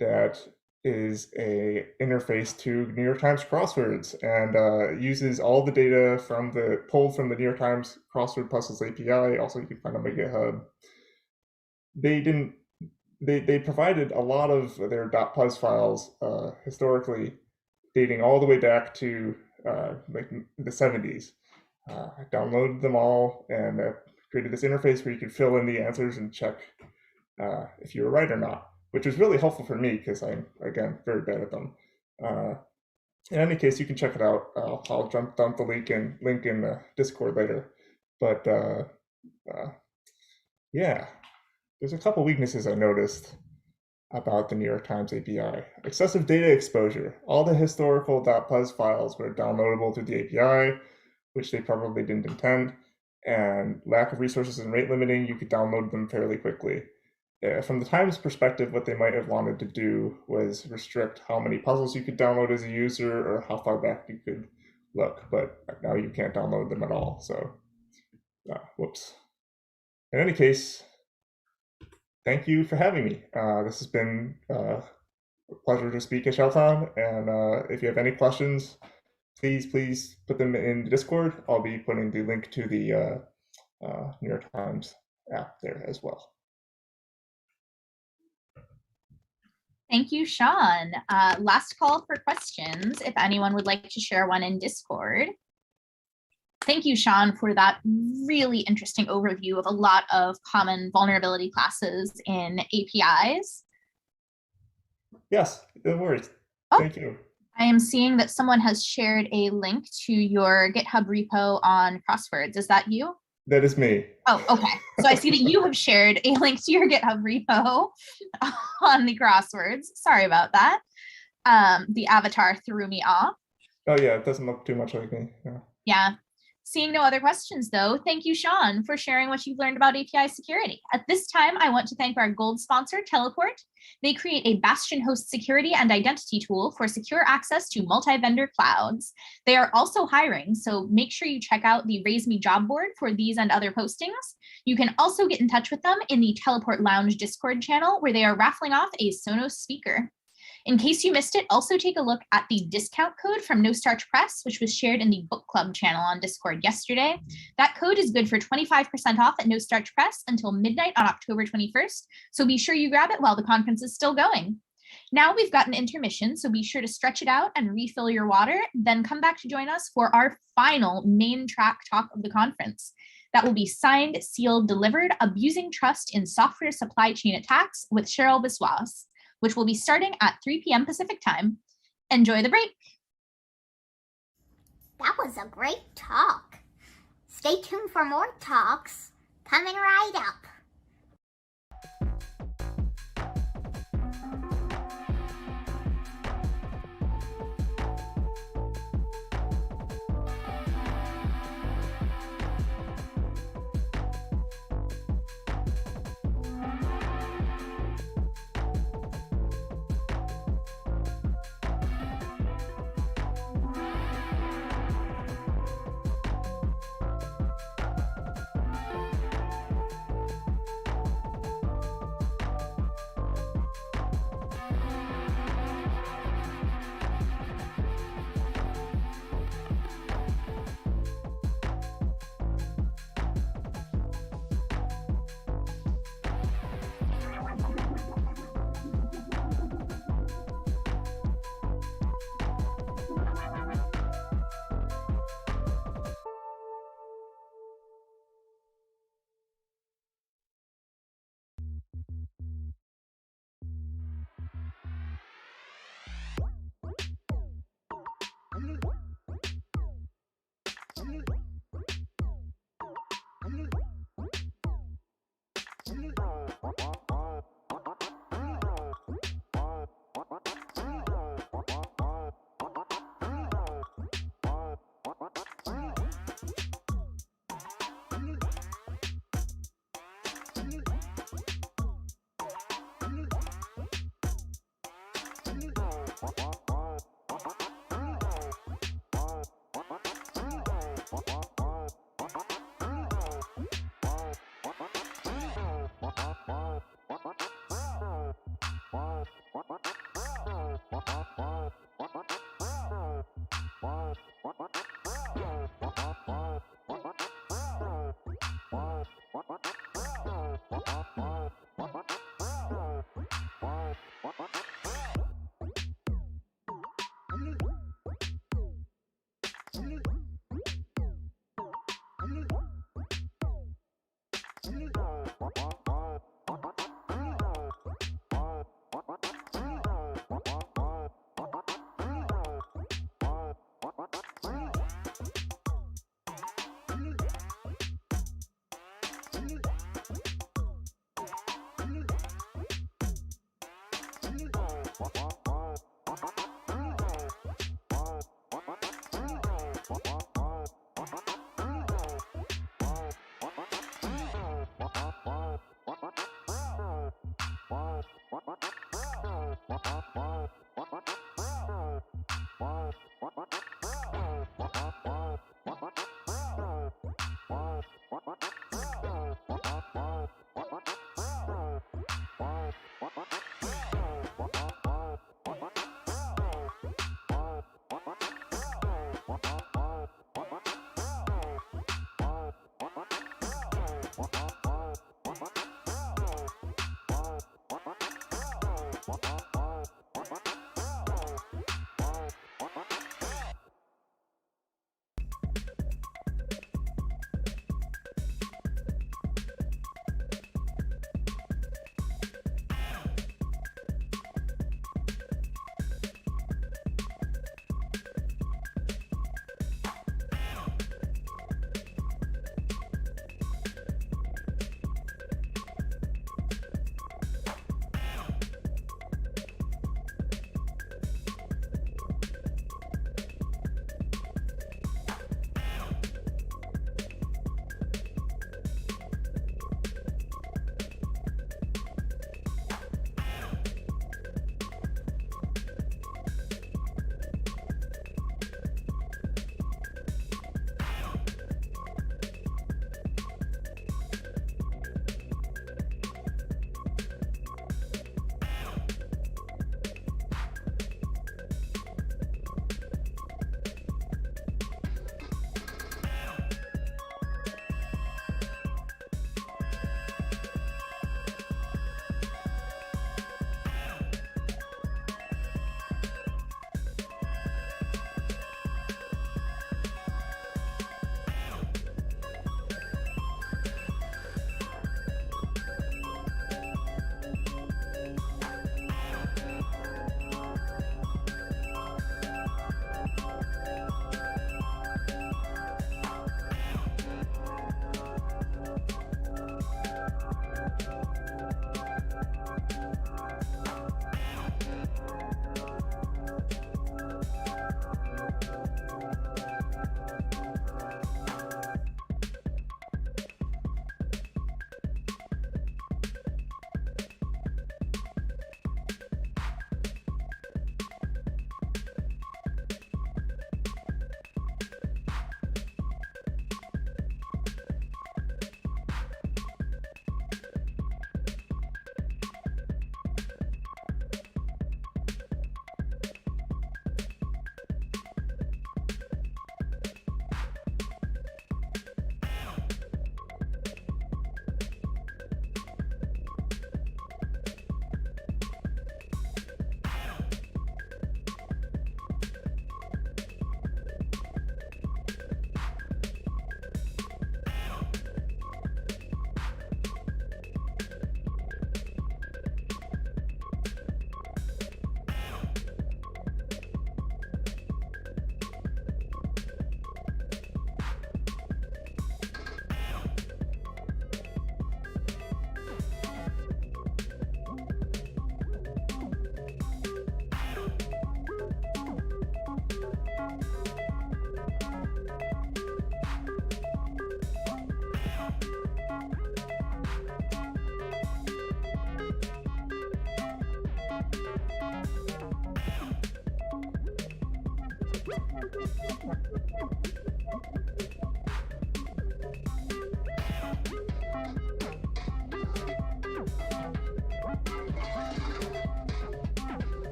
that is a interface to New York Times crosswords and uses all the data pulled from the New York Times crossword puzzles API. Also, you can find on my GitHub. They provided a lot of their .puzz files historically, dating all the way back to like the 70s. I downloaded them all and created this interface where you could fill in the answers and check if you were right or not, which was really helpful for me because I'm, again, very bad at them. In any case, you can check it out. I'll dump the link in the Discord later. But yeah, there's a couple weaknesses I noticed about the New York Times API. Excessive data exposure. All the historical .puzz files were downloadable through the API, which they probably didn't intend. And lack of resources and rate limiting, you could download them fairly quickly. From the Times perspective, what they might have wanted to do was restrict how many puzzles you could download as a user or how far back you could look, but now you can't download them at all. So, whoops. In any case, thank you for having me. This has been a pleasure to speak at ShellCon, and if you have any questions, please put them in the Discord. I'll be putting the link to the New York Times app there as well. Thank you, Sean. Last call for questions, if anyone would like to share one in Discord. Thank you, Sean, for that really interesting overview of a lot of common vulnerability classes in APIs. Yes, no worries. Oh, thank you. I am seeing that someone has shared a link to your GitHub repo on crosswords. Is that you? That is me. Oh, okay. So I see that you have shared a link to your GitHub repo on the crosswords. Sorry about that. The avatar threw me off. Oh yeah, it doesn't look too much like me. Yeah. Yeah. Seeing no other questions though, thank you, Sean, for sharing what you've learned about API security. At this time, I want to thank our gold sponsor, Teleport. They create a bastion host security and identity tool for secure access to multi-vendor clouds. They are also hiring, so make sure you check out the Raise Me job board for these and other postings. You can also get in touch with them in the Teleport Lounge Discord channel, where they are raffling off a Sonos speaker. In case you missed it, also take a look at the discount code from No Starch Press, which was shared in the book club channel on Discord yesterday. That code is good for 25% off at No Starch Press until midnight on October 21st, so be sure you grab it while the conference is still going. Now we've got an intermission, so be sure to stretch it out and refill your water, then come back to join us for our final main track talk of the conference. That will be Signed, Sealed, Delivered, Abusing Trust in Software Supply Chain Attacks with Cheryl Biswas, which will be starting at 3 p.m. Pacific time. Enjoy the break. That was a great talk. Stay tuned for more talks coming right up.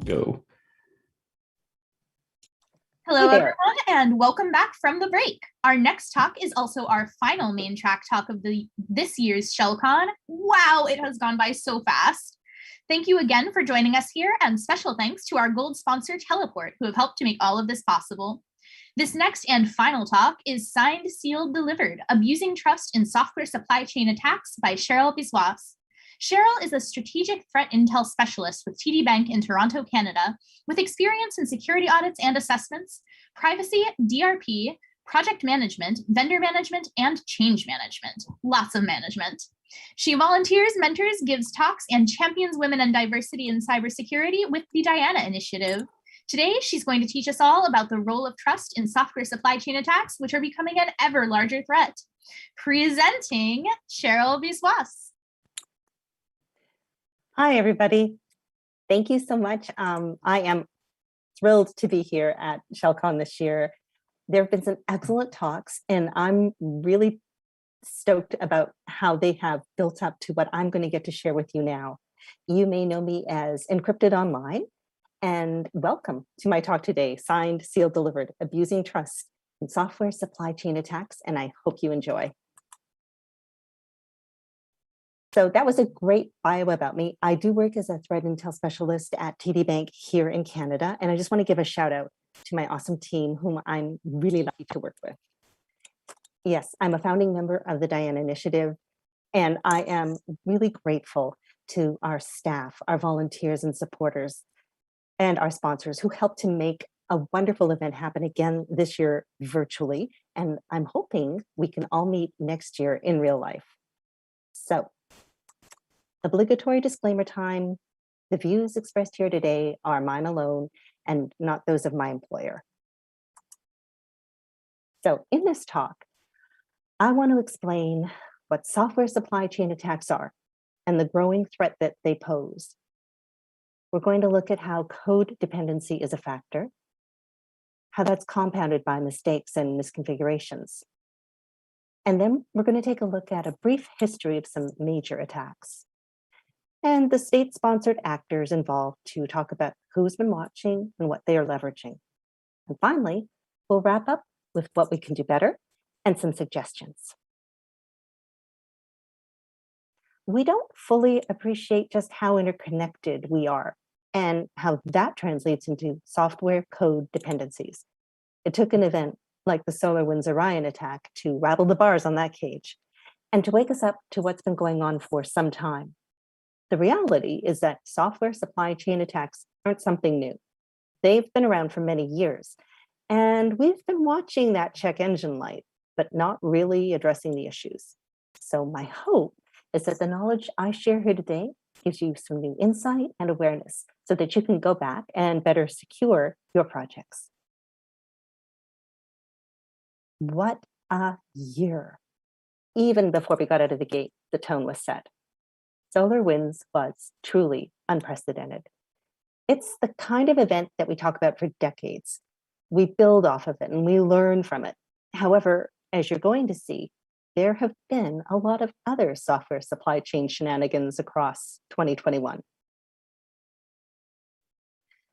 go. Hello, Hey there. everyone, and welcome back from the break. Our next talk is also our final main track talk of this year's ShellCon. Wow, it has gone by so fast. Thank you again for joining us here, and special thanks to our gold sponsor, Teleport, who have helped to make all of this possible. This next and final talk is Signed, Sealed, Delivered, Abusing Trust in Software Supply Chain Attacks by Cheryl Biswas. Cheryl is a strategic threat intel specialist with TD Bank in Toronto, Canada, with experience in security audits and assessments, privacy, DRP, project management, vendor management, and change management. Lots of management. She volunteers, mentors, gives talks, and champions women and diversity in cybersecurity with the Diana Initiative. Today, she's going to teach us all about the role of trust in software supply chain attacks, which are becoming an ever larger threat. Presenting Cheryl Biswas. Hi, everybody. Thank you so much. I am thrilled to be here at ShellCon this year. There have been some excellent talks, and I'm really stoked about how they have built up to what I'm going to get to share with you now. You may know me as Encrypted Online, and welcome to my talk today, Signed, Sealed, Delivered, Abusing Trust in Software Supply Chain Attacks, and I hope you enjoy. So that was a great bio about me. I do work as a threat intel specialist at TD Bank here in Canada, and I just want to give a shout out to my awesome team, whom I'm really lucky to work with. Yes, I'm a founding member of the Diana Initiative, and I am really grateful to our staff, our volunteers and supporters, and our sponsors who helped to make a wonderful event happen again this year virtually, and I'm hoping we can all meet next year in real life. So, obligatory disclaimer time. The views expressed here today are mine alone and not those of my employer. So in this talk, I want to explain what software supply chain attacks are and the growing threat that they pose. We're going to look at how code dependency is a factor, how that's compounded by mistakes and misconfigurations. And then we're going to take a look at a brief history of some major attacks and the state-sponsored actors involved to talk about who's been watching and what they are leveraging. And finally, we'll wrap up with what we can do better and some suggestions. We don't fully appreciate just how interconnected we are and how that translates into software code dependencies. It took an event like the SolarWinds Orion attack to rattle the bars on that cage and to wake us up to what's been going on for some time. The reality is that software supply chain attacks aren't something new. They've been around for many years, and we've been watching that check engine light, but not really addressing the issues. So my hope is that the knowledge I share here today gives you some new insight and awareness so that you can go back and better secure your projects. What a year. Even before we got out of the gate, the tone was set. SolarWinds was truly unprecedented. It's the kind of event that we talk about for decades. We build off of it and we learn from it. However, as you're going to see, there have been a lot of other software supply chain shenanigans across 2021.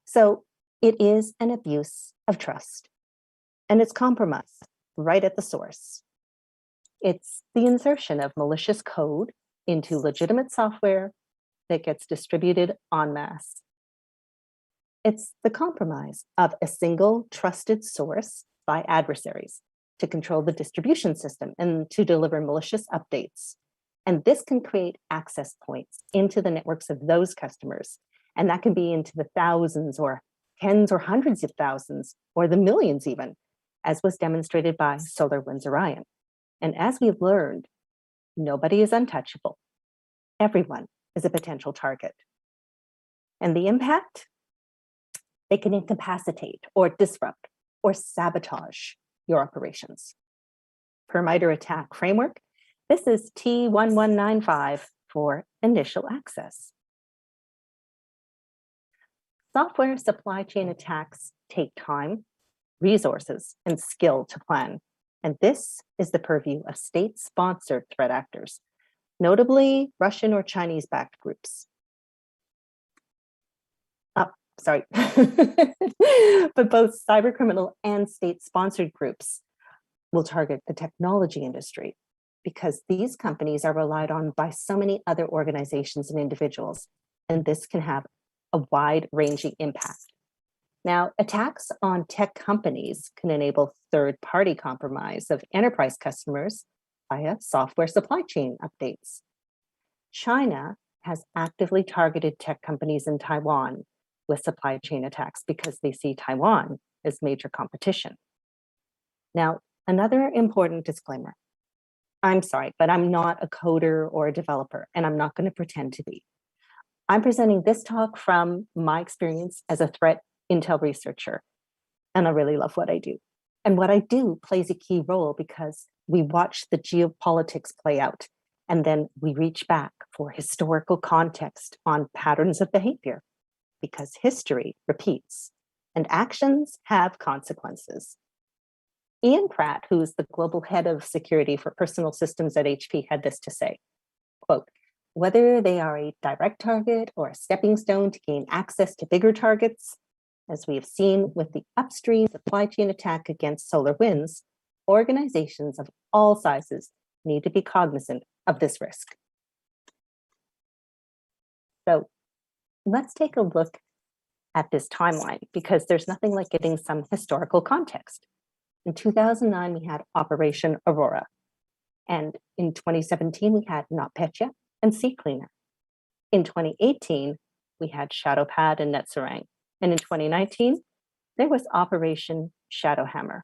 So it is an abuse of trust, and it's compromise right at the source. It's the insertion of malicious code into legitimate software that gets distributed en masse. It's the compromise of a single trusted source by adversaries to control the distribution system and to deliver malicious updates. And this can create access points into the networks of those customers. And that can be into the thousands or tens or hundreds of thousands or the millions even, as was demonstrated by SolarWinds Orion. And as we've learned, nobody is untouchable. Everyone is a potential target. And the impact? They can incapacitate or disrupt or sabotage your operations. Per MITRE ATT&CK framework, this is T1195 for initial access. Software supply chain attacks take time, resources, and skill to plan. And this is the purview of state-sponsored threat actors, notably Russian or Chinese-backed groups. sorry, but both cybercriminal and state-sponsored groups will target the technology industry because these companies are relied on by so many other organizations and individuals, and this can have a wide-ranging impact. Now, attacks on tech companies can enable third-party compromise of enterprise customers via software supply chain updates. China has actively targeted tech companies in Taiwan with supply chain attacks because they see Taiwan as major competition. Now, another important disclaimer. I'm sorry, but I'm not a coder or a developer, and I'm not going to pretend to be. I'm presenting this talk from my experience as a threat intel researcher, and I really love what I do. And what I do plays a key role because we watch the geopolitics play out, and then we reach back for historical context on patterns of behavior, because history repeats and actions have consequences. Ian Pratt, who's the global head of security for personal systems at HP, had this to say, quote, "Whether they are a direct target or a stepping stone to gain access to bigger targets, as we have seen with the upstream supply chain attack against SolarWinds, organizations of all sizes need to be cognizant of this risk." So let's take a look at this timeline because there's nothing like getting some historical context. In 2009, we had Operation Aurora. And in 2017, we had NotPetya and CCleaner. In 2018, we had Shadowpad and NetSerang. And in 2019, there was Operation Shadowhammer.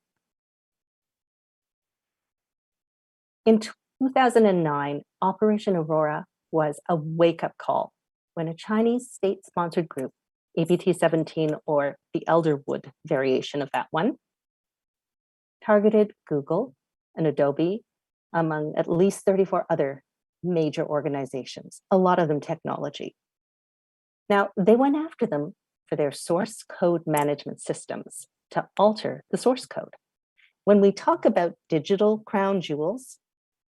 In 2009, Operation Aurora was a wake-up call when a Chinese state-sponsored group, APT-17 or the Elderwood variation of that one, targeted Google and Adobe, among at least 34 other major organizations, a lot of them technology. Now, they went after them for their source code management systems to alter the source code. When we talk about digital crown jewels,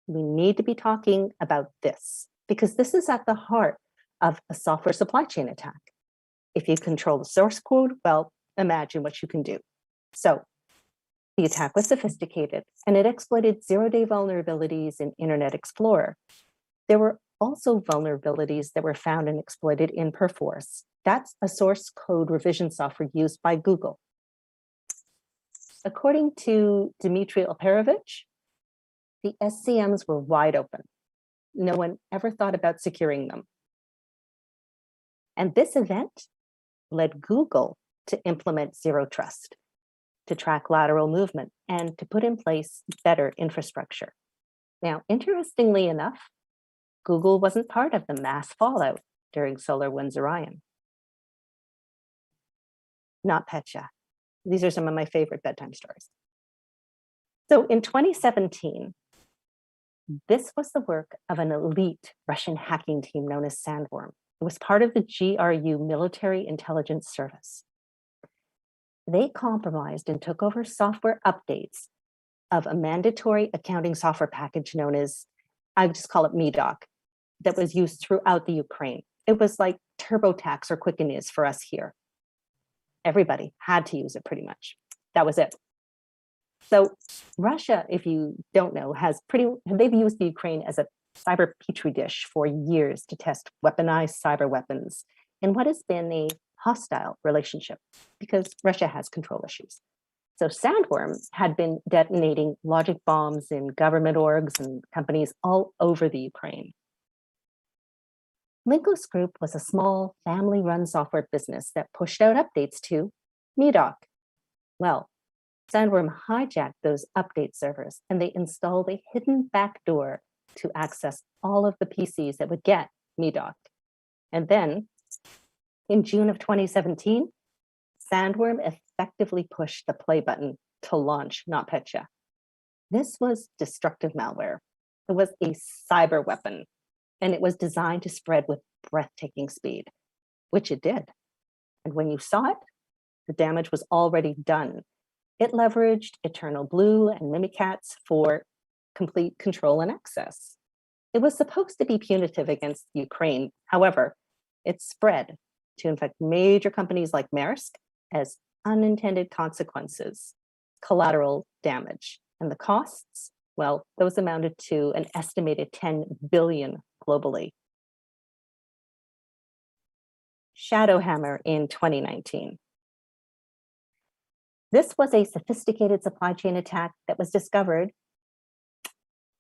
we need to be talking about this, because this is at the heart of a software supply chain attack. If you control the source code, well, imagine what you can do. So the attack was sophisticated, and it exploited zero-day vulnerabilities in Internet Explorer. There were also vulnerabilities that were found and exploited in Perforce. That's a source code revision software used by Google. According to Dmitry Alperovich, the SCMs were wide open. No one ever thought about securing them. And this event led Google to implement Zero Trust, to track lateral movement, and to put in place better infrastructure. Now, interestingly enough, Google wasn't part of the mass fallout during SolarWinds Orion. NotPetya. These are some of my favorite bedtime stories. So in 2017, this was the work of an elite Russian hacking team known as Sandworm. It was part of the GRU Military Intelligence Service. They compromised and took over software updates of a mandatory accounting software package known as, I would just call it MEDOC, that was used throughout the Ukraine. It was like TurboTax or Quicken is for us here. Everybody had to use it pretty much. That was it. So Russia, if you don't know, they've used the Ukraine as a cyber petri dish for years to test weaponized cyber weapons in what has been a hostile relationship because Russia has control issues. So Sandworm had been detonating logic bombs in government orgs and companies all over the Ukraine. Linkos Group was a small family-run software business that pushed out updates to MEDOC. Well, Sandworm hijacked those update servers and they installed a hidden backdoor to access all of the PCs that would get MEDOC. And then in June of 2017, Sandworm effectively pushed the play button to launch NotPetya. This was destructive malware. It was a cyber weapon, and it was designed to spread with breathtaking speed, which it did. And when you saw it, the damage was already done. It leveraged Eternal Blue and Mimikatz for complete control and access. It was supposed to be punitive against Ukraine. However, it spread to infect major companies like Maersk as unintended consequences, collateral damage. And the costs, well, those amounted to an estimated 10 billion globally. Shadowhammer in 2019. This was a sophisticated supply chain attack that was discovered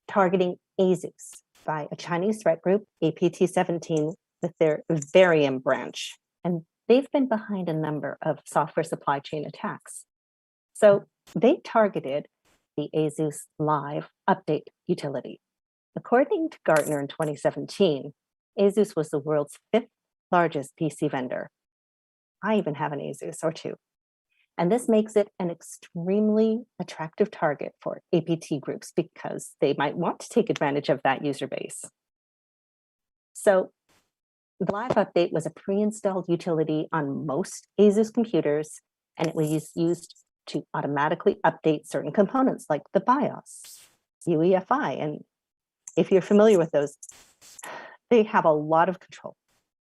targeting ASUS by a Chinese threat group, APT-17, with their Varium branch. And they've been behind a number of software supply chain attacks. So they targeted the ASUS Live Update utility. According to Gartner in 2017, ASUS was the world's 5th largest PC vendor. I even have an ASUS or two. And this makes it an extremely attractive target for APT groups because they might want to take advantage of that user base. So the Live Update was a pre-installed utility on most ASUS computers, and it was used to automatically update certain components like the BIOS, UEFI. And if you're familiar with those, they have a lot of control,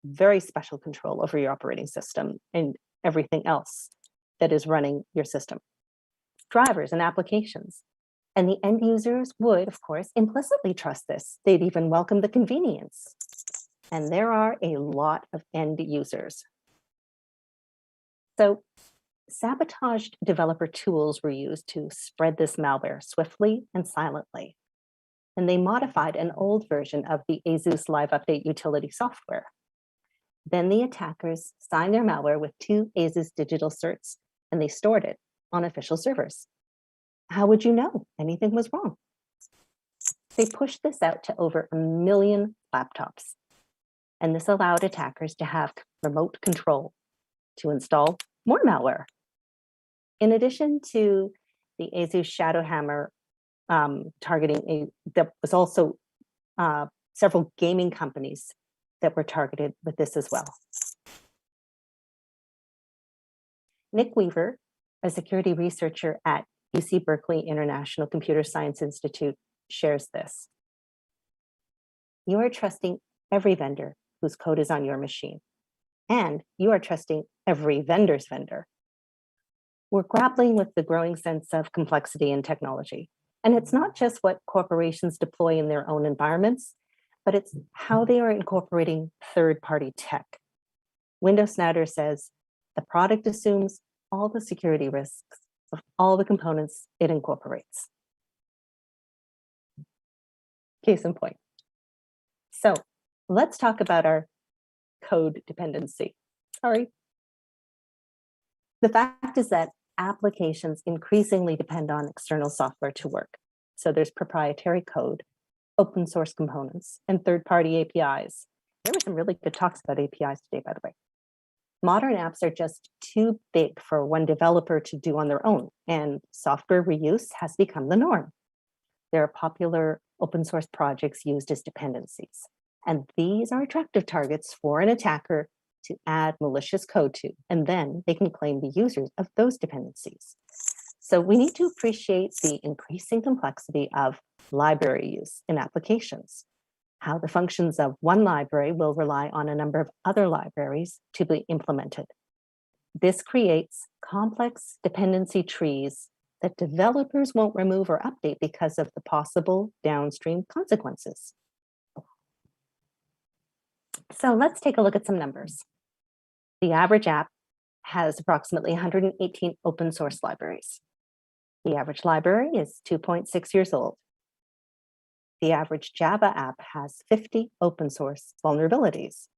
very special control over your operating system and everything else that is running your system, drivers and applications. And the end users would, of course, implicitly trust this. They'd even welcome the convenience. And there are a lot of end users. So sabotaged developer tools were used to spread this malware swiftly and silently. And they modified an old version of the ASUS Live Update utility software. Then the attackers signed their malware with 2 ASUS digital certs, and they stored it on official servers. How would you know anything was wrong? They pushed this out to over 1 million laptops. And this allowed attackers to have remote control to install more malware. In addition to the ASUS Shadowhammer targeting, there was also several gaming companies that were targeted with this as well. Nick Weaver, a security researcher at UC Berkeley International Computer Science Institute, shares this. You are trusting every vendor whose code is on your machine, and you are trusting every vendor's vendor. We're grappling with the growing sense of complexity in technology. And it's not just what corporations deploy in their own environments, but it's how they are incorporating third-party tech. Windows Snyder says, the product assumes all the security risks of all the components it incorporates. Case in point. So let's talk about our code dependency. Sorry. The fact is that applications increasingly depend on external software to work. So there's proprietary code, open source components, and third-party APIs. There were some really good talks about APIs today, by the way. Modern apps are just too big for one developer to do on their own, and software reuse has become the norm. There are popular open source projects used as dependencies, and these are attractive targets for an attacker to add malicious code to, and then they can claim the users of those dependencies. So we need to appreciate the increasing complexity of library use in applications, how the functions of one library will rely on a number of other libraries to be implemented. This creates complex dependency trees that developers won't remove or update because of the possible downstream consequences. So let's take a look at some numbers. The average app has approximately 118 open source libraries. The average library is 2.6 years old. The average Java app has 50 open source vulnerabilities.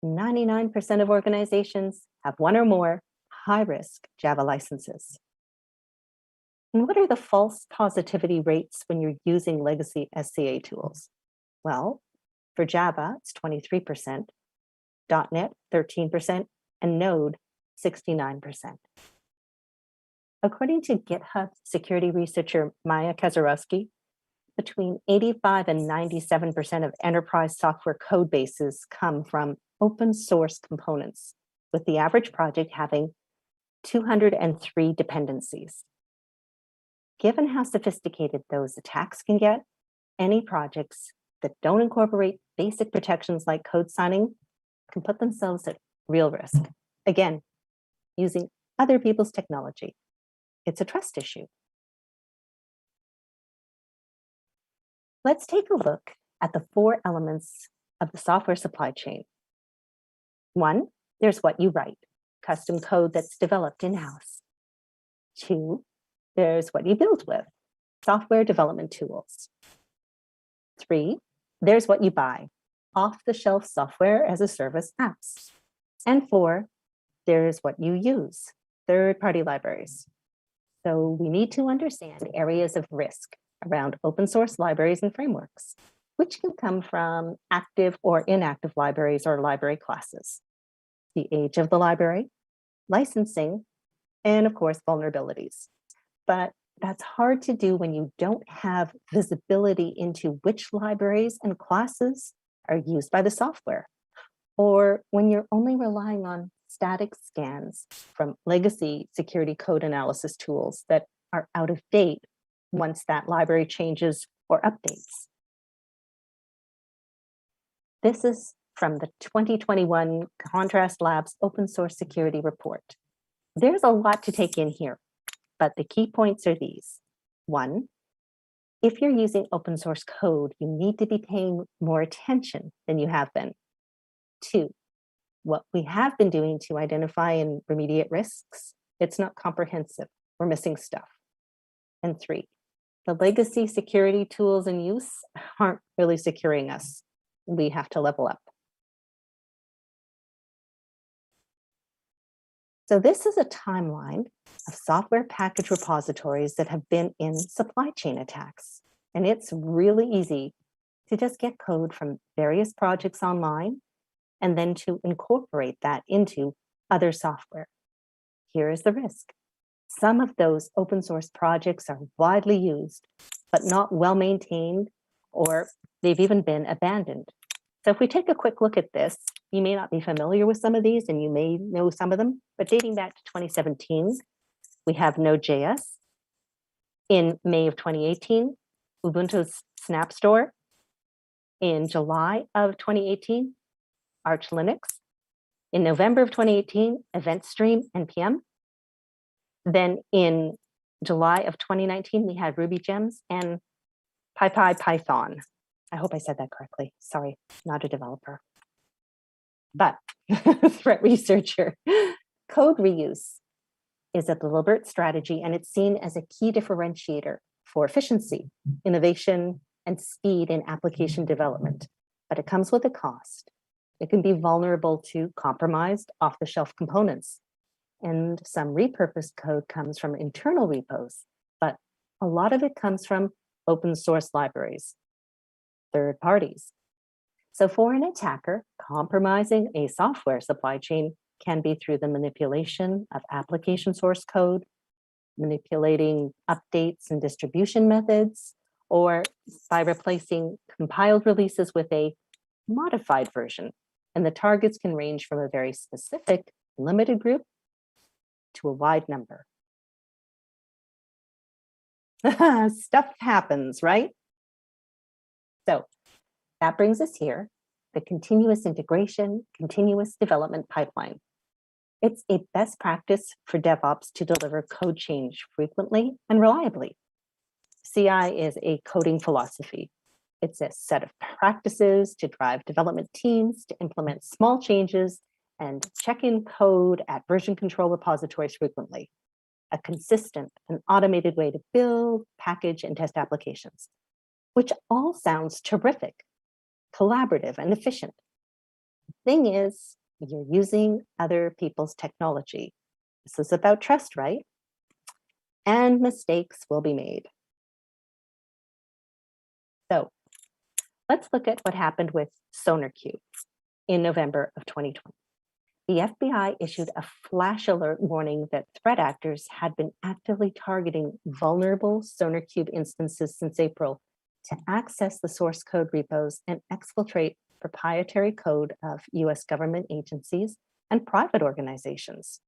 99% of organizations have one or more high-risk Java licenses. And what are the false positivity rates when you're using legacy SCA tools? Well, for Java, it's 23%, .NET, 13%, and Node, 69%. According to GitHub security researcher Maya Kaczorowski, between 85 and 97% of enterprise software code bases come from open source components, with the average project having 203 dependencies. Given how sophisticated those attacks can get, any projects that don't incorporate basic protections like code signing can put themselves at real risk. Again, using other people's technology. It's a trust issue. Let's take a look at the 4 elements of the software supply chain. 1, there's what you write, custom code that's developed in-house. 2, there's what you build with, software development tools. 3, there's what you buy, off-the-shelf software as a service apps. And 4, there's what you use, third-party libraries. So we need to understand areas of risk around open source libraries and frameworks, which can come from active or inactive libraries or library classes, the age of the library, licensing, and of course, vulnerabilities. But that's hard to do when you don't have visibility into which libraries and classes are used by the software, or when you're only relying on static scans from legacy security code analysis tools that are out of date once that library changes or updates. This is from the 2021 Contrast Labs Open Source Security Report. There's a lot to take in here, but the key points are these. 1, if you're using open source code, you need to be paying more attention than you have been. 2, what we have been doing to identify and remediate risks, it's not comprehensive. We're missing stuff. And 3, the legacy security tools in use aren't really securing us. We have to level up. So this is a timeline of software package repositories that have been in supply chain attacks. And it's really easy to just get code from various projects online and then to incorporate that into other software. Here is the risk. Some of those open source projects are widely used, but not well maintained, or they've even been abandoned. So if we take a quick look at this, you may not be familiar with some of these and you may know some of them, but dating back to 2017, we have Node.js. In May of 2018, Ubuntu's Snap Store. In July of 2018, Arch Linux. In November of 2018, EventStream NPM. Then in July of 2019, we had Ruby Gems and Python. I hope I said that correctly. Sorry, not a developer. But threat researcher. Code reuse is a deliberate strategy, and it's seen as a key differentiator for efficiency, innovation, and speed in application development. But it comes with a cost. It can be vulnerable to compromised off-the-shelf components. And some repurposed code comes from internal repos, but a lot of it comes from open source libraries, third parties. So for an attacker, compromising a software supply chain can be through the manipulation of application source code, manipulating updates and distribution methods, or by replacing compiled releases with a modified version. And the targets can range from a very specific limited group to a wide number. Stuff happens, right? So that brings us here, the continuous integration, continuous development pipeline. It's a best practice for DevOps to deliver code change frequently and reliably. CI is a coding philosophy. It's a set of practices to drive development teams to implement small changes and check in code at version control repositories frequently. A consistent and automated way to build, package, and test applications, which all sounds terrific, collaborative, and efficient. The thing is, you're using other people's technology. This is about trust, right? And mistakes will be made. So let's look at what happened with SonarQube in November of 2020. The FBI issued a flash alert warning that threat actors had been actively targeting vulnerable SonarQube instances since April to access the source code repos and exfiltrate proprietary code of US government agencies and private organizations.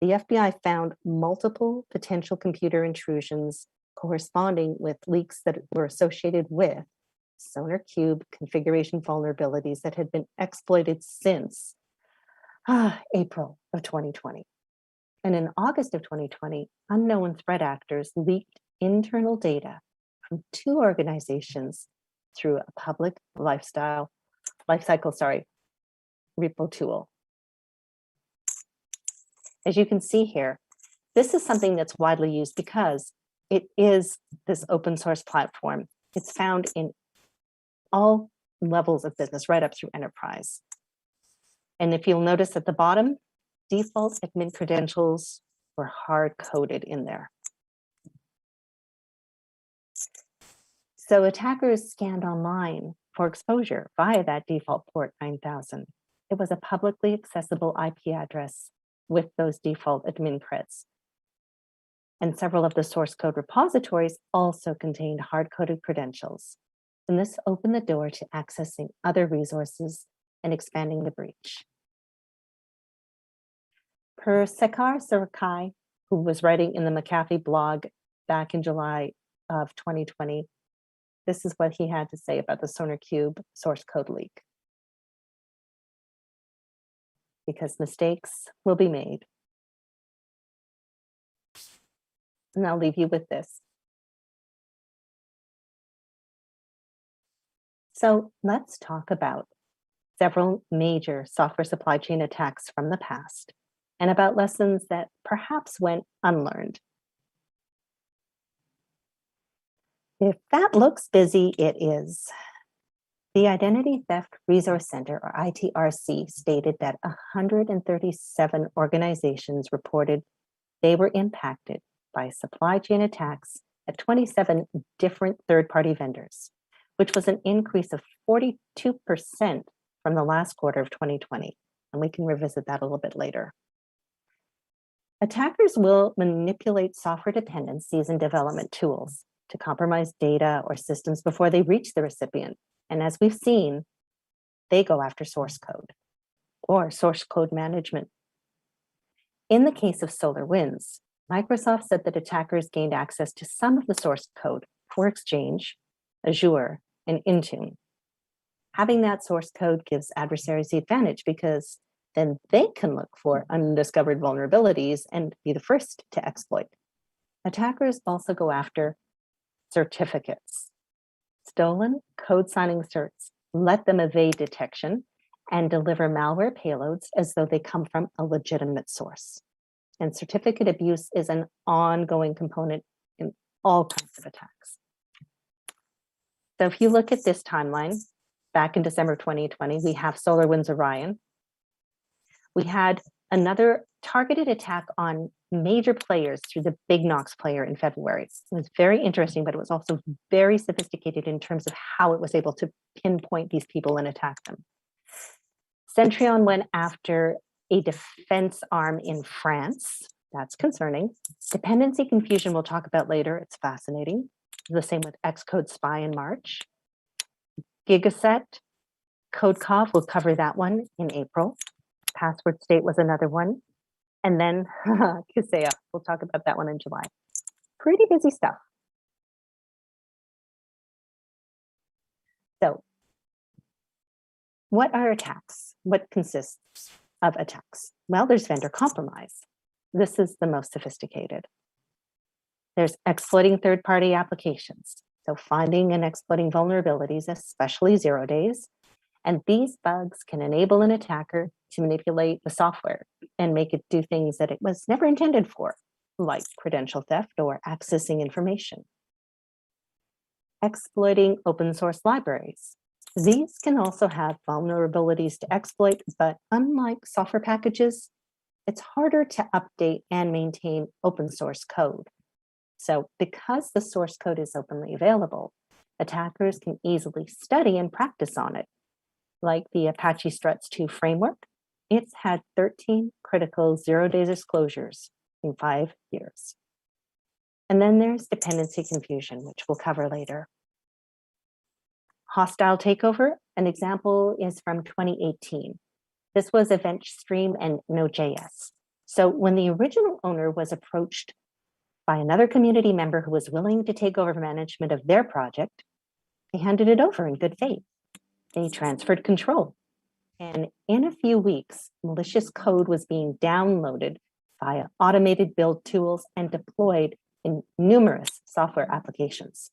The FBI found multiple potential computer intrusions corresponding with leaks that were associated with SonarQube configuration vulnerabilities that had been exploited since April of 2020. And in August of 2020, unknown threat actors leaked internal data from 2 organizations through a public lifecycle repo tool. As you can see here, this is something that's widely used because it is this open source platform. It's found in all levels of business, right up through enterprise. And if you'll notice at the bottom, default admin credentials were hard-coded in there. So attackers scanned online for exposure via that default port 9000. It was a publicly accessible IP address with those default admin creds. And several of the source code repositories also contained hard-coded credentials. And this opened the door to accessing other resources and expanding the breach. Per Sekar Sarakai, who was writing in the McAfee blog back in July of 2020, this is what he had to say about the SonarQube source code leak. Because mistakes will be made. And I'll leave you with this. So let's talk about several major software supply chain attacks from the past and about lessons that perhaps went unlearned. If that looks busy, it is. The Identity Theft Resource Center, or ITRC, stated that 137 organizations reported they were impacted by supply chain attacks at 27 different third-party vendors, which was an increase of 42% from the last quarter of 2020. And we can revisit that a little bit later. Attackers will manipulate software dependencies and development tools to compromise data or systems before they reach the recipient. And as we've seen, they go after source code or source code management. In the case of SolarWinds, Microsoft said that attackers gained access to some of the source code for Exchange, Azure, and Intune. Having that source code gives adversaries the advantage because then they can look for undiscovered vulnerabilities and be the first to exploit. Attackers also go after certificates. Stolen code signing certs let them evade detection and deliver malware payloads as though they come from a legitimate source. And certificate abuse is an ongoing component in all kinds of attacks. So if you look at this timeline, back in December 2020, we have SolarWinds Orion. We had another targeted attack on major players through the Big Knox player in February. It was very interesting, but it was also very sophisticated in terms of how it was able to pinpoint these people and attack them. Centrion went after a defense arm in France. That's concerning. Dependency confusion we'll talk about later. It's fascinating. The same with Xcode Spy in March. Gigaset, CodeCov, we'll cover that one in April. Password State was another one. And then Kaseya, we'll talk about that one in July. Pretty busy stuff. So what are attacks? What consists of attacks? Well, there's vendor compromise. This is the most sophisticated. There's exploiting third-party applications. So finding and exploiting vulnerabilities, especially 0 days. And these bugs can enable an attacker to manipulate the software and make it do things that it was never intended for, like credential theft or accessing information. Exploiting open source libraries. These can also have vulnerabilities to exploit, but unlike software packages, it's harder to update and maintain open source code. So because the source code is openly available, attackers can easily study and practice on it. Like the Apache Struts 2 framework, it's had 13 critical 0-day disclosures in 5 years. And then there's dependency confusion, which we'll cover later. Hostile takeover, an example is from 2018. This was Event Stream and Node.js. So when the original owner was approached by another community member who was willing to take over management of their project, they handed it over in good faith. They transferred control. And in a few weeks, malicious code was being downloaded via automated build tools and deployed in numerous software applications.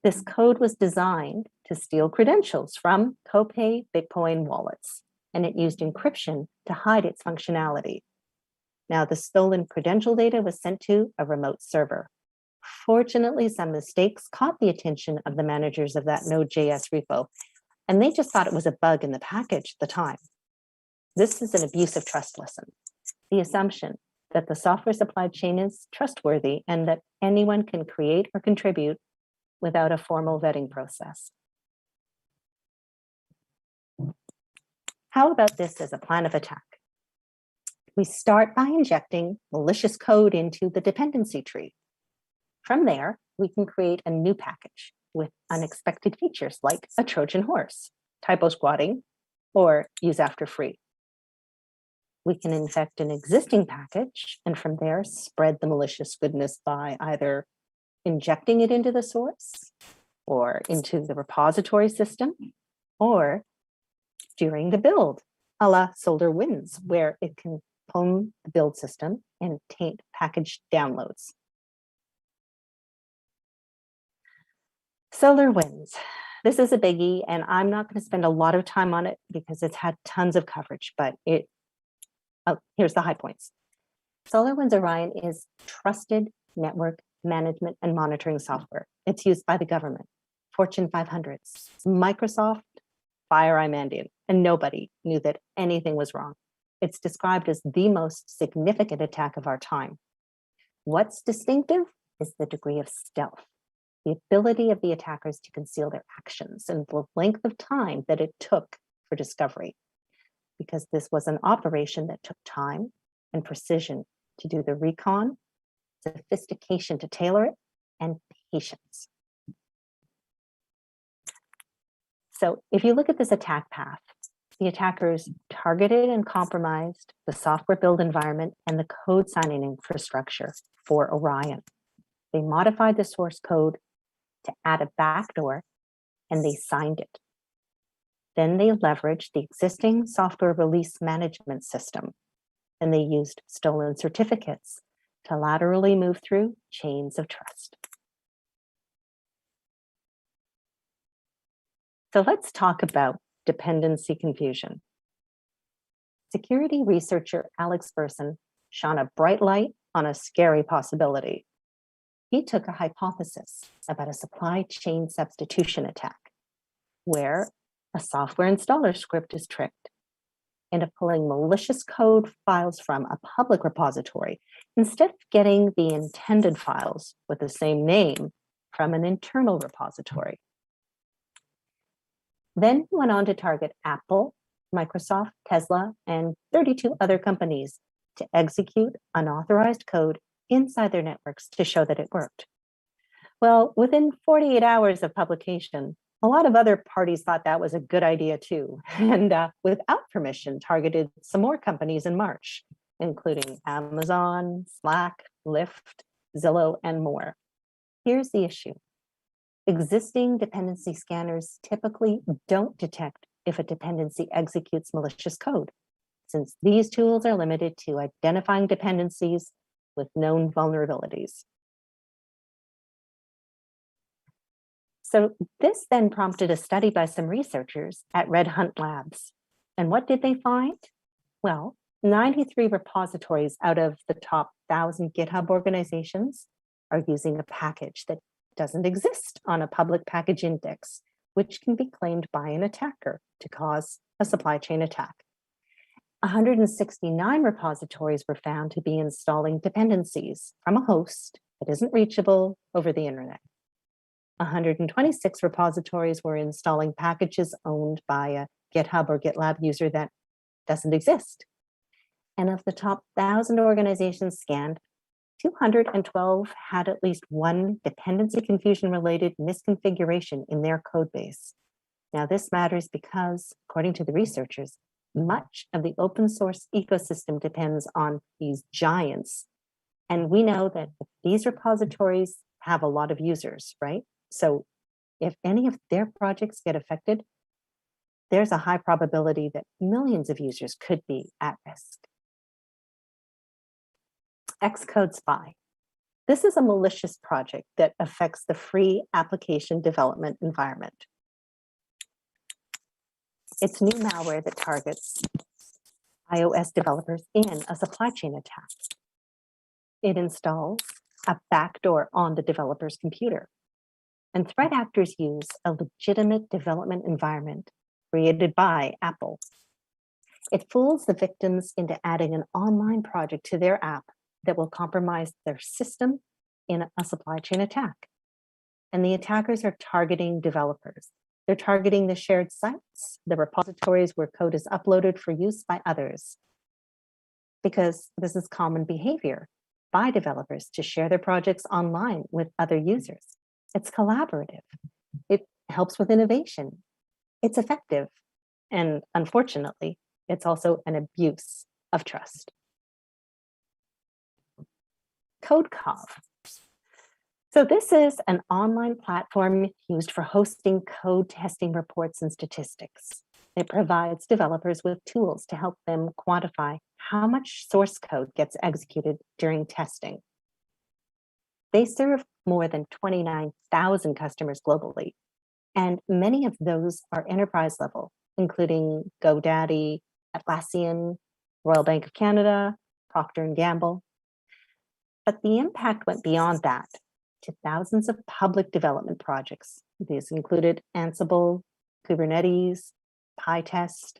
This code was designed to steal credentials from Copay Bitcoin wallets, and it used encryption to hide its functionality. Now, the stolen credential data was sent to a remote server. Fortunately, some mistakes caught the attention of the managers of that Node.js repo, and they just thought it was a bug in the package at the time. This is an abuse of trust lesson. The assumption that the software supply chain is trustworthy and that anyone can create or contribute without a formal vetting process. How about this as a plan of attack? We start by injecting malicious code into the dependency tree. From there, we can create a new package with unexpected features like a Trojan horse, typo squatting, or use after free. We can infect an existing package and from there spread the malicious goodness by either injecting it into the source or into the repository system or during the build, a la SolarWinds, where it can pwn the build system and taint package downloads. SolarWinds. This is a biggie, and I'm not going to spend a lot of time on it because it's had tons of coverage, but here's the high points. SolarWinds Orion is trusted network management and monitoring software. It's used by the government, Fortune 500s, Microsoft, FireEye Mandiant, and nobody knew that anything was wrong. It's described as the most significant attack of our time. What's distinctive is the degree of stealth, the ability of the attackers to conceal their actions and the length of time that it took for discovery, because this was an operation that took time and precision to do the recon, sophistication to tailor it, and patience. So if you look at this attack path, the attackers targeted and compromised the software build environment and the code signing infrastructure for Orion. They modified the source code to add a backdoor, and they signed it. Then they leveraged the existing software release management system, and they used stolen certificates to laterally move through chains of trust. So let's talk about dependency confusion. Security researcher Alex Burson shone a bright light on a scary possibility. He took a hypothesis about a supply chain substitution attack, where a software installer script is tricked into pulling malicious code files from a public repository instead of getting the intended files with the same name from an internal repository. Then he went on to target Apple, Microsoft, Tesla, and 32 other companies to execute unauthorized code inside their networks to show that it worked. Well, within 48 hours of publication, a lot of other parties thought that was a good idea too, and without permission, targeted some more companies in March, including Amazon, Slack, Lyft, Zillow, and more. Here's the issue. Existing dependency scanners typically don't detect if a dependency executes malicious code, since these tools are limited to identifying dependencies with known vulnerabilities. So this then prompted a study by some researchers at Red Hunt Labs. And what did they find? Well, 93 repositories out of the top 1,000 GitHub organizations are using a package that doesn't exist on a public package index, which can be claimed by an attacker to cause a supply chain attack. 169 repositories were found to be installing dependencies from a host that isn't reachable over the internet. 126 repositories were installing packages owned by a GitHub or GitLab user that doesn't exist. And of the top 1,000 organizations scanned, 212 had at least one dependency confusion-related misconfiguration in their code base. Now, this matters because, according to the researchers, much of the open source ecosystem depends on these giants. And we know that these repositories have a lot of users, right? So if any of their projects get affected, there's a high probability that millions of users could be at risk. Xcode Spy. This is a malicious project that affects the free application development environment. It's new malware that targets iOS developers in a supply chain attack. It installs a backdoor on the developer's computer. And threat actors use a legitimate development environment created by Apple. It fools the victims into adding an online project to their app that will compromise their system in a supply chain attack. And the attackers are targeting developers. They're targeting the shared sites, the repositories where code is uploaded for use by others, because this is common behavior by developers to share their projects online with other users. It's collaborative. It helps with innovation. It's effective. And unfortunately, it's also an abuse of trust. CodeCov. So this is an online platform used for hosting code testing reports and statistics. It provides developers with tools to help them quantify how much source code gets executed during testing. They serve more than 29,000 customers globally, and many of those are enterprise level, including GoDaddy, Atlassian, Royal Bank of Canada, Procter & Gamble. But the impact went beyond that to thousands of public development projects. These included Ansible, Kubernetes, PyTest,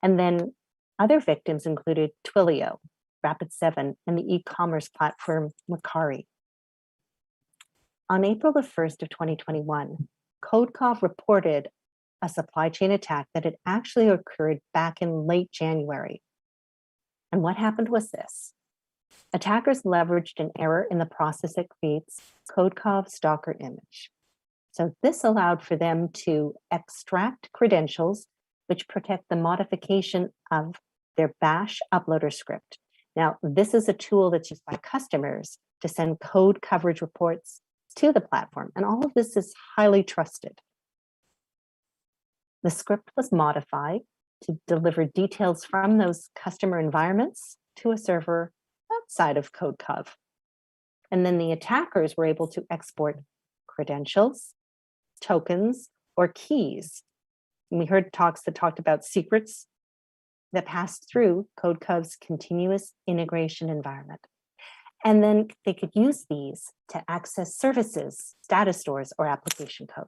and then other victims included Twilio, Rapid7, and the e-commerce platform Macari. On April the 1st of 2021, CodeCov reported a supply chain attack that had actually occurred back in late January. And what happened was this. Attackers leveraged an error in the process that creates CodeCov's Docker image. So this allowed for them to extract credentials which protect the modification of their bash uploader script. Now, this is a tool that's used by customers to send code coverage reports to the platform, and all of this is highly trusted. The script was modified to deliver details from those customer environments to a server outside of CodeCov. And then the attackers were able to export credentials, tokens, or keys. And we heard talks that talked about secrets that passed through CodeCov's continuous integration environment. And then they could use these to access services, data stores, or application code.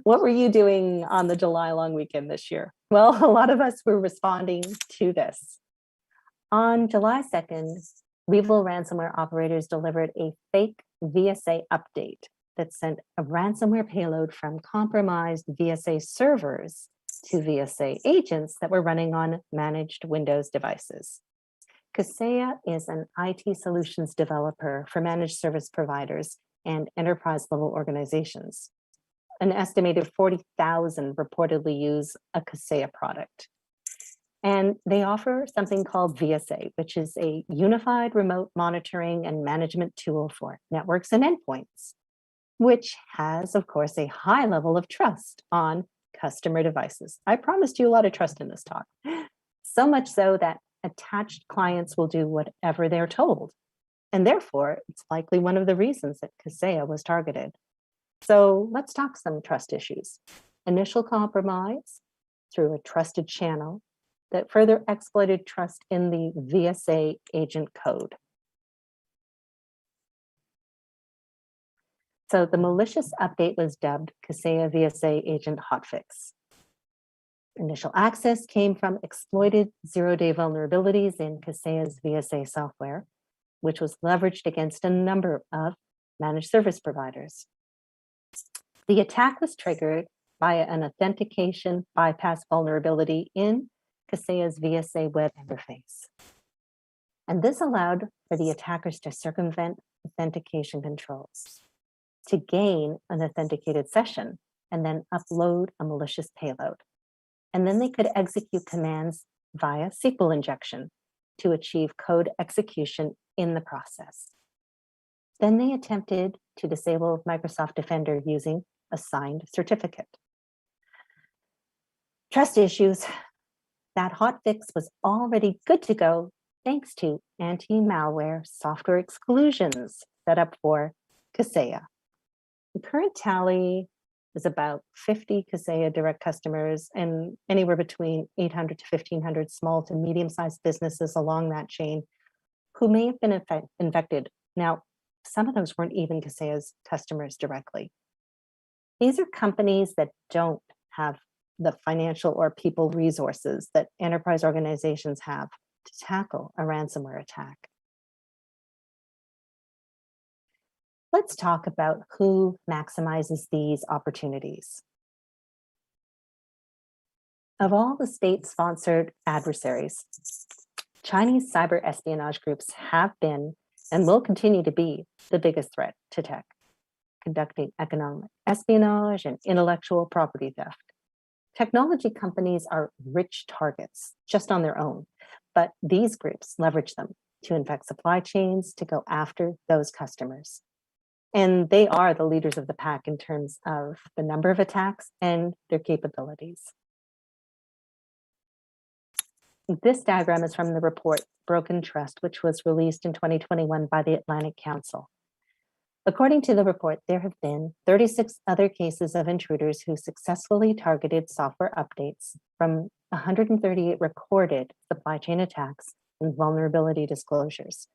What were you doing on the July long weekend this year? Well, a lot of us were responding to this. On July 2nd, Weevil ransomware operators delivered a fake VSA update that sent a ransomware payload from compromised VSA servers to VSA agents that were running on managed Windows devices. Kaseya is an IT solutions developer for managed service providers and enterprise-level organizations. An estimated 40,000 reportedly use a Kaseya product. And they offer something called VSA, which is a unified remote monitoring and management tool for networks and endpoints, which has, of course, a high level of trust on customer devices. I promised you a lot of trust in this talk. So much so that attached clients will do whatever they're told. And therefore, it's likely one of the reasons that Kaseya was targeted. So let's talk some trust issues. Initial compromise through a trusted channel that further exploited trust in the VSA agent code. So the malicious update was dubbed Kaseya VSA Agent Hotfix. Initial access came from exploited zero-day vulnerabilities in Kaseya's VSA software, which was leveraged against a number of managed service providers. The attack was triggered by an authentication bypass vulnerability in Kaseya's VSA web interface. And this allowed for the attackers to circumvent authentication controls, to gain an authenticated session, and then upload a malicious payload. And then they could execute commands via SQL injection to achieve code execution in the process. Then they attempted to disable Microsoft Defender using a signed certificate. Trust issues. That hotfix was already good to go thanks to anti-malware software exclusions set up for Kaseya. The current tally is about 50 Kaseya direct customers and anywhere between 800 to 1,500 small to medium-sized businesses along that chain who may have been infected. Now, some of those weren't even Kaseya's customers directly. These are companies that don't have the financial or people resources that enterprise organizations have to tackle a ransomware attack. Let's talk about who maximizes these opportunities. Of all the state-sponsored adversaries, Chinese cyber espionage groups have been and will continue to be the biggest threat to tech, conducting economic espionage and intellectual property theft. Technology companies are rich targets just on their own, but these groups leverage them to infect supply chains to go after those customers. And they are the leaders of the pack in terms of the number of attacks and their capabilities. This diagram is from the report Broken Trust, which was released in 2021 by the Atlantic Council. According to the report, there have been 36 other cases of intruders who successfully targeted software updates from 138 recorded supply chain attacks and vulnerability disclosures.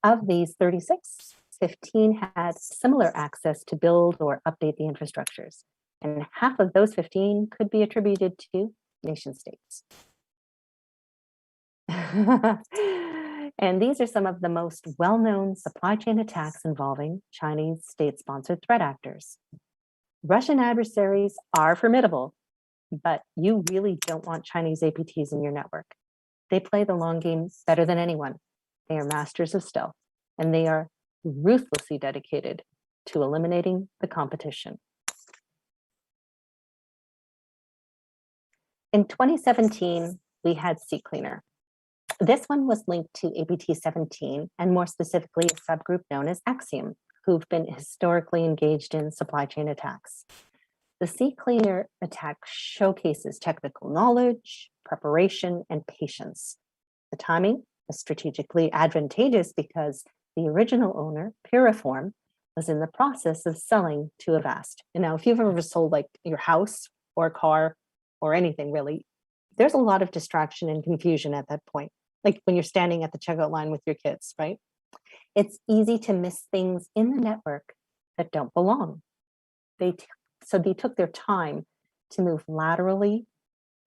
Of these 36, 15 had similar access to build or update the infrastructures, and half of those 15 could be attributed to nation states. And these are some of the most well-known supply chain attacks involving Chinese state-sponsored threat actors. Russian adversaries are formidable, but you really don't want Chinese APTs in your network. They play the long game better than anyone. They are masters of stealth, and they are ruthlessly dedicated to eliminating the competition. In 2017, we had CCleaner. This one was linked to APT17, and more specifically, a subgroup known as Axiom, who've been historically engaged in supply chain attacks. The CCleaner attack showcases technical knowledge, preparation, and patience. The timing is strategically advantageous because the original owner, Piriform, was in the process of selling to Avast. And now, if you've ever sold like your house or a car or anything really, there's a lot of distraction and confusion at that point. Like when you're standing at the checkout line with your kids, right? It's easy to miss things in the network that don't belong. So they took their time to move laterally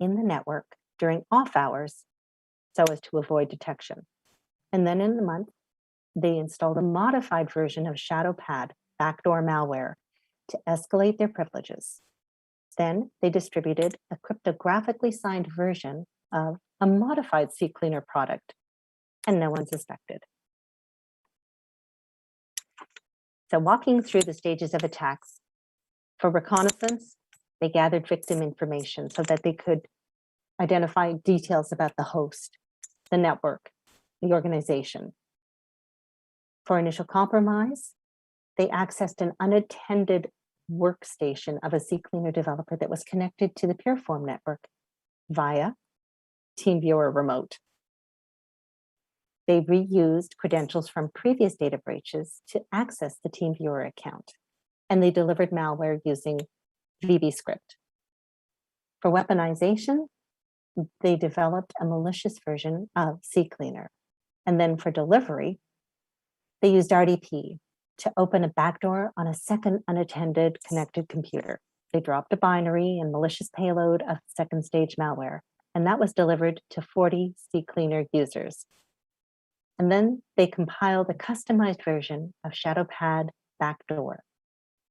in the network during off hours so as to avoid detection. And then in the month, they installed a modified version of ShadowPad backdoor malware to escalate their privileges. Then they distributed a cryptographically signed version of a modified CCleaner product, and no one suspected. So walking through the stages of attacks, for reconnaissance, they gathered victim information so that they could identify details about the host, the network, the organization. For initial compromise, they accessed an unattended workstation of a CCleaner developer that was connected to the Piriform network via TeamViewer remote. They reused credentials from previous data breaches to access the TeamViewer account, and they delivered malware using VBScript. For weaponization, they developed a malicious version of CCleaner. And then for delivery, they used RDP to open a backdoor on a second unattended connected computer. They dropped a binary and malicious payload of second stage malware, and that was delivered to 40 CCleaner users. And then they compiled a customized version of ShadowPad backdoor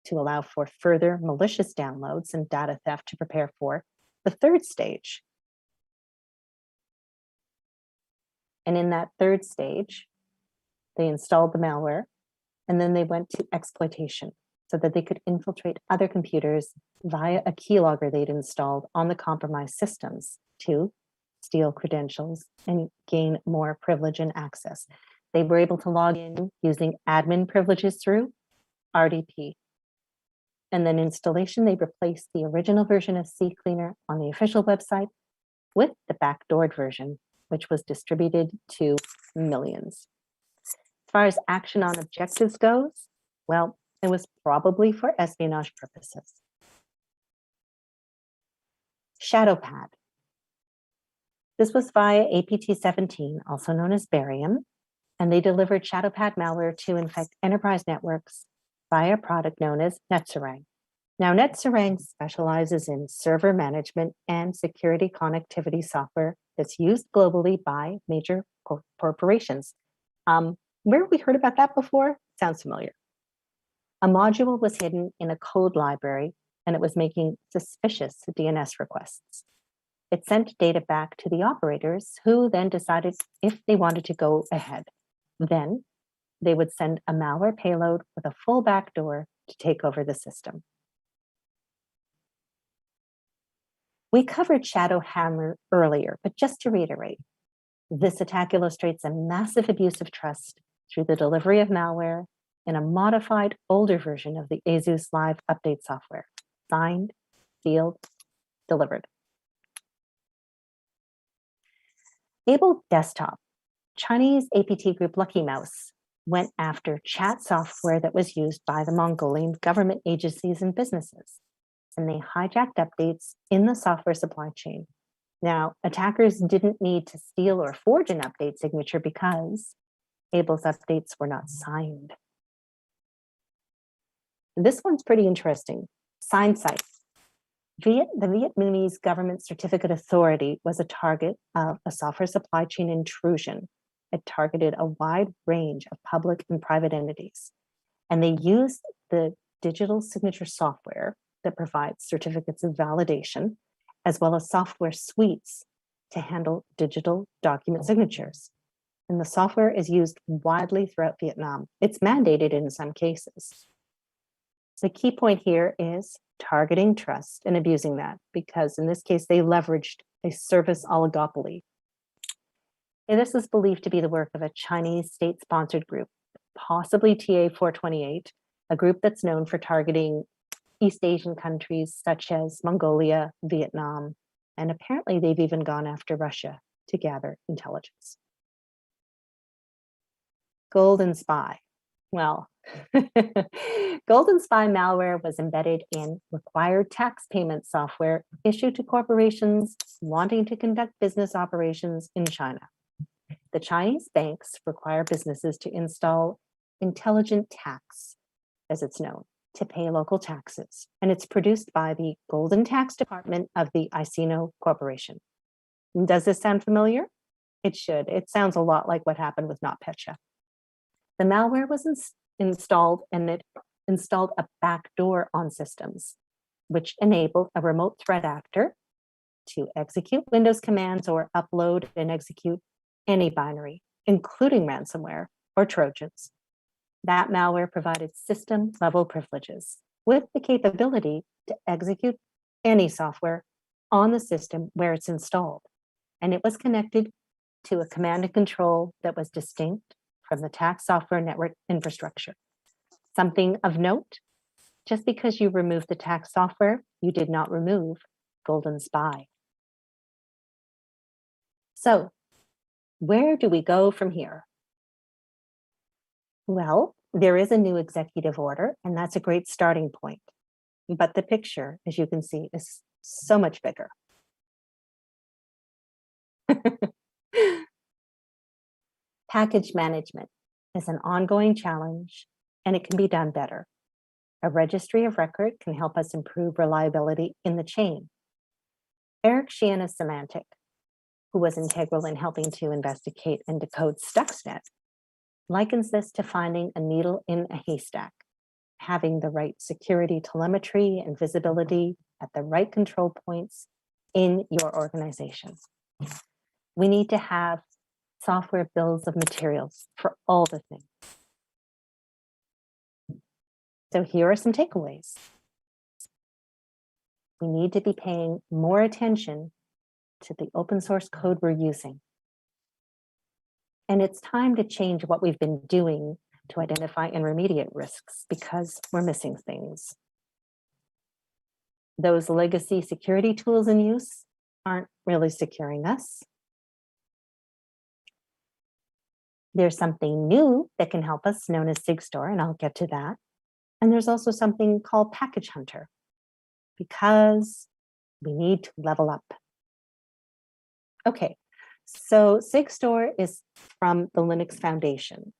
to allow for further malicious downloads and data theft to prepare for the third stage. And in that third stage, they installed the malware, and then they went to exploitation so that they could infiltrate other computers via a keylogger they'd installed on the compromised systems to steal credentials and gain more privilege and access. They were able to log in using admin privileges through RDP. And then installation, they replaced the original version of CCleaner on the official website with the backdoored version, which was distributed to millions. As far as action on objectives goes, well, it was probably for espionage purposes. ShadowPad. This was via APT17, also known as Barium, and they delivered ShadowPad malware to infect enterprise networks via a product known as NetSerang. Now, NetSerang specializes in server management and security connectivity software that's used globally by major corporations. Where have we heard about that before? Sounds familiar. A module was hidden in a code library, and it was making suspicious DNS requests. It sent data back to the operators, who then decided if they wanted to go ahead. Then they would send a malware payload with a full backdoor to take over the system. We covered ShadowHammer earlier, but just to reiterate, this attack illustrates a massive abuse of trust through the delivery of malware in a modified, older version of the ASUS Live update software. Signed, sealed, delivered. Able Desktop. Chinese APT group Lucky Mouse went after chat software that was used by the Mongolian government agencies and businesses, and they hijacked updates in the software supply chain. Now, attackers didn't need to steal or forge an update signature because Able's updates were not signed. This one's pretty interesting. Signed site. The Vietnamese government certificate authority was a target of a software supply chain intrusion. It targeted a wide range of public and private entities. And they used the digital signature software that provides certificates of validation, as well as software suites to handle digital document signatures. And the software is used widely throughout Vietnam. It's mandated in some cases. The key point here is targeting trust and abusing that, because in this case, they leveraged a service oligopoly. And this is believed to be the work of a Chinese state-sponsored group, possibly TA428, a group that's known for targeting East Asian countries such as Mongolia, Vietnam, and apparently they've even gone after Russia to gather intelligence. Golden Spy. Well, Golden Spy malware was embedded in required tax payment software issued to corporations wanting to conduct business operations in China. The Chinese banks require businesses to install Intelligent Tax, as it's known, to pay local taxes. And it's produced by the Golden Tax Department of the Iceno Corporation. Does this sound familiar? It should. It sounds a lot like what happened with NotPetya. The malware was installed, and it installed a backdoor on systems, which enabled a remote threat actor to execute Windows commands or upload and execute any binary, including ransomware or Trojans. That malware provided system-level privileges with the capability to execute any software on the system where it's installed. And it was connected to a command and control that was distinct from the tax software network infrastructure. Something of note, just because you removed the tax software, you did not remove Golden Spy. So, where do we go from here? Well, there is a new executive order, and that's a great starting point. But the picture, as you can see, is so much bigger. Package management is an ongoing challenge, and it can be done better. A registry of record can help us improve reliability in the chain. Eric Sheehan of Symantec, who was integral in helping to investigate and decode Stuxnet, likens this to finding a needle in a haystack, having the right security telemetry and visibility at the right control points in your organization. We need to have software bills of materials for all the things. So here are some takeaways. We need to be paying more attention to the open source code we're using. And it's time to change what we've been doing to identify and remediate risks because we're missing things. Those legacy security tools in use aren't really securing us. There's something new that can help us known as SigStore, and I'll get to that. And there's also something called Package Hunter because we need to level up. Okay, so SigStore is from the Linux Foundation,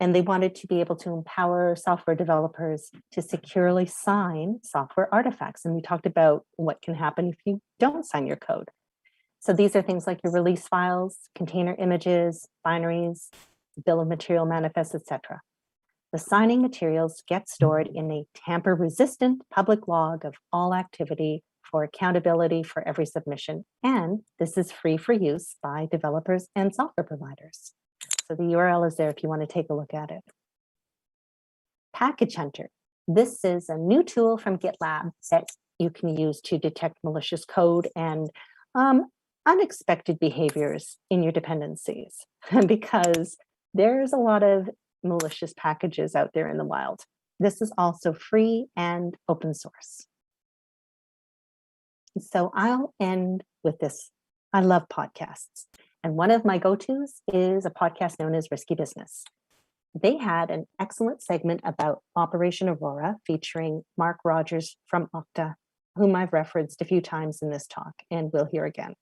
and they wanted to be able to empower software developers to securely sign software artifacts. And we talked about what can happen if you don't sign your code. So these are things like your release files, container images, binaries, bill of material manifests, etc. The signing materials get stored in a tamper-resistant public log of all activity for accountability for every submission. And this is free for use by developers and software providers. So the URL is there if you want to take a look at it. Package Hunter. This is a new tool from GitLab that you can use to detect malicious code and unexpected behaviors in your dependencies because there's a lot of malicious packages out there in the wild. This is also free and open source. So I'll end with this. I love podcasts. And one of my go-tos is a podcast known as Risky Business. They had an excellent segment about Operation Aurora featuring Mark Rogers from Okta, whom I've referenced a few times in this talk and will hear again.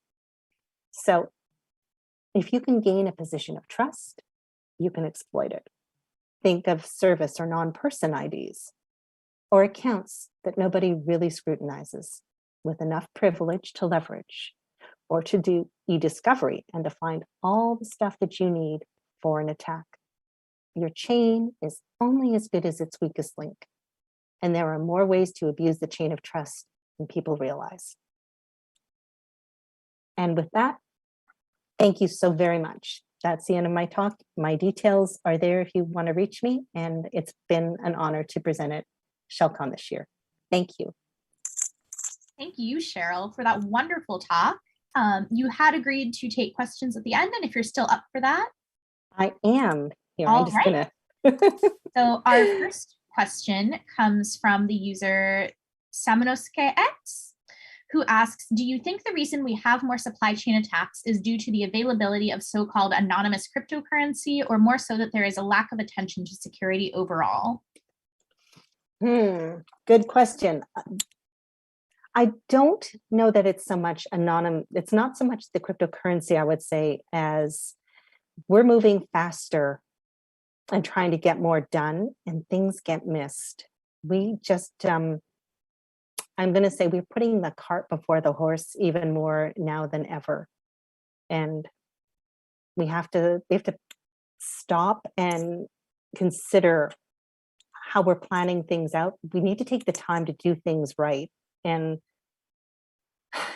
So if you can gain a position of trust, you can exploit it. Think of service or non-person IDs or accounts that nobody really scrutinizes with enough privilege to leverage or to do e-discovery and to find all the stuff that you need for an attack. Your chain is only as good as its weakest link. And there are more ways to abuse the chain of trust than people realize. And with that, thank you so very much. That's the end of my talk. My details are there if you want to reach me, and it's been an honor to present at ShellCon this year. Thank you. Thank you, Cheryl, for that wonderful talk. You had agreed to take questions at the end, and if you're still up for that. I am. Here, All I'm just right. gonna. So our first question comes from the user Samanosuke-X, who asks, do you think the reason we have more supply chain attacks is due to the availability of so-called anonymous cryptocurrency, or more so that there is a lack of attention to security overall? Good question. I don't know that it's so much anonymous. It's not so much the cryptocurrency, I would say, as we're moving faster and trying to get more done and things get missed. We just, I'm going to say we're putting the cart before the horse even more now than ever. And we have to stop and consider how we're planning things out. We need to take the time to do things right. And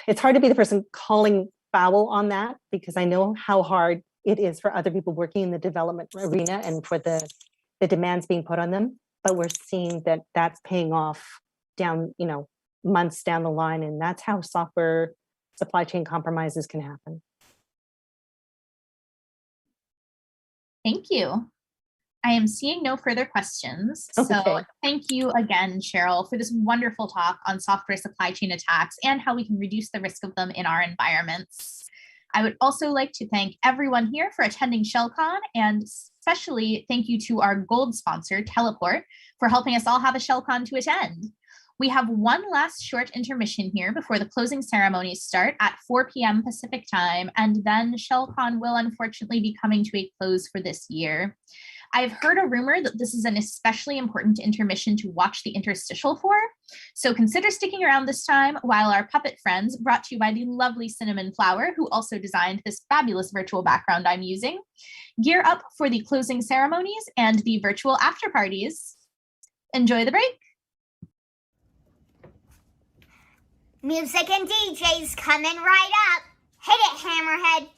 it's hard to be the person calling foul on that because I know how hard it is for other people working in the development arena and for the demands being put on them. But we're seeing that that's paying off down, months down the line. And that's how software supply chain compromises can happen. Thank you. I am seeing no further questions. So Okay. thank you again, Cheryl, for this wonderful talk on software supply chain attacks and how we can reduce the risk of them in our environments. I would also like to thank everyone here for attending ShellCon, and especially thank you to our gold sponsor, Teleport, for helping us all have a ShellCon to attend. We have one last short intermission here before the closing ceremonies start at 4 p.m. Pacific time, and then ShellCon will unfortunately be coming to a close for this year. I've heard a rumor that this is an especially important intermission to watch the interstitial for, so consider sticking around this time while our puppet friends, brought to you by the lovely Cinnamon Flower, who also designed this fabulous virtual background I'm using, gear up for the closing ceremonies and the virtual after parties. Enjoy the break. Music and DJs coming right up. Hit it, Hammerhead.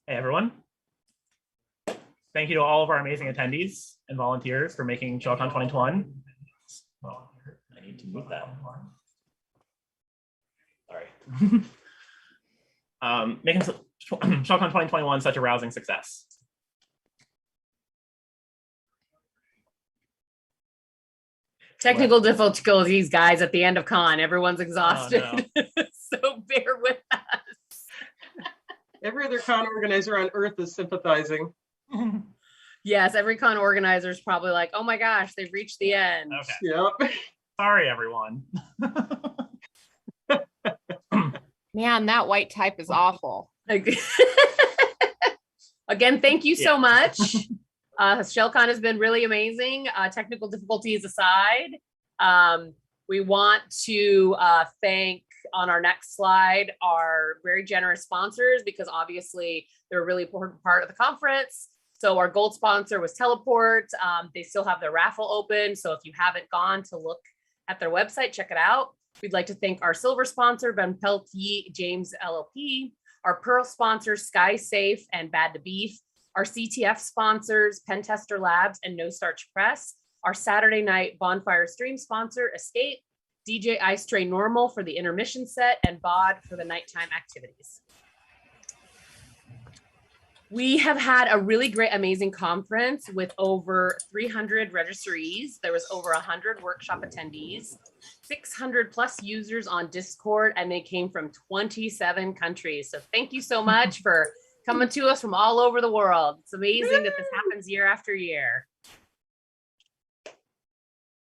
Hey everyone. Thank you to all of our amazing attendees and volunteers for making ShellCon 2021. Well, I need to move that. Sorry. Making ShellCon 2021 such a rousing success. Technical difficulties, guys, at the end of con. Everyone's exhausted. Oh, no. So bear with us. Every other con organizer on Earth is sympathizing. Yes, every con organizer is probably like, oh my gosh, they've reached the end. Okay. Yep. Sorry, everyone. Man, that white type is awful. Again, thank you so much. ShellCon has been really amazing. Technical difficulties aside, we want to thank, on our next slide, our very generous sponsors, because obviously they're a really important part of the conference. So our gold sponsor was Teleport. They still have their raffle open. So if you haven't gone to look at their website, check it out. We'd like to thank our silver sponsor, Ben Peltier, James LLP, our pearl sponsors, SkySafe and Bad to Beef, our CTF sponsors, Pentester Labs and No Starch Press, our Saturday night bonfire stream sponsor, Escape, DJ Ice Tray Normal for the intermission set, and BOD for the nighttime activities. We have had a really great, amazing conference with over 300 registries. There was over 100 workshop attendees, 600 plus users on Discord, and they came from 27 countries. So thank you so much for coming to us from all over the world. It's amazing that this happens year after year.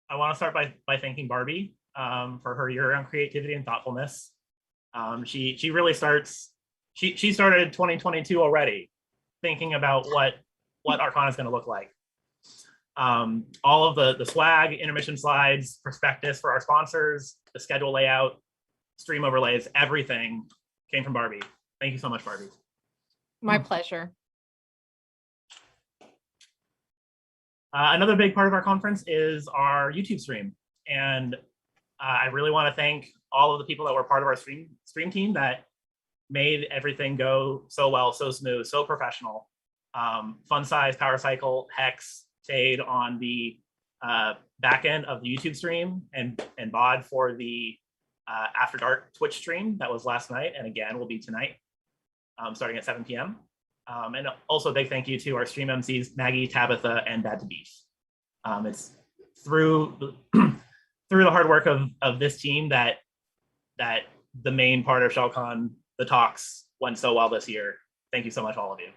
I want to start by thanking Barbie for her year-round creativity and thoughtfulness. She really starts, she started 2022 already, thinking about what our con is going to look like. All of the swag, intermission slides, prospectus for our sponsors, the schedule layout, stream overlays, everything came from Barbie. Thank you so much, Barbie. My pleasure. Another big part of our conference is our YouTube stream. And I really want to thank all of the people that were part of our stream team that made everything go so well, so smooth, so professional. Fun Size, Power Cycle, Hex, Fade on the back end of the YouTube stream, and Bod for the After Dark Twitch stream that was last night, and again will be tonight, starting at 7 p.m. And also a big thank you to our stream MCs, Maggie, Tabitha, and Bad to Beef. It's through the hard work of this team that the main part of ShellCon, the talks, went so well this year. Thank you so much, all of you.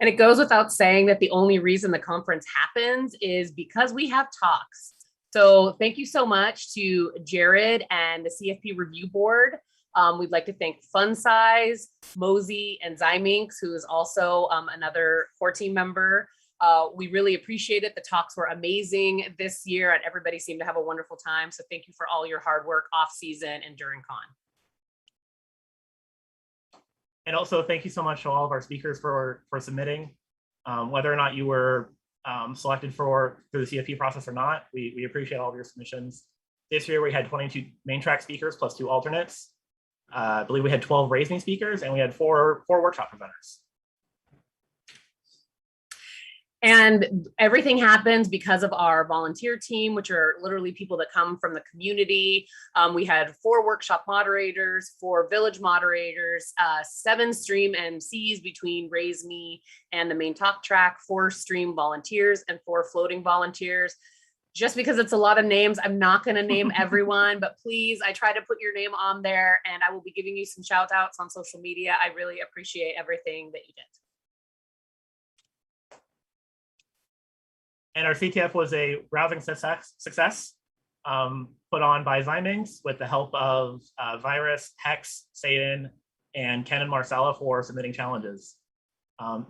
And it goes without saying that the only reason the conference happens is because we have talks. So thank you so much to Jared and the CFP Review Board. We'd like to thank Fun Size, Mosey, and Zyminx, who is also another core team member. We really appreciate it. The talks were amazing this year, and everybody seemed to have a wonderful time. So thank you for all your hard work off season and during con. And also thank you so much to all of our speakers for submitting. Whether or not you were selected through the CFP process or not, we appreciate all of your submissions. This year we had 22 main track speakers plus 2 alternates. I believe we had 12 Raise Me speakers, and we had four workshop presenters. And everything happens because of our volunteer team, which are literally people that come from the community. We had 4 workshop moderators, 4 village moderators, 7 stream MCs between Raise Me and the main talk track, 4 stream volunteers, and 4 floating volunteers. Just because it's a lot of names, I'm not going to name everyone, but please, I try to put your name on there, and I will be giving you some shout outs on social media. I really appreciate everything that you did. And our CTF was a rousing success put on by Zyminx with the help of Virus, Hex, Satan, and Ken and Marcella for submitting challenges.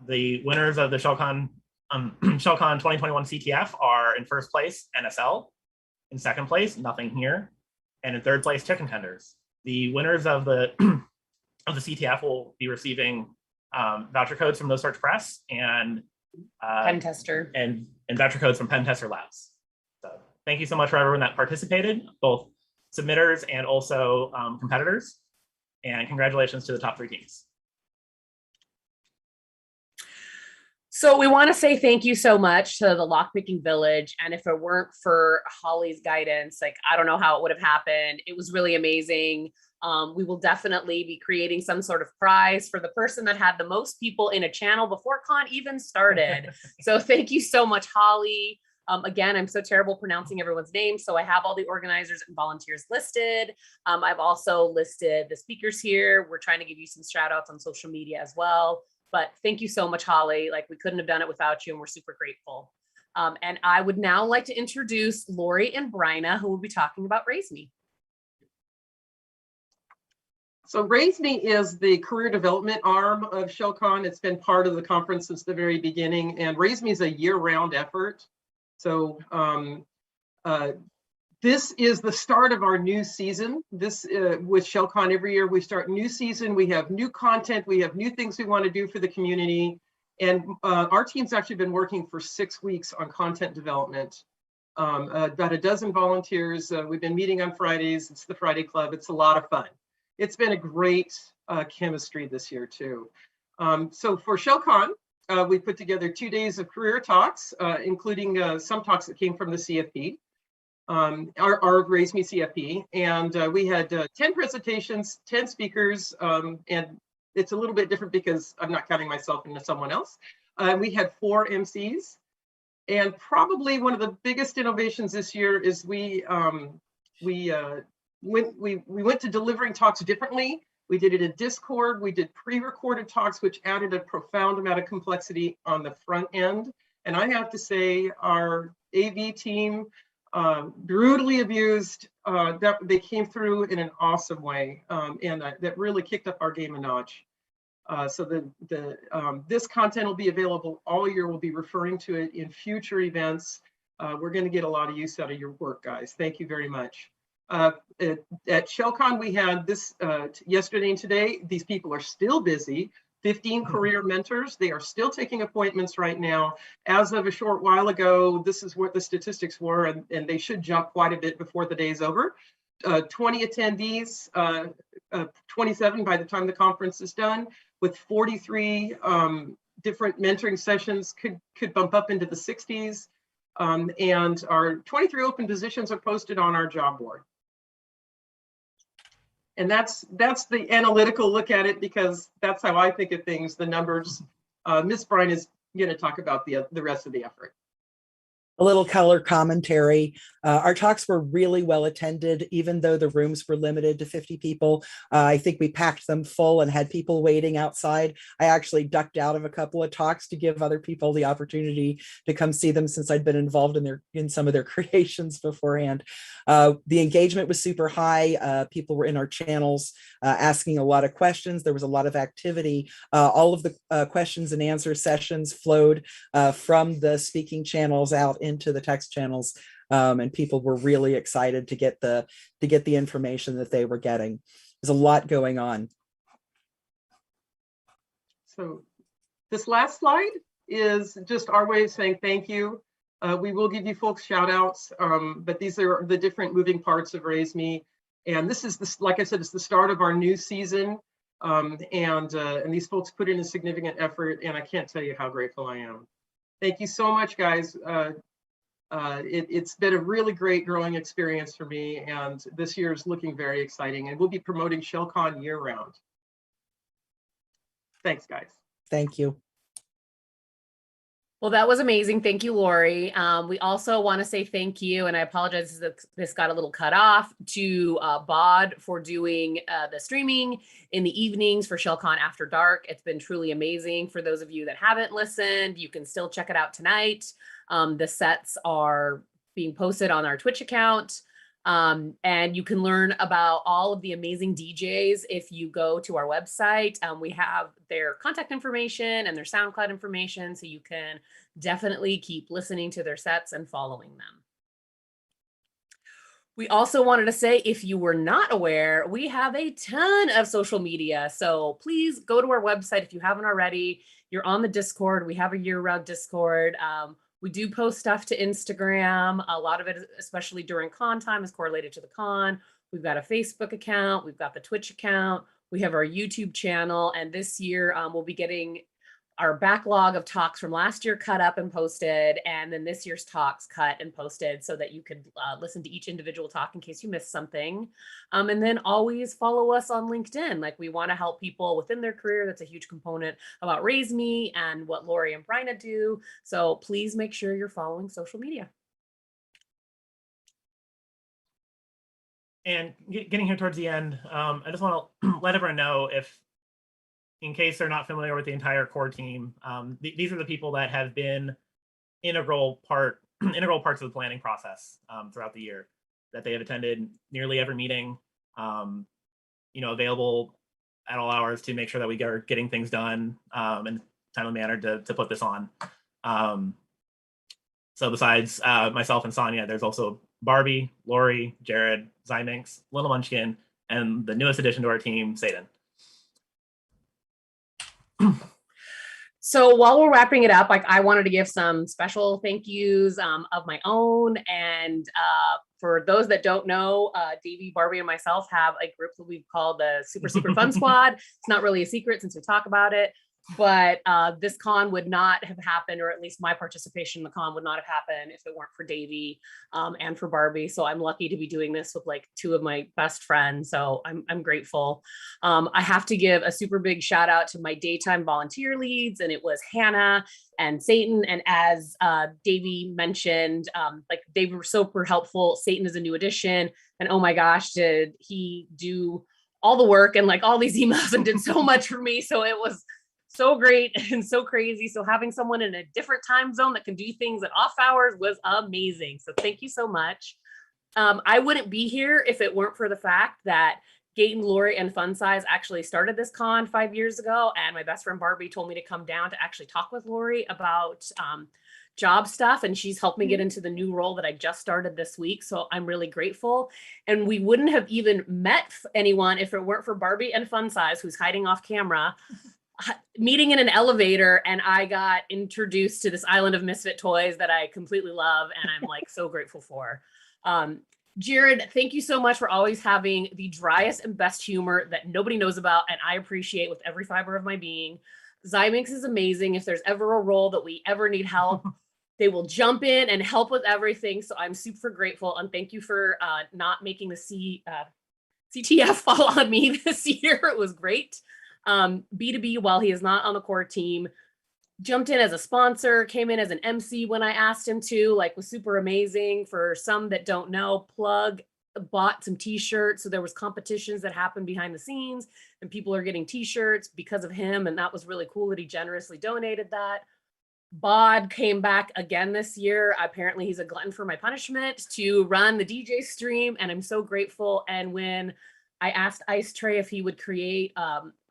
The winners of the ShellCon 2021 CTF are in first place, NSL. In second place, Nothing Here. And in third place, Chicken Tenders. The winners of the CTF will be receiving voucher codes from No Search Press and Pen Tester and voucher codes from Pen Tester Labs. So thank you so much for everyone that participated, both submitters and also competitors. And congratulations to the top 3 teams. So we want to say thank you so much to the Lockpicking Village. And if it weren't for Holly's guidance, like, I don't know how it would have happened. It was really amazing. We will definitely be creating some sort of prize for the person that had the most people in a channel before con even started. So thank you so much, Holly. Again, I'm so terrible pronouncing everyone's name. So I have all the organizers and volunteers listed. I've also listed the speakers here. We're trying to give you some shout outs on social media as well. But thank you so much, Holly. Like, we couldn't have done it without you, and we're super grateful. And I would now like to introduce Lori and Bryna, who will be talking about Raise Me. So Raise Me is the career development arm of ShellCon. It's been part of the conference since the very beginning, and Raise Me is a year-round effort. So this is the start of our new season. This with ShellCon, every year we start new season. We have new content. We have new things we want to do for the community. And our team's actually been working for 6 weeks on content development. About a dozen volunteers. We've been meeting on Fridays. It's the Friday Club. It's a lot of fun. It's been a great chemistry this year too. So for ShellCon, we put together 2 days of career talks, including some talks that came from the CFP. Our Raise Me CFP, and we had 10 presentations, 10 speakers, and it's a little bit different because I'm not counting myself into someone else. We had 4 MCs, and probably one of the biggest innovations this year is we went to delivering talks differently. We did it in Discord. We did pre-recorded talks, which added a profound amount of complexity on the front end. And I have to say, our AV team, brutally abused, that they came through in an awesome way, and that really kicked up our game a notch. So this content will be available all year. We'll be referring to it in future events. We're going to get a lot of use out of your work, guys. Thank you very much. At ShellCon, we had this yesterday and today. These people are still busy. 15 career mentors. They are still taking appointments right now. As of a short while ago, this is what the statistics were, and they should jump quite a bit before the day is over. 20 attendees, 27 by the time the conference is done, with 43 different mentoring sessions, could bump up into the 60s. And our 23 open positions are posted on our job board. And that's the analytical look at it, because that's how I think of things, the numbers. Ms. Bryan is going to talk about the rest of the effort. A little color commentary. Our talks were really well attended, even though the rooms were limited to 50 people. I think we packed them full and had people waiting outside. I actually ducked out of a couple of talks to give other people the opportunity to come see them, since I'd been involved in some of their creations beforehand. The engagement was super high. People were in our channels asking a lot of questions. There was a lot of activity. All of the questions and answer sessions flowed from the speaking channels out into the text channels, and people were really excited to get the information that they were getting. There's a lot going on. So this last slide is just our way of saying thank you. We will give you folks shout outs, but these are the different moving parts of Raise Me. And this is, like I said, it's the start of our new season. And these folks put in a significant effort, and I can't tell you how grateful I am. Thank you so much, guys. It's been a really great growing experience for me, and this year is looking very exciting, and we'll be promoting ShellCon year round. Thanks, guys. Thank you. Well, that was amazing. Thank you, Lori. We also want to say thank you, and I apologize that this got a little cut off, to Bod for doing the streaming in the evenings for ShellCon After Dark. It's been truly amazing. For those of you that haven't listened, you can still check it out tonight. The sets are being posted on our Twitch account. And you can learn about all of the amazing DJs if you go to our website. We have their contact information and their SoundCloud information, so you can definitely keep listening to their sets and following them. We also wanted to say, if you were not aware, we have a ton of social media. So please go to our website if you haven't already. You're on the Discord. We have a year-round Discord. We do post stuff to Instagram. A lot of it, especially during con time, is correlated to the con. We've got a Facebook account. We've got the Twitch account. We have our YouTube channel. And this year, we'll be getting our backlog of talks from last year cut up and posted, and then this year's talks cut and posted, so that you could listen to each individual talk in case you missed something. And then always follow us on LinkedIn. Like, we want to help people within their career. That's a huge component about Raise Me and what Lori and Bryna do. So please make sure you're following social media. And getting here towards the end, I just want to let everyone know, if in case they're not familiar with the entire core team, these are the people that have been integral parts of the planning process throughout the year, that they have attended nearly every meeting, available at all hours to make sure that we are getting things done in a timely manner to put this on. So besides myself and Sonia, there's also Barbie, Lori, Jared, Zyminx, Little Munchkin, and the newest addition to our team, Satan. So while we're wrapping it up, I wanted to give some special thank yous of my own. And for those that don't know, Davey, Barbie, and myself have a group that we've called the Super Secret Fun Squad. It's not really a secret since we talk about it, but this con would not have happened, or at least my participation in the con would not have happened, if it weren't for Davey and for Barbie. So I'm lucky to be doing this with like two of my best friends. So I'm grateful. I have to give a super big shout out to my daytime volunteer leads, and it was Hannah and Satan. And as Davey mentioned, like, they were super helpful. Satan is a new addition, and oh my gosh, did he do all the work and like all these emails and did so much for me. So it was so great and so crazy. So having someone in a different time zone that can do things at off hours was amazing. So thank you so much. I wouldn't be here if it weren't for the fact that Gaten, Lori, and Fun Size actually started this con 5 years ago. And my best friend Barbie told me to come down to actually talk with Lori about job stuff. And she's helped me get into the new role that I just started this week. So I'm really grateful. And we wouldn't have even met anyone if it weren't for Barbie and Fun Size, who's hiding off camera, meeting in an elevator, and I got introduced to this island of misfit toys that I completely love, and I'm like so grateful for. Jared, thank you so much for always having the driest and best humor that nobody knows about, and I appreciate with every fiber of my being. Zyminx is amazing. If there's ever a role that we ever need help, they will jump in and help with everything. So I'm super grateful, and thank you for not making the CTF fall on me this year. It was great. B2B, while he is not on the core team, jumped in as a sponsor, came in as an MC when I asked him to, like, was super amazing. For some that don't know, Plug bought some t-shirts. So there was competitions that happened behind the scenes and people are getting t-shirts because of him. And that was really cool that he generously donated that. Bod came back again this year. Apparently he's a glutton for my punishment to run the DJ stream. And I'm so grateful. And when I asked Ice Tray if he would create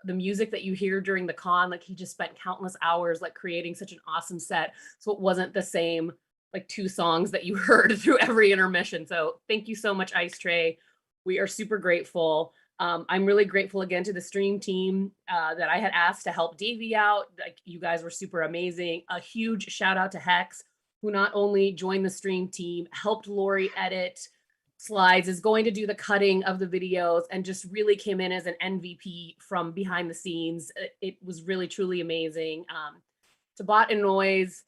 the music that you hear during the con, like, he just spent countless hours like creating such an awesome set. So it wasn't the same like 2 songs that you heard through every intermission. So thank you so much, Ice Tray. We are super grateful. I'm really grateful again to the stream team that I had asked to help Davey out. Like, you guys were super amazing. A huge shout out to Hex, who not only joined the stream team, helped Lori edit slides, is going to do the cutting of the videos, and just really came in as an MVP from behind the scenes. It was really, truly amazing. To Bot and Noise,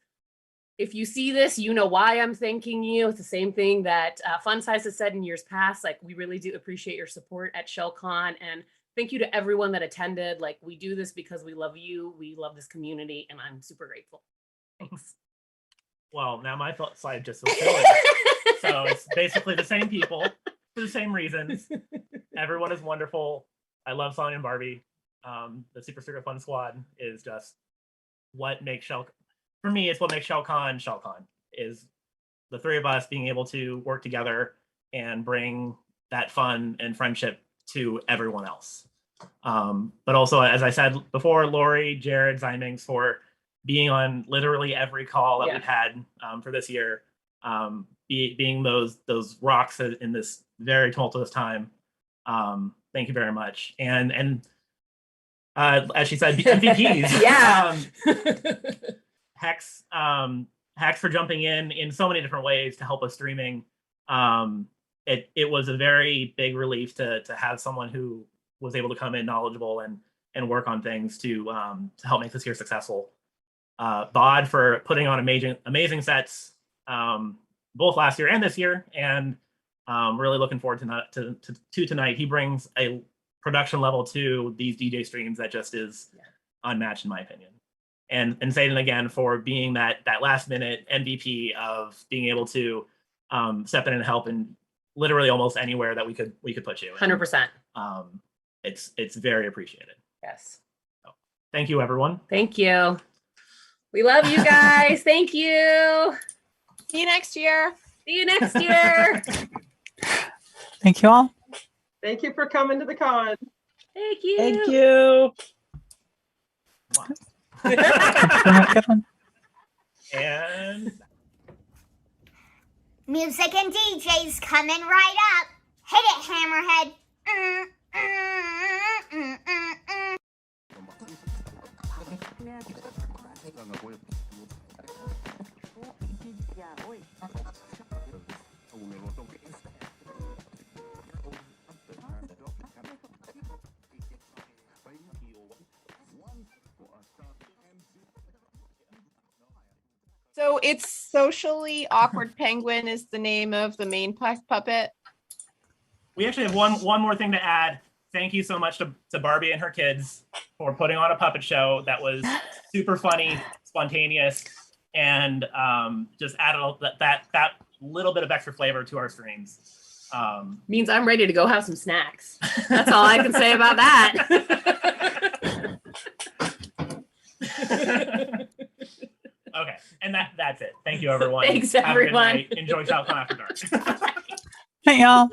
if you see this, you know why I'm thanking you. It's the same thing that Fun Size has said in years past. Like, we really do appreciate your support at ShellCon, and thank you to everyone that attended. Like, we do this because we love you. We love this community, and I'm super grateful. Thanks. Well, now my slide just was silly. So it's basically the same people for the same reasons. Everyone is wonderful. I love Sonya and Barbie. The Super Secret Fun Squad is just what makes for me, it's what makes ShellCon is the 3 of us being able to work together and bring that fun and friendship to everyone else. But also, as I said before, Lori, Jared, Zyminx for being on literally every call that we've had for this year, being those rocks in this very tumultuous time. Thank you very much. And as she said, MVPs. Yeah. Hex for jumping in so many different ways to help us streaming. It was a very big relief to have someone who was able to come in knowledgeable and work on things to help make this year successful. Bod for putting on amazing sets both last year and this year, and really looking forward to tonight. He brings a production level to these DJ streams that just is unmatched in my opinion. And Zayden again for being that last minute MVP of being able to step in and help in literally almost anywhere that we could put you. 100%. It's very appreciated. Yes. So, thank you, everyone. Thank you. We love you guys. Thank you. See you next year. See you next year. Thank you all. Thank you for coming to the con. Thank you. Thank you. Good one. And Music and DJs coming right up. Hit it, Hammerhead. So it's Socially Awkward Penguin is the name of the main puppet. we actually have one more thing to add. Thank you so much to Barbie and her kids for putting on a puppet show that was super funny, spontaneous, and just added that little bit of extra flavor to our streams. Means I'm ready to go have some snacks. That's all I can say about that. Okay, and that's it. Thank you, everyone. Thanks, Have a good everyone. night. Enjoy ShellCon After Dark. Hey, y'all.